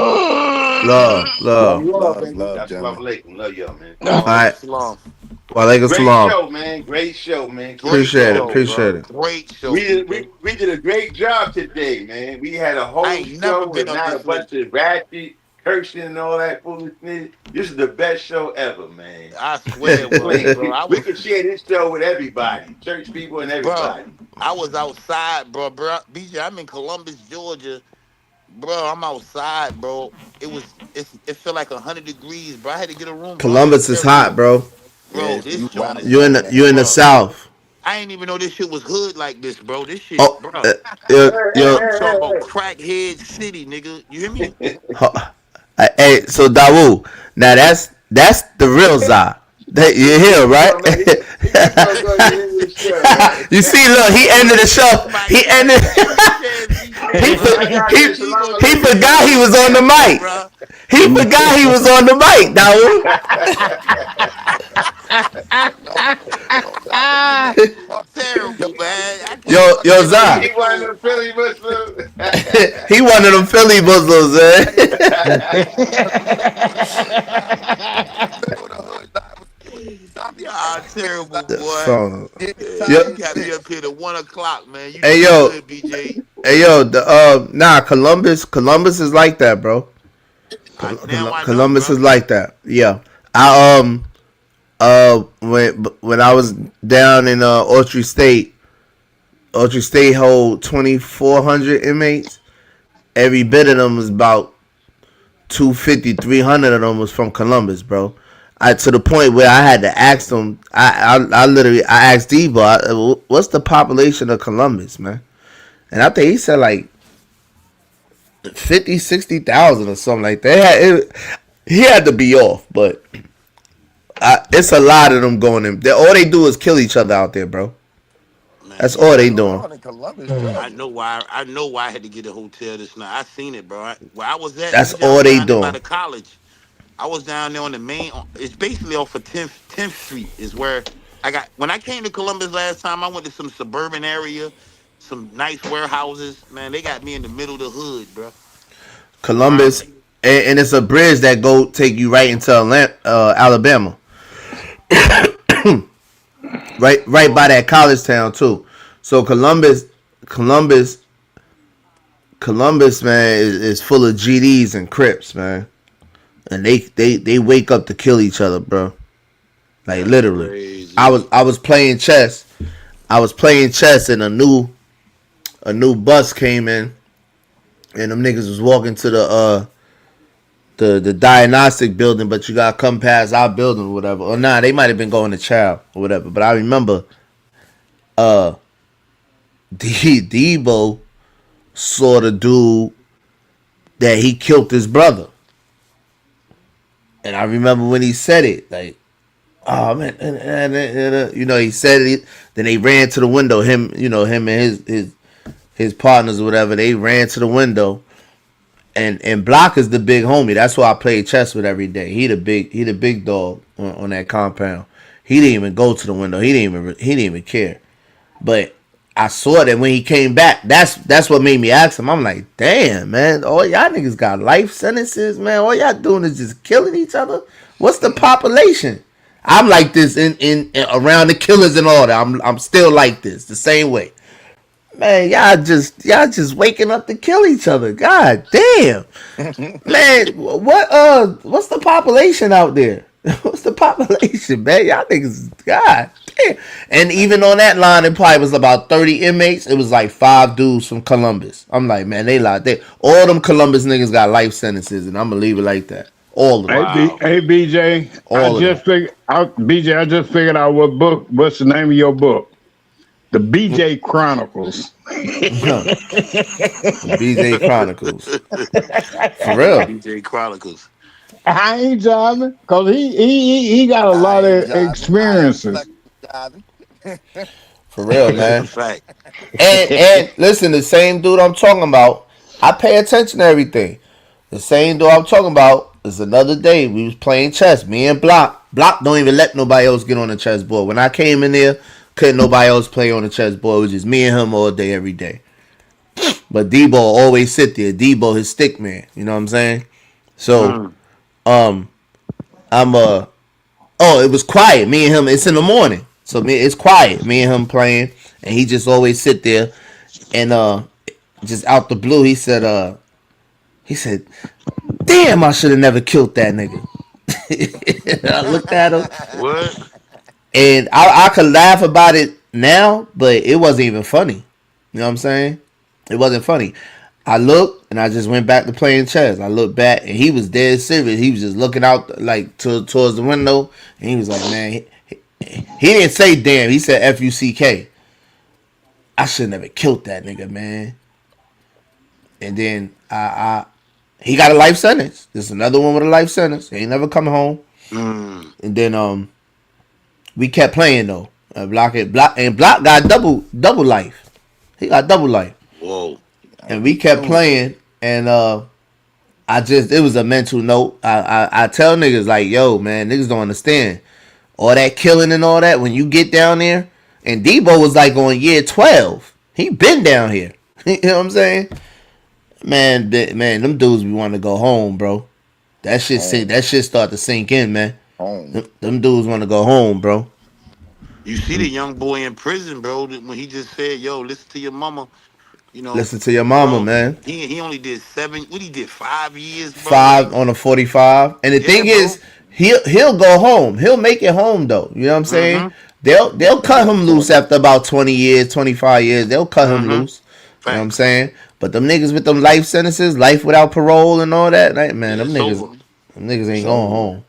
Love.
That's alaikum. Love y'all, man.
All right.
Salam.
Walaikum
Great
salam.
show, man. Great show, man.
Appreciate it.
Great show.
We did a great job today, man. We had a whole show and not a bunch of ratchet, cursing, and all that foolishness. This is the best show ever, man.
I swear, bro.
We can share this show with everybody, church people and everybody.
Bro, I was outside, bro. BJ, I'm in Columbus, Georgia. Bro, I'm outside, bro. It felt like 100 degrees, bro. I had to get a room.
Columbus is hot, bro.
Bro, this joint is
You in the South.
I ain't even know this shit was hood like this, bro. This shit, bro.
Yo.
I'm talking about crackhead city, nigga. You hear me?
Hey, so Dawu, now that's the real Zah. You hear, right? You see, look, he ended the show. He ended. he forgot he was on the mic. He forgot he was on the mic, Dawu.
Terrible, man.
Yo, Zah.
He one of them Philly Muslims.
He one of them Philly Muslims,
Terrible, boy.
So,
You got me up here at 1 o'clock, man. You
hey, yo.
good, BJ.
Hey yo, Columbus is like that, bro. Columbus is like that. Yeah. When I was down in Autry State hold 2,400 inmates. Every bit of them was about 250, 300 of them was from Columbus, bro. To the point where I had to ask them. I asked Debo, what's the population of Columbus, man? And I think he said like 50, 60,000 or something like that. He had to be off, but it's a lot of them going in. All they do is kill each other out there, bro. That's all they doing.
I know why I had to get a hotel this night. I seen it, bro. Where I was at.
That's all they
by
doing.
the college. I was down there on the main. It's basically off of 10th Street. Is where when I came to Columbus last time. I went to some suburban area, some nice warehouses. Man, they got me in the middle of the hood, bro.
Columbus, and it's a bridge that take you right into Alabama. right by that college town too. So Columbus, man, is full of GDs and Crips, man, and they wake up to kill each other, bro. Like literally. Crazy. I was playing chess. And a new bus came in, and them niggas was walking to the diagnostic building, but you gotta come past our building or whatever. Or nah, they might have been going to Chow or whatever. But I remember Debo saw the dude that he killed his brother. And I remember when he said it, like, oh man, he said it. Then they ran to the window. Him and his partners or whatever. They ran to the window. And Block is the big homie. That's who I played chess with every day. He the big dog on that compound. He didn't even go to the window. He didn't even care. But I saw that when he came back. That's what made me ask him. I'm like, damn, man, all y'all niggas got life sentences, man. All y'all doing is just killing each other. What's the population? I'm like this in around the killers and all that. I'm still like this, the same way. Man, y'all just waking up to kill each other. God damn. Man, what's the population out there? What's the population, man? Y'all niggas, God damn. And even on that line, it probably was about 30 inmates. It was like 5 dudes from Columbus. I'm like, man, they lied. All them Columbus niggas got life sentences, and I'm gonna leave it like that. All of them.
Hey, BJ, I just figured out what's the name of your book? The BJ Chronicles.
The BJ Chronicles. For real.
BJ Chronicles.
I ain't jiving, because he got a lot of experiences.
For real, man. And listen, the same dude I'm talking about, I pay attention to everything. The same dude I'm talking about is another day. We was playing chess. Me and Block. Block don't even let nobody else get on the chessboard. When I came in there, couldn't nobody else play on the chessboard. It was just me and him all day, every day. But Debo always sit there. Debo, his stick man. You know what I'm saying? So, it was quiet. Me and him, it's in the morning. So it's quiet. Me and him playing. And he just always sit there. And just out the blue, he said, damn, I should have never killed that nigga. I looked at him.
What?
And I could laugh about it now, but it wasn't even funny. You know what I'm saying? It wasn't funny. I looked, and I just went back to playing chess. I looked back, and he was dead serious. He was just looking out like towards the window, and he was like, man, he didn't say damn. He said F-U-C-K. I should never killed that nigga, man. And then he got a life sentence. There's another one with a life sentence. He ain't never coming home. And then we kept playing though. Block got double life. He got double life.
Whoa.
And we kept playing, and it was a mental note. I tell niggas like, yo, man, niggas don't understand all that killing and all that. When you get down there, and Debo was like on year 12. He been down here. You know what I'm saying? Man, them dudes be wanting to go home, bro. That shit start to sink in, man. Them dudes want to go home, bro.
You see the young boy in prison, bro, when he just said, yo, listen to your mama. You know,
Listen to your mama,
bro.
man.
He only did 5 years, bro.
5 on a 45. And the thing
bro.
is, he'll go home. He'll make it home though. You know what I'm saying? They'll cut him loose after about 20 years, 25 years. They'll cut him loose. You know what I'm saying? But them niggas with them life sentences, life without parole and all that, man, them niggas ain't going home.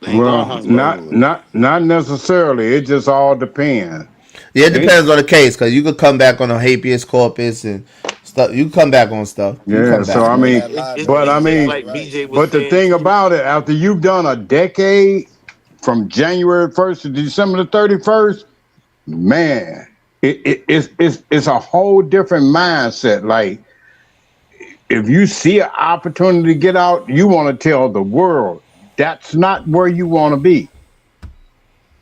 Well, not necessarily. It just all depends.
Yeah, it depends on the case, because you could come back on a habeas corpus and stuff. You can come back on stuff.
Yeah, so I mean, but the thing about it, after you've done a decade from January 1st to December the 31st, man, it's a whole different mindset. Like, if you see an opportunity to get out, you want to tell the world that's not where you want to be.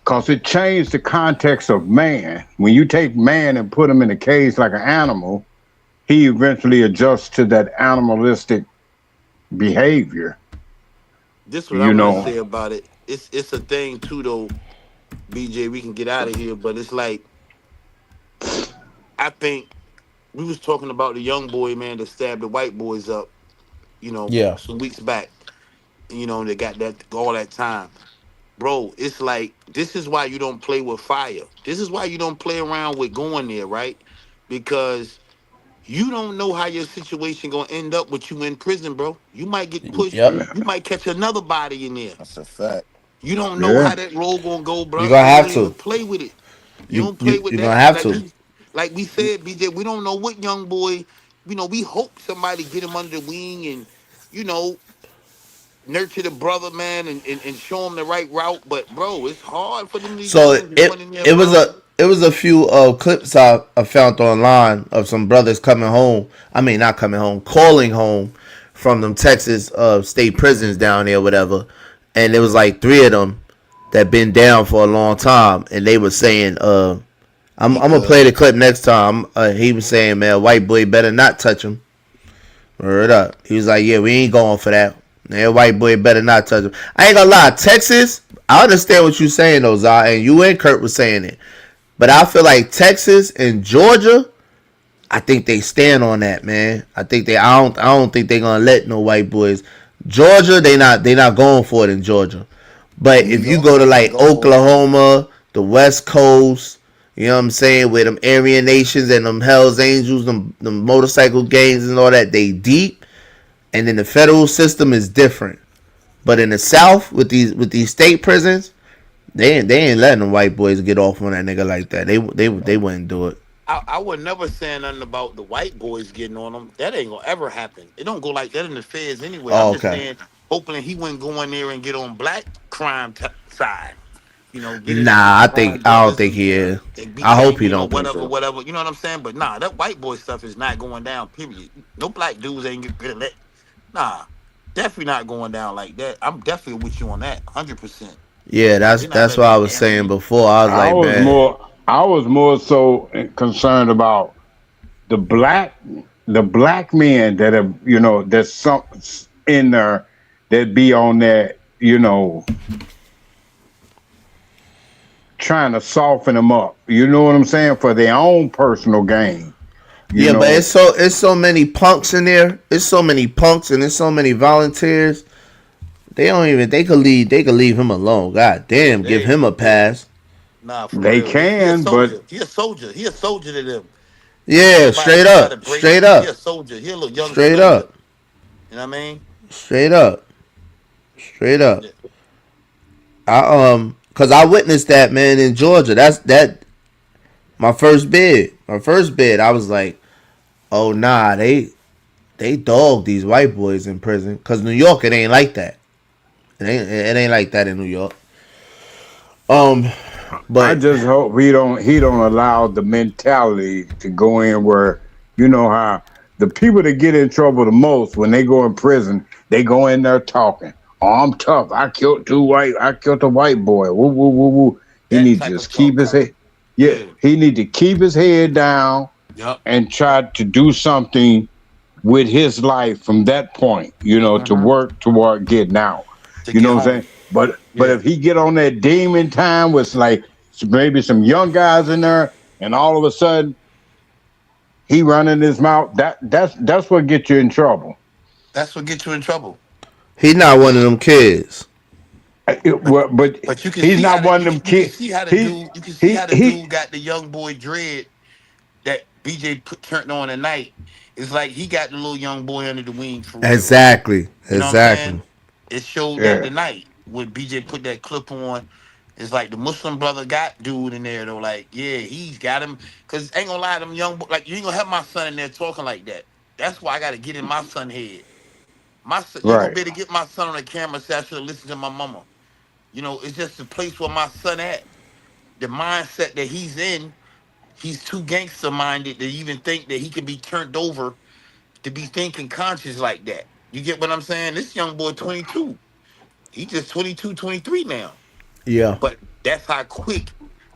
Because it changed the context of man. When you take man and put him in a cage like an animal, he eventually adjusts to that animalistic behavior.
This is what I want to say about it. It's a thing too, though, BJ. We can get out of here, but it's like, I think we was talking about the young boy, man, that stabbed the white boys up, some weeks back. They got that all that time. Bro, it's like, this is why you don't play with fire. This is why you don't play around with going there, right? Because you don't know how your situation gonna end up with you in prison, bro. You might get pushed.
Yep.
You might catch another body in there.
That's a fact.
You don't know how that road gonna go, bro.
You're gonna have
don't
to
even play with it. You don't play with
you're
that.
gonna have to.
Like we said, BJ, we don't know what young boy. We hope somebody get him under the wing and, nurture the brother, man, and show him the right route. But bro, it's hard for them.
So it was a few clips I found online of some brothers coming home. I mean, not coming home, calling home from them Texas state prisons down there, whatever. And it was like 3 of them that been down for a long time, and they were saying, "I'm gonna play the clip next time." He was saying, "Man, white boy better not touch him." Word up. He was like, "Yeah, we ain't going for that. That white boy better not touch him." I ain't gonna lie, Texas, I understand what you saying though, Zah, and you and Kurt was saying it. But I feel like Texas and Georgia, I think they stand on that, man. I don't think they're gonna let no white boys. Georgia, they not going for it in Georgia. But if you go to like Oklahoma, the West Coast, you know what I'm saying, with them Aryan Nations and them Hells Angels, them motorcycle gangs and all that, they deep. And then the federal system is different. But in the South, with these state prisons, they ain't letting them white boys get off on that nigga like that. They wouldn't do it.
I would never say nothing about the white boys getting on them. That ain't gonna ever happen. It don't go like that in the feds anyway. I'm just saying, hoping he wouldn't go in there and get on black crime side.
Nah, I don't think he is. I hope he don't.
Whatever. You know what I'm saying? But nah, that white boy stuff is not going down. Period. No black dudes ain't gonna let. Nah, definitely not going down like that. I'm definitely with you on that, 100%.
Yeah, that's what I was saying before. I
was more so concerned about the black men that have, there's some in there that be on that, trying to soften them up. You know what I'm saying? For their own personal gain.
Yeah, but it's so many punks in there. It's so many punks and there's so many volunteers. They could leave him alone. God damn, give him a pass.
Nah,
they can, but
he a soldier. He a soldier to them.
Yeah, straight up.
He a soldier. He a little young.
Straight up.
You know what I mean?
Straight up. Cause I witnessed that, man, in Georgia. That's my first bid. I was like, oh nah, they dog these white boys in prison. Cause New York, it ain't like that. It ain't like that in New York. But
I just hope he don't allow the mentality to go in where, you know how the people that get in trouble the most when they go in prison, they go in there talking. Oh, I'm tough. I killed a white boy. Woo, woo, woo, woo. He needs to just keep his head. Yeah, he need to keep his head down and try to do something with his life from that point, to work toward getting out. You know what I'm saying? But if he get on that demon time with like maybe some young guys in there, and all of a sudden he running his mouth. That's what gets you in trouble.
That's what gets you in trouble.
He not one of them kids.
But you can
he's
see
not
how
one of them kids.
You can see how the dude got the young boy dread that BJ turned on at night. It's like he got the little young boy under the wing for real.
Exactly.
You know what I'm saying? It showed
Yeah.
that tonight when BJ put that clip on. It's like the Muslim brother got dude in there though. Like, yeah, he's got him. Cause ain't gonna lie, them young like you ain't gonna have my son in there talking like that. That's why I gotta get in my son's head. My son, you gonna be able to get my son on the camera. Say I should listen to my mama. You know, it's just the place where my son at. The mindset that he's in, he's too gangster minded to even think that he can be turned over to be thinking conscious like that. You get what I'm saying? This young boy 22. He just 22, 23 now.
Yeah.
But that's how quick,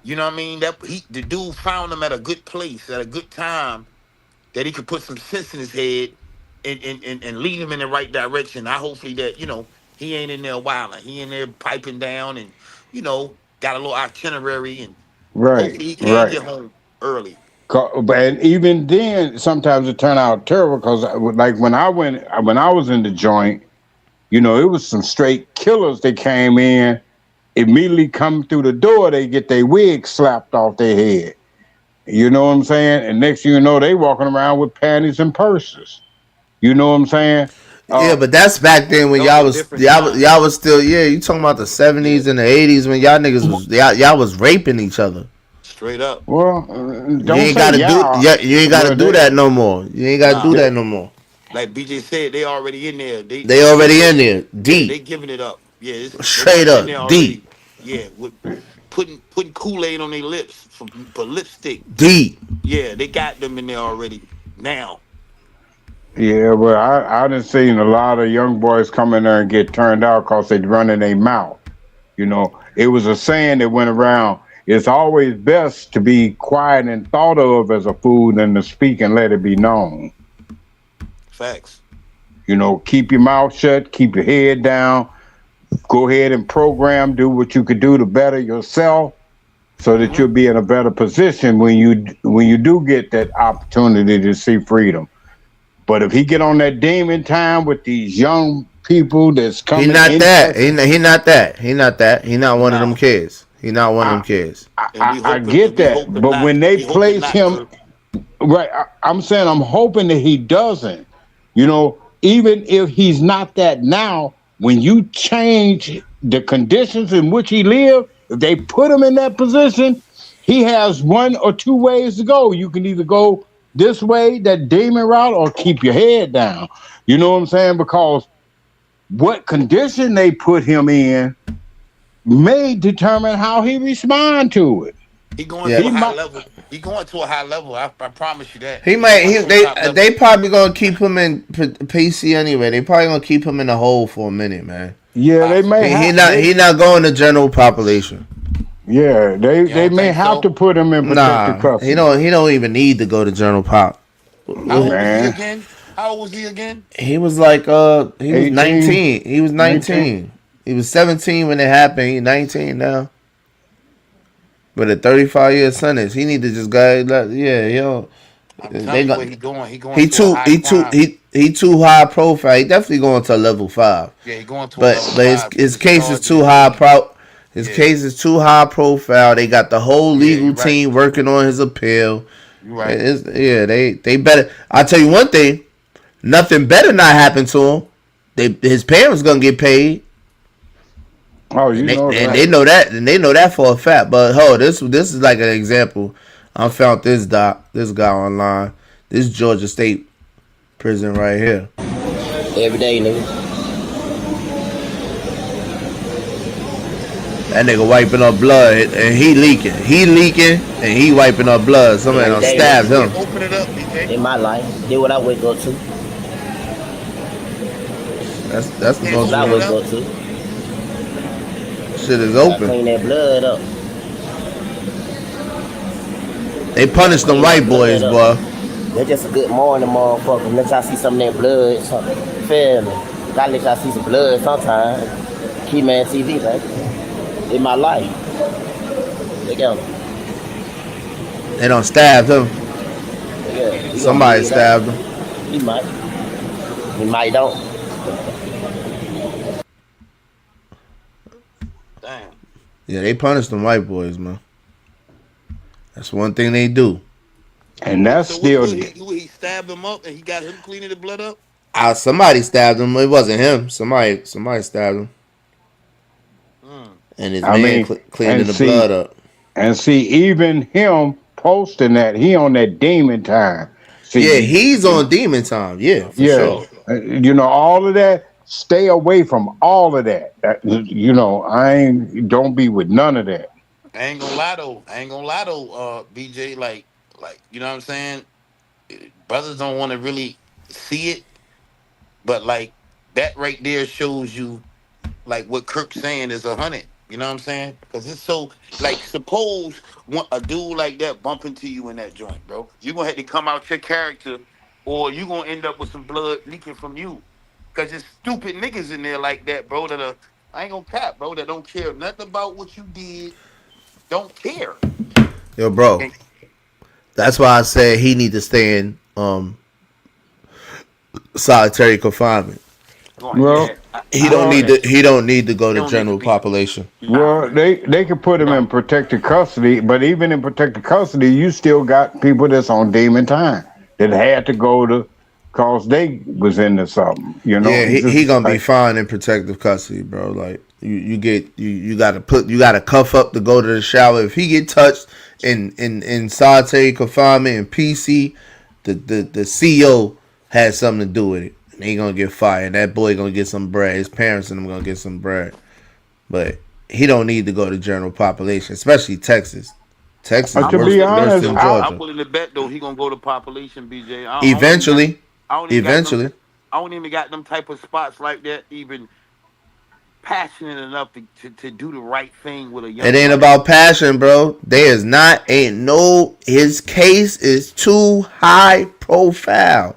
you know what I mean? That the dude found him at a good place, at a good time, that he could put some sense in his head and lead him in the right direction. I hopefully that, you know, he ain't in there wilding. He in there piping down and, you know, got a little itinerary and hopefully he can get home early.
And even then, sometimes it turned out terrible because, like when I was in the joint, you know, it was some straight killers that came in. Immediately come through the door, they get their wig slapped off their head. You know what I'm saying? And next thing you know, they walking around with panties and purses. You know what I'm saying?
Yeah, but that's back then when y'all was still you talking about the 70s and the 80s when y'all niggas was y'all was raping each other.
Straight up.
Well,
you ain't gotta do that no more. You ain't gotta do that no more.
Like BJ said, they already in there.
They already in there, deep.
They giving it up. Yeah,
straight up, deep.
Yeah, with putting Kool-Aid on their lips for lipstick.
Deep.
Yeah, they got them in there already now.
Yeah, but I done seen a lot of young boys come in there and get turned out because they running their mouth. You know, it was a saying that went around. It's always best to be quiet and thought of as a fool than to speak and let it be known.
Facts.
You know, keep your mouth shut, keep your head down. Go ahead and program, do what you could do to better yourself so that you'll be in a better position when you do get that opportunity to see freedom. But if he get on that demon time with these young people that's coming,
He not that. He not one of them kids. He not one of them kids.
I get that, but when they place him, right? I'm saying I'm hoping that he doesn't. You know, even if he's not that now, when you change the conditions in which he lived, if they put him in that position, he has one or two ways to go. You can either go this way, that demon route, or keep your head down. You know what I'm saying? Because what condition they put him in may determine how he respond to it.
He going to a high level. He going to a high level. I promise you that.
They probably gonna keep him in PC anyway. They probably gonna keep him in the hole for a minute, man.
Yeah, they may.
He not going to general population.
Yeah, they may have to put him in protective custody.
He don't even need to go to general pop.
How old was he again? How old was he again?
He was like he was 19. He was 19. He was 17 when it happened. He's 19 now. With a 35-year sentence, he need to just go. He too high profile. He definitely going to level 5.
Yeah, he going to.
But his case is too high His case is too high profile. They got the whole legal team working on his appeal.
Right.
They better. I'll tell you one thing. Nothing better not happen to him. His parents gonna get paid.
Oh, you know that.
And they know that. And they know that for a fact. But this is like an example. I found this guy online. This Georgia State prison right here.
Every day, nigga.
That nigga wiping up blood and he leaking. And he wiping up blood. Somebody done stabbed him.
Open it up, BJ.
In my life, did what I wake up to.
That's the most
I wake up to.
Shit is open.
Clean that blood up.
They punish them white boys, boy.
They're just a good morning, motherfucker. Let y'all see some of that blood. Something. Feel me? Gotta let y'all see some blood sometime. Key Man TV, baby. In my life. Look at him.
They don't stab him.
Yeah, he gonna
Somebody
believe that.
stabbed him.
He might. He might don't.
Damn.
Yeah, they punish them white boys, man. That's one thing they do.
And that's
So
still
he stabbed him up and he got him cleaning the blood up?
Somebody stabbed him. It wasn't him. Somebody stabbed him. And his cleaning the blood up.
And see, even him posting that, he on that demon time. See,
Yeah, he's on demon time. Yeah, for sure.
You know, all of that, stay away from all of that. You know, don't be with none of that.
I ain't gonna lie though, BJ, like, you know what I'm saying? Brothers don't want to really see it, but like that right there shows you like what Kirk's saying is 100. You know what I'm saying? Because it's so like, suppose a dude like that bump into you in that joint, bro. You gonna have to come out your character, or you gonna end up with some blood leaking from you. Cause there's stupid niggas in there like that, bro. I ain't gonna cap, bro. That don't care nothing about what you did. Don't care.
Yo, bro. That's why I said he need to stay in solitary confinement.
Well,
he don't need to go to general population.
Well, they could put him in protected custody, but even in protected custody, you still got people that's on demon time that had to go to cause they was into something. You know,
yeah, he gonna be fine in protective custody, bro. Like you gotta cuff up to go to the shower. If he get touched in solitary confinement and PC, the CEO has something to do with it. And he gonna get fired. That boy gonna get some bread. His parents and them gonna get some bread. But he don't need to go to general population, especially Texas. Texas
to be honest,
than Georgia.
I'm willing to bet though he gonna go to population, BJ.
Eventually.
I don't even got them type of spots like that even passionate enough to do the right thing with a young.
It ain't about passion, bro. His case is too high profile.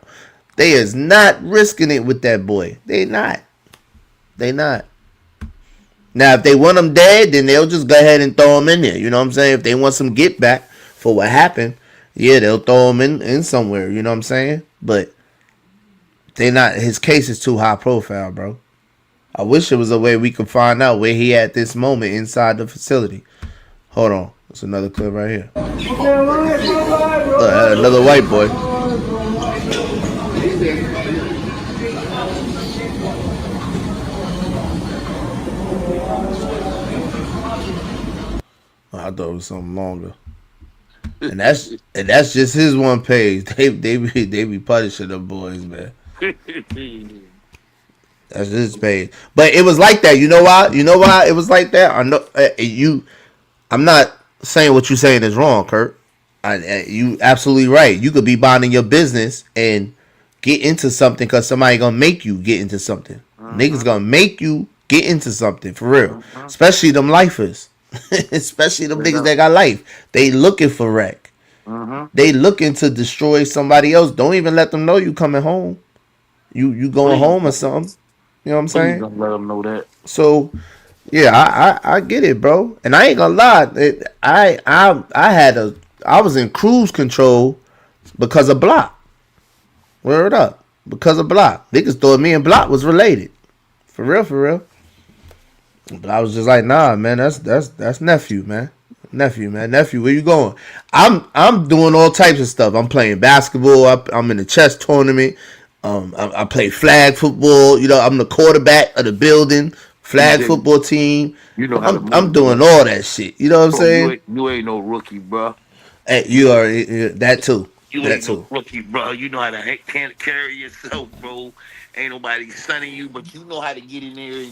They is not risking it with that boy. They not. Now, if they want him dead, then they'll just go ahead and throw him in there. You know what I'm saying? If they want some get back for what happened, yeah, they'll throw him in somewhere. You know what I'm saying? But they not. His case is too high profile, bro. I wish there was a way we could find out where he at this moment inside the facility. Hold on. There's another clip right here. Another white boy. I thought it was something longer. And that's just his one page. They be punishing them boys, man. That's his page. But it was like that. You know why? It was like that? I know I'm not saying what you're saying is wrong, Kurt. You absolutely right. You could be minding your business and get into something because somebody gonna make you get into something. Niggas gonna make you get into something for real. Especially them lifers. Especially them niggas that got life. They looking for wreck. They looking to destroy somebody else. Don't even let them know you coming home. You going home or something. You know what I'm saying?
Don't let them know that.
So yeah, I get it, bro. And I ain't gonna lie. I was in cruise control because of Block. Word up. Because of Block. Niggas thought me and Block was related. For real. But I was just like, nah, man, that's nephew, man. Nephew, where you going? I'm doing all types of stuff. I'm playing basketball. I'm in a chess tournament. I play flag football. You know, I'm the quarterback of the building flag football team.
You know
I'm doing all that shit. You know what I'm saying?
You ain't no rookie, bro.
Hey, you are that too.
You ain't no rookie, bro. You know how to carry yourself, bro. Ain't nobody sunning you, but you know how to get in there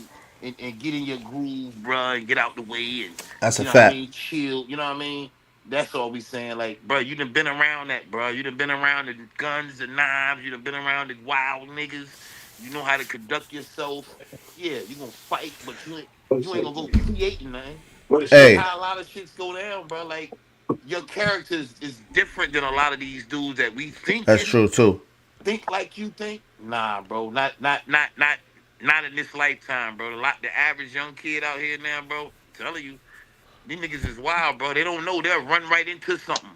and get in your groove, bro, and get out the way and
that's a
fact.
fact.
I mean, chill. You know what I mean? That's all we saying. Like, bro, you done been around that, bro. You done been around the guns, the knives. You done been around the wild niggas. You know how to conduct yourself. Yeah, you gonna fight, but you ain't gonna go creating nothing.
Hey.
That's how a lot of shits go down, bro. Like, your character is different than a lot of these dudes that we think.
That's true too.
Think like you think? Nah, bro. Not in this lifetime, bro. The average young kid out here now, bro. Telling you, these niggas is wild, bro. They don't know they'll run right into something.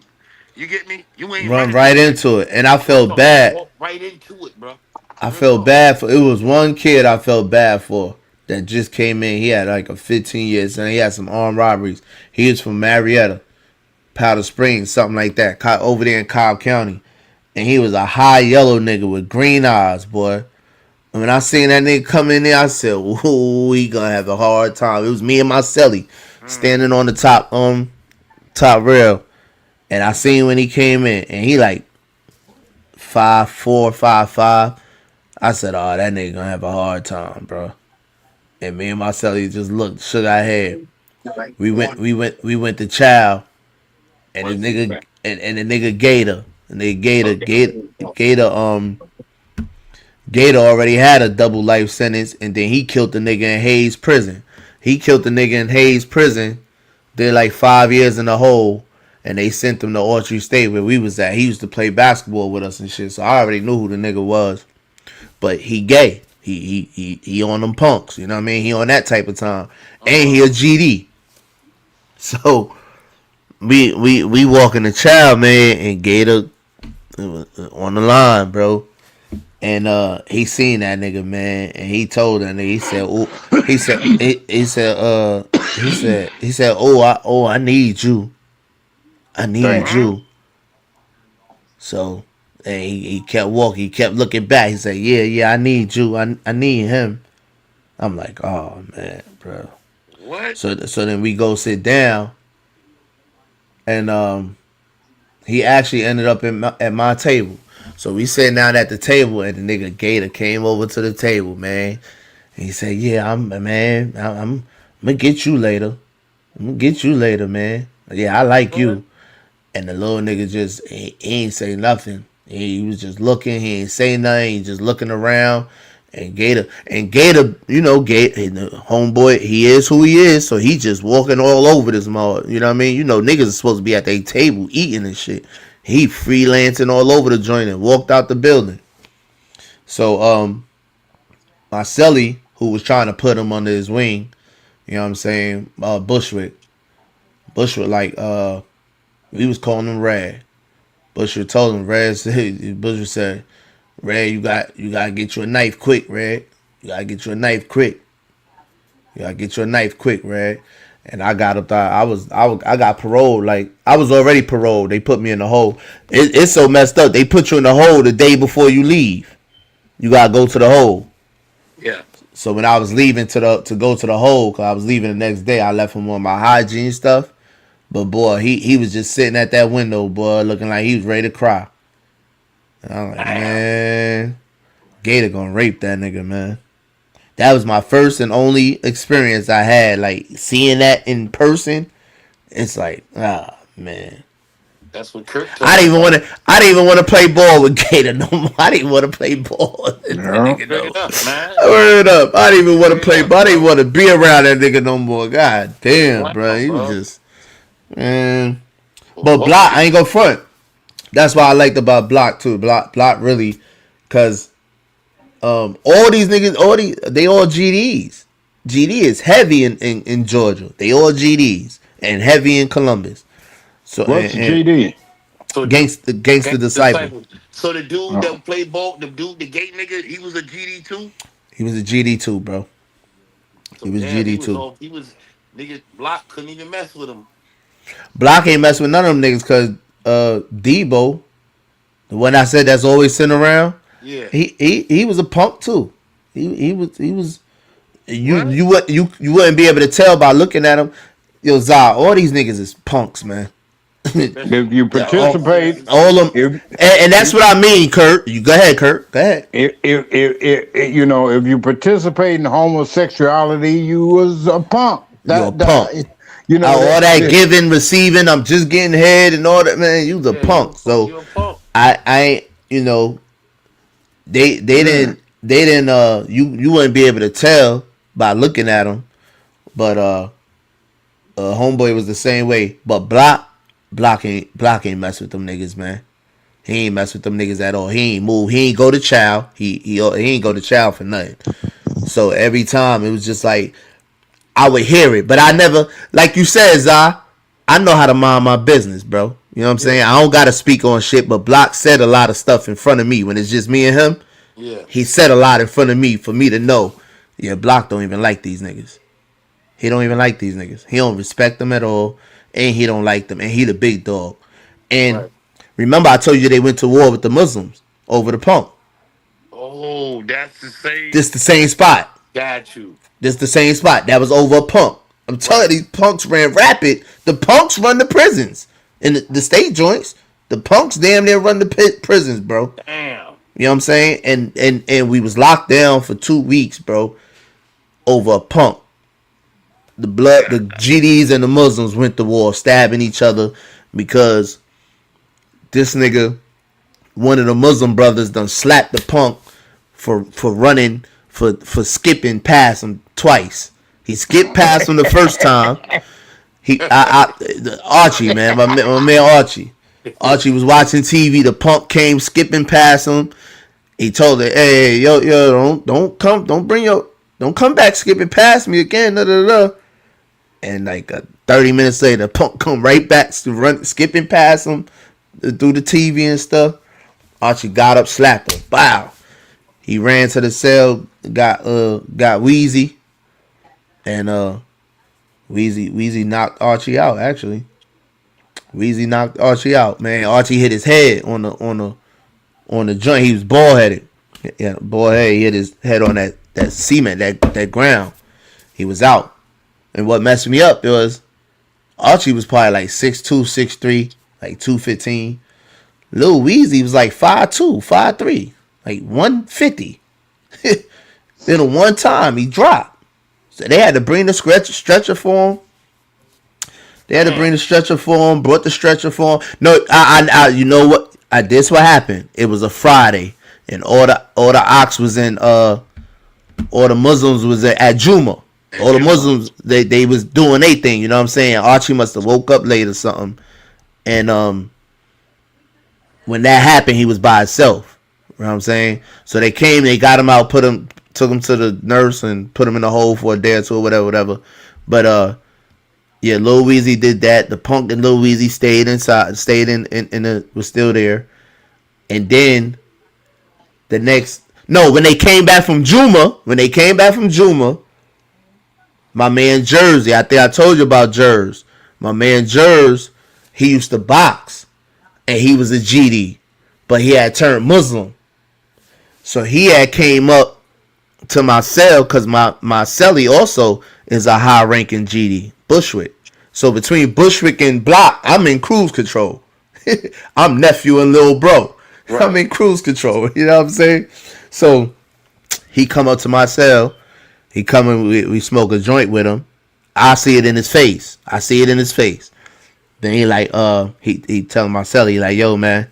You get me? You ain't
run right into it, and I felt bad.
Walk right into it, bro.
I felt bad for. It was one kid I felt bad for that just came in. He had like a 15 years, and he had some armed robberies. He was from Marietta, Powder Springs, something like that, over there in Cobb County, and he was a high yellow nigga with green eyes, boy. And when I seen that nigga come in there, I said, "Ooh, he gonna have a hard time." It was me and my celly standing on the top rail. And I seen when he came in, and he like 5'4", 5'5". I said, "Oh, that nigga gonna have a hard time, bro." And me and my celly just shook our head. We went to Chow, and the nigga and the nigga Gator, and the Gator already had a double life sentence, and then he killed the nigga in Hayes Prison. Did like 5 years in the hole. And they sent him to Autry State where we was at. He used to play basketball with us and shit. So I already knew who the nigga was. But he gay. He on them punks. You know what I mean? He on that type of time. And he a GD. So we walking the child, man, and Gator on the line, bro. And he seen that nigga, man, and he told that nigga, he said, I need you. I need you. So, and he kept walking. He kept looking back. He said, yeah, I need you. I need him. I'm like, oh, man, bro.
What?
So then we go sit down. And he actually ended up at my table. So we sitting down at the table, and the nigga Gator came over to the table, man. And he said, yeah, I'm going to get you later. Man. Yeah, I like you. And the little nigga just, he ain't say nothing. He was just looking. He ain't say nothing. He just looking around. And Gator, you know, Gator, the homeboy, he is who he is. So he just walking all over this mall. You know what I mean? You know, niggas are supposed to be at their table eating and shit. He freelancing all over the joint and walked out the building. So, my celly, who was trying to put him under his wing, you know what I'm saying? Bushwick, like, we was calling him Red. Bushwick told him, Bushwick said, Red, you gotta get you a knife quick, Red. You gotta get you a knife quick. Red. And I got up there. I got paroled. Like, I was already paroled. They put me in the hole. It's so messed up. They put you in the hole the day before you leave. You gotta go to the hole.
Yeah.
So when I was leaving to go to the hole, cause I was leaving the next day, I left him on my hygiene stuff. But boy, he was just sitting at that window, boy, looking like he was ready to cry. And I'm like, man, Gator gonna rape that nigga, man. That was my first and only experience I had, like seeing that in person. It's like, man.
That's what Kirk told
I didn't even want to play ball with Gator no more. I didn't want to play ball. Word up. I didn't even want to play ball. I didn't want to be around that nigga no more. God damn, bro. He was just, man. But Block, I ain't go front. That's why I liked about Block too. Block really, cause all these niggas, they all GDs. GD is heavy in Georgia. They all GDs and heavy in Columbus. So
what's GD?
So
gangster disciple.
So the dude that played ball, the gay nigga, he was a GD too.
He was a GD too, bro. He was GD too.
He was nigga. Block couldn't even mess with him.
Block ain't mess with none of them niggas because Debo, the one I said that's always sitting around.
Yeah.
He was a punk too. He was. You wouldn't be able to tell by looking at him. Yo, Zah, all these niggas is punks, man.
If you participate,
all of them, and that's what I mean, Kurt. You go ahead, Kurt. Go ahead.
If you know, if you participate in homosexuality, you was a punk.
You're a punk.
You know,
all that giving, receiving. I'm just getting head and all that, man. You was a punk. So I you know, they didn't you wouldn't be able to tell by looking at them, but homeboy was the same way. But Block ain't mess with them niggas, man. He ain't mess with them niggas at all. He ain't move. He ain't go to chow. He ain't go to chow for nothing. So every time it was just like I would hear it, but I never, like you said, Zah, I know how to mind my business, bro. You know what I'm saying? I don't gotta speak on shit, but Block said a lot of stuff in front of me when it's just me and him.
Yeah.
He said a lot in front of me for me to know. Yeah, Block don't even like these niggas. He don't even like these niggas. He don't respect them at all, and he don't like them, and he the big dog. And remember, I told you they went to war with the Muslims over the Punk.
Oh, that's the same.
This the same spot.
Got you.
This the same spot. That was over a Punk. I'm telling you, these punks ran rapid. The punks run the prisons. In the state joints, the punks damn near run the prisons, bro.
Damn.
You know what I'm saying? And we was locked down for 2 weeks, bro, over a Punk. The GDs and the Muslims went to war, stabbing each other because this nigga, one of the Muslim brothers, done slapped the Punk for running, for skipping past him twice. He skipped past him the first time. Archie, man, my man Archie. Archie was watching TV. The Punk came skipping past him. He told her, "Hey, yo, don't come back skipping past me again." Da, da, da. And like 30 minutes later, Punk come right back skipping past him through the TV and stuff. Archie got up, slapped him. Wow. He ran to the cell, got Weezy, and Weezy knocked Archie out. Actually, Weezy knocked Archie out. Man, Archie hit his head on the joint. He was bald headed. Yeah, bald head. He hit his head on that cement, that ground. He was out. And what messed me up was Archie was probably like 6'2", 6'3", like 215. Lil Weezy was like 5'2", 5'3", like 150. Then at one time he dropped. So they had to bring the stretcher for him. Brought the stretcher for him. No, I you know what? This what happened. It was a Friday, and all the ox was in all the Muslims was at Juma. All the Muslims they was doing their thing, you know what I'm saying? Archie must have woke up late or something. And when that happened, he was by himself. You know what I'm saying? So they came, they got him out, took him to the nurse and put him in the hole for a day or two or whatever. But yeah, Lil Weezy did that. The Punk and Lil Weezy stayed inside, was still there. And then when they came back from Juma, my man Jersey, I think I told you about Jers. My man Jers, he used to box, and he was a GD, but he had turned Muslim. So he had came up to my cell because my cellie also is a high-ranking GD, Bushwick. So between Bushwick and Block, I'm in cruise control. I'm nephew and little bro. Right. I'm in cruise control. You know what I'm saying? So he come up to my cell. He come in, we smoke a joint with him. I see it in his face. Then he like, he telling my cellie, like, yo, man,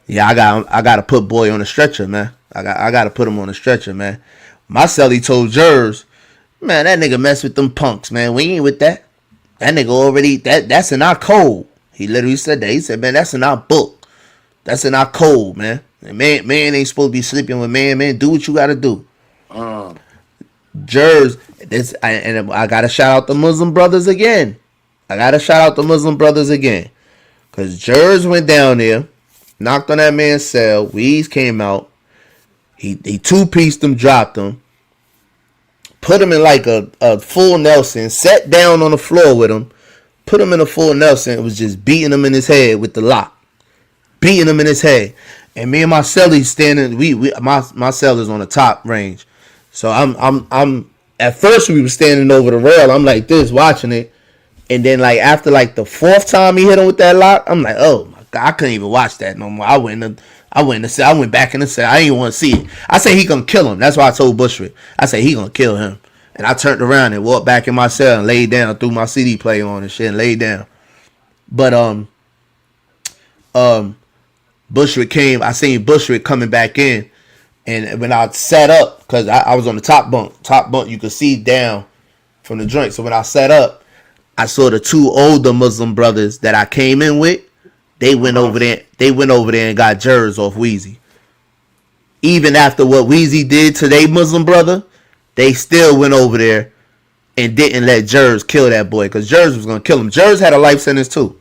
yeah, I gotta put boy on a stretcher, man. I gotta put him on a stretcher, man. My cellie told Jers, man, that nigga mess with them punks, man. We ain't with that. That nigga already, that's in our code. He literally said that. He said, man, that's in our book. That's in our code, man. Man ain't supposed to be sleeping with man. Man, do what you gotta do. Jers, I gotta shout out the Muslim brothers again. Cause Jers went down there, knocked on that man's cell. Weez came out. He two-pieced him, dropped him, put him in like a full Nelson, sat down on the floor with him, put him in a full Nelson, and was just beating him in his head with the lock. And me and my cellie standing, my cell is on the top range. So I'm at first we were standing over the rail. I'm like this, watching it. And then like after like the fourth time he hit him with that lock, I'm like, oh my God, I couldn't even watch that no more. I went back in the cell. I didn't want to see it. I said he gonna kill him. That's why I told Bushwick. I said he gonna kill him. And I turned around and walked back in my cell and laid down, threw my CD player on and shit and laid down. But Bushwick came. I seen Bushwick coming back in. And when I sat up, because I was on the top bunk, you could see down from the joint. So when I sat up, I saw the two older Muslim brothers that I came in with. They went over there. And got Jers off Weezy. Even after what Weezy did to their Muslim brother, they still went over there and didn't let Jers kill that boy, because Jers was gonna kill him. Jers had a life sentence too.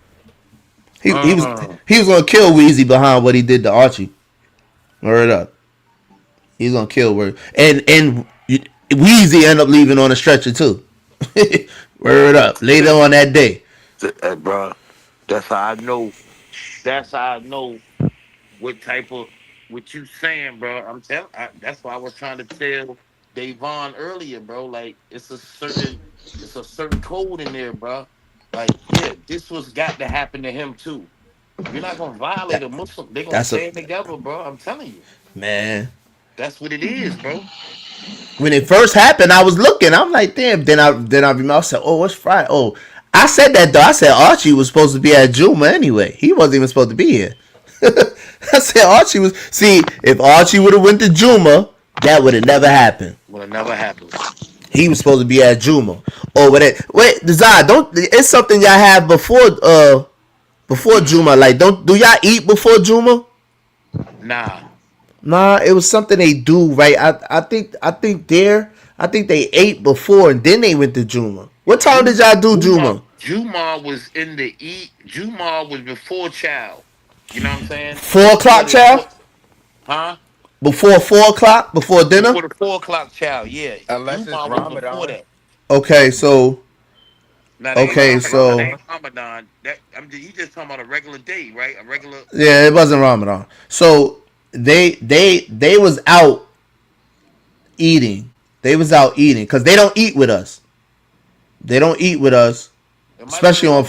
He was gonna kill Weezy behind what he did to Archie. Word up. He's gonna kill Word. And Weezy ended up leaving on a stretcher too. Word up. Later on that day.
Bro, that's how I know. That's how I know what type of what you saying, bro. I'm telling. That's why I was trying to tell Davon earlier, bro. Like it's a certain code in there, bro. Like yeah, this was got to happen to him too. You're not gonna violate a Muslim. They're gonna stand together, bro. I'm telling you.
Man.
That's what it is, bro.
When it first happened, I was looking. I'm like, damn. Then I remember. I said, oh, it's Friday. Oh, I said that though. I said Archie was supposed to be at Juma anyway. He wasn't even supposed to be here. I said Archie was. See, if Archie would have went to Juma, that would have never happened.
Would have never happened.
He was supposed to be at Juma. Oh, but wait, Desire, don't. It's something y'all have before Juma. Like, do y'all eat before Juma? Nah, it was something they do, right? I think they ate before and then they went to Juma. What time did y'all do Juma?
Juma was in the eat. Juma was before chow. You know what I'm saying?
4 o'clock chow?
Huh?
Before 4 o'clock? Before dinner?
Before the 4 o'clock chow, yeah.
Unless
Juma
it's
was before that.
Okay, so.
Now, Ramadan. You just talking about a regular day, right? A regular.
Yeah, it wasn't Ramadan. So they was out eating. They was out eating because they don't eat with us. They don't eat with us, especially on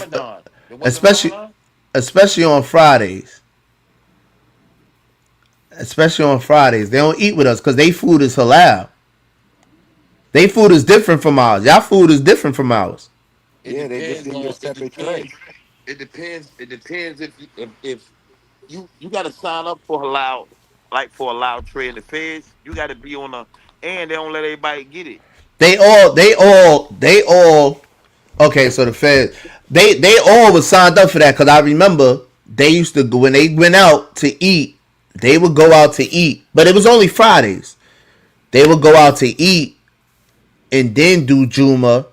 Fridays. Especially on Fridays, they don't eat with us because their food is halal. Their food is different from ours. Y'all food is different from ours.
Yeah, they just give you a separate tray.
It depends. It depends if you got to sign up for halal, like for halal tray in the feds. You got to be on and they don't let everybody get it.
They all. Okay, so the feds, they all was signed up for that because I remember they used to go when they went out to eat. They would go out to eat, but it was only Fridays. They would go out to eat and then do Juma.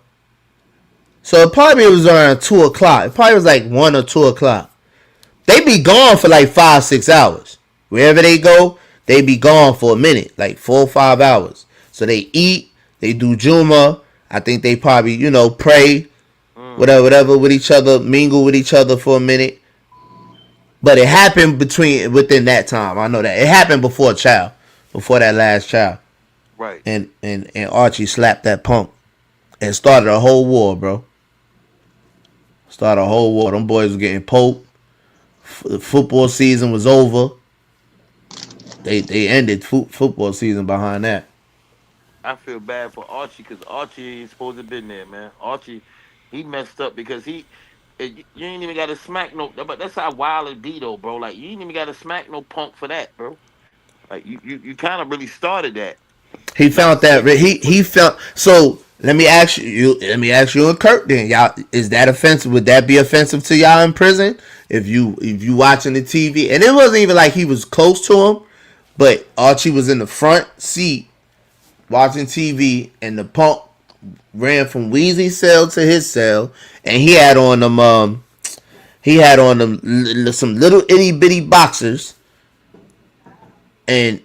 So it probably was around 2 o'clock. It probably was like 1 or 2 o'clock. They be gone for like 5-6 hours. Wherever they go, they be gone for a minute, like 4 or 5 hours. So they eat, they do Juma. I think they probably, pray, whatever with each other, mingle with each other for a minute. But it happened within that time. I know that. It happened before that last child.
Right.
And Archie slapped that punk and started a whole war, bro. Started a whole war. Them boys was getting poked. The football season was over. They ended football season behind that.
I feel bad for Archie because Archie ain't supposed to have been there, man. Archie, he messed up because you ain't even got to smack no. But that's how wild it be though, bro. Like you ain't even got to smack no punk for that, bro. Like you kind of really started that.
He found that he felt so. Let me ask you and Kirk then, y'all. Is that offensive? Would that be offensive to y'all in prison if you watching the TV? And it wasn't even like he was close to him, but Archie was in the front seat watching TV, and the punk ran from Weezy's cell to his cell, and he had on them some little itty bitty boxers, and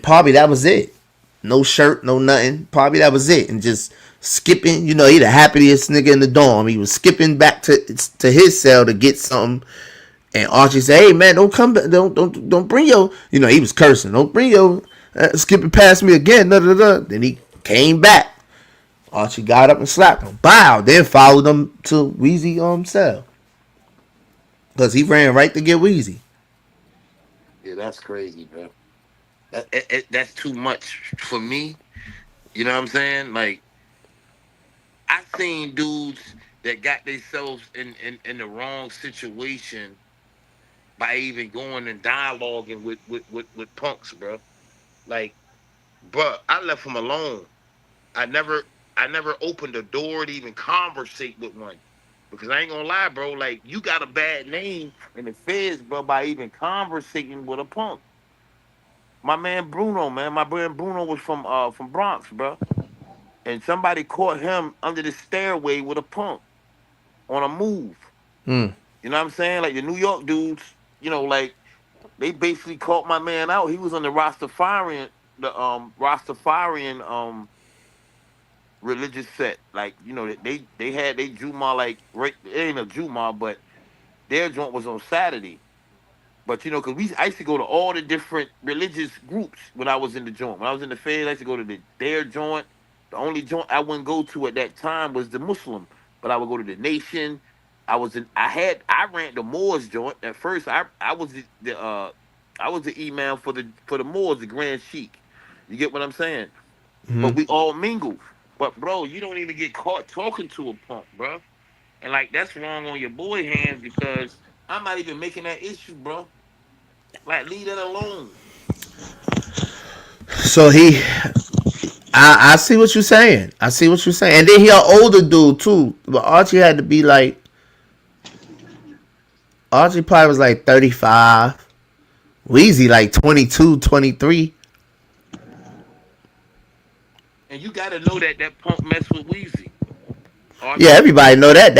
probably that was it. No shirt, no nothing. Probably that was it, and just skipping. He the happiest nigga in the dorm. He was skipping back to his cell to get something. And Archie said, "Hey man, don't come back. Don't bring your." He was cursing. Don't bring your skipping past me again. Da, da, da. Then he came back. Archie got up and slapped him. Bow. Then followed him to Weezy cell. Because he ran right to get Weezy.
Yeah, that's crazy, bro. That's too much for me. You know what I'm saying? Like, I've seen dudes that got themselves in the wrong situation by even going and dialoguing with punks, bro. Like, bro, I left him alone. I never opened the door to even conversate with one. Because I ain't gonna lie, bro, like, you got a bad name in the feds, bro, by even conversating with a punk. My man Bruno, man, my brother Bruno was from Bronx, bro. And somebody caught him under the stairway with a punk on a move.
You know what I'm saying? Like the New York dudes, you know, like they basically caught my man out. He was on the Rastafarian religious set. Like, you know, they had they Juma like right it ain't a Juma, but their joint was on Saturday. But you know, cause I used to go to all the different religious groups when I was in the joint. When I was in the Fed, I used to go to their joint. The only joint I wouldn't go to at that time was the Muslim, but I would go to the Nation. I ran the Moors joint at first. I was I was the imam for the Moors, the Grand Sheik. You get what I'm saying? But we all mingle. But bro, you don't even get caught talking to a punk, bro. And like that's wrong on your boy hands because I'm not even making that issue, bro. Like leave that alone.
So I see what you're saying. I see what you're saying. And then he an older dude too. But Archie had to be like, Archie probably was like 35. Weezy like 22, 23.
And you gotta know that punk mess with Weezy.
Yeah, everybody know that.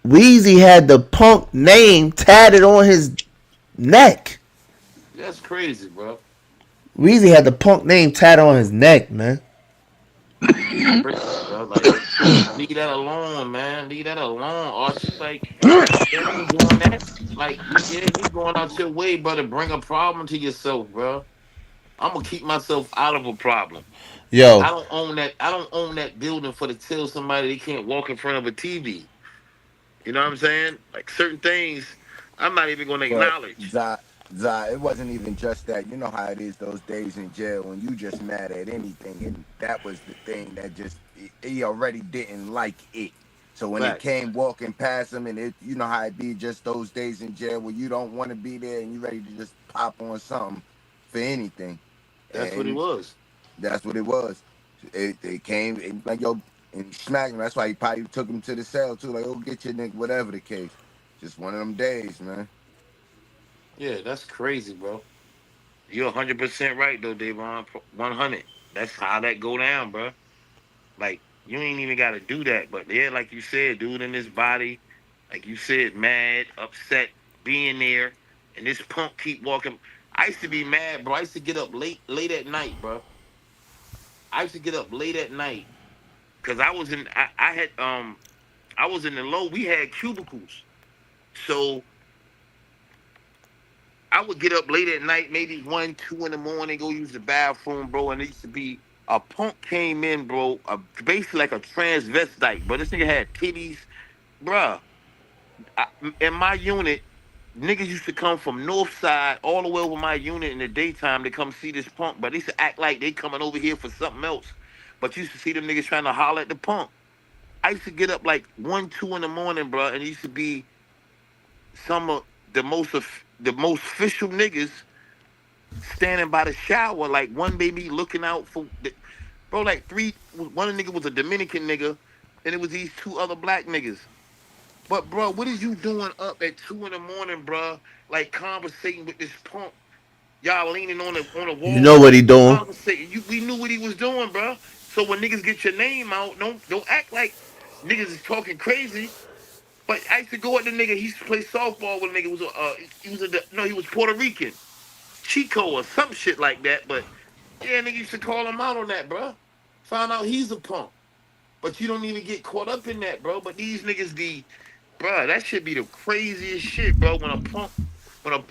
Weezy had the punk name tatted on his neck.
That's crazy, bro.
Weezy had the punk name tatted on his neck, man.
Like, leave that alone, man. Leave that alone. Archie, like, you ain't doing that. Like, you going out your way, bro, to bring a problem to yourself, bro. I'm gonna keep myself out of a problem.
Yo,
I don't own that building for to tell somebody they can't walk in front of a TV. You know what I'm saying? Like certain things, I'm not even gonna acknowledge.
Zah, it wasn't even just that. You know how it is those days in jail when you just mad at anything, and that was the thing that just he already didn't like it. So when it came walking past him, and you know how it be just those days in jail where you don't want to be there and you ready to just pop on something for anything.
That's what it was.
That's what it was. It came like yo and smacked him. That's why he probably took him to the cell too. Like, oh, get your nigga, whatever the case. Just one of them days, man.
Yeah, that's crazy, bro. You're 100% right though, Davon. 100. That's how that go down, bro. Like you ain't even got to do that, but yeah, like you said, dude in his body, like you said, mad, upset, being there, and this punk keep walking. I used to be mad, bro. I used to get up late at night, bro. I used to get up late at night because I was in the low. We had cubicles, so I would get up late at night, maybe 1, 2 in the morning, go use the bathroom, bro. And it used to be a punk came in, bro, basically like a transvestite, but this nigga had titties, bruh. In my unit, niggas used to come from North Side all the way over my unit in the daytime to come see this punk, but they used to act like they coming over here for something else. But you used to see them niggas trying to holler at the punk. I used to get up like 1, 2 in the morning, bro, and it used to be some of the most official niggas standing by the shower, like one baby looking out for bro, like one of the niggas was a Dominican nigga, and it was these 2 other black niggas. But bro, what is you doing up at 2 in the morning, bro? Like conversating with this punk. Y'all leaning on the wall.
You know what he doing?
We knew what he was doing, bro. So when niggas get your name out, don't act like niggas is talking crazy. But I used to go at the nigga. He used to play softball with a nigga. He was Puerto Rican, Chico or some shit like that. But yeah, nigga used to call him out on that, bro. Found out he's a punk. But you don't even get caught up in that, bro. But these niggas be, bro, that should be the craziest shit, bro. When a punk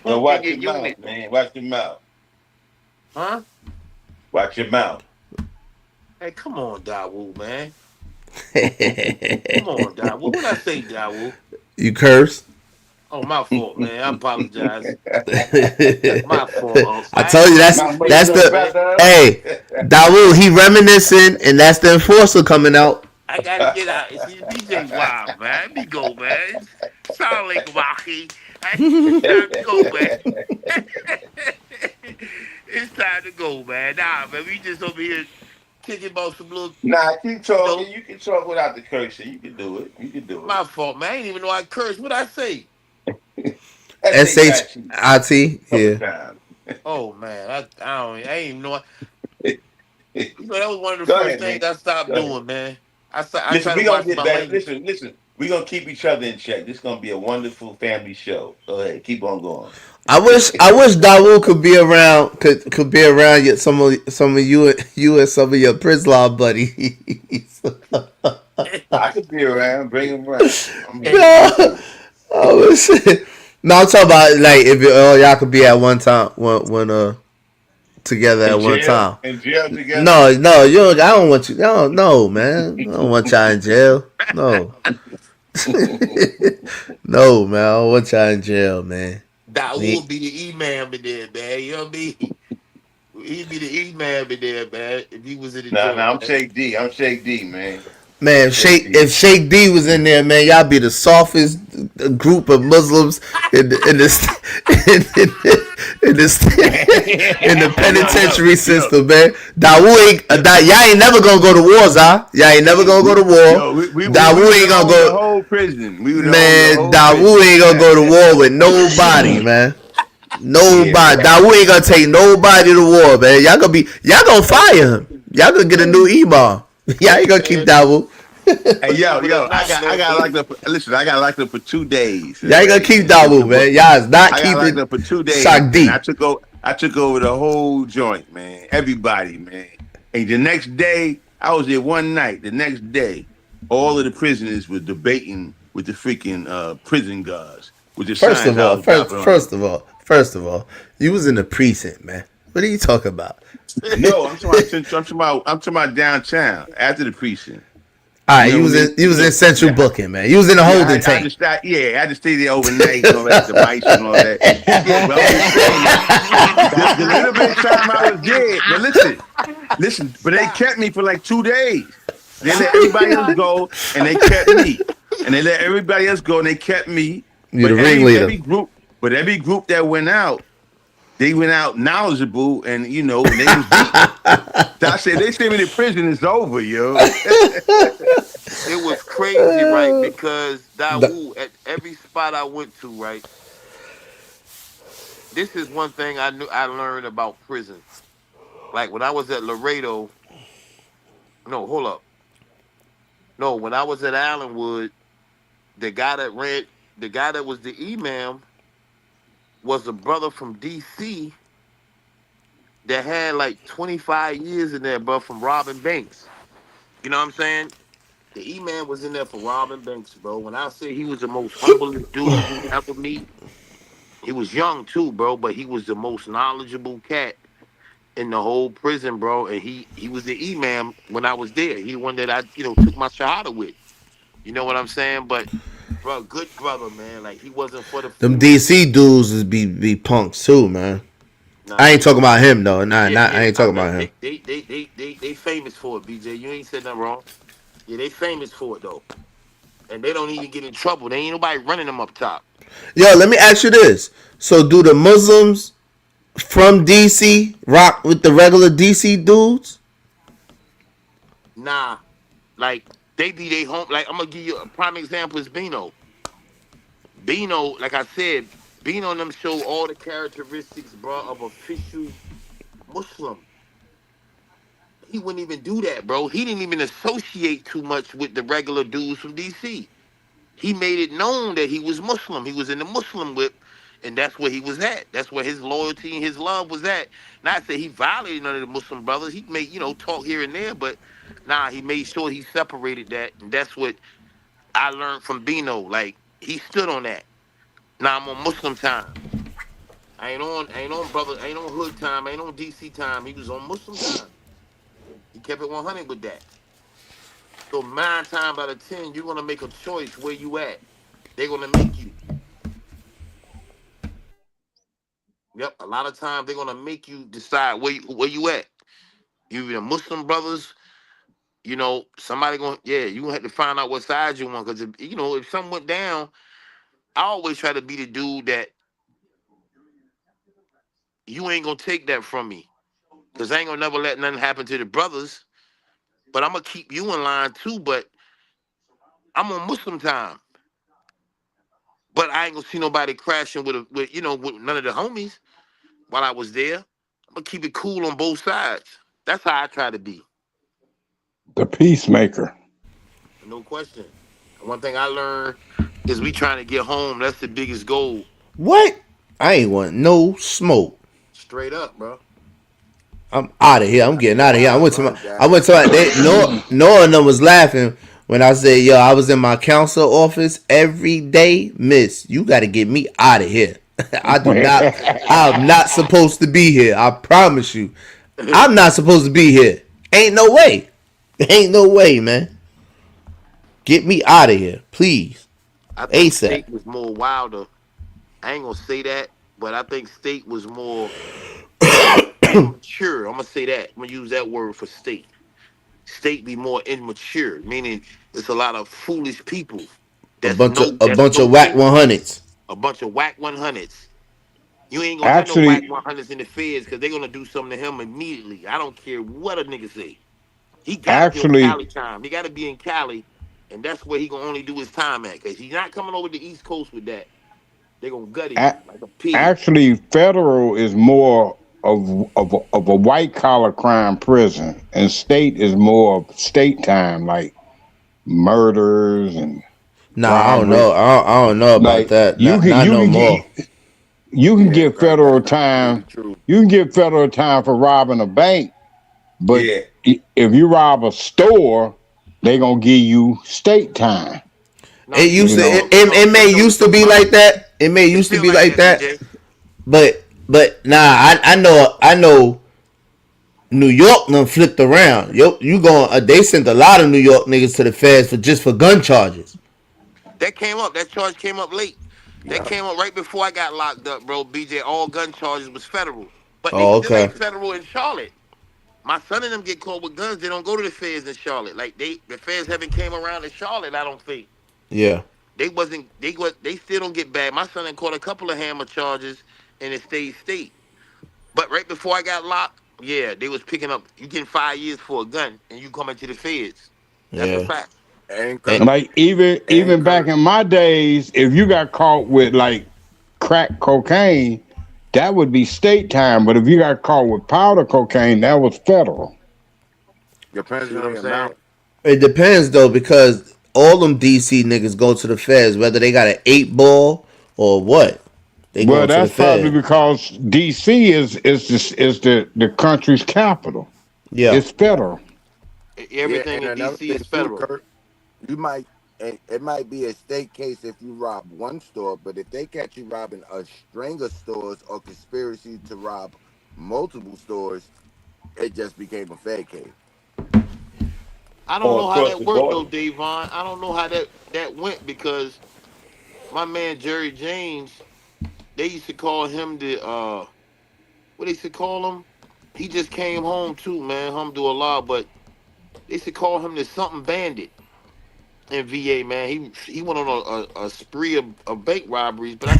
watch your mouth, man. Watch your mouth.
Huh?
Watch your mouth.
Hey, come on, Dawu, man. Come on, Dawu. What did I say, Dawu?
You cursed?
Oh, my fault, man. I apologize. My fault.
I told you that's the hey, Dawu, he reminiscing, and that's the enforcer coming out.
I gotta get out. It's DJ Wild, man. Let me go, man. Sound like Wacky. It's time to go, man. It's time to go, man. Nah, man. We just over here kicking about some little.
Nah, keep talking. You can talk without the cursing. You can do it. You can do it.
My fault, man. I didn't even know I cursed. What'd I say?
SHIT, yeah.
Oh man, I ain't even know. You know that was one of the first things I stopped doing, man. I
listen, we gonna get better. Listen. We're gonna keep each other in check. This is gonna be a wonderful family show. Go ahead, keep on going.
I wish Dawood could be around. Could be around yet some of you and some of your Prizlaw buddies.
I could be around. Bring him around.
Oh shit! No, I'm talking about like if y'all could be at one time, when together at one time.
In jail together.
No, I don't want you. No, man. I don't want y'all in jail. No. No, man. I don't want y'all in jail, man.
That would be the imam in there, man. You know what I mean? He'd be the imam in there, man. If he was in the jail.
I'm Sheikh D. I'm Sheikh D, man.
Man, if Sheikh D was in there, man, y'all be the softest group of Muslims in the penitentiary system, man. Y'all ain't never gonna go to war, Y'all ain't never gonna go to war. Dawood ain't gonna go.
The whole prison.
Man, Dawood ain't gonna go to war with nobody, man. Nobody. Dawood ain't gonna take nobody to war, man. Y'all gonna fire him. Y'all gonna get a new imam. Y'all ain't gonna keep Dawood.
Hey, yo, I got locked up. Listen, I got locked up for 2 days.
Y'all ain't gonna keep Dawood, man. Y'all is not keeping.
I got locked up for 2 days. I took over the whole joint, man. Everybody, man. And the next day, I was there one night. The next day, all of the prisoners were debating with the freaking prison guards.
First of all, you was in the precinct, man. What are you talking about?
No, I'm talking about downtown after the precinct.
All right, you was in central booking, man. You was in a holding tank.
I had to stay there overnight and all that, the mice and all that. The little bit of time I was there, but listen, but they kept me for like 2 days. They let everybody else go, and they kept me. And they let everybody else go, and they kept me.
You're the ringleader.
Every group that went out, they went out knowledgeable, and they was deep. So I said, they sent me to prison, it's over, yo.
It was crazy, right? Because Dawood, at every spot I went to, right? This is one thing I learned about prison. Like when I was at Laredo. No, hold up. No, when I was at Allenwood, the guy that was the imam was a brother from DC that had like 25 years in there, bro, from robbing banks. You know what I'm saying? The E-Man was in there for robbing banks, bro. When I say he was the most humblest dude you ever meet, he was young too, bro, but he was the most knowledgeable cat in the whole prison, bro. And he was the E-Man when I was there. He the one that I, took my shahada with. You know what I'm saying? But, bro, good brother, man. Like, he wasn't for the...
Them DC dudes is be punks too, man. Nah, I ain't talking about him, though. I ain't talking about him.
They famous for it, BJ. You ain't said nothing wrong. Yeah, they famous for it, though. And they don't even get in trouble. There ain't nobody running them up top.
Yo, let me ask you this. So, do the Muslims from DC rock with the regular DC dudes?
Nah. Like, they be they home. Like, I'm going to give you a prime example is Bino. Bino, like I said, Bino and them show all the characteristics, bro, of official Muslim. He wouldn't even do that, bro. He didn't even associate too much with the regular dudes from DC. He made it known that he was Muslim. He was in the Muslim whip, and that's where he was at. That's where his loyalty and his love was at. Not that he violated none of the Muslim brothers. He made, talk here and there, but he made sure he separated that, and that's what I learned from Bino. Like, he stood on that. Now I'm on Muslim time. I ain't on hood time. I ain't on DC time. He was on Muslim time. He kept it 100 with that. So 9 times out of 10, you're gonna make a choice where you at. They're gonna make you. Yep, a lot of times they're gonna make you decide where you at. You the Muslim brothers, somebody you gonna have to find out what side you want. Because if something went down, I always try to be the dude that you ain't gonna take that from me. Because I ain't gonna never let nothing happen to the brothers. But I'm gonna keep you in line too, but I'm on Muslim time. But I ain't gonna see nobody crashing with none of the homies while I was there. I'm gonna keep it cool on both sides. That's how I try to be.
The peacemaker.
No question. One thing I learned is we trying to get home. That's the biggest goal.
What? I ain't want no smoke.
Straight up, bro.
I'm out of here. I'm getting out of here. I went to Noah and them was laughing when I said, yo, I was in my council office every day. Miss, you got to get me out of here. I'm not supposed to be here. I promise you. I'm not supposed to be here. Ain't no way. Ain't no way, man. Get me out of here, please.
I think
ASAP.
State was more wilder. I ain't gonna say that, but I think State was more immature. I'm gonna say that. I'm gonna use that word for State. State be more immature, meaning there's a lot of foolish people.
A bunch of whack 100s.
A bunch of whack 100s. You ain't gonna have no whack 100s in the feds because they're gonna do something to him immediately. I don't care what a nigga say. He got to be in Cali time. He got to be in Cali, and that's where he gonna only do his time at. Cause he's not coming over to the East Coast with that. They're gonna gut him like a pig.
Actually, federal is more of a white collar crime prison, and state is more of state time, like murders and.
Nah, I don't know. I don't know about that. You
can get federal time. You can get federal time for robbing a bank, but if you rob a store, they gonna give you state time.
It used to. It may used to be like that. It may used to be like that. But nah, I know. New York done flipped around. You going? They sent a lot of New York niggas to the feds for gun charges.
That came up. That charge came up late. That came up right before I got locked up, bro. BJ, all gun charges was federal, but they still ain't federal in Charlotte. My son and them get caught with guns. They don't go to the feds in Charlotte. Like the feds haven't came around in Charlotte. I don't think.
Yeah.
They still don't get bad. My son had caught a couple of hammer charges and it stayed state. But right before I got locked, yeah, they was picking up. You getting 5 years for a gun and you coming to the feds. That's a fact.
Like even back in my days, if you got caught with like crack cocaine, that would be state time. But if you got caught with powder cocaine, that was federal.
Depends on the amount.
It depends though, because all them DC niggas go to the feds, whether they got an 8-ball or what. They go to the feds.
That's probably because DC is the country's capital.
Yeah,
it's federal.
Everything in DC is federal.
It might be a state case if you rob one store, but if they catch you robbing a string of stores or conspiracy to rob multiple stores, it just became a fed case.
I don't know how that worked though, Davon. I don't know how that went because my man Jerry James, they used to call him the what they used to call him? He just came home too, man. Alhamdulillah, but they used to call him the something bandit in VA, man. He went on a spree of bank robberies, but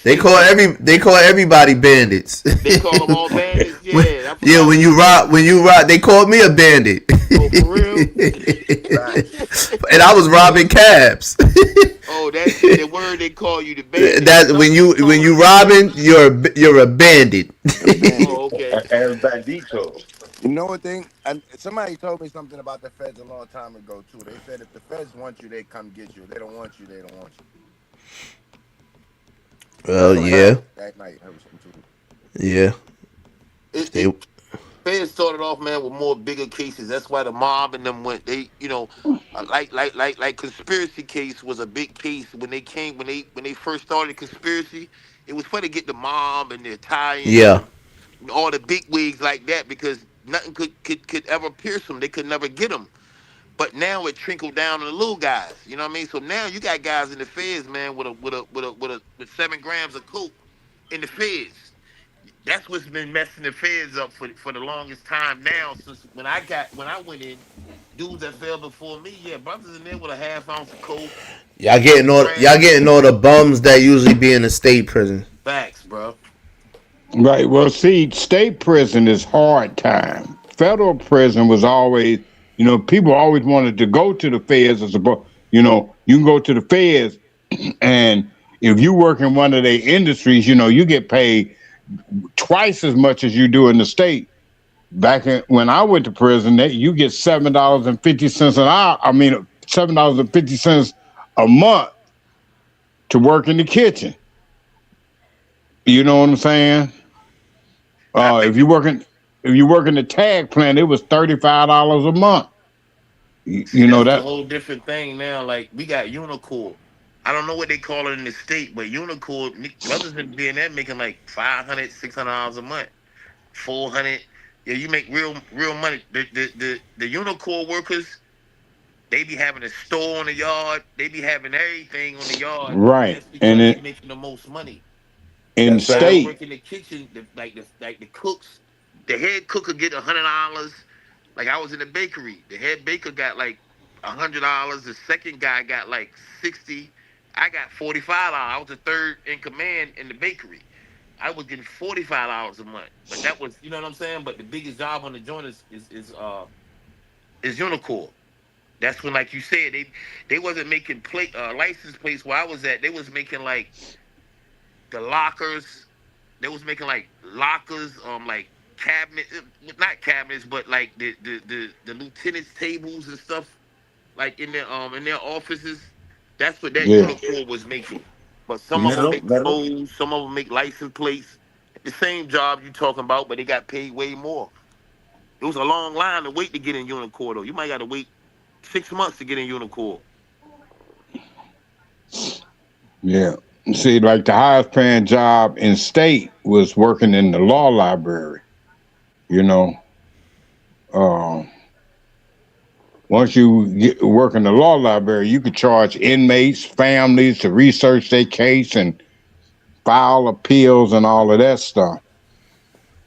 they call everybody bandits.
They call them all bandits.
Yeah, when you rob, they called me a bandit.
Oh, for real?
And I was robbing cabs.
Oh, that's the word they call you, the bandit.
That when you robbing, you're a bandit.
Oh, okay.
Bandito. You know what thing? And somebody told me something about the feds a long time ago too. They said if the feds want you, they come get you. If they don't want you, they don't want you.
Well, yeah.
That might hurt something too.
Yeah.
Feds started off, man, with more bigger cases. That's why the mob and them went. They, like conspiracy case was a big case when they first started conspiracy. It was fun to get the mob and the Italians.
Yeah.
All the big wigs like that because nothing could ever pierce them. They could never get them. But now it trickled down to the little guys. You know what I mean? So now you got guys in the feds, man, with 7 grams of coke in the feds. That's what's been messing the feds up for the longest time now. Since when I went in, dudes that fell before me, brothers in there with a half ounce of coke.
Y'all getting all the bums that usually be in the state prison.
Facts, bro.
Right. Well, see, state prison is hard time. Federal prison was always, people always wanted to go to the feds as a, you can go to the feds, and if you work in one of their industries, you get paid twice as much as you do in the state. When I went to prison, you get $7.50 an hour. I mean, $7.50 a month to work in the kitchen. You know what I'm saying? If you work in the tag plant, it was $35 a month. You know
That's
that.
a whole different thing now. Like we got Unicore. I don't know what they call it in the state, but Unicore brothers in being there making like $500, $600 a month, 400. Yeah, you make real money. The Unicore workers, they be having a store on the yard. They be having everything on the yard
Right,
just
and
because they
it,
making the most money.
in
Guys
state,
work in the kitchen, like the cooks, the head cook could get $100. Like I was in the bakery, the head baker got like $100. The second guy got like 60. I got $45. I was the third in command in the bakery. I was getting $45 a month, but that was, you know what I'm saying. But the biggest job on the joint is Unicore. That's when, like you said, they wasn't making license plates where I was at. They was making like the lockers. They was making like lockers, like cabinet, not cabinets, but like the lieutenant's tables and stuff, like in their offices. That's what that
yeah.
Unicore was making. But some of them make clothes, some of them make license plates. The same job you talking about, but they got paid way more. It was a long line to wait to get in Unicore though. You might got to wait 6 months to get in Unicore.
Yeah. See, like the highest paying job in state was working in the law library. You know, once you work in the law library, you could charge inmates, families to research their case and file appeals and all of that stuff.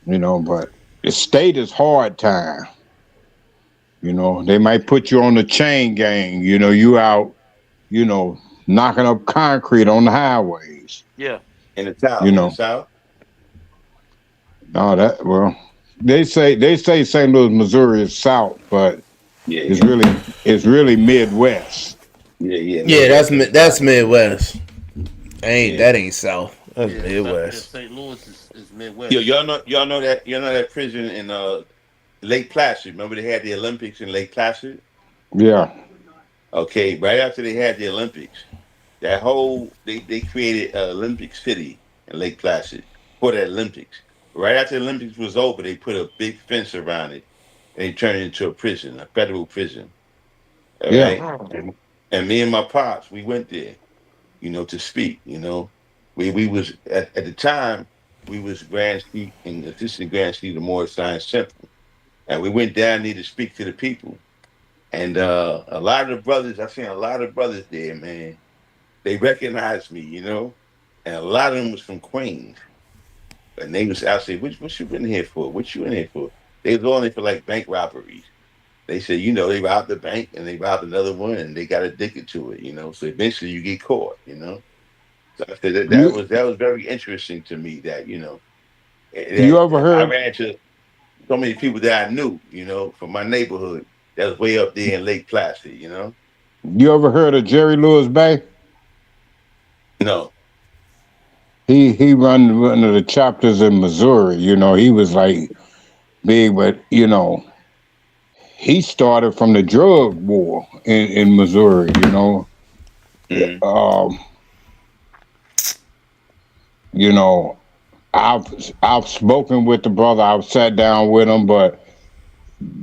You know, but the state is hard time. You know, they might put you on the chain gang. You know, you out, you know, knocking up concrete on the highways.
Yeah.
In the South.
You know.
In the South.
No, they say St. Louis, Missouri is South, but it's really Midwest.
Yeah, that's Midwest. That ain't South. That's Midwest.
St. Louis is Midwest.
Yo, y'all know that prison in Lake Placid. Remember they had the Olympics in Lake Placid?
Yeah.
Okay, right after they had the Olympics, that whole they created Olympic City in Lake Placid for the Olympics. Right after the Olympics was over, they put a big fence around it and they turned it into a prison, a federal prison. All right? And me and my pops, we went there, you know, to speak. You know, we was at the time we was Grand Street and assistant Grand Street of Morris Science Center, and we went down there to speak to the people. And a lot of the brothers, I've seen a lot of brothers there, man. They recognized me, you know, and a lot of them was from Queens. And they was, I said, what you been here for? What you in here for? They was only for like bank robberies. They said, you know, they robbed the bank and they robbed another one and they got addicted to it, you know. So eventually you get caught, you know. So I said that was very interesting to me that, you know.
You ever heard?
I ran into so many people that I knew, you know, from my neighborhood that was way up there in Lake Placid, you know.
You ever heard of Jerry Lewis Bay?
No.
He run one of the chapters in Missouri. You know, he was like big, but you know, he started from the drug war in Missouri. You know, you know, I've spoken with the brother. I've sat down with him, but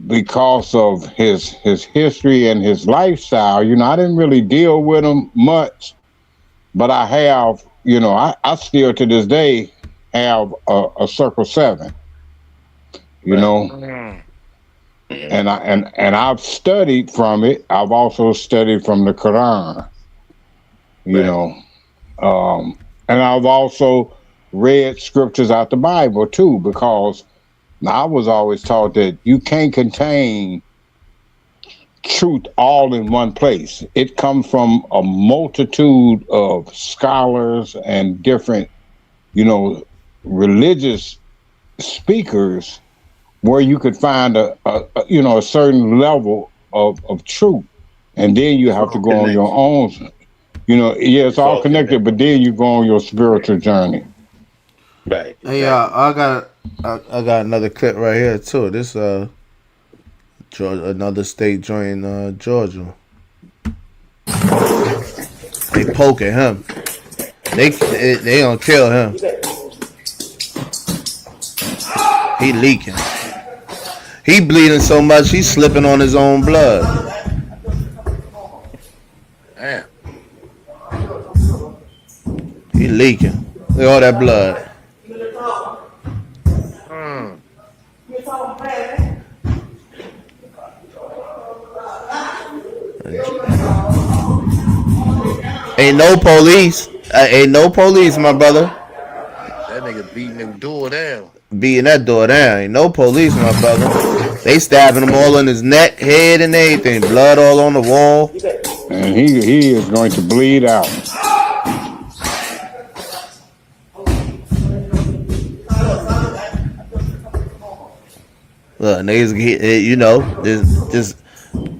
because of his history and his lifestyle, you know, I didn't really deal with him much. But I have, you know, I still to this day have a Circle 7, you know, and I've studied from it. I've also studied from the Quran, you know, and I've also read scriptures out the Bible too, because I was always taught that you can't contain truth all in one place. It comes from a multitude of scholars and different, you know, religious speakers where you could find a you know, a certain level of truth, and then you have to go on your own, you know. It's all connected, but then you go on your spiritual journey.
Right.
Hey, I got another clip right here too. This Georgia, another state joined Georgia. They poking him. They gonna kill him. He leaking. He bleeding so much he's slipping on his own blood.
Damn.
He leaking. Look at all that blood. Ain't no police. Ain't no police, my brother.
That nigga beating the door down.
Beating that door down. Ain't no police, my brother. They stabbing him all in his neck, head, and everything. Blood all on the wall.
And he is going to bleed out.
Look, niggas, you know,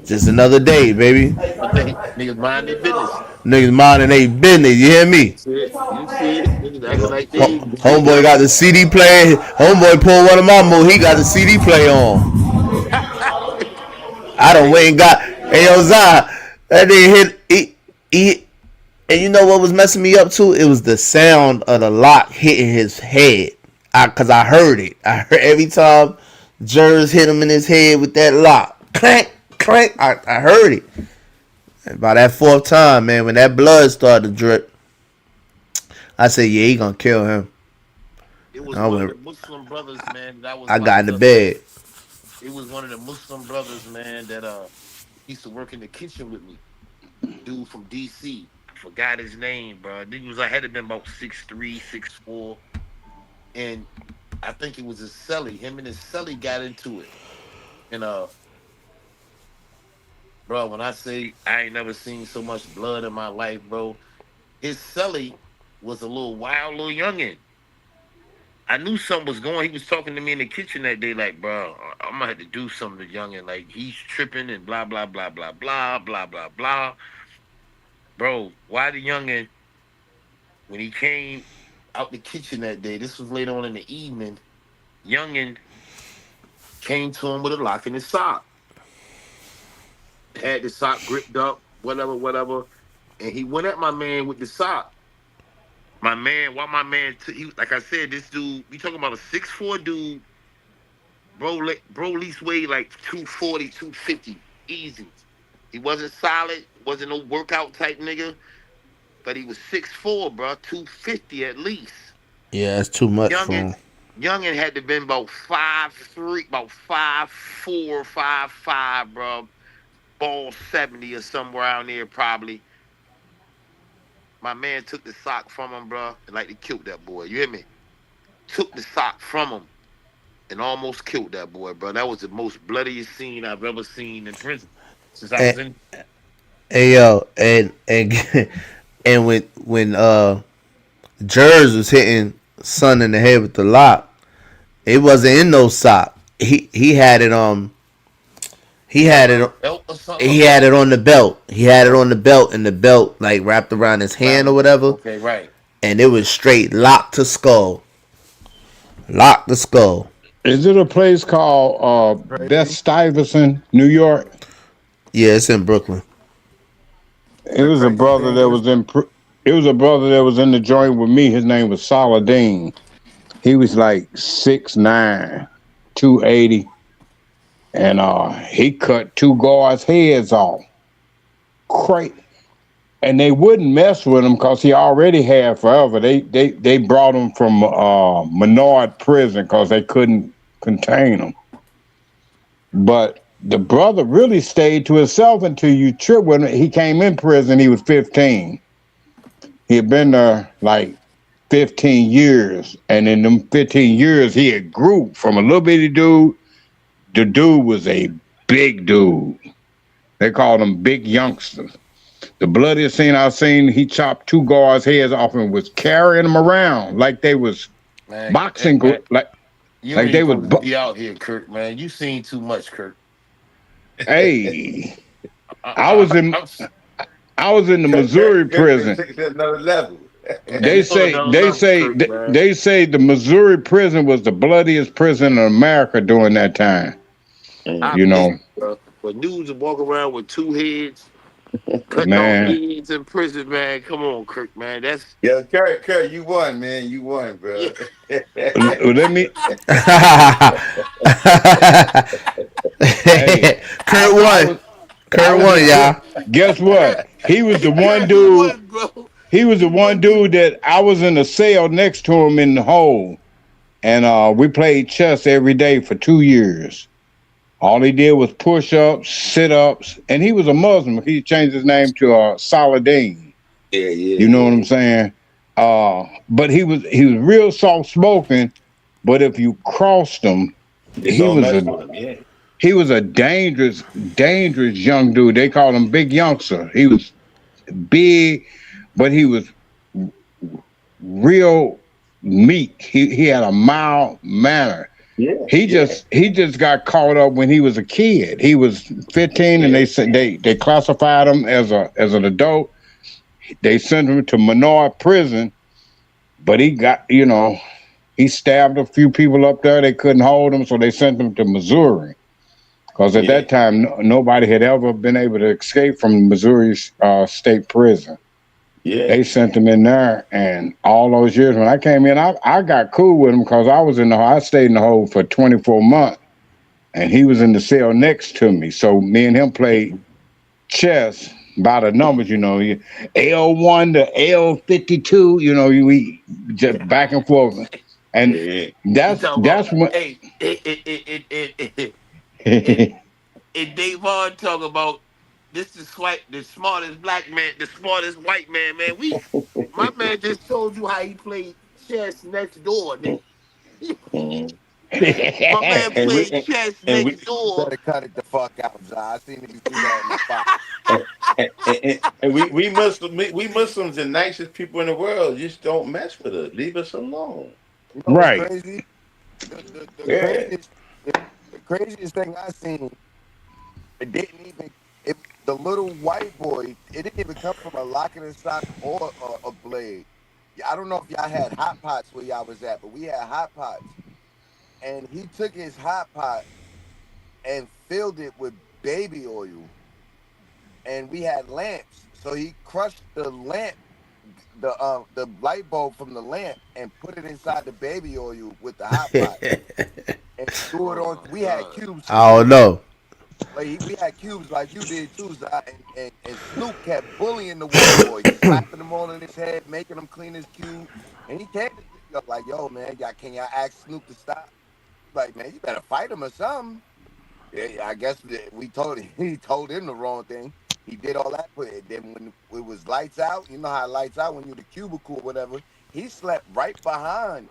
just another day, baby.
Niggas mind their business.
Niggas minding their business. You hear me?
You see it. Niggas acting like they.
Homeboy got the CD player. Homeboy pulled one of my moves. He got the CD player on. I done went and got. Hey, yo, Zah, that nigga hit. And you know what was messing me up too? It was the sound of the lock hitting his head. Cause I heard it. I heard every time Jers hit him in his head with that lock. Clank, clank. I heard it. And by that fourth time, man, when that blood started to drip, I said, yeah, he gonna kill him.
It was one of the Muslim brothers, man. That was
I got in the bed.
It was one of the Muslim brothers, man, that used to work in the kitchen with me. Dude from DC. Forgot his name, bro. He was, I had to been about 6'3", 6'4". And I think it was his celly. Him and his celly got into it. And bro, when I say I ain't never seen so much blood in my life, bro. His celly was a little wild little youngin'. I knew something was going. He was talking to me in the kitchen that day, like, bro, I'm gonna have to do something to youngin'. Like, he's tripping and blah, blah, blah, blah, blah, blah, blah, blah. Bro, why the youngin', when he came out the kitchen that day, this was later on in the evening, youngin' came to him with a lock in his sock. Had the sock gripped up, whatever. And he went at my man with the sock. My man, like I said, this dude, we talking about a 6'4" dude, bro at least weighed like 240, 250, easy. He wasn't solid, wasn't no workout type nigga, but he was 6'4", bro, 250 at least.
Yeah, that's too much for him.
Youngin had to been about 5'3", about 5'4", 5'5", bro. Ball 70 or somewhere around there probably. My man took the sock from him, bro, and like he killed that boy. You hear me? Took the sock from him and almost killed that boy, bro. That was the most bloodiest scene I've ever seen in prison since I was in.
Hey yo, and when Jers was hitting Son in the head with the lock, it wasn't in no sock. He had it He had it on the belt. He had it on the belt, and the belt like wrapped around his hand or whatever.
Okay, right.
And it was straight lock to skull. Lock the skull.
Is it a place called Beth Stuyvesant, New York?
Yeah, it's in Brooklyn.
It was a brother that was in. It was a brother that was in the joint with me. His name was Saladin. He was like 6'9", 280. And he cut two guards' heads off. Crazy. And they wouldn't mess with him because he already had forever. They brought him from Menard prison because they couldn't contain him. But the brother really stayed to himself until you trip. When he came in prison, he was 15. He had been there like 15 years. And in them 15 years, he had grew from a little bitty dude. The dude was a big dude. They called him Big Youngster. The bloodiest scene I've seen, he chopped two guards' heads off and was carrying them around like they was boxing. Like they was
be out here, Kirk, man. You seen too much, Kirk.
Hey, I was in the Missouri prison.
Another level.
They say the Missouri prison was the bloodiest prison in America during that time. You know,
when dudes would walk around with two heads,
Cutting off
Man.
heads in prison, man. Come on, Kirk, man. That's
Yeah, Kurt, you won, man. You won, bro.
Let me.
Kurt won. Kurt won, y'all.
Guess what? He was the one dude. He was the one dude that I was in the cell next to him in the hole, and we played chess every day for 2 years. All he did was push-ups, sit-ups, and he was a Muslim. He changed his name to Saladin.
Yeah.
You know what I'm saying? But he was real soft-spoken. But if you crossed him, he was a dangerous young dude. They called him Big Youngster. He was big, but he was real meek. He had a mild manner. Yeah, he just got caught up when he was a kid. He was 15, and they said they classified him as an adult. They sent him to Menard prison, but he got, he stabbed a few people up there. They couldn't hold him, so they sent him to Missouri. Because at that time, nobody had ever been able to escape from Missouri State Prison. Yeah. They sent him in there, and all those years when I came in, I got cool with him because I stayed in the hole for 24 months, and he was in the cell next to me. So me and him played chess by the numbers, L1 to L52, we just back and forth. And that's when...
And Davon talk about this is the smartest black man, the smartest white man, my man just told you how he played chess next door, nigga. My man played chess next door.
Better cut it the fuck out, Zah. I seen you do that in the spot.
And we Muslims, the nicest people in the world. Just don't mess with us. Leave us alone.
You know what's crazy? The craziest thing I seen, the little white boy, it didn't even come from a locket and sock or a blade. I don't know if y'all had hot pots where y'all was at, but we had hot pots. And he took his hot pot and filled it with baby oil. And we had lamps. So he crushed the lamp, the light bulb from the lamp, and put it inside the baby oil with the hot pot. And threw it on. We had cubes.
I don't know.
Like we had cubes like you did too, and Snoop kept bullying the white boy, slapping him all in his head, making him clean his cube. And he came to up like, yo, man, can y'all ask Snoop to stop? Like, man, you better fight him or something. Yeah, I guess he told him the wrong thing. He did all that, but then when it was lights out, you know how it lights out when you're in the cubicle or whatever, he slept right behind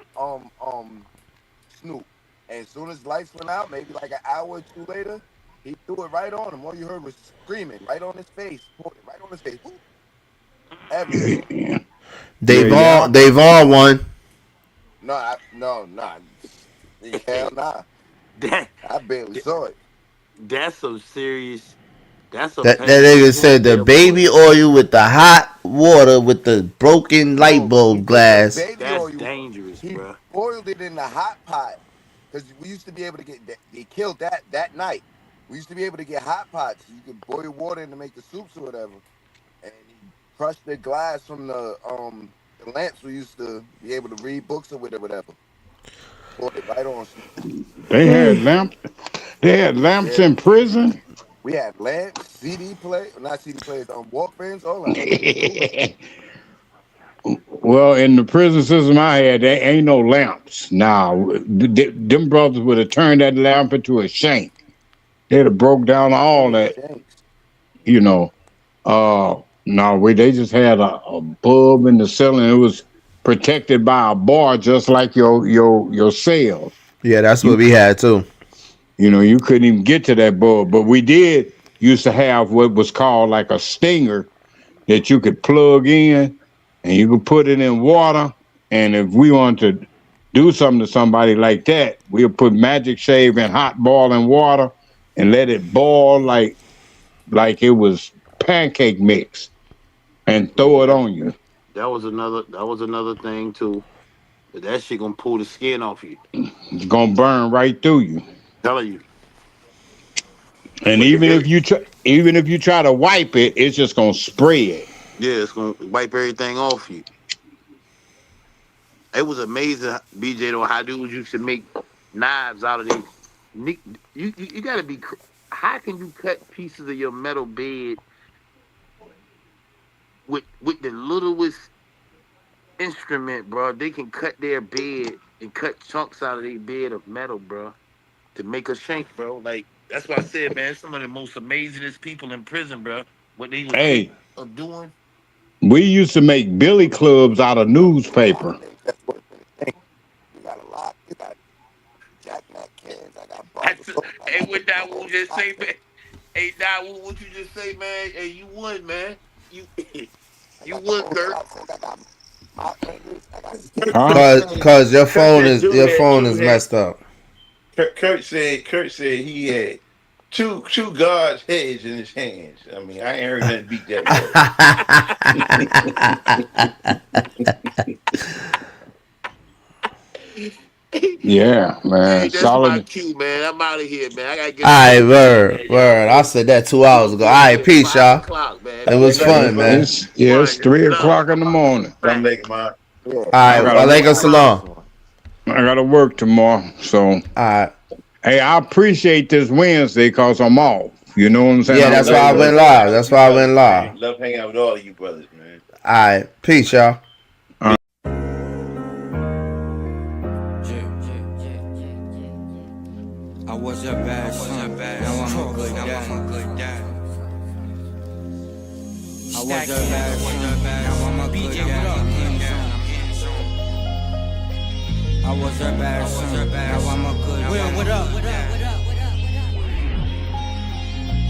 Snoop. And as soon as lights went out, maybe like an hour or two later, he threw it right on him. All you heard was screaming right on his face. Right on his face. Everything.
They've all won.
No. Hell nah. I barely saw it.
That's some serious. That
nigga said the baby oil with the hot water with the broken light bulb glass.
That's dangerous, bro.
He boiled it in the hot pot because we used to be able to get. They killed that night. We used to be able to get hot pots. You could boil water in to make the soups or whatever. And he crushed the glass from the lamps we used to be able to read books or whatever. Poured it right on.
They had lamps. They had lamps in prison.
We had lamps, CD players, not CD players, Walkmans, all that.
Well, in the prison system I had, there ain't no lamps. Now, them brothers would have turned that lamp into a shank. They'd have broke down all that. No, they just had a bulb in the ceiling. It was protected by a bar, just like your cell.
Yeah, that's what we had too.
You couldn't even get to that bulb, but we did used to have what was called like a stinger that you could plug in, and you could put it in water. And if we wanted to do something to somebody like that, we'll put Magic Shave in hot boiling water and let it boil like it was pancake mix, and throw it on you.
That was another thing too. But that shit gonna pull the skin off you.
It's gonna burn right through you.
Telling you.
And even if you try to wipe it, it's just gonna spread.
Yeah, it's gonna wipe everything off you. It was amazing, BJ, though, how dudes used to make knives out of these. You gotta be. How can you cut pieces of your metal bed with the littlest instrument, bro? They can cut their bed and cut chunks out of their bed of metal, bro, to make a shank, bro. Like that's what I said, man. Some of the most amazingest people in prison, bro. What they were doing.
We used to make billy clubs out of newspaper.
Hey, what Dawood just say, man? Hey, Dawood, what you just say, man? Hey, you won, man. You won, Kurt.
Cause your phone is messed up.
Kurt said he had two guards' heads in his hands. I mean, I ain't heard nothing beat that.
Yeah, man.
Hey, that's
Solid.
my cue, man. I'm out of here, man. I gotta get.
All right, word. I said that 2 hours ago. All right, peace, y'all. It was fun, man.
It's 3 o'clock in the morning.
I'm making my.
All right, alaikum salam.
I gotta work tomorrow, so.
All right.
Hey, I appreciate this Wednesday because I'm off. You know what I'm saying?
Yeah, that's why I went live.
Love hanging out with all of you brothers, man.
All right, peace, y'all.
I was a bad son, now I'm a good dad. I was a bad son, now I'm a good dad. I was a bad son, now I'm a good dad. What up?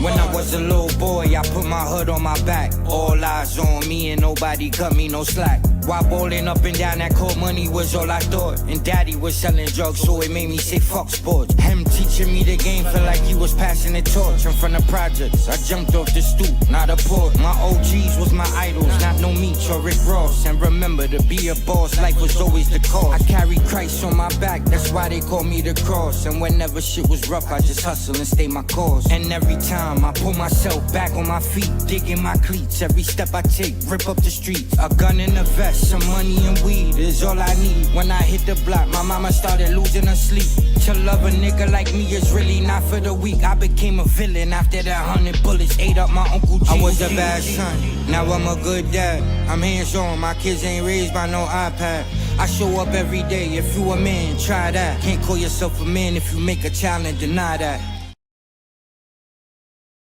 When I was a little boy, I put my hood on my back. All eyes on me and nobody cut me no slack. While bowling up and down, that cold money was all I thought. And daddy was selling drugs, so it made me say fuck sports. Him teaching me the game, felt like he was passing the torch. In front of projects, I jumped off the stoop, not a port. My OGs was my idols, not no Meech or Rick Ross. And remember, to be a boss, life was always the cause. I carry Christ on my back, that's why they call me the cross. And whenever shit was rough, I just hustle and stay my course. And every time I pull myself back on my feet, digging my cleats. Every step I take, rip up the streets. A gun in a vest, some money and weed is all I need. When I hit the block, my mama started losing her sleep. To love a nigga like me is really not for the weak. I became a villain after that 100 bullets ate up my Uncle G. I was a bad son, now I'm a good dad. I'm hands-on, my kids ain't raised by no iPad. I show up every day, if you a man, try that. Can't call yourself a man if you make a child and deny that.